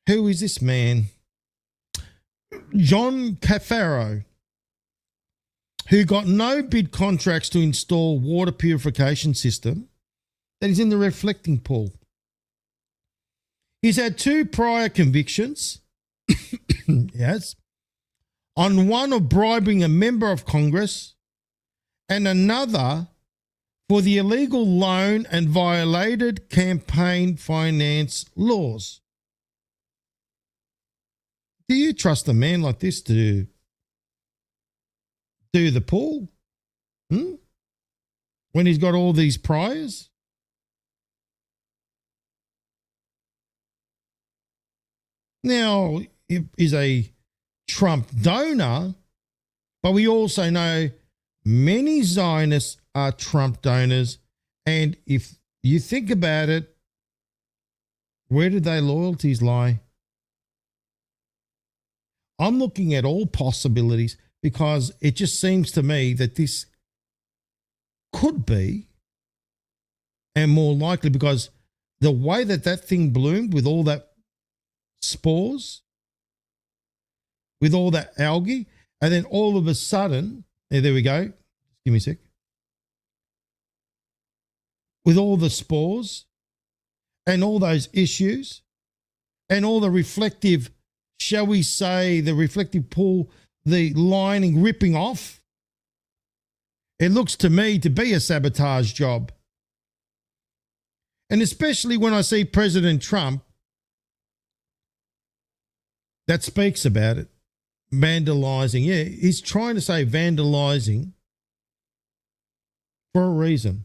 [SPEAKER 3] Who is this man? John Caffaro, who got no bid contracts to install water purification system that is in the reflecting pool. He's had 2 prior convictions, yes, on one of bribing a member of Congress and another for the illegal loan and violated campaign finance laws. Do you trust a man like this to do the pool? When he's got all these priors? Now, he is a Trump donor, but we also know many Zionists are Trump donors. And if you think about it, where did their loyalties lie? I'm looking at all possibilities because it just seems to me that this could be, and more likely, because the way that thing bloomed with all that spores, with all that algae, and then all of a sudden, there we go. Give me a sec. With all the spores and all those issues and all the reflective, shall we say, the reflective pool, the lining ripping off, it looks to me to be a sabotage job. And especially when I see President Trump that speaks about it, vandalizing. Yeah, he's trying to say vandalizing for a reason.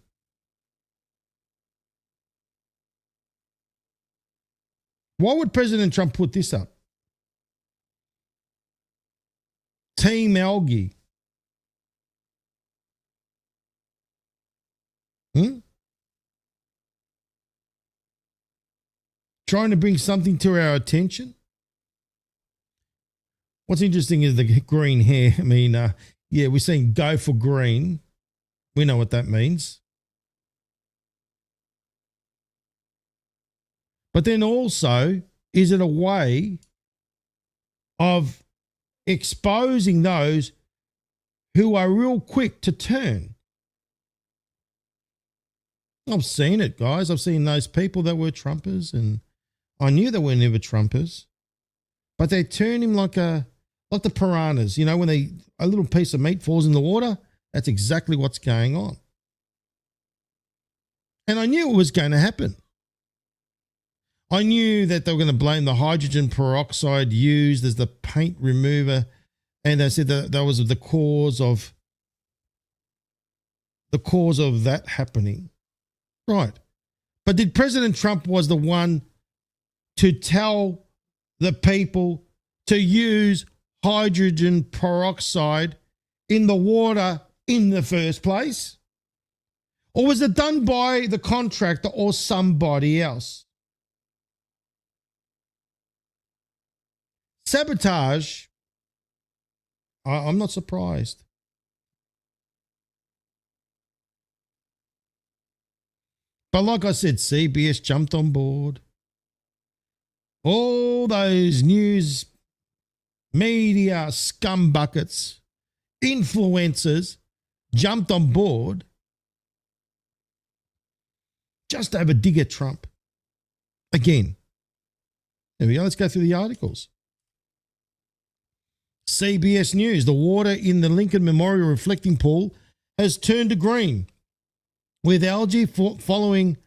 [SPEAKER 3] Why would President Trump put this up? Team Algae. Trying to bring something to our attention? What's interesting is the green hair. I mean, yeah, we're saying go for green. We know what that means. But then also, is it a way of exposing those who are real quick to turn? I've seen it, guys. I've seen those people that were Trumpers, and I knew they were never Trumpers, but they turn him like the piranhas. You know, when a little piece of meat falls in the water, that's exactly what's going on. And I knew it was going to happen. I knew that they were going to blame the hydrogen peroxide used as the paint remover, and they said that was the cause of that happening. Right. But did President Trump was the one to tell the people to use hydrogen peroxide in the water in the first place? Or was it done by the contractor or somebody else? Sabotage, I'm not surprised. But like I said, CBS jumped on board. All those news media scumbuckets, influencers jumped on board just to have a dig at Trump. Again. There we go. Let's go through the articles. CBS News, the water in the Lincoln Memorial reflecting pool has turned to green, with algae following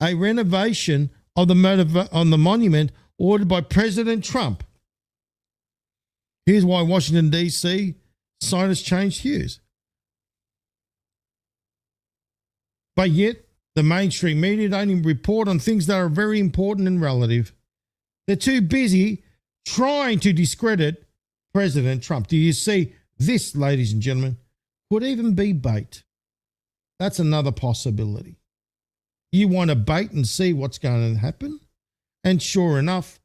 [SPEAKER 3] a renovation of the monument ordered by President Trump. Here's why Washington, D.C. scientists changed hues. But yet, the mainstream media don't even report on things that are very important and relative. They're too busy trying to discredit President Trump. Do you see this, ladies and gentlemen, could even be bait? That's another possibility. You want to bait and see what's going to happen? And sure enough,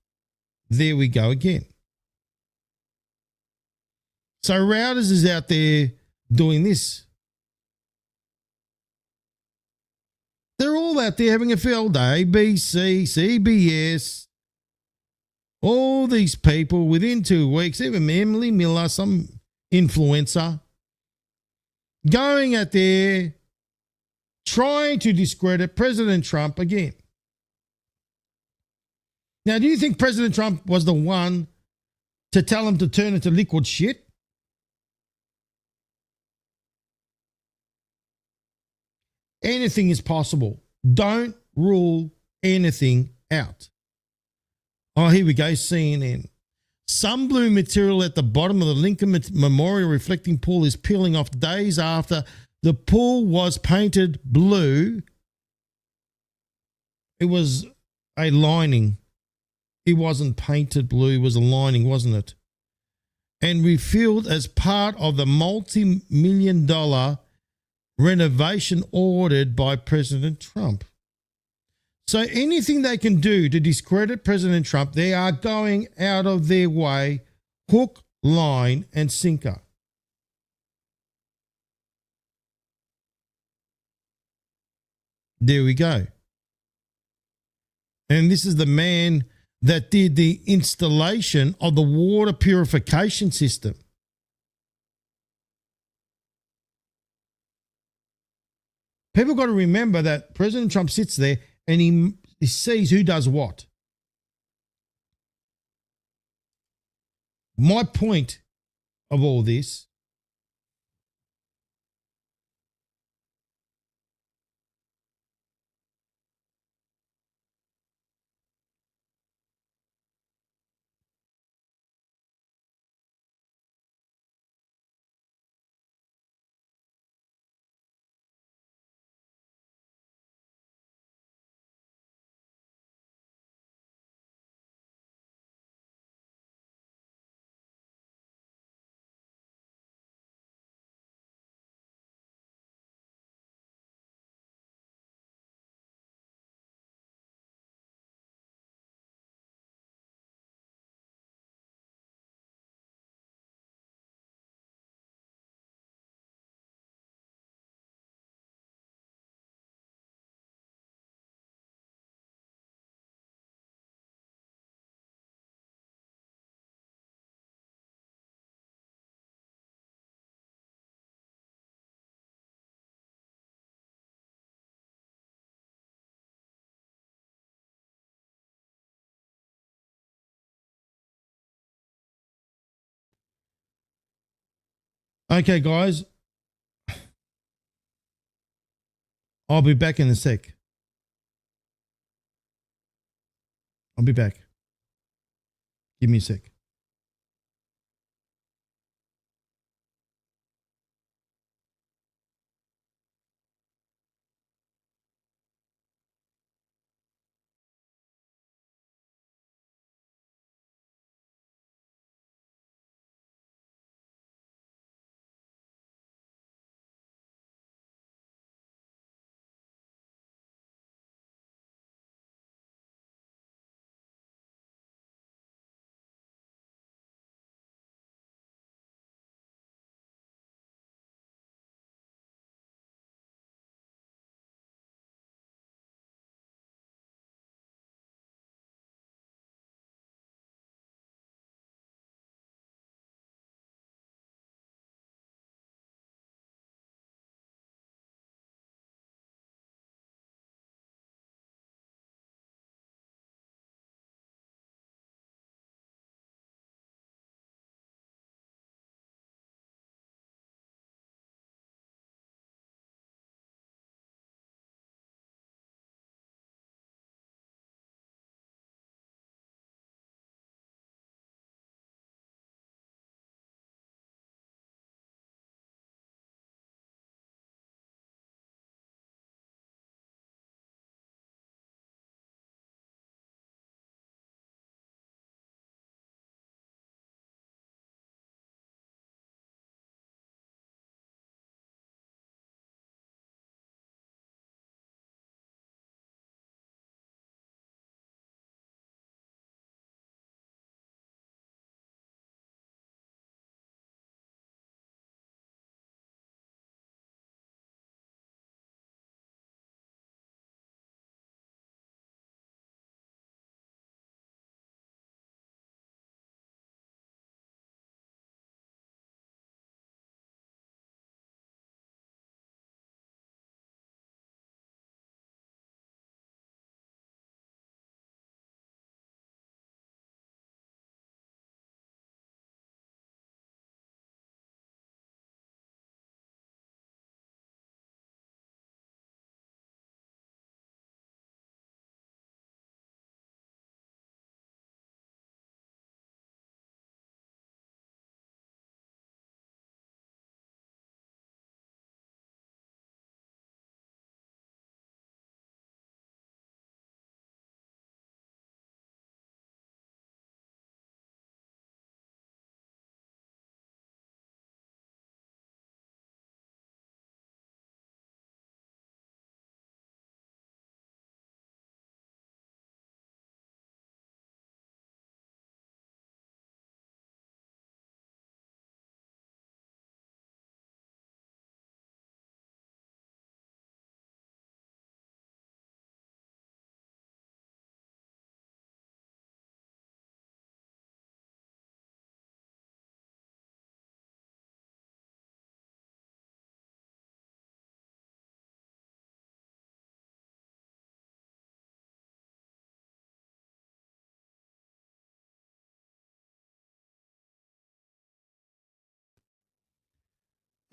[SPEAKER 3] there we go again. So Routers is out there doing this. They're all out there having a field day. ABC, CBS, all these people within 2 weeks, even Emily Miller, some influencer, going out there trying to discredit President Trump again. Now, do you think President Trump was the one to tell him to turn into liquid shit? Anything is possible. Don't rule anything out. Oh, here we go, CNN. Some blue material at the bottom of the Lincoln Memorial reflecting pool is peeling off days after the pool was painted blue. It was a lining. It wasn't painted blue. It was a lining, wasn't it? And refilled as part of the multi-million-dollar renovation ordered by President Trump. So anything they can do to discredit President Trump, they are going out of their way, hook, line, and sinker. There we go. And this is the man that did the installation of the water purification system. People got to remember that President Trump sits there and he sees who does what. My point of all this Okay, guys. I'll be back in a sec. I'll be back. Give me a sec.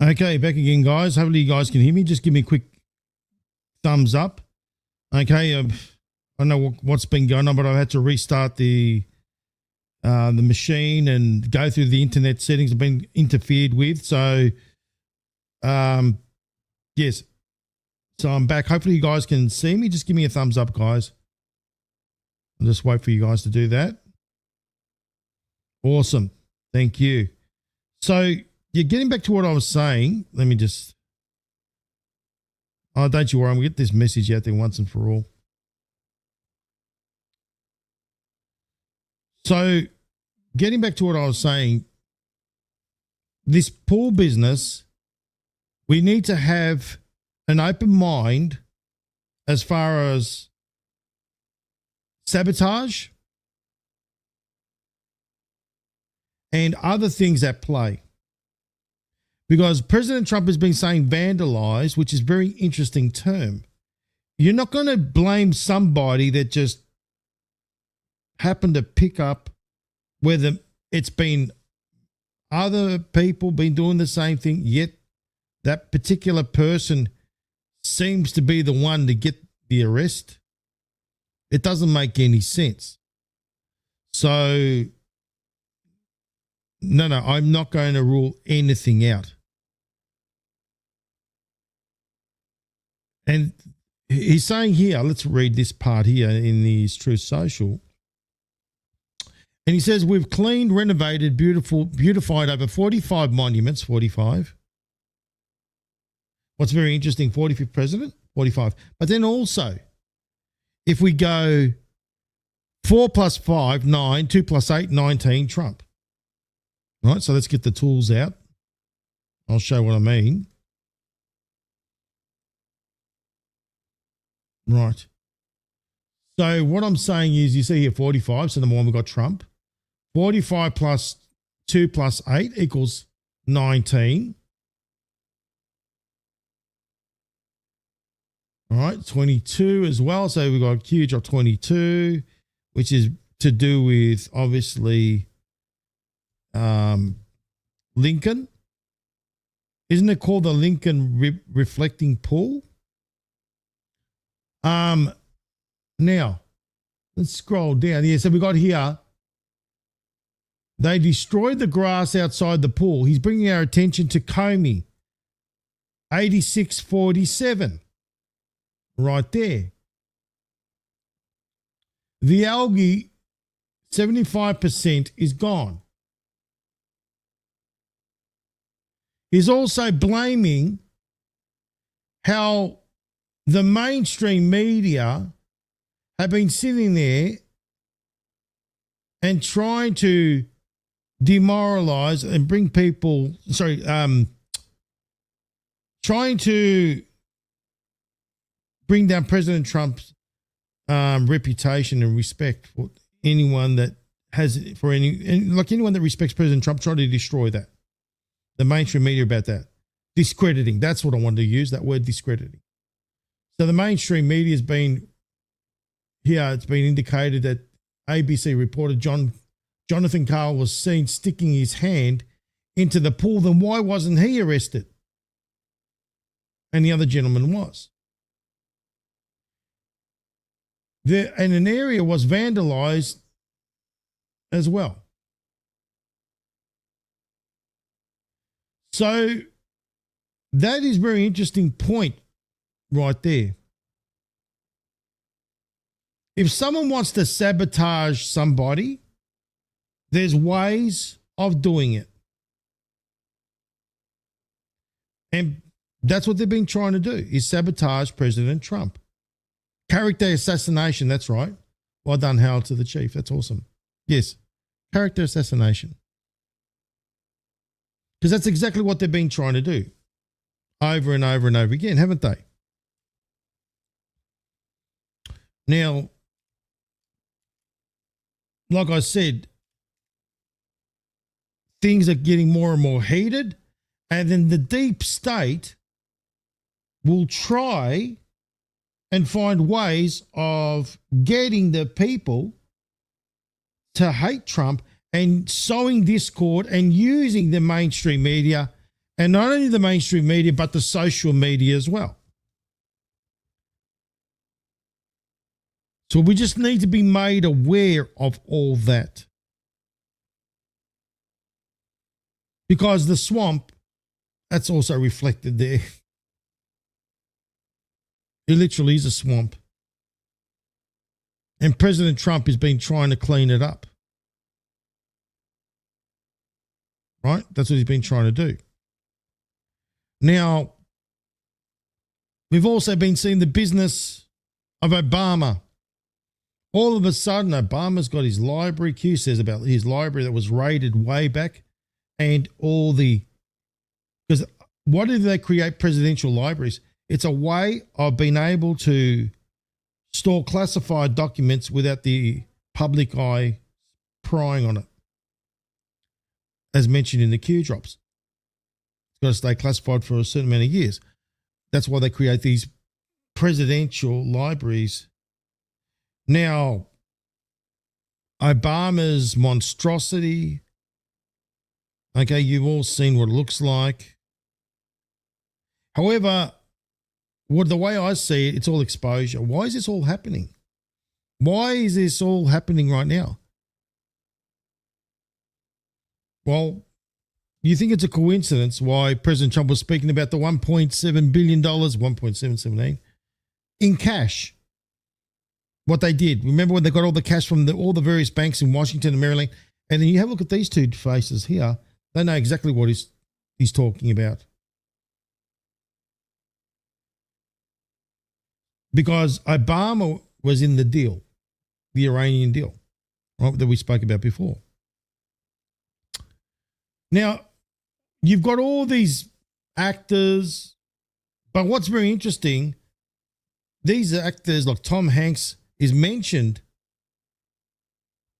[SPEAKER 3] Okay, back again, guys. Hopefully you guys can hear me. Just give me a quick thumbs up. Okay, I don't know what's been going on, but I've had to restart the machine and go through the internet settings have been interfered with. So, yes. So I'm back. Hopefully you guys can see me. Just give me a thumbs up, guys. I'll just wait for you guys to do that. Awesome. Thank you. So, yeah, getting back to what I was saying, let me just, oh, don't you worry, I'm going to get this message out there once and for all. So, getting back to what I was saying, this pool business, we need to have an open mind as far as sabotage and other things at play. Because President Trump has been saying vandalize, which is a very interesting term. You're not going to blame somebody that just happened to pick up whether it's been other people been doing the same thing, yet that particular person seems to be the one to get the arrest? It doesn't make any sense. So, no, I'm not going to rule anything out. And he's saying here, let's read this part here in his Truth Social. And he says, we've cleaned, renovated, beautified over 45 monuments, 45. What's very interesting, 45th president, 45. But then also, if we go 4 plus 5, 9, 2 plus 8, 19, Trump. All right, so let's get the tools out. I'll show what I mean. Right. So what I'm saying is, you see here 45, so number one, we've got Trump. 45 plus 2 plus 8 equals 19. All right, 22 as well. So we've got huge of 22, which is to do with, obviously, Lincoln. Isn't it called the Lincoln reflecting pool? Now, let's scroll down. Yeah, so we got here, they destroyed the grass outside the pool. He's bringing our attention to Comey, 8647, right there. The algae, 75% is gone. He's also blaming how the mainstream media have been sitting there and trying to demoralize and bring people, trying to bring down President Trump's reputation and respect for anyone that anyone that respects President Trump, trying to destroy that. The mainstream media about that. Discrediting. That's what I wanted to use, that word, discrediting. So the mainstream media has been, here it's been indicated that ABC reporter Jonathan Carl was seen sticking his hand into the pool. Then why wasn't he arrested? And the other gentleman was. And an area was vandalized as well. So that is a very interesting point right there. If someone wants to sabotage somebody, there's ways of doing it. And that's what they've been trying to do, is sabotage President Trump. Character assassination, that's right. Well done, Howard, to the chief. That's awesome. Yes, character assassination. Because that's exactly what they've been trying to do over and over and over again, haven't they? Now, like I said, things are getting more and more heated, and then the deep state will try and find ways of getting the people to hate Trump and sowing discord and using the mainstream media, and not only the mainstream media, but the social media as well. So we just need to be made aware of all that. Because the swamp, that's also reflected there. It literally is a swamp. And President Trump has been trying to clean it up. Right? That's what he's been trying to do. Now, we've also been seeing the business of Obama. All of a sudden, Obama's got his library. Q says about his library that was raided way back, and all the, because why did they create presidential libraries? It's a way of being able to store classified documents without the public eye prying on it, as mentioned in the Q drops. It's got to stay classified for a certain amount of years. That's why they create these presidential libraries. Now, Obama's monstrosity Okay, you've all seen what it looks like. However, the way I see it, it's all exposure. Why is this all happening? Why is this all happening right now? Well, you think it's a coincidence why President Trump was speaking about the $1.7 billion, 1.717, in cash. What they did. Remember when they got all the cash from all the various banks in Washington and Maryland? And then you have a look at these two faces here. They know exactly what he's talking about. Because Obama was in the deal, the Iranian deal, right, that we spoke about before. Now, you've got all these actors, but what's very interesting, these actors like Tom Hanks is mentioned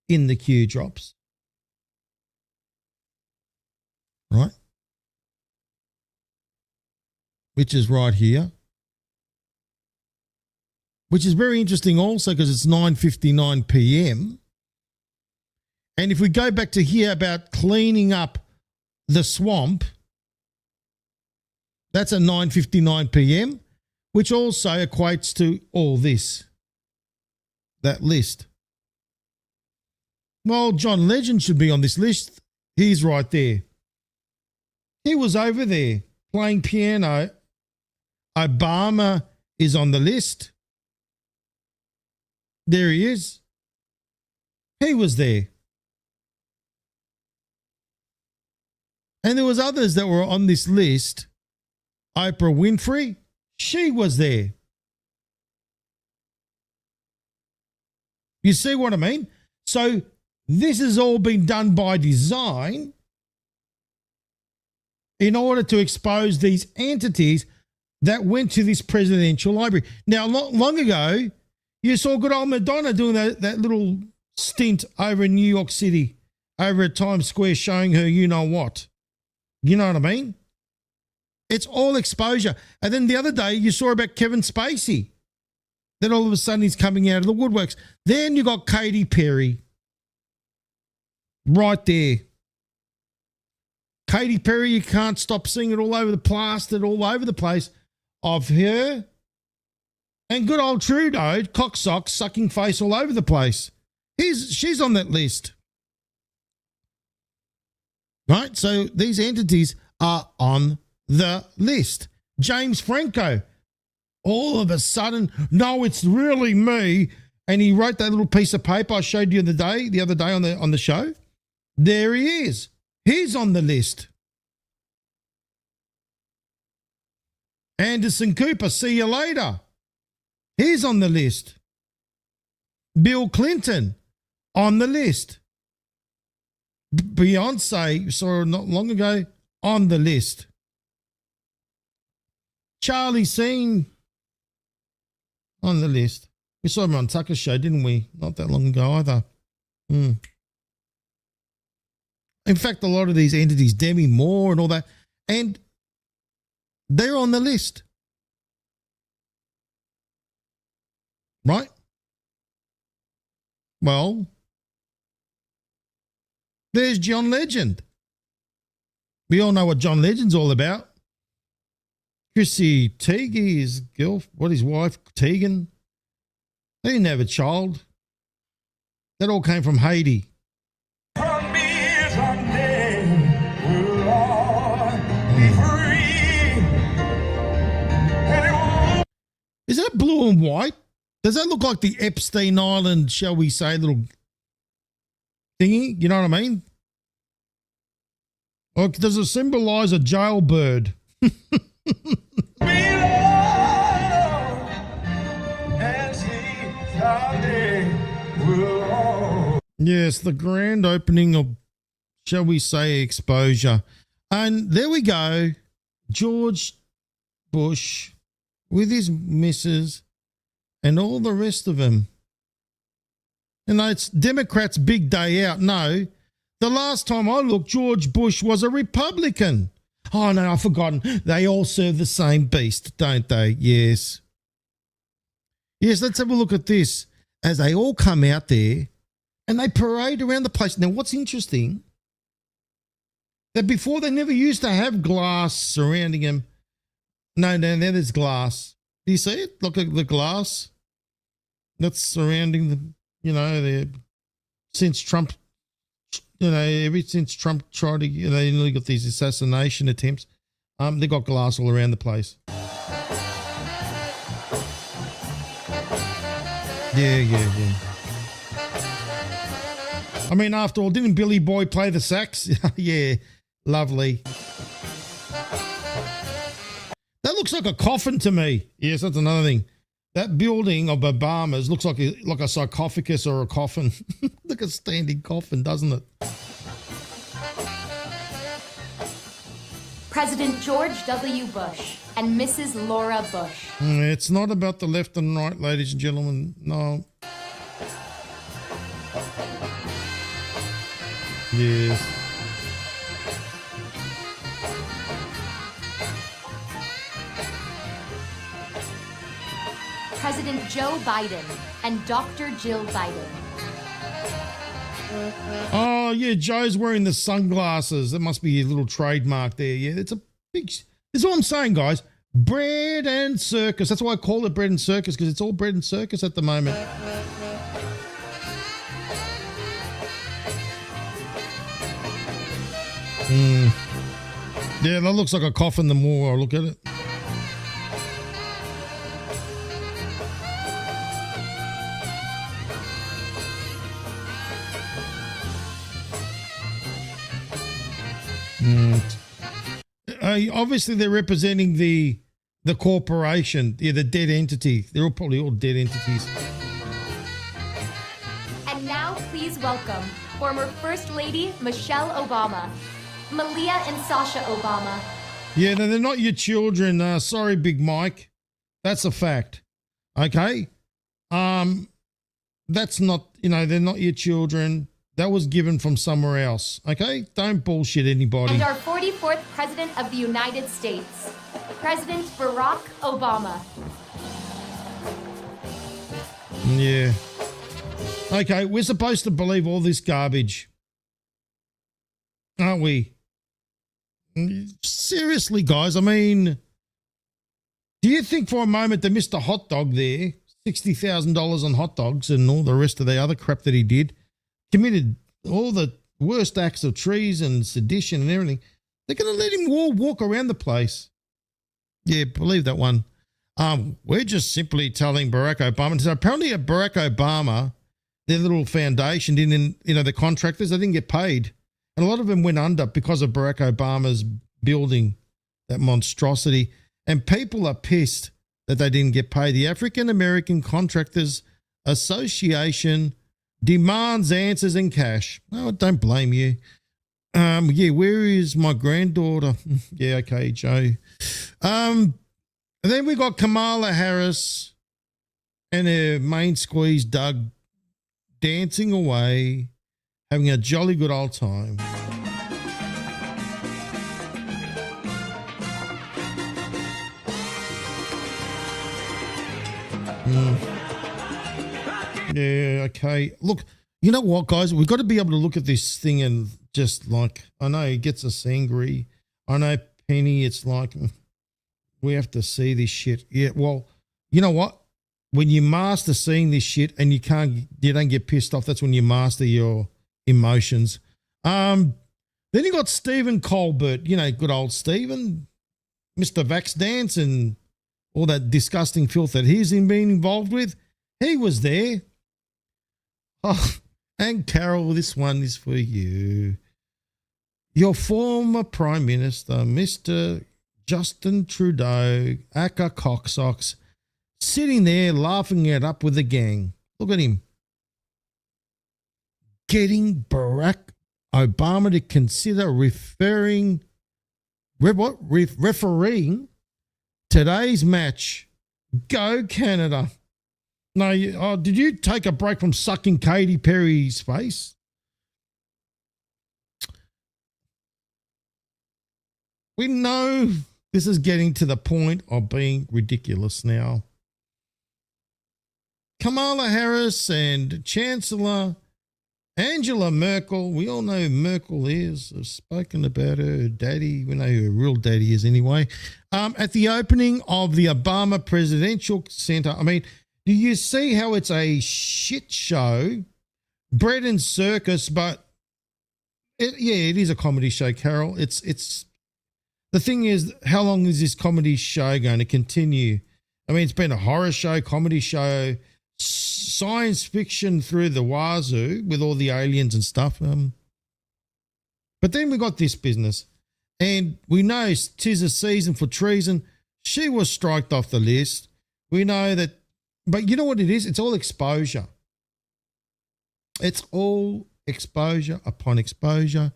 [SPEAKER 3] in the Q drops, right? Which is right here. Which is very interesting also because it's 9:59 p.m. And if we go back to here about cleaning up the swamp, that's at 9:59 p.m., which also equates to all this, that list. Well, John Legend should be on this list. He's right there. He was over there playing piano. Obama is on the list. There he is. He was there. And there was others that were on this list. Oprah Winfrey, she was there. You see what I mean? So this has all been done by design in order to expose these entities that went to this presidential library. Now, long ago, you saw good old Madonna doing that little stint over in New York City, over at Times Square, showing her you know what. You know what I mean? It's all exposure. And then the other day you saw about Kevin Spacey. Then all of a sudden he's coming out of the woodworks. Then you got Katy Perry. Right there. Katy Perry, you can't stop seeing it all over the plastered all over the place of her. And good old Trudeau, cocksock, sucking face all over the place. She's on that list. Right? So these entities are on the list. James Franco, all of a sudden, no, it's really me. And he wrote that little piece of paper I showed you the other day on the show. There he is. He's on the list. Anderson Cooper, see you later. He's on the list. Bill Clinton, on the list. Beyonce, saw her not long ago, on the list. Charlie Sheen, on the list. We saw him on Tucker's show, didn't we? Not that long ago either. In fact, a lot of these entities, Demi Moore and all that, and they're on the list. Right? Well, there's John Legend. We all know what John Legend's all about. Chrissy Teigen, his wife, Teigen. They didn't have a child. That all came from Haiti. Is that blue and white? Does that look like the Epstein Island, shall we say, little thingy? You know what I mean? Or does it symbolize a jailbird? Yes, the grand opening of, shall we say, exposure. And there we go. George Bush with his missus and all the rest of them. And it's Democrats' big day out. No, the last time I looked, George Bush was a Republican. Oh, no, I've forgotten. They all serve the same beast, don't they? Yes. Yes, let's have a look at this as they all come out there and they parade around the place. Now, what's interesting, That before they never used to have glass surrounding them. No, there's glass. Do you see it? Look at the glass that's surrounding the, since Trump, ever since Trump tried to, they got these assassination attempts, they got glass all around the place. Yeah. I mean, after all, didn't Billy Boy play the sax? Yeah, lovely. That looks like a coffin to me. Yes, that's another thing. That building of Obama's looks like a sarcophagus or a coffin. Like a standing coffin, doesn't it?
[SPEAKER 10] President George W. Bush and Mrs. Laura Bush.
[SPEAKER 3] It's not about the left and right, ladies and gentlemen. No. Yes.
[SPEAKER 10] President Joe Biden and Dr. Jill Biden.
[SPEAKER 3] Oh, yeah, Joe's wearing the sunglasses. That must be a little trademark there. Yeah, it's a big... This is what I'm saying, guys. Bread and circus. That's why I call it bread and circus, because it's all bread and circus at the moment. Yeah, that looks like a coffin the more I look at it. Obviously, they're representing the corporation, the dead entity. They're probably all dead entities.
[SPEAKER 10] And now, please welcome former First Lady Michelle Obama, Malia and Sasha Obama.
[SPEAKER 3] Yeah, no, they're not your children. Sorry, Big Mike. That's a fact. Okay? That's not, they're not your children. That was given from somewhere else. Okay? Don't bullshit anybody.
[SPEAKER 10] And our 44th President of the United States, President Barack Obama.
[SPEAKER 3] Yeah. Okay, we're supposed to believe all this garbage. Aren't we? Seriously, guys, I mean, do you think for a moment that Mr. Hot Dog there, $60,000 on hot dogs and all the rest of the other crap that he did, committed all the worst acts of treason, sedition and everything, they're going to let him walk around the place? Yeah, believe that one. We're just simply telling Barack Obama. So apparently at Barack Obama, their little foundation didn't, the contractors, they didn't get paid. And a lot of them went under because of Barack Obama's building that monstrosity. And people are pissed that they didn't get paid. The African American Contractors Association demands answers in cash. Oh, don't blame you. Yeah, where is my granddaughter? Yeah, okay, Joe. And then we got Kamala Harris and her main squeeze Doug dancing away, having a jolly good old time. Yeah, okay. Look, you know what, guys? We've got to be able to look at this thing and just like, I know it gets us angry. I know, Penny, it's like, we have to see this shit. Yeah, well, you know what? When you master seeing this shit and you don't get pissed off, that's when you master your emotions. Then you got Stephen Colbert, good old Stephen, Mr. Vax Dance and all that disgusting filth that he's been involved with. He was there. Oh, and Carol, this one is for you. Your former Prime Minister, Mr. Justin Trudeau, aka Cocksocks, sitting there laughing it up with the gang. Look at him. Getting Barack Obama to consider refereeing today's match. Go Canada. No, did you take a break from sucking Katy Perry's face? We know this is getting to the point of being ridiculous now. Kamala Harris and Chancellor Angela Merkel, we all know who Merkel is. I've spoken about her daddy. We know who her real daddy is anyway. At the opening of the Obama Presidential Center, I mean, do you see how it's a shit show, bread and circus, but it is a comedy show, Carol. It's the thing is, how long is this comedy show going to continue? I mean, it's been a horror show, comedy show, science fiction through the wazoo with all the aliens and stuff. But then we got this business, and we know 'tis a season for treason. She was striked off the list. We know that, but you know what it is? It's all exposure. It's all exposure upon exposure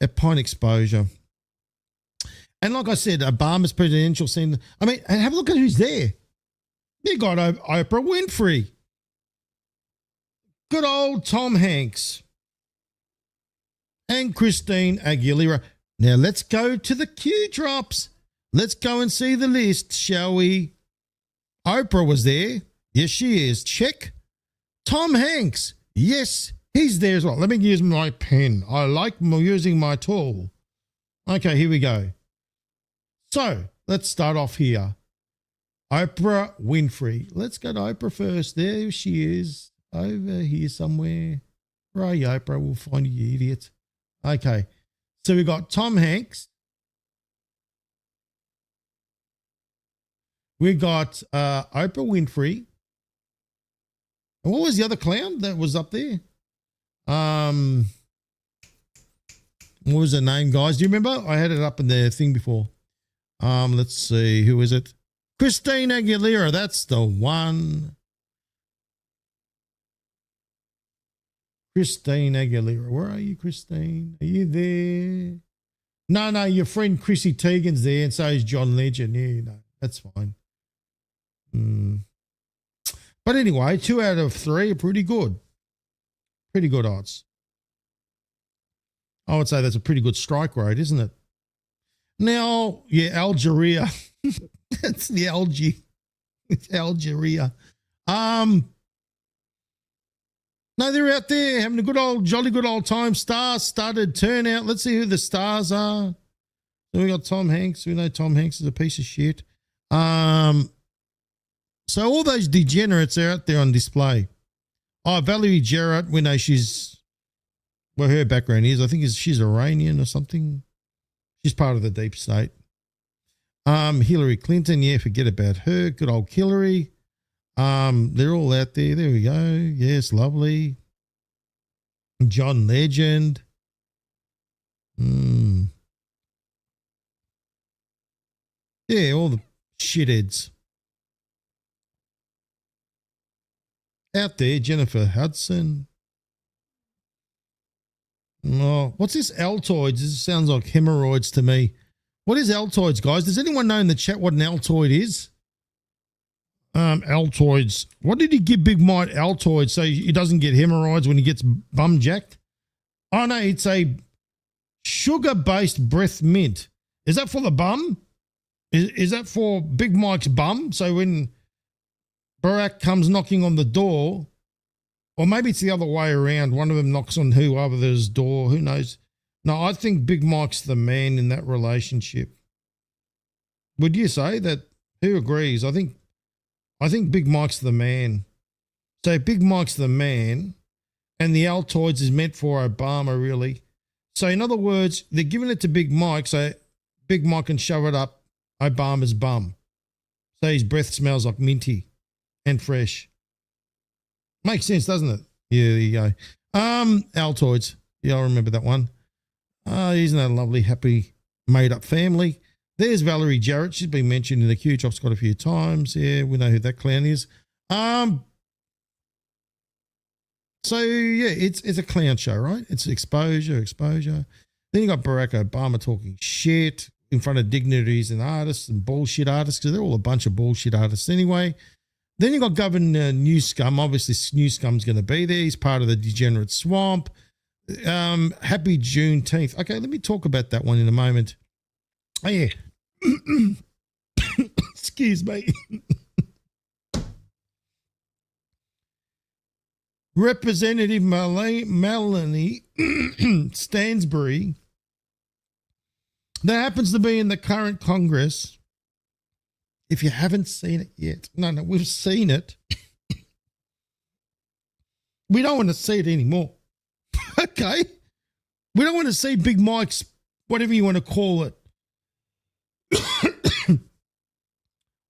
[SPEAKER 3] upon exposure. And like I said, Obama's presidential center. I mean, and have a look at who's there. You got Oprah Winfrey. Good old Tom Hanks. And Christine Aguilera. Now let's go to the Q drops. Let's go and see the list, shall we? Oprah was there. Yes, she is. Check. Tom Hanks. Yes, he's there as well. Let me use my pen. I like using my tool. Okay, here we go. So let's start off here. Oprah Winfrey. Let's go to Oprah first. There she is. Over here somewhere. Where are you, Oprah? We'll find you, you idiot. Okay. So we got Tom Hanks. We got Oprah Winfrey. And what was the other clown that was up there? What was her name, guys? Do you remember? I had it up in the thing before. Let's see. Who is it? Christine Aguilera. That's the one. Christine Aguilera. Where are you, Christine? Are you there? No, your friend Chrissy Teigen's there, and so is John Legend. Yeah, no, that's fine. But anyway, 2 out of 3 are pretty good. Pretty good odds. I would say that's a pretty good strike rate, isn't it? Now, yeah, Algeria. That's the algae. It's Algeria. No, they're out there having a jolly good old time. Star-studded turnout. Let's see who the stars are. So we got Tom Hanks. We know Tom Hanks is a piece of shit. So all those degenerates are out there on display. Oh, Valerie Jarrett. We know her background is. I think she's Iranian or something. She's part of the deep state. Hillary Clinton. Yeah, forget about her. Good old Hillary. They're all out there. There we go. Yes, lovely. John Legend. Yeah, all the shitheads. Out there, Jennifer Hudson. Oh, what's this Altoids? This sounds like hemorrhoids to me. What is Altoids, guys? Does anyone know in the chat what an Altoid is? Altoids. What did he give Big Mike Altoids so he doesn't get hemorrhoids when he gets bum jacked? Oh no, it's a sugar-based breath mint. Is that for the bum? Is that for Big Mike's bum? So when Barack comes knocking on the door, or maybe it's the other way around. One of them knocks on whoever's door. Who knows? No, I think Big Mike's the man in that relationship. Would you say that? Who agrees? I think Big Mike's the man. So Big Mike's the man, and the Altoids is meant for Obama, really. So in other words, they're giving it to Big Mike so Big Mike can shove it up Obama's bum. So his breath smells like minty and fresh. Makes sense, doesn't it? Yeah, there you go. Altoids. Yeah, I remember that one. Isn't that a lovely, happy, made-up family? There's Valerie Jarrett. She's been mentioned in the Q Drops quite a few times. Yeah, we know who that clown is. So yeah, it's a clown show, right? It's exposure. Then you got Barack Obama talking shit in front of dignitaries and artists and bullshit artists, because they're all a bunch of bullshit artists anyway. Then you got Governor Newscum. Obviously, Newscum's going to be there. He's part of the degenerate swamp. Happy Juneteenth. Okay, let me talk about that one in a moment. Oh yeah. Excuse me. Representative Melanie Stansbury, that happens to be in the current Congress. If you haven't seen it yet, no, we've seen it. We don't want to see it anymore. Okay? We don't want to see Big Mike's, whatever you want to call it.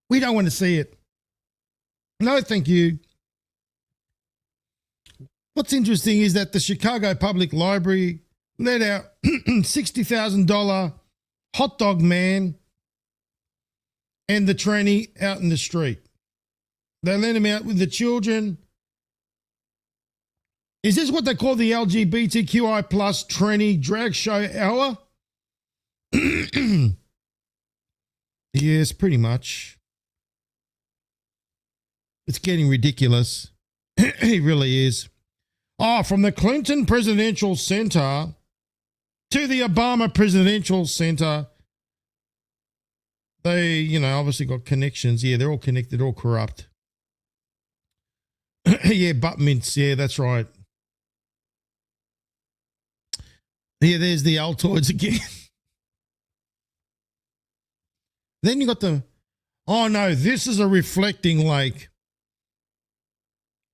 [SPEAKER 3] We don't want to see it. No, thank you. What's interesting is that the Chicago Public Library let out $60,000 hot dog man and the tranny out in the street. They let him out with the children. Is this what they call the LGBTQI plus tranny drag show hour? Yes, pretty much. It's getting ridiculous. It really is. Oh, from the Clinton Presidential Center to the Obama Presidential Center. They, obviously got connections. Yeah, they're all connected, all corrupt. Yeah, butt mints. Yeah, that's right. Yeah, there's the Altoids again. Then you got oh no, this is a reflecting lake.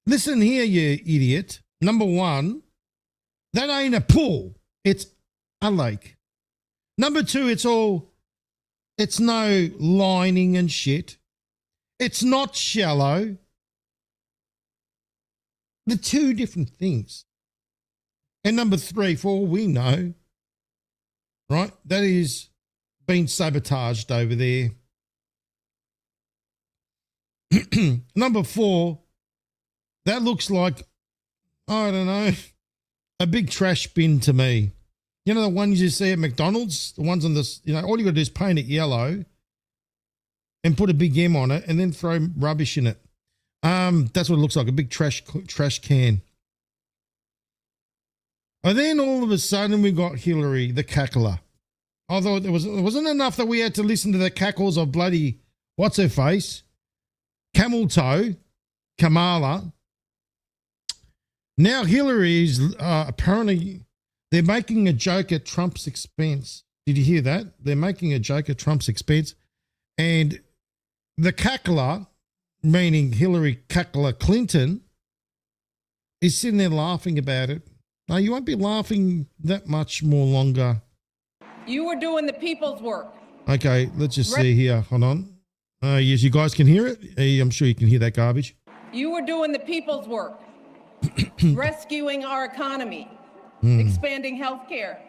[SPEAKER 3] Listen here, you idiot. Number one, that ain't a pool. It's a lake. Number two, it's no lining and shit. It's not shallow. They're two different things. And number three, for all we know, right, that is being sabotaged over there. Number four, that looks like, I don't know, a big trash bin to me. You know the ones you see at McDonald's? The ones on this, all you got to do is paint it yellow and put a big M on it and then throw rubbish in it. That's what it looks like, a big trash can. And then all of a sudden we got Hillary, the cackler. Although it wasn't enough that we had to listen to the cackles of bloody, what's her face? Camel Toe, Kamala. Now Hillary's apparently, they're making a joke at Trump's expense. Did you hear that? They're making a joke at Trump's expense. And the cackler, meaning Hillary Cackler Clinton, is sitting there laughing about it. No, you won't be laughing that much more longer.
[SPEAKER 11] You were doing the people's work.
[SPEAKER 3] Okay, let's just see here. Hold on. Yes, you guys can hear it. I'm sure you can hear that garbage.
[SPEAKER 11] You were doing the people's work. Rescuing our economy, expanding health care,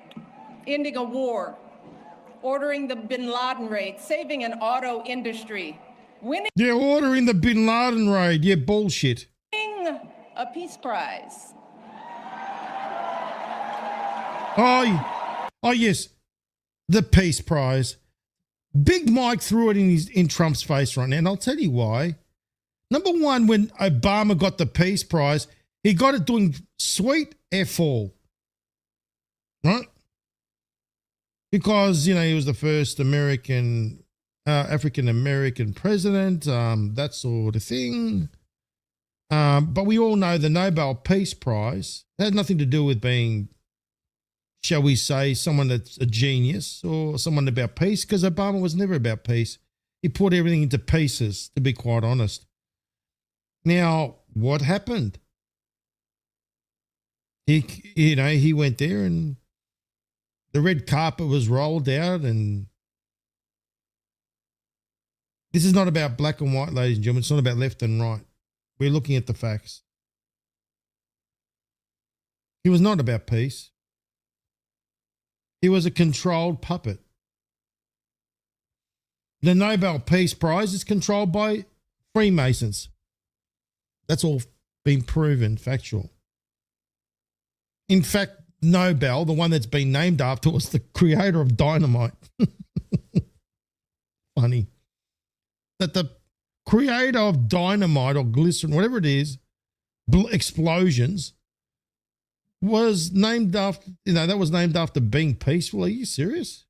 [SPEAKER 11] ending a war, ordering the bin Laden raid, saving an auto industry, winning
[SPEAKER 3] ordering the bin Laden raid. Yeah, bullshit.
[SPEAKER 11] A peace prize.
[SPEAKER 3] Oh yes, the peace prize. Big Mike threw it in Trump's face right now, and I'll tell you why. Number one, when Obama got the peace prize, he got it doing sweet F all, right? Because, he was the first African-American president, that sort of thing. But we all know the Nobel Peace Prize had nothing to do with being, shall we say, someone that's a genius or someone about peace, because Obama was never about peace. He put everything into pieces, to be quite honest. Now, what happened? He went there and the red carpet was rolled out, and this is not about black and white, ladies and gentlemen. It's not about left and right. We're looking at the facts. He was not about peace. He was a controlled puppet. The Nobel Peace Prize is controlled by Freemasons. That's all been proven factual. In fact, Nobel, the one that's been named after, was the creator of dynamite. Funny. That the creator of dynamite or glycerin, whatever it is, explosions, was named after, that was named after being peaceful. Are you serious?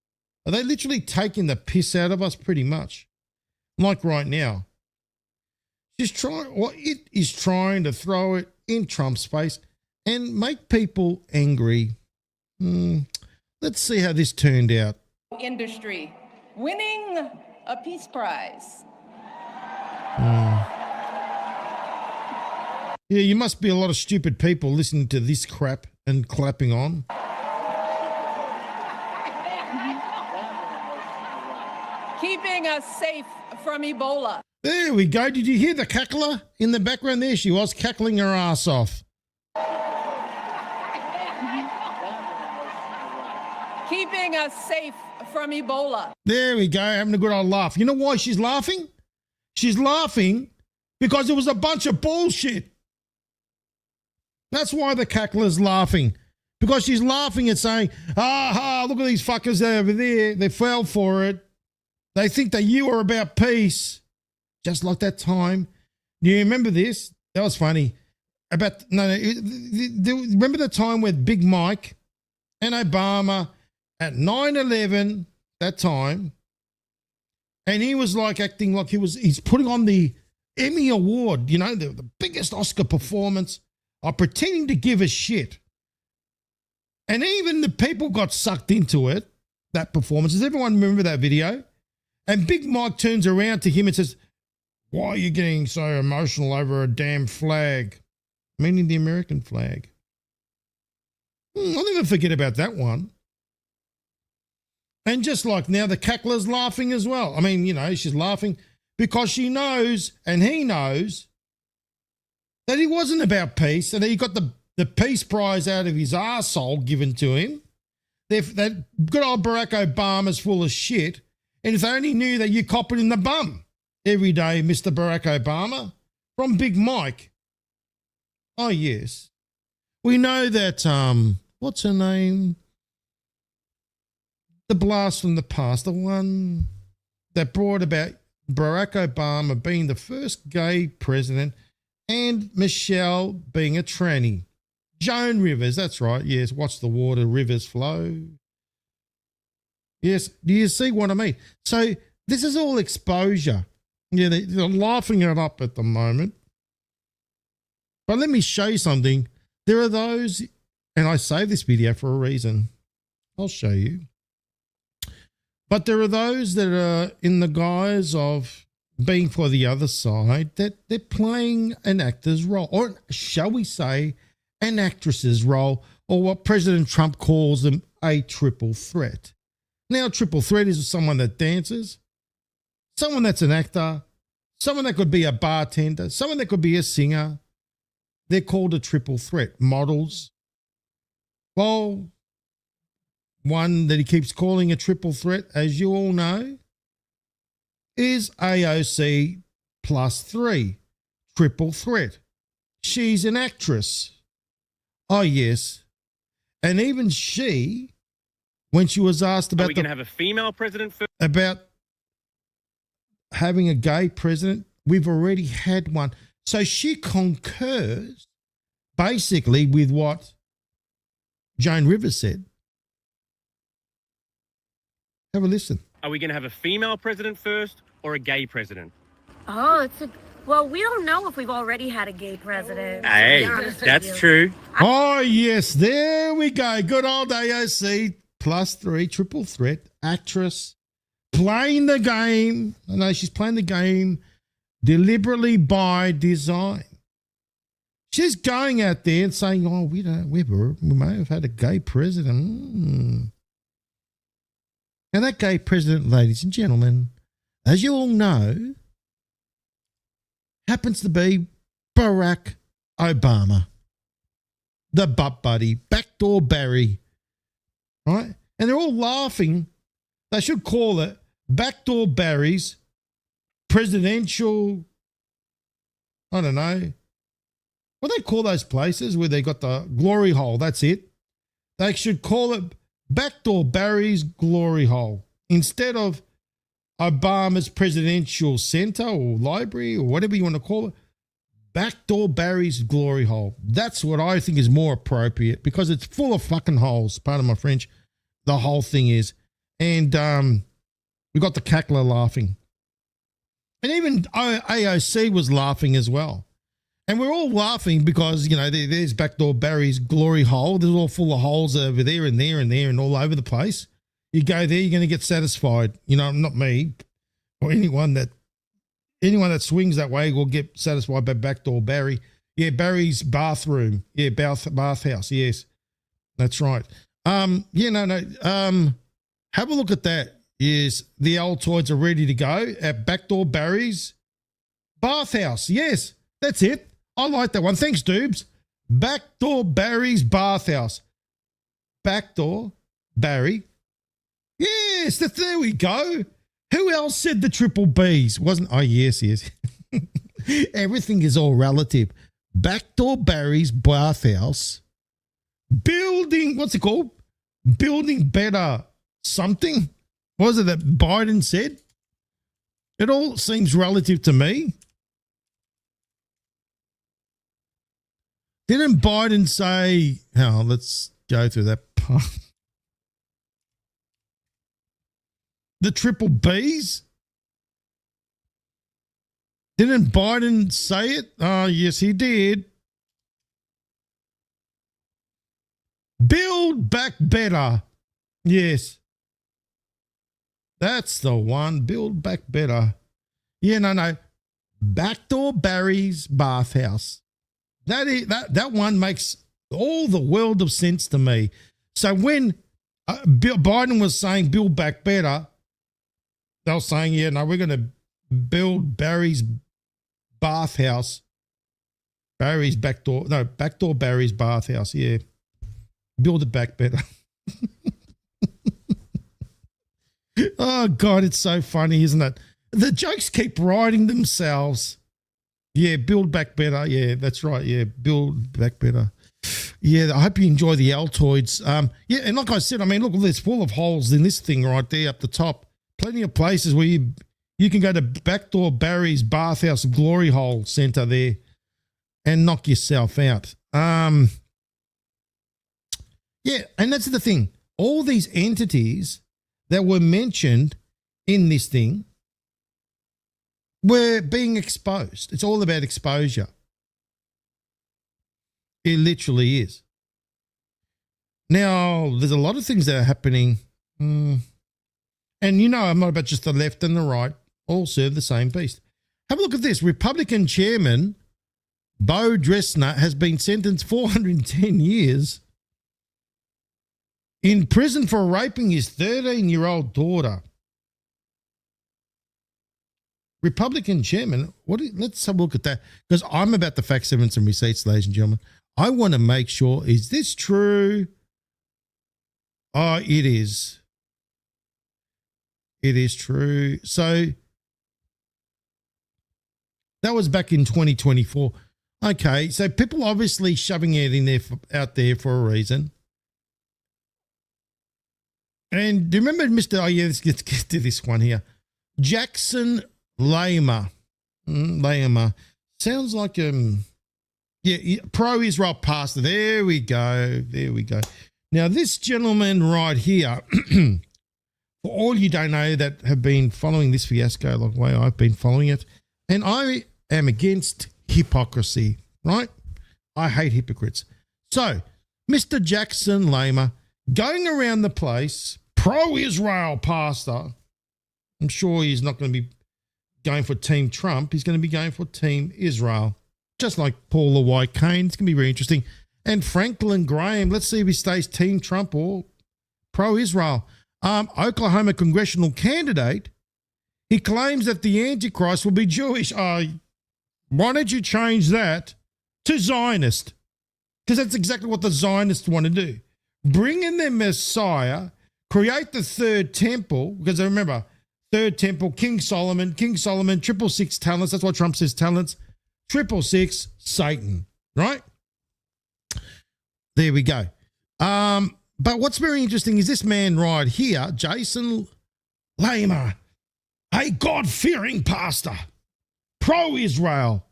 [SPEAKER 3] Are they literally taking the piss out of us pretty much? Like right now. It is trying to throw it in Trump's face and make people angry. Let's see how this turned out.
[SPEAKER 11] Industry winning a peace prize.
[SPEAKER 3] Yeah, you must be a lot of stupid people listening to this crap and clapping on.
[SPEAKER 11] Keeping us safe from Ebola.
[SPEAKER 3] There we go. Did you hear the cackler in the background? There she was, cackling her ass off.
[SPEAKER 11] Keeping us safe from Ebola.
[SPEAKER 3] There we go, having a good old laugh. You know why she's laughing? She's laughing because it was a bunch of bullshit. That's why the cackler's laughing. Because she's laughing and saying, look at these fuckers over there. They fell for it. They think that you are about peace. Just like that time. Do you remember this? That was funny. Remember the time with Big Mike and Obama at 9/11, that time, and he was like acting like he's putting on the Emmy Award, you know, the biggest Oscar performance, of pretending to give a shit. And even the people got sucked into it, that performance. Does everyone remember that video? And Big Mike turns around to him and says, "Why are you getting so emotional over a damn flag?" Meaning the American flag. I'll never forget about that one. And just like now, the cackler's laughing as well. I mean, you know, she's laughing because she knows and he knows that he wasn't about peace and that he got the peace prize out of his arsehole given to him. That good old Barack Obama's full of shit. And if they only knew that you cop it in the bum every day, Mr. Barack Obama, from Big Mike. Oh, yes. We know that, what's her name? The blast from the past, the one that brought about Barack Obama being the first gay president and Michelle being a tranny. Joan Rivers, that's right. Yes, watch the water rivers flow. Yes, do you see what I mean? So this is all exposure. Yeah, they're laughing it up at the moment. But let me show you something. There are those, and I saved this video for a reason. I'll show you. But there are those that are in the guise of being for the other side, that they're playing an actor's role, or shall we say an actress's role, or what President Trump calls them, a triple threat. Now, a triple threat is someone that dances, someone that's an actor, someone that could be a bartender, someone that could be a singer. They're called a triple threat. Models. Well, one that he keeps calling a triple threat, as you all know, is AOC +3, triple threat. She's an actress. Oh, yes. And even she, when she was asked about
[SPEAKER 12] going to have a female president first?
[SPEAKER 3] About having a gay president, we've already had one. So she concurs basically with what Joan Rivers said. Have a listen.
[SPEAKER 12] Are we going to have a female president first or a gay president?
[SPEAKER 13] Oh, well, we don't know if we've already had a gay president.
[SPEAKER 12] Hey, that's true.
[SPEAKER 3] Oh, yes, there we go. Good old AOC +3, triple threat, actress, playing the game. I know she's playing the game deliberately by design. She's going out there and saying, "Oh, we may have had a gay president." Now, that gay president, ladies and gentlemen, as you all know, happens to be Barack Obama, the butt buddy, backdoor Barry, right? And they're all laughing. They should call it backdoor Barry's presidential, I don't know, what do they call those places where they got the glory hole? That's it. They should call it backdoor Barry's glory hole instead of Obama's presidential center or library or whatever you want to call it. Backdoor Barry's glory hole. That's what I think is more appropriate because it's full of fucking holes. Pardon my French. The whole thing is. And we got the cackler laughing. And even AOC was laughing as well. And we're all laughing because, you know, there's Backdoor Barry's glory hole. There's all full of holes over there and there and there and all over the place. You go there, you're going to get satisfied. You know, not me or anyone that swings that way will get satisfied by Backdoor Barry. Yeah, Barry's bathroom. Yeah, bathhouse. Yes, that's right. Have a look at that. Yes, the Altoids are ready to go at Backdoor Barry's bathhouse. Yes, that's it. I like that one. Thanks, Doobs. Backdoor Barry's bathhouse. Backdoor Barry. Yes, there we go. Who else said the triple Bs? Yes. Everything is all relative. Backdoor Barry's bathhouse. Building, what's it called? Building better something. What was it that Biden said? It all seems relative to me. Didn't Biden say, let's go through that part. The triple Bs? Didn't Biden say it? Oh, yes, he did. Build back better. Yes. That's the one. Build back better. Yeah, no. Backdoor Barry's bathhouse. That one makes all the world of sense to me. So when Biden was saying build back better, they were saying, we're going to build Barry's bathhouse. Backdoor Barry's bathhouse. Yeah. Build it back better. Oh, God, it's so funny, isn't it? The jokes keep writing themselves. Yeah, build back better. Yeah, that's right. Yeah, build back better. Yeah, I hope you enjoy the Altoids. Yeah, and like I said, I mean, look, there's full of holes in this thing right there up the top. Plenty of places where you can go to Backdoor Barry's bathhouse glory hole center there and knock yourself out. Yeah, and that's the thing. All these entities that were mentioned in this thing were being exposed. It's all about exposure. It literally is. Now, there's a lot of things that are happening. And I'm not about just the left and the right. All serve the same beast. Have a look at this. Republican chairman Beau Dressner has been sentenced 410 years in prison for raping his 13-year-old daughter. Republican chairman, let's have a look at that, because I'm about to fact seven some receipts, ladies and gentlemen. I want to make sure, is this true? Oh, it is. It is true. So that was back in 2024. Okay, so people obviously shoving it in there out there for a reason. And do you remember let's get to this one here. Jackson Lehmer. Lehmer. Sounds like, pro-Israel pastor. There we go. Now, this gentleman right here, for all you don't know that have been following this fiasco like the way I've been following it, and I am against hypocrisy, right? I hate hypocrites. So, Mr. Jackson Lehmer, going around the place, pro-Israel pastor. I'm sure he's not going to be going for Team Trump. He's going to be going for Team Israel, just like Paula White Kane. It's going to be very interesting. And Franklin Graham, let's see if he stays Team Trump or pro-Israel. Oklahoma congressional candidate, he claims that the Antichrist will be Jewish. Why don't you change that to Zionist? Because that's exactly what the Zionists want to do. Bring in their Messiah, create the third temple, because remember, third temple, King Solomon, 666 talents. That's why Trump says talents. 666, Satan, right? There we go. But what's very interesting is this man right here, Jason Lehmer, a God-fearing pastor, pro-Israel,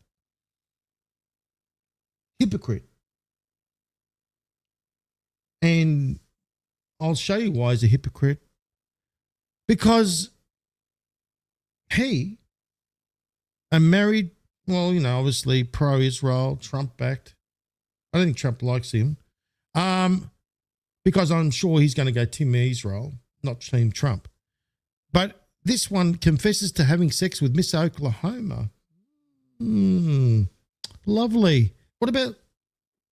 [SPEAKER 3] hypocrite. And I'll show you why he's a hypocrite. Because he, a married Well, you know, obviously pro-Israel, Trump-backed. I don't think Trump likes him. Because I'm sure he's going to go Team Israel, not Team Trump. But this one confesses to having sex with Miss Oklahoma. Lovely. What about,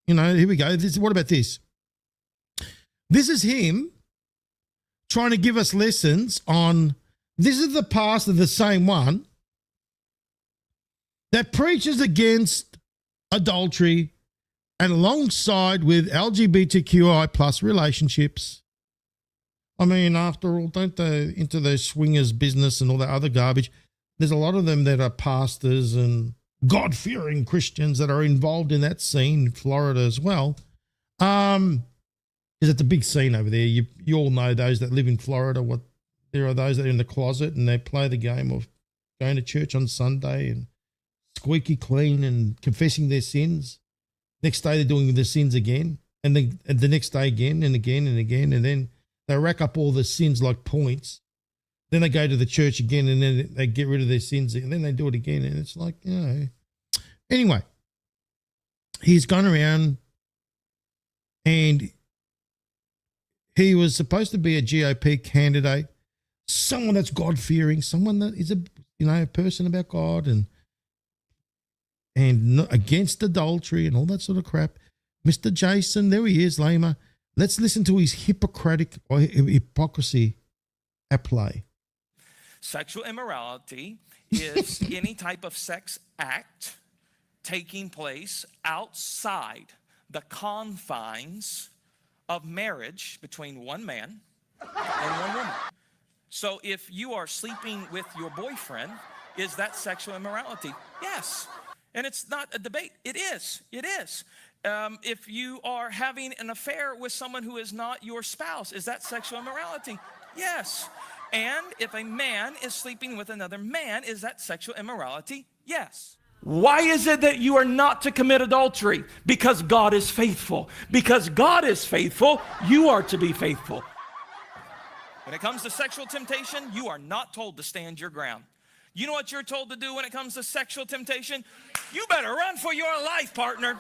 [SPEAKER 3] here we go. What about this? This is him trying to give us lessons on, this is the pastor, the same one, that preaches against adultery and alongside with LGBTQI plus relationships. I mean, after all, don't they into those swingers business and all that other garbage? There's a lot of them that are pastors and God-fearing Christians that are involved in that scene in Florida as well. Because it's a big scene over there. You all know those that live in Florida. There are those that are in the closet and they play the game of going to church on Sunday and squeaky clean and confessing their sins. Next day they're doing the sins again, and then the next day again and again and again, and then they rack up all the sins like points. Then they go to the church again, and then they get rid of their sins, and then they do it again, and it's like, Anyway, he's gone around, and he was supposed to be a GOP candidate, someone that's God-fearing, someone that is a person about God and against adultery and all that sort of crap. Mr. Jason, there he is, Lama. Let's listen to his hypocrisy at play.
[SPEAKER 14] Sexual immorality is any type of sex act taking place outside the confines of marriage between one man and one woman. So if you are sleeping with your boyfriend, is that sexual immorality? Yes. And it's not a debate. It is. It is. If you are having an affair with someone who is not your spouse, is that sexual immorality? Yes. And if a man is sleeping with another man, is that sexual immorality? Yes.
[SPEAKER 15] Why is it that you are not to commit adultery? Because God is faithful. Because God is faithful, you are to be faithful.
[SPEAKER 14] When it comes to sexual temptation, you are not told to stand your ground. You know what you're told to do when it comes to sexual temptation? You better run for your life, partner.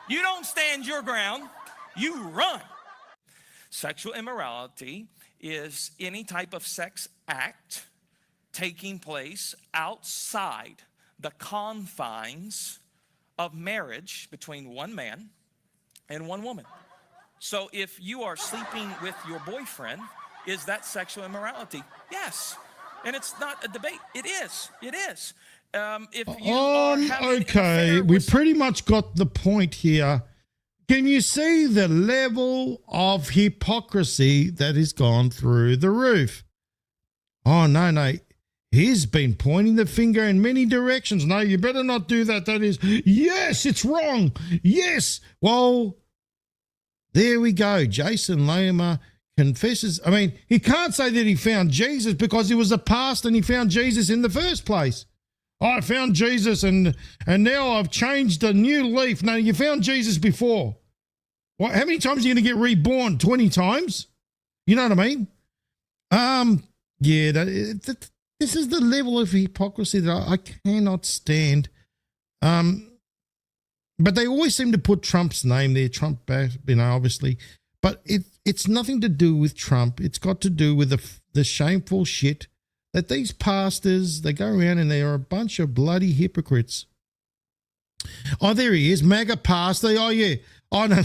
[SPEAKER 14] You don't stand your ground, you run. Sexual immorality is any type of sex act taking place outside the confines of marriage between one man and one woman. So if you are sleeping with your boyfriend, is that sexual immorality? Yes. And it's not a debate. It is. It is. If you are having
[SPEAKER 3] okay, we pretty much got the point here. Can you see the level of hypocrisy that has gone through the roof? Oh, no. He's been pointing the finger in many directions. No, you better not do that. That is, yes, it's wrong. Yes. Well, there we go. Jason Lama confesses. I mean, he can't say that he found Jesus because he was a pastor and he found Jesus in the first place. I found Jesus and now I've changed a new leaf. No, you found Jesus before. What? How many times are you going to get reborn? 20 times? You know what I mean? Yeah, this is the level of hypocrisy that I cannot stand. But they always seem to put Trump's name there, Trump, obviously. But it's nothing to do with Trump. It's got to do with the shameful shit that these pastors, they go around and they are a bunch of bloody hypocrites. Oh, there he is, MAGA pastor. Oh, yeah. Oh, no.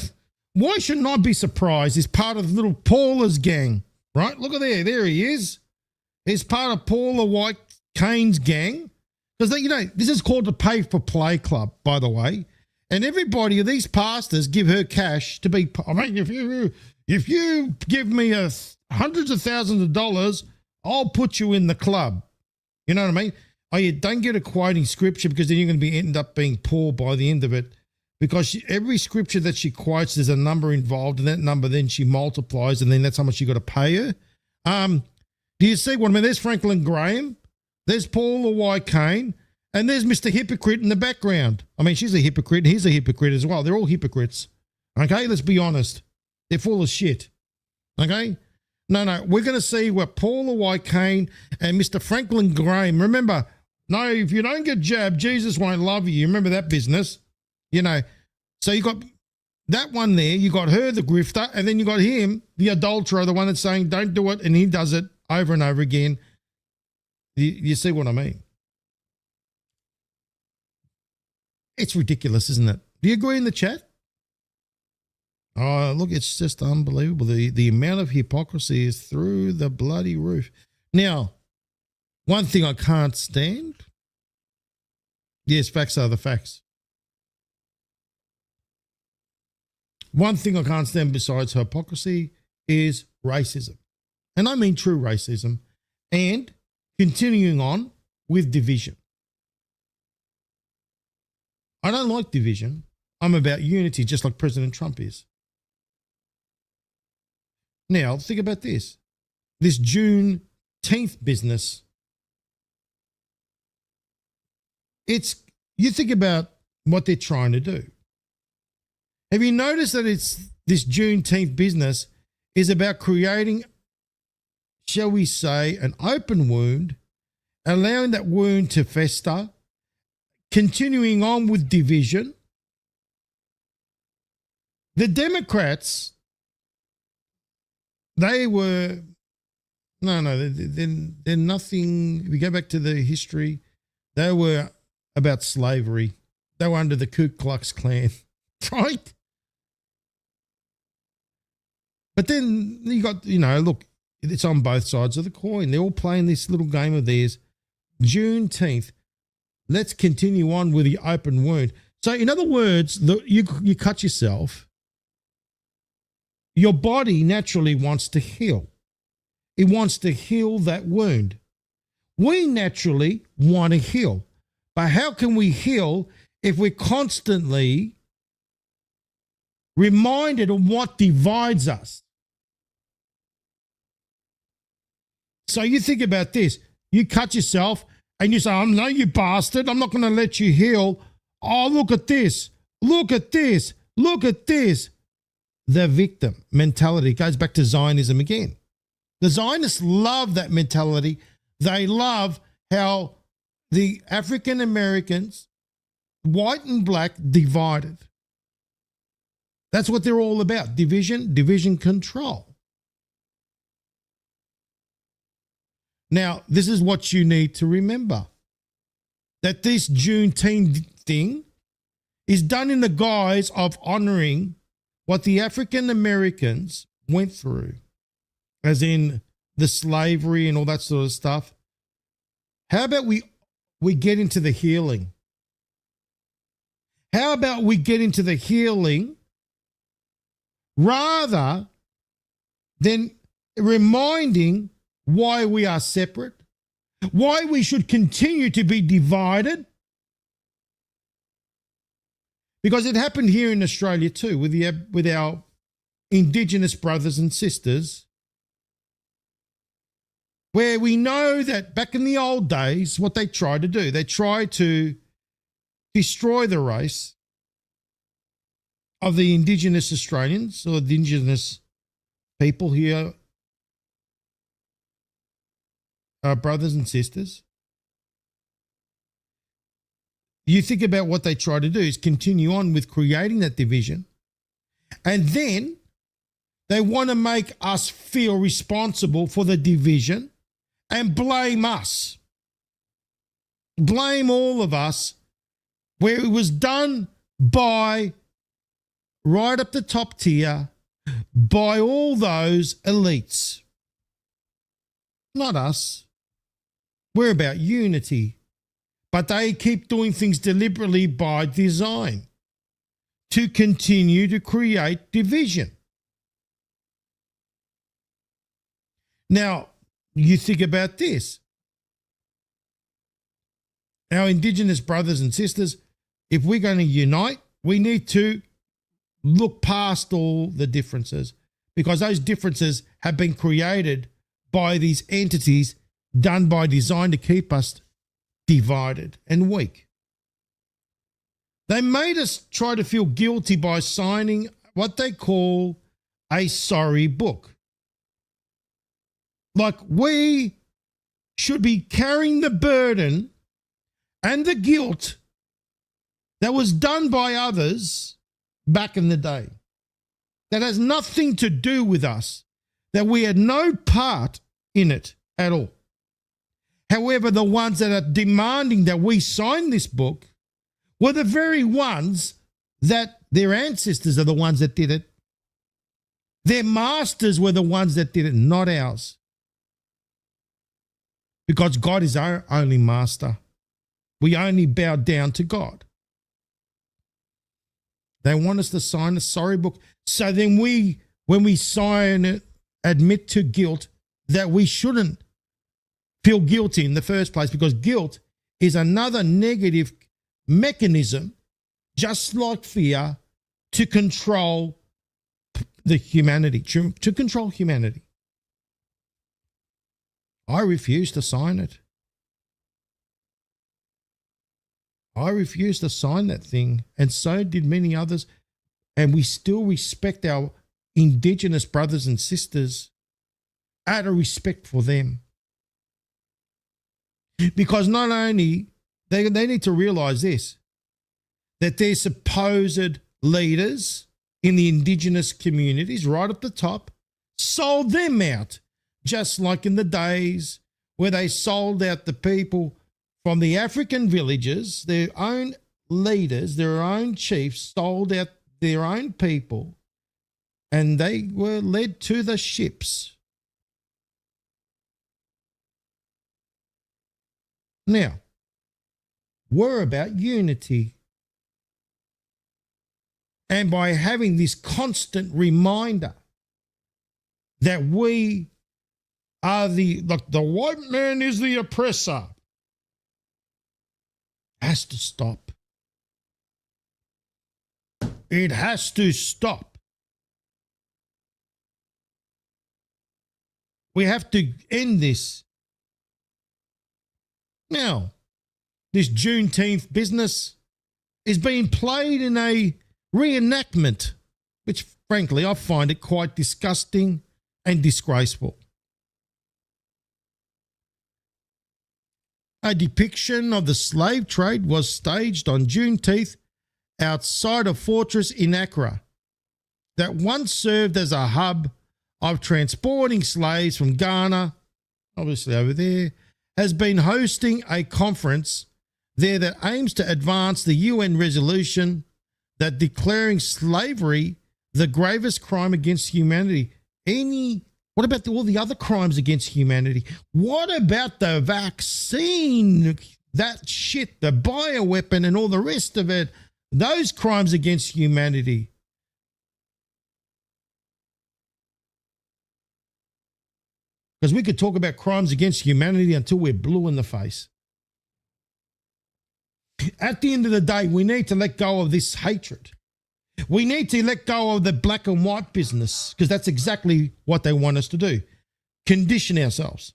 [SPEAKER 3] Why shouldn't I be surprised? He's part of little Paula's gang, right? Look at there. There he is. He's part of Paula White Kane's gang. Because, this is called the Pay for Play Club, by the way. And everybody, these pastors give her cash to be, I mean, if you give me hundreds of thousands of dollars, I'll put you in the club. You know what I mean? Oh, you don't get a quoting scripture because then you're going to end up being poor by the end of it. Because every scripture that she quotes, there's a number involved, and that number then she multiplies, and then that's how much you got to pay her. Do you see what I mean? There's Franklin Graham, there's Paula White Kane, and there's Mr. Hypocrite in the background. I mean, she's a hypocrite, and he's a hypocrite as well. They're all hypocrites. Okay, let's be honest. They're full of shit. Okay? No, we're going to see what Paula White Kane and Mr. Franklin Graham, remember, No, if you don't get jabbed, Jesus won't love you. Remember that business? You know, so you got that one there, you got her, the grifter, and then you got him, the adulterer, the one that's saying don't do it, and he does it over and over again. You see what I mean? It's ridiculous, isn't it? Do you agree in the chat? Oh, look, it's just unbelievable. The amount of hypocrisy is through the bloody roof. Now, one thing I can't stand, yes, facts are the facts. One thing I can't stand besides hypocrisy is racism. And I mean true racism. And continuing on with division. I don't like division. I'm about unity, just like President Trump is. Now, think about this. This Juneteenth business. You think about what they're trying to do. Have you noticed that it's this Juneteenth business is about creating, shall we say, an open wound, allowing that wound to fester, continuing on with division? The Democrats, they're nothing. If you go back to the history, they were about slavery. They were under the Ku Klux Klan, right? But then you got, look, it's on both sides of the coin. They're all playing this little game of theirs. Juneteenth, let's continue on with the open wound. So in other words, you cut yourself. Your body naturally wants to heal. It wants to heal that wound. We naturally want to heal. But how can we heal if we're constantly reminded of what divides us? So you think about this. You cut yourself and you say, "Oh, no, you bastard. I'm not going to let you heal. Oh, look at this. Look at this. Look at this." The victim mentality goes back to Zionism again. The Zionists love that mentality. They love how the African Americans, white and black, divided. That's what they're all about. Division control. Now, this is what you need to remember. That this Juneteenth thing is done in the guise of honoring what the African Americans went through, as in the slavery and all that sort of stuff. How about we get into the healing? How about we get into the healing rather than reminding why we are separate, why we should continue to be divided? Because it happened here in Australia too with our Indigenous brothers and sisters, where we know that back in the old days, what they tried to do, they tried to destroy the race of the Indigenous Australians or the Indigenous people here, our brothers and sisters. You think about what they try to do is continue on with creating that division. And then they want to make us feel responsible for the division and blame us. Blame all of us, where it was done by right up the top tier, by all those elites. Not us. We're about unity. But they keep doing things deliberately by design to continue to create division. Now, you think about this. Our Indigenous brothers and sisters, if we're going to unite, we need to look past all the differences, because those differences have been created by these entities done by design to keep us divided and weak. They made us try to feel guilty by signing what they call a sorry book. Like we should be carrying the burden and the guilt that was done by others back in the day. That has nothing to do with us, that we had no part in it at all. However, the ones that are demanding that we sign this book were the very ones that their ancestors are the ones that did it. Their masters were the ones that did it, not ours. Because God is our only master. We only bow down to God. They want us to sign a sorry book. So then when we sign it, admit to guilt, that we shouldn't feel guilty in the first place, because guilt is another negative mechanism, just like fear, to control the humanity, to control humanity. I refuse to sign it. I refused to sign that thing, and so did many others. And we still respect our Indigenous brothers and sisters out of respect for them. Because not only, they need to realize this, that their supposed leaders in the Indigenous communities right at the top sold them out, just like in the days where they sold out the people from the African villages. Their own leaders, their own chiefs sold out their own people, and they were led to the ships. Now, we're about unity. And by having this constant reminder that we are the white man is the oppressor, has to stop. It has to stop. We have to end this. Now, this Juneteenth business is being played in a reenactment, which frankly I find it quite disgusting and disgraceful. A depiction of the slave trade was staged on Juneteenth outside a fortress in Accra that once served as a hub of transporting slaves from Ghana, obviously over there, has been hosting a conference there that aims to advance the UN resolution that declaring slavery the gravest crime against humanity. What about all the other crimes against humanity? What about the vaccine, that shit, the bioweapon and all the rest of it? Those crimes against humanity. Because we could talk about crimes against humanity until we're blue in the face. At the end of the day, we need to let go of this hatred. We need to let go of the black and white business, because that's exactly what they want us to do. Condition ourselves.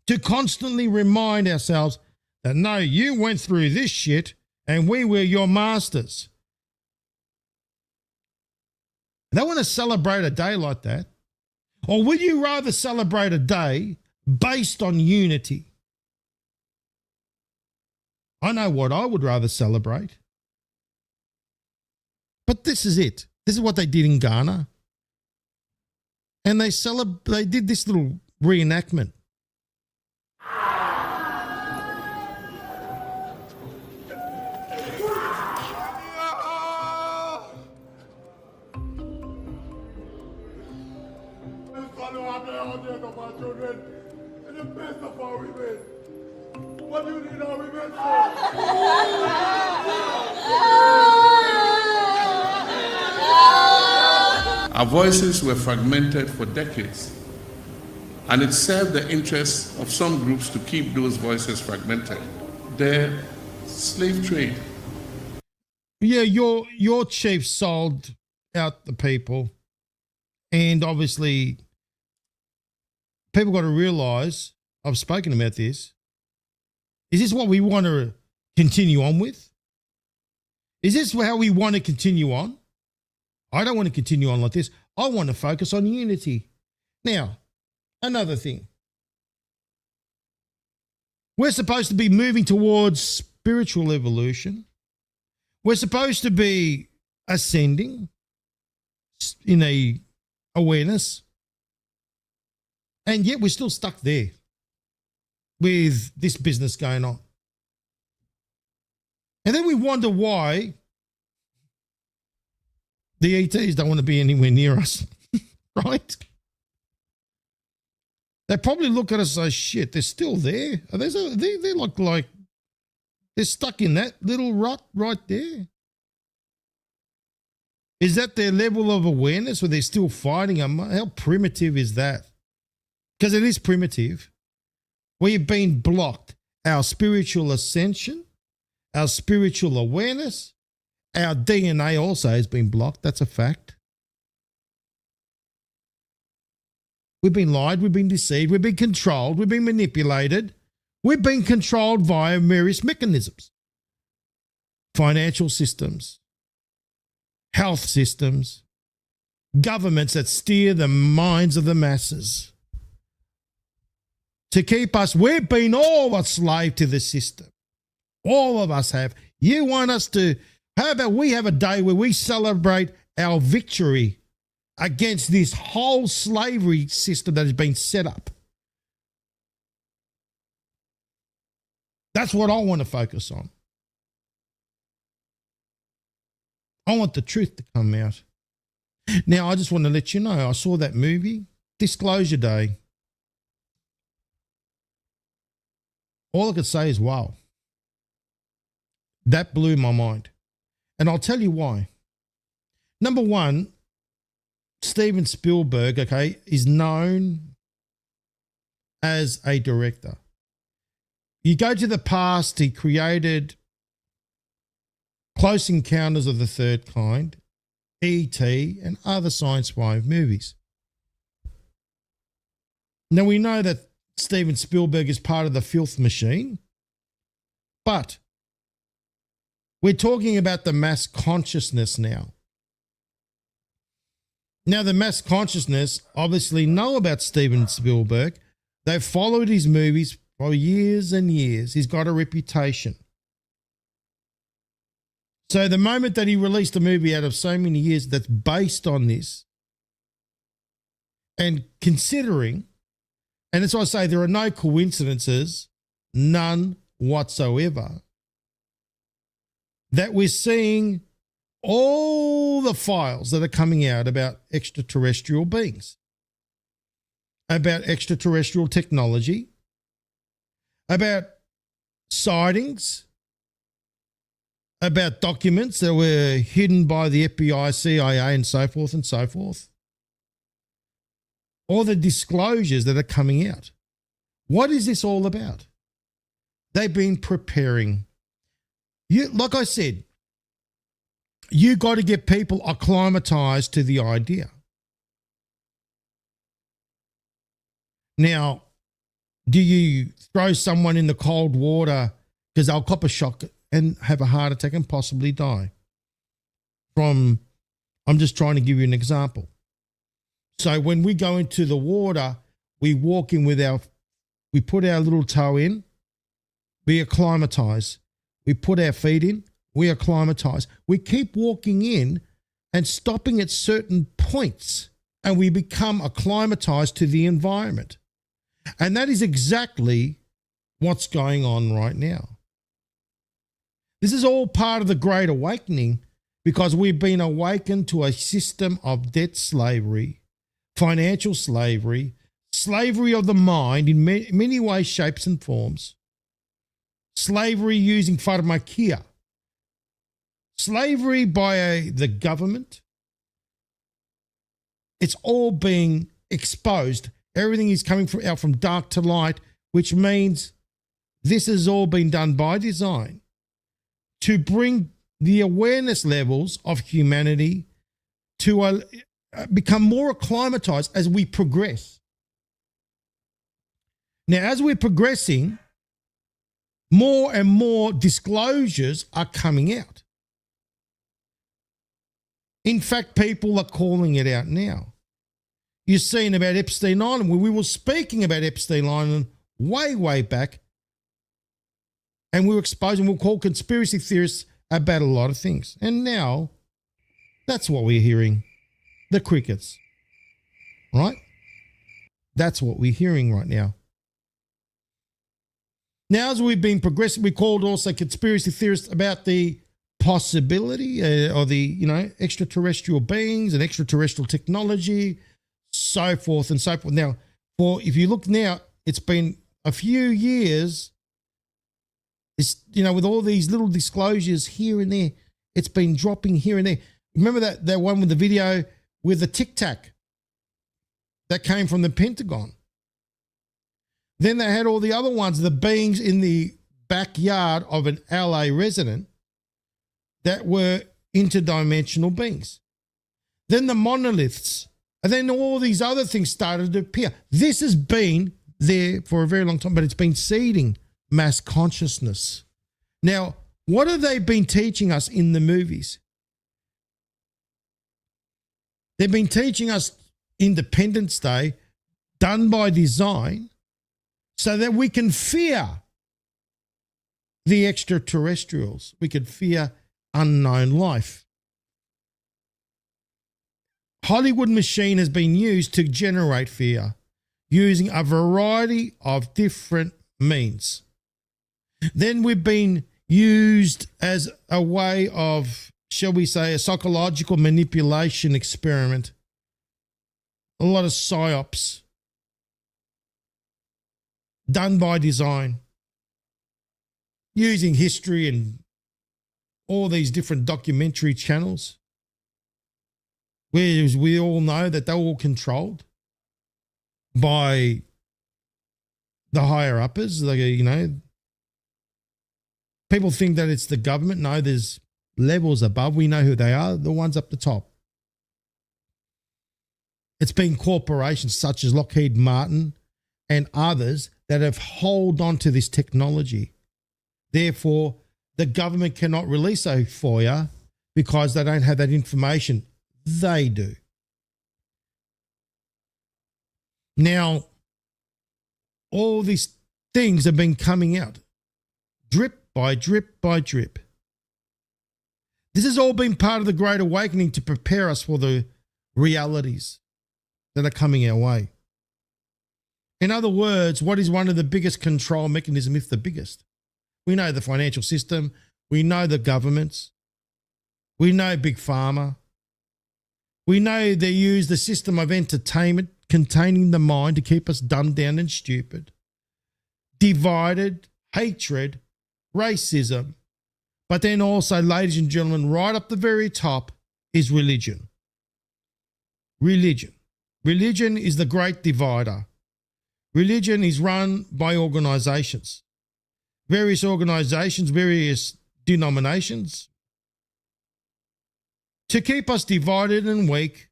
[SPEAKER 3] To constantly remind ourselves that, no, you went through this shit and we were your masters. They want to celebrate a day like that. Or would you rather celebrate a day based on unity? I know what I would rather celebrate. But this is it. This is what they did in Ghana. And they did this little reenactment.
[SPEAKER 16] What do you need our revenge
[SPEAKER 17] Our voices were fragmented for decades, and it served the interests of some groups to keep those voices fragmented. The slave trade.
[SPEAKER 3] Yeah, your chief sold out the people, and obviously people got to realise, I've spoken about this, is this what we want to continue on with? Is this how we want to continue on? I don't want to continue on like this. I want to focus on unity. Now, another thing. We're supposed to be moving towards spiritual evolution. We're supposed to be ascending in a awareness. And yet we're still stuck there with this business going on. And then we wonder why the ETs don't want to be anywhere near us, right? They probably look at us and say, shit, they're still there. They look like they're stuck in that little rut right there. Is that their level of awareness where they're still fighting? How primitive is that? Because it is primitive. We've been blocked. Our spiritual ascension, our spiritual awareness, our DNA also has been blocked. That's a fact. We've been lied, we've been deceived, we've been controlled, we've been manipulated. We've been controlled via various mechanisms. Financial systems, health systems, governments that steer the minds of the masses. To keep us, we've been all a slave to the system. All of us have. You want us to, how about we have a day where we celebrate our victory against this whole slavery system that has been set up? That's what I want to focus on. I want the truth to come out. Now, I just want to let you know, I saw that movie, Disclosure Day. All I could say is, wow. That blew my mind. And I'll tell you why. Number one, Steven Spielberg, okay, is known as a director. You go to the past, he created Close Encounters of the Third Kind, E.T., and other science fi movies. Now, we know that Steven Spielberg is part of the filth machine, but we're talking about the mass consciousness now. Now, the mass consciousness obviously know about Steven Spielberg. They've followed his movies for years and years. He's got a reputation. So the moment that he released a movie out of so many years that's based on this, and considering, and that's why I say there are no coincidences, none whatsoever, that we're seeing all the files that are coming out about extraterrestrial beings, about extraterrestrial technology, about sightings, about documents that were hidden by the FBI, CIA, and so forth and so forth. All the disclosures that are coming out. What is this all about? They've been preparing. Like I said, you got to get people acclimatized to the idea. Now, do you throw someone in the cold water because they'll cop a shock and have a heart attack and possibly die? I'm just trying to give you an example. So when we go into the water, we walk in we put our little toe in, we acclimatize. We put our feet in, we acclimatize. We keep walking in and stopping at certain points, and we become acclimatized to the environment. And that is exactly what's going on right now. This is all part of the Great Awakening, because we've been awakened to a system of debt slavery, financial slavery, slavery of the mind in many ways, shapes and forms, slavery using pharmakia, slavery by the government. It's all being exposed. Everything is coming out from dark to light, which means this has all been done by design to bring the awareness levels of humanity to become more acclimatized as we progress. Now, as we're progressing, more and more disclosures are coming out. In fact, people are calling it out now. You've seen about Epstein Island, where we were speaking about Epstein Island way, way back, And we'll call conspiracy theorists about a lot of things. And now, that's what we're hearing. The crickets. Right? That's what we're hearing right now. Now, as we've been progressing, we called also conspiracy theorists about the possibility or the, extraterrestrial beings and extraterrestrial technology, so forth and so forth. Now, if you look now, it's been a few years, with all these little disclosures here and there, it's been dropping here and there. Remember that one with the video with the Tic Tac that came from the Pentagon? Then they had all the other ones, the beings in the backyard of an LA resident that were interdimensional beings. Then the monoliths, and then all these other things started to appear. This has been there for a very long time, but it's been seeding mass consciousness. Now, what have they been teaching us in the movies? They've been teaching us Independence Day, done by design, so that we can fear the extraterrestrials. We could fear unknown life. Hollywood machine has been used to generate fear using a variety of different means. Then we've been used as a way of, shall we say, a psychological manipulation experiment. A lot of psyops done by design, using history and all these different documentary channels, where we all know that they're all controlled by the higher uppers. People think that it's the government. No, there's levels above. We know who they are, the ones up the top. It's been corporations such as Lockheed Martin and others that have held on to this technology. Therefore, the government cannot release a FOIA because they don't have that information. They do. Now, all these things have been coming out, drip by drip by drip. This has all been part of the Great Awakening to prepare us for the realities that are coming our way. In other words, what is one of the biggest control mechanisms, if the biggest? We know the financial system. We know the governments. We know Big Pharma. We know they use the system of entertainment containing the mind to keep us dumbed down and stupid. Divided, hatred, racism. But then also, ladies and gentlemen, right up the very top is religion. Religion. Religion is the great divider. Religion is run by organizations, various denominations, to keep us divided and weak.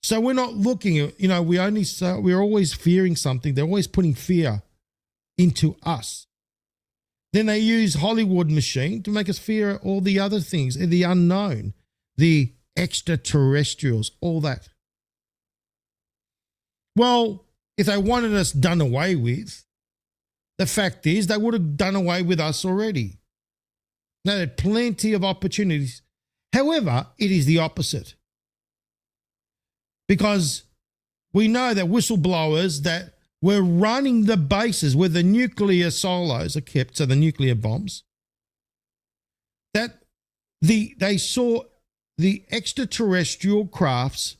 [SPEAKER 3] So we're not looking, we're always fearing something. They're always putting fear into us. Then they use Hollywood machine to make us fear all the other things, the unknown, the extraterrestrials, all that. Well, if they wanted us done away with, the fact is they would have done away with us already. They had plenty of opportunities. However, it is the opposite. Because we know that whistleblowers that were running the bases where the nuclear silos are kept, so the nuclear bombs, that they saw the extraterrestrial crafts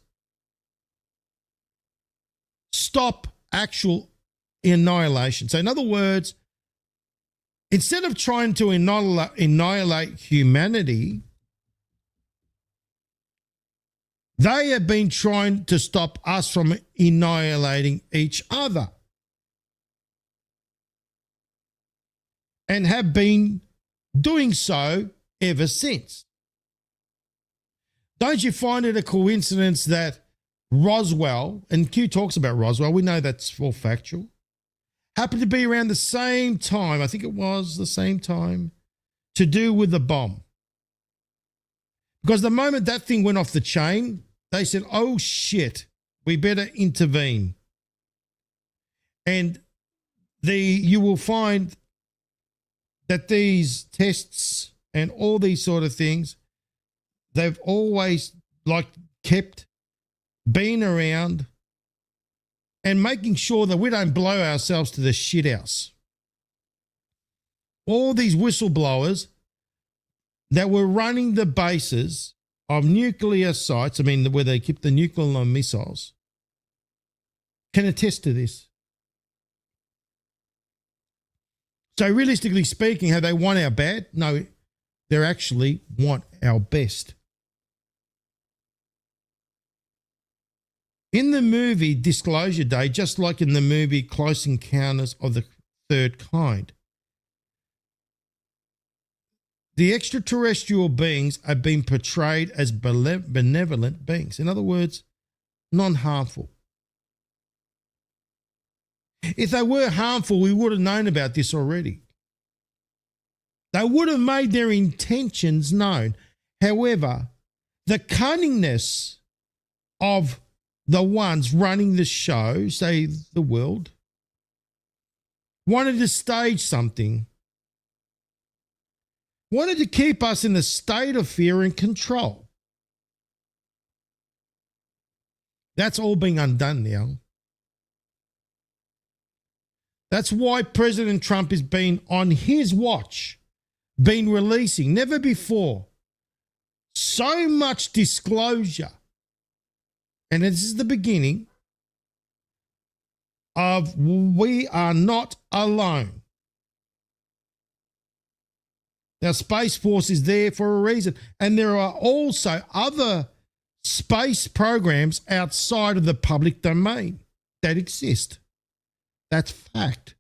[SPEAKER 3] stop actual annihilation. So in other words, instead of trying to annihilate humanity, they have been trying to stop us from annihilating each other, and have been doing so ever since. Don't you find it a coincidence that Roswell, and Q talks about Roswell, we know that's all factual, happened to be around the same time, I think it was the same time, to do with the bomb. Because the moment that thing went off the chain, they said, oh shit, we better intervene. And you will find that these tests and all these sort of things, they've always been around and making sure that we don't blow ourselves to the shit house. All these whistleblowers that were running the bases of nuclear sites, where they keep the nuclear missiles, can attest to this. So realistically speaking, have they want our bad? No, they actually want our best. In the movie Disclosure Day, just like in the movie Close Encounters of the Third Kind, the extraterrestrial beings are being portrayed as benevolent beings. In other words, non-harmful. If they were harmful, we would have known about this already. They would have made their intentions known. However, the cunningness of the ones running the show, say the world, wanted to stage something, wanted to keep us in a state of fear and control. That's all being undone now. That's why President Trump has been, on his watch, been releasing, never before, so much disclosure. And this is the beginning of we are not alone. Now, Space Force is there for a reason. And there are also other space programs outside of the public domain that exist. That's fact.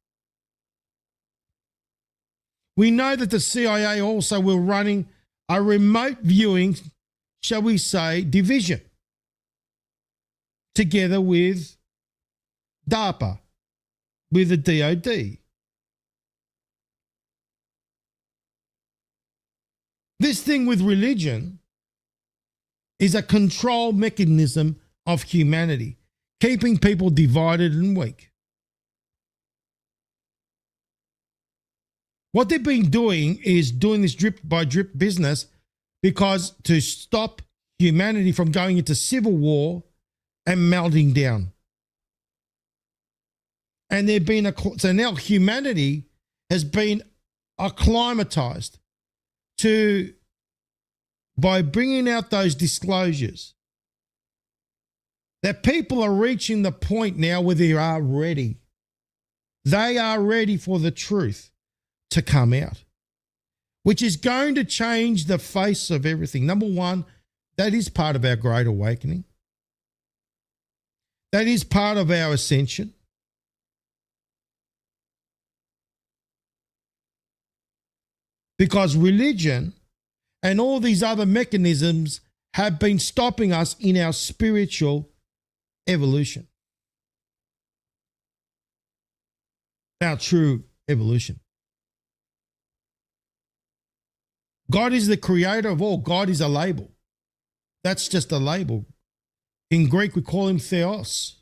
[SPEAKER 3] We know that the CIA also were running a remote viewing, shall we say, division together with DARPA, with the DOD. This thing with religion is a control mechanism of humanity, keeping people divided and weak. What they've been doing is doing this drip by drip business because to stop humanity from going into civil war and melting down. And so now humanity has been acclimatized by bringing out those disclosures, that people are reaching the point now where they are ready. They are ready for the truth to come out, which is going to change the face of everything. Number one, that is part of our Great Awakening. That is part of our ascension. Because religion and all these other mechanisms have been stopping us in our spiritual evolution. Our true evolution. God is the creator of all. God is a label. That's just a label. In Greek, we call him theos.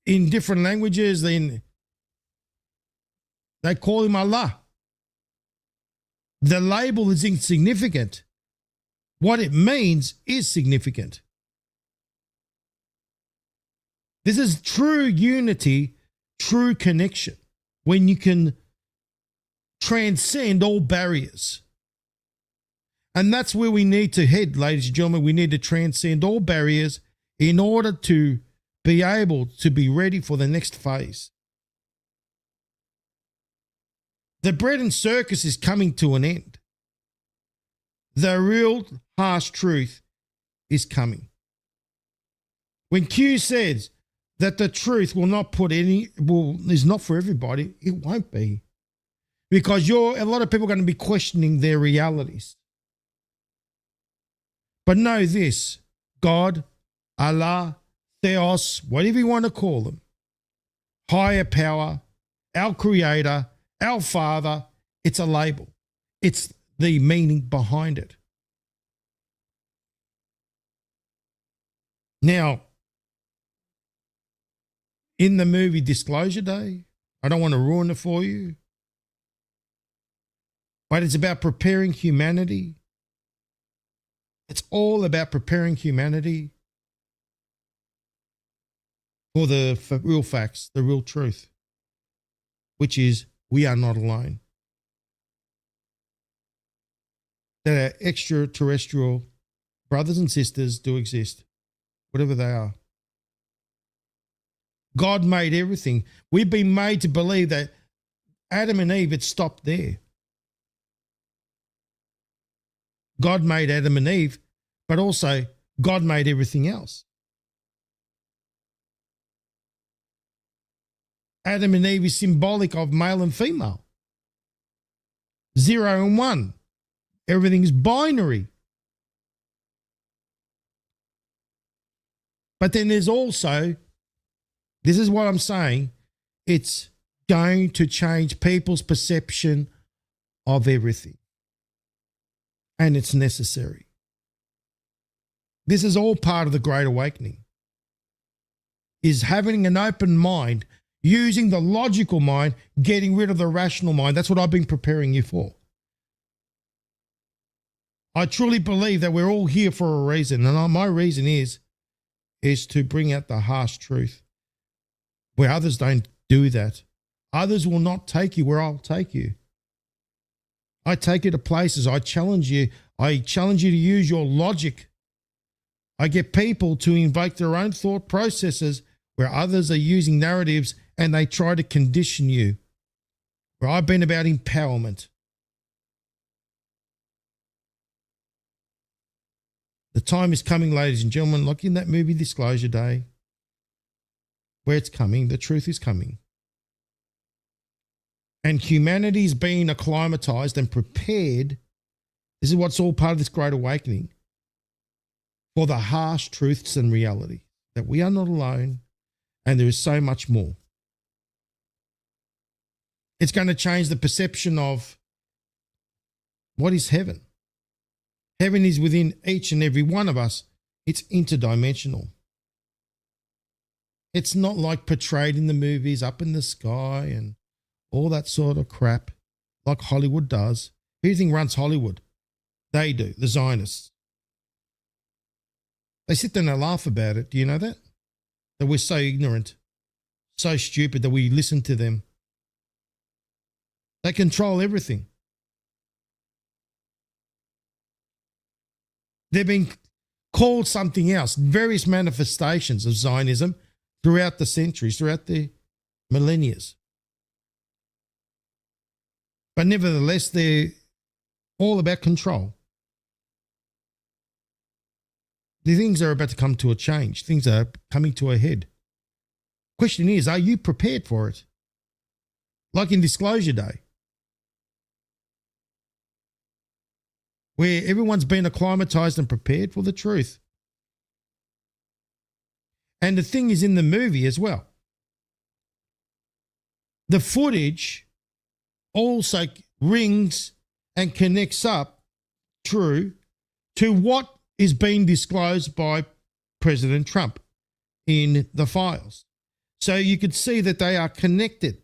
[SPEAKER 3] In different languages, they call him Allah. The label is insignificant. What it means is significant. This is true unity, true connection, when you can transcend all barriers. And that's where we need to head, ladies and gentlemen. We need to transcend all barriers in order to be able to be ready for the next phase. The bread and circus is coming to an end. The real harsh truth is coming. When Q says that the truth is not for everybody, it won't be. Because a lot of people are going to be questioning their realities. But know this, God, Allah, Theos, whatever you want to call them, higher power, our creator, our Father, it's a label. It's the meaning behind it. Now, in the movie Disclosure Day. I don't want to ruin it for you. But it's about preparing humanity. It's all about preparing humanity for the real facts, the real truth, which is we are not alone. That our extraterrestrial brothers and sisters do exist, whatever they are. God made everything. We've been made to believe that Adam and Eve had stopped there. God made Adam and Eve, but also God made everything else. Adam and Eve is symbolic of male and female. 0 and 1. Everything is binary. But then there's also, this is what I'm saying, it's going to change people's perception of everything. And it's necessary. This is all part of the Great Awakening, is having an open mind, using the logical mind, getting rid of the rational mind. That's what I've been preparing you for. I truly believe that we're all here for a reason, and my reason is to bring out the harsh truth, where others don't do that. Others will not take you where I'll take you. I take you to places. I challenge you. I challenge you to use your logic. I get people to invoke their own thought processes where others are using narratives and they try to condition you. Where I've been about empowerment. The time is coming, ladies and gentlemen, like in that movie Disclosure Day, where it's coming, the truth is coming. And humanity's being acclimatized and prepared. This is what's all part of this Great Awakening, for the harsh truths and reality that we are not alone and there is so much more. It's going to change the perception of what is heaven. Heaven is within each and every one of us. It's interdimensional. It's not like portrayed in the movies up in the sky and all that sort of crap like Hollywood does. Who do you think runs Hollywood? They do, the Zionists. They sit there and they laugh about it. Do you know that? That we're so ignorant, so stupid that we listen to them. They control everything. They've been called something else, various manifestations of Zionism throughout the centuries, throughout the millennia. But nevertheless, they're all about control. The things are about to come to a change. Things are coming to a head. Question is, are you prepared for it? Like in Disclosure Day, where everyone's been acclimatized and prepared for the truth. And the thing is in the movie as well. The footage also rings and connects up true to what is being disclosed by President Trump in the files. So you could see that they are connected.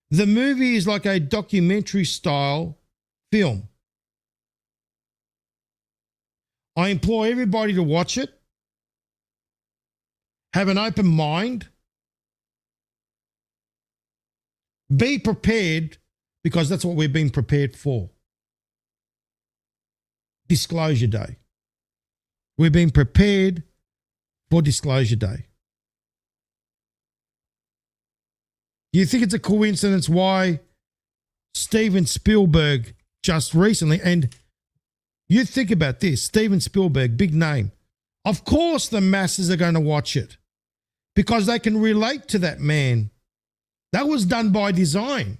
[SPEAKER 3] The movie is like a documentary style film. I implore everybody to watch it. Have an open mind. Be prepared, because that's what we've been prepared for. Disclosure Day. We've been prepared for Disclosure Day. Do you think it's a coincidence why Steven Spielberg just recently, and you think about this, Steven Spielberg, big name. Of course the masses are going to watch it because they can relate to that man. That was done by design.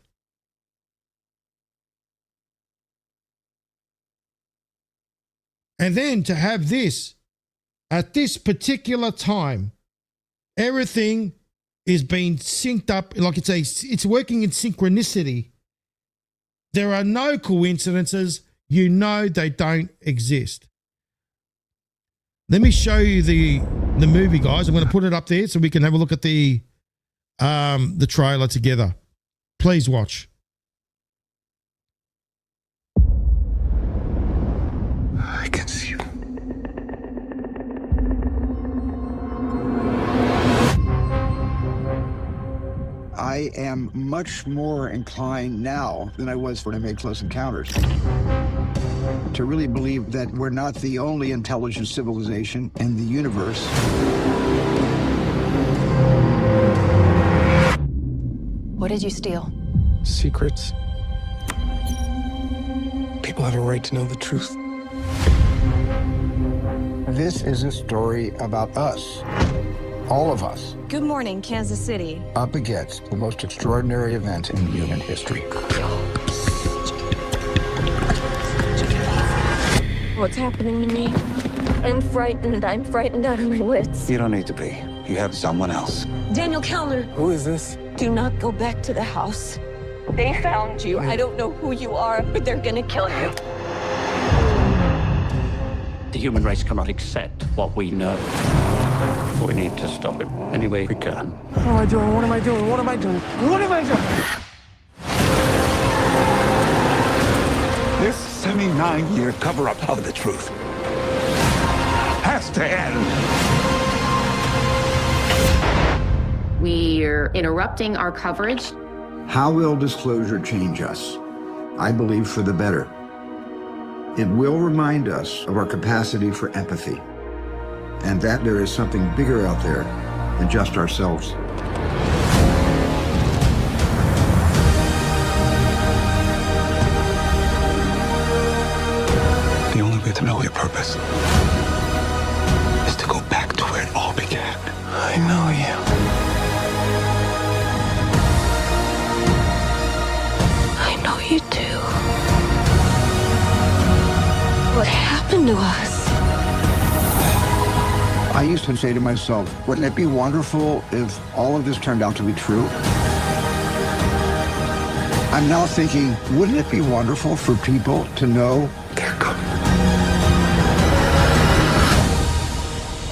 [SPEAKER 3] And then to have this, at this particular time, everything is being synced up, like it's working in synchronicity. There are no coincidences. You know they don't exist. Let me show you the movie, guys. I'm going to put it up there so we can have a look at the trailer together. Please watch.
[SPEAKER 2] I can see you.
[SPEAKER 18] I am much more inclined now than I was when I made Close Encounters to really believe that we're not the only intelligent civilization in the universe.
[SPEAKER 19] What did you steal?
[SPEAKER 20] Secrets. People have a right to know the truth.
[SPEAKER 18] This is a story about us. All of us.
[SPEAKER 19] Good morning, Kansas City.
[SPEAKER 18] Up against the most extraordinary event in human history.
[SPEAKER 13] What's happening to me? I'm frightened. I'm frightened out of my wits.
[SPEAKER 20] You don't need to be. You have someone else.
[SPEAKER 13] Daniel Kellner.
[SPEAKER 20] Who is this?
[SPEAKER 13] Do not go back to the house. They found you. I don't know who you are, but they're gonna kill you.
[SPEAKER 21] The human race cannot accept what we know. We need to stop it any way we can.
[SPEAKER 20] What am I doing? What am I doing? What am I doing? What am I doing? This 79-year cover-up of the truth has to end.
[SPEAKER 22] We're interrupting our coverage.
[SPEAKER 18] How will disclosure change us? I believe for the better. It will remind us of our capacity for empathy, and that there is something bigger out there than just ourselves.
[SPEAKER 20] The only way to know your purpose is to go back to where it all began. I know you.
[SPEAKER 13] I know you do. What happened to us?
[SPEAKER 18] I used to say to myself, wouldn't it be wonderful if all of this turned out to be true? I'm now thinking, wouldn't it be wonderful for people to know they're coming?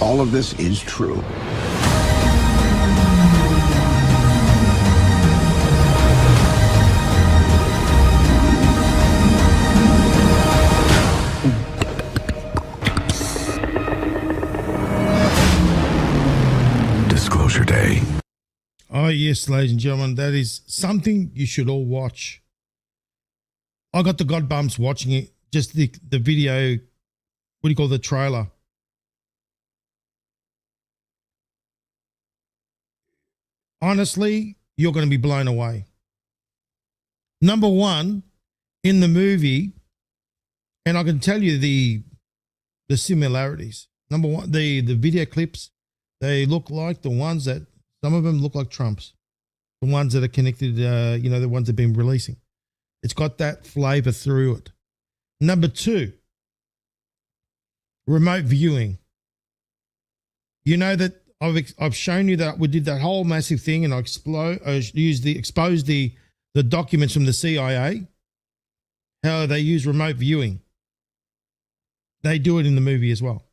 [SPEAKER 18] All of this is true.
[SPEAKER 2] Disclosure Day.
[SPEAKER 3] Oh, yes, ladies and gentlemen, that is something you should all watch. I got the god bumps watching it, just the video, what do you call the trailer? Honestly, you're going to be blown away. Number one, in the movie, and I can tell you the similarities. Number one, the video clips, they look like the ones that, some of them look like Trump's. The ones that are connected, the ones that have been releasing. It's got that flavor through it. Number two, remote viewing. You know that I've shown you that we did that whole massive thing, and I exposed the documents from the CIA, how they use remote viewing. They do it in the movie as well.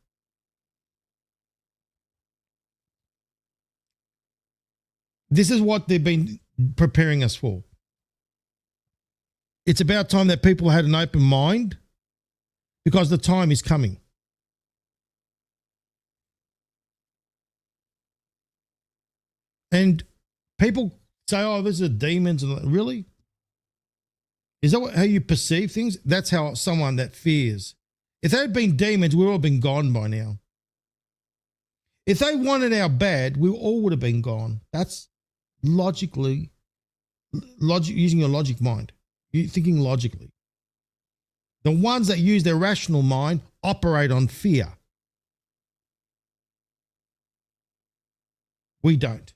[SPEAKER 3] This is what they've been preparing us for. It's about time that people had an open mind, because the time is coming. And people say, oh, these are demons. And really? Is that how you perceive things? That's how someone that fears. If they had been demons, we would have been gone by now. If they wanted our bad, we all would have been gone. That's using your logic mind. You're thinking logically. The ones that use their rational mind operate on fear. We don't.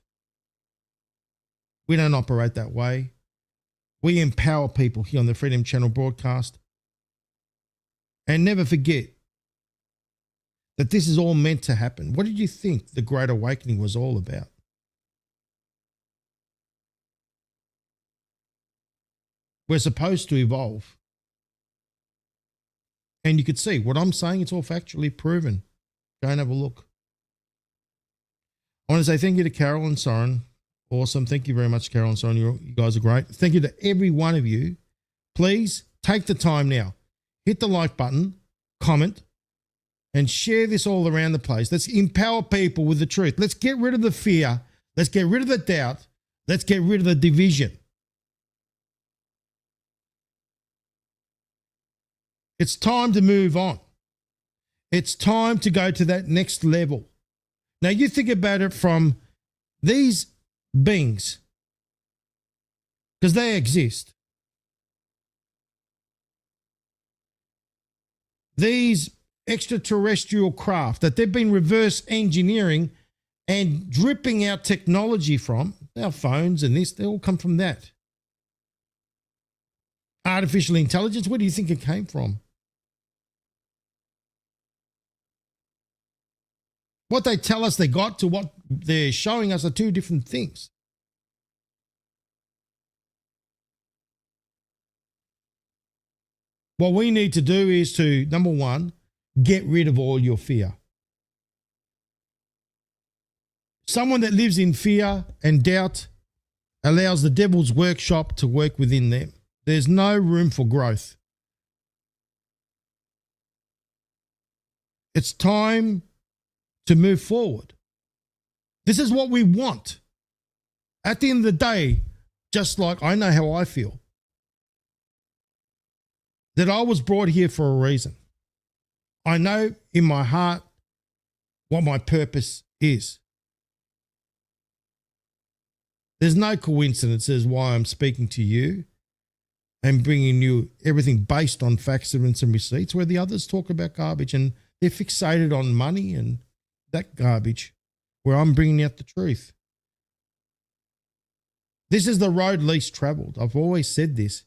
[SPEAKER 3] We don't operate that way. We empower people here on the Freedom Channel broadcast. And never forget that this is all meant to happen. What did you think the Great Awakening was all about? We're supposed to evolve. And you could see what I'm saying, it's all factually proven Go and have a look. I want to say thank you to Carol and Soren. Awesome. Thank you very much, Carol and Soren. You guys are great. Thank you to every one of you. Please take the time now. Hit the like button, comment, and share this all around the place. Let's empower people with the truth. Let's get rid of the fear. Let's get rid of the doubt. Let's get rid of the division. It's time to move on. It's time to go to that next level. Now you think about it from these beings, because they exist. These extraterrestrial craft that they've been reverse engineering and dripping out technology from, our phones and this, they all come from that. Artificial intelligence, where do you think it came from? What they tell us they got to what they're showing us are two different things. What we need to do is to, number one, get rid of all your fear. Someone that lives in fear and doubt allows the devil's workshop to work within them. There's no room for growth. It's time to move forward. This is what we want. At the end of the day, just like I know how I feel, that I was brought here for a reason. I know in my heart what my purpose is. There's no coincidences why I'm speaking to you and bringing you everything based on facts, evidence, and receipts, where the others talk about garbage and they're fixated on money and that garbage, where I'm bringing out the truth. This is the road least traveled. I've always said this.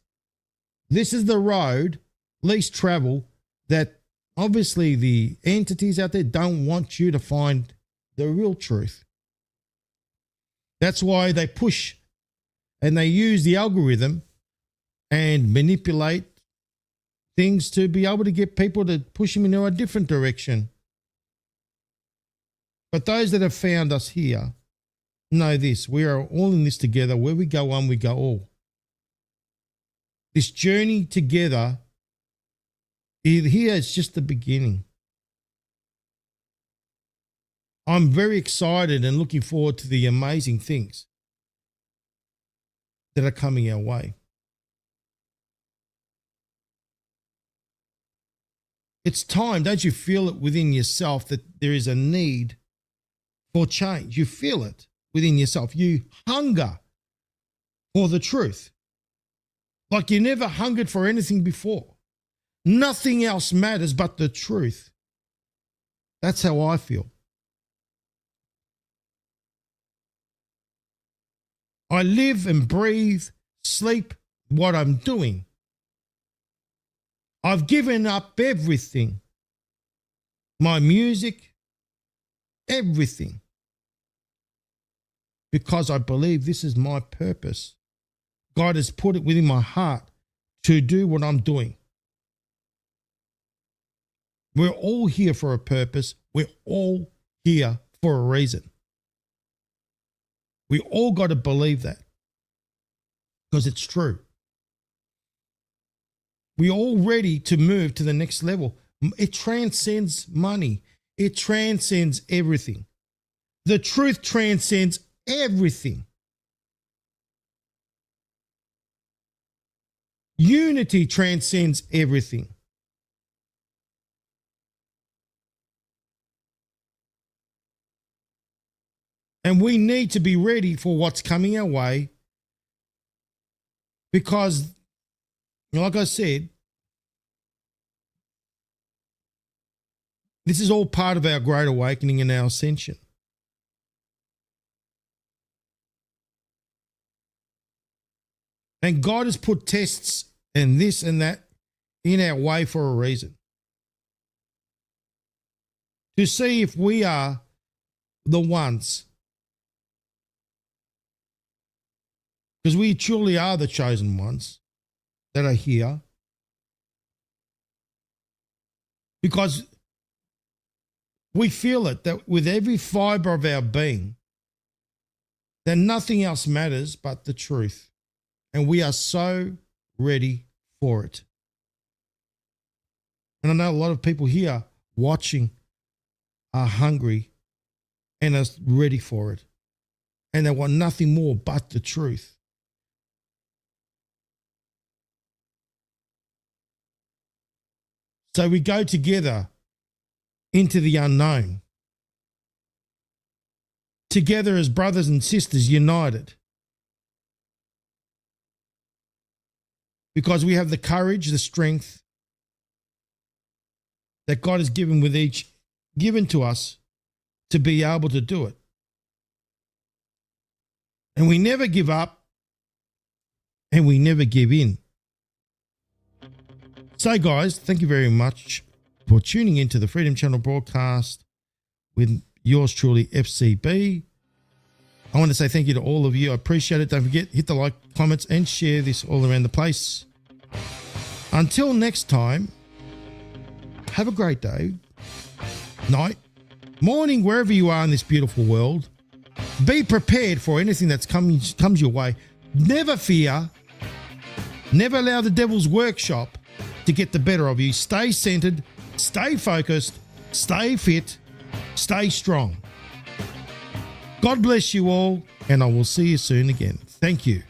[SPEAKER 3] This is the road least traveled that obviously the entities out there don't want you to find the real truth. That's why they push and they use the algorithm and manipulate things to be able to get people to push them into a different direction. But those that have found us here know this. We are all in this together. Where we go one, we go all. This journey together, here is just the beginning. I'm very excited and looking forward to the amazing things that are coming our way. It's time, don't you feel it within yourself that there is a need for change? You feel it within yourself. You hunger for the truth. Like you never hungered for anything before. Nothing else matters but the truth. That's how I feel. I live and breathe, sleep what I'm doing. I've given up everything. My music, everything. Because I believe this is my purpose. God has put it within my heart to do what I'm doing. We're all here for a purpose. We're all here for a reason. We all got to believe that because it's true. We're all ready to move to the next level. It transcends money. It transcends everything. The truth transcends everything. Unity transcends everything. And we need to be ready for what's coming our way because, like I said, this is all part of our great awakening and our ascension. And God has put tests and this and that in our way for a reason. To see if we are the ones. Because we truly are the chosen ones that are here. Because We feel it, that with every fiber of our being, that nothing else matters but the truth. And we are so ready for it. And I know a lot of people here watching are hungry and are ready for it. And they want nothing more but the truth. So we go together into the unknown. Together as brothers and sisters united. Because we have the courage, the strength that God has given to us to be able to do it. And we never give up and we never give in. So guys, thank you very much for tuning into the Freedom Channel broadcast with yours truly, FCB. I want to say thank you to all of you. I appreciate it. Don't forget, hit the like, comments, and share this all around the place. Until next time, have a great day, night, morning, wherever you are in this beautiful world. Be prepared for anything that comes your way. Never fear. Never allow the devil's workshop to get the better of you. Stay centered, stay focused, stay fit, stay strong. God bless you all, and I will see you soon again. Thank you.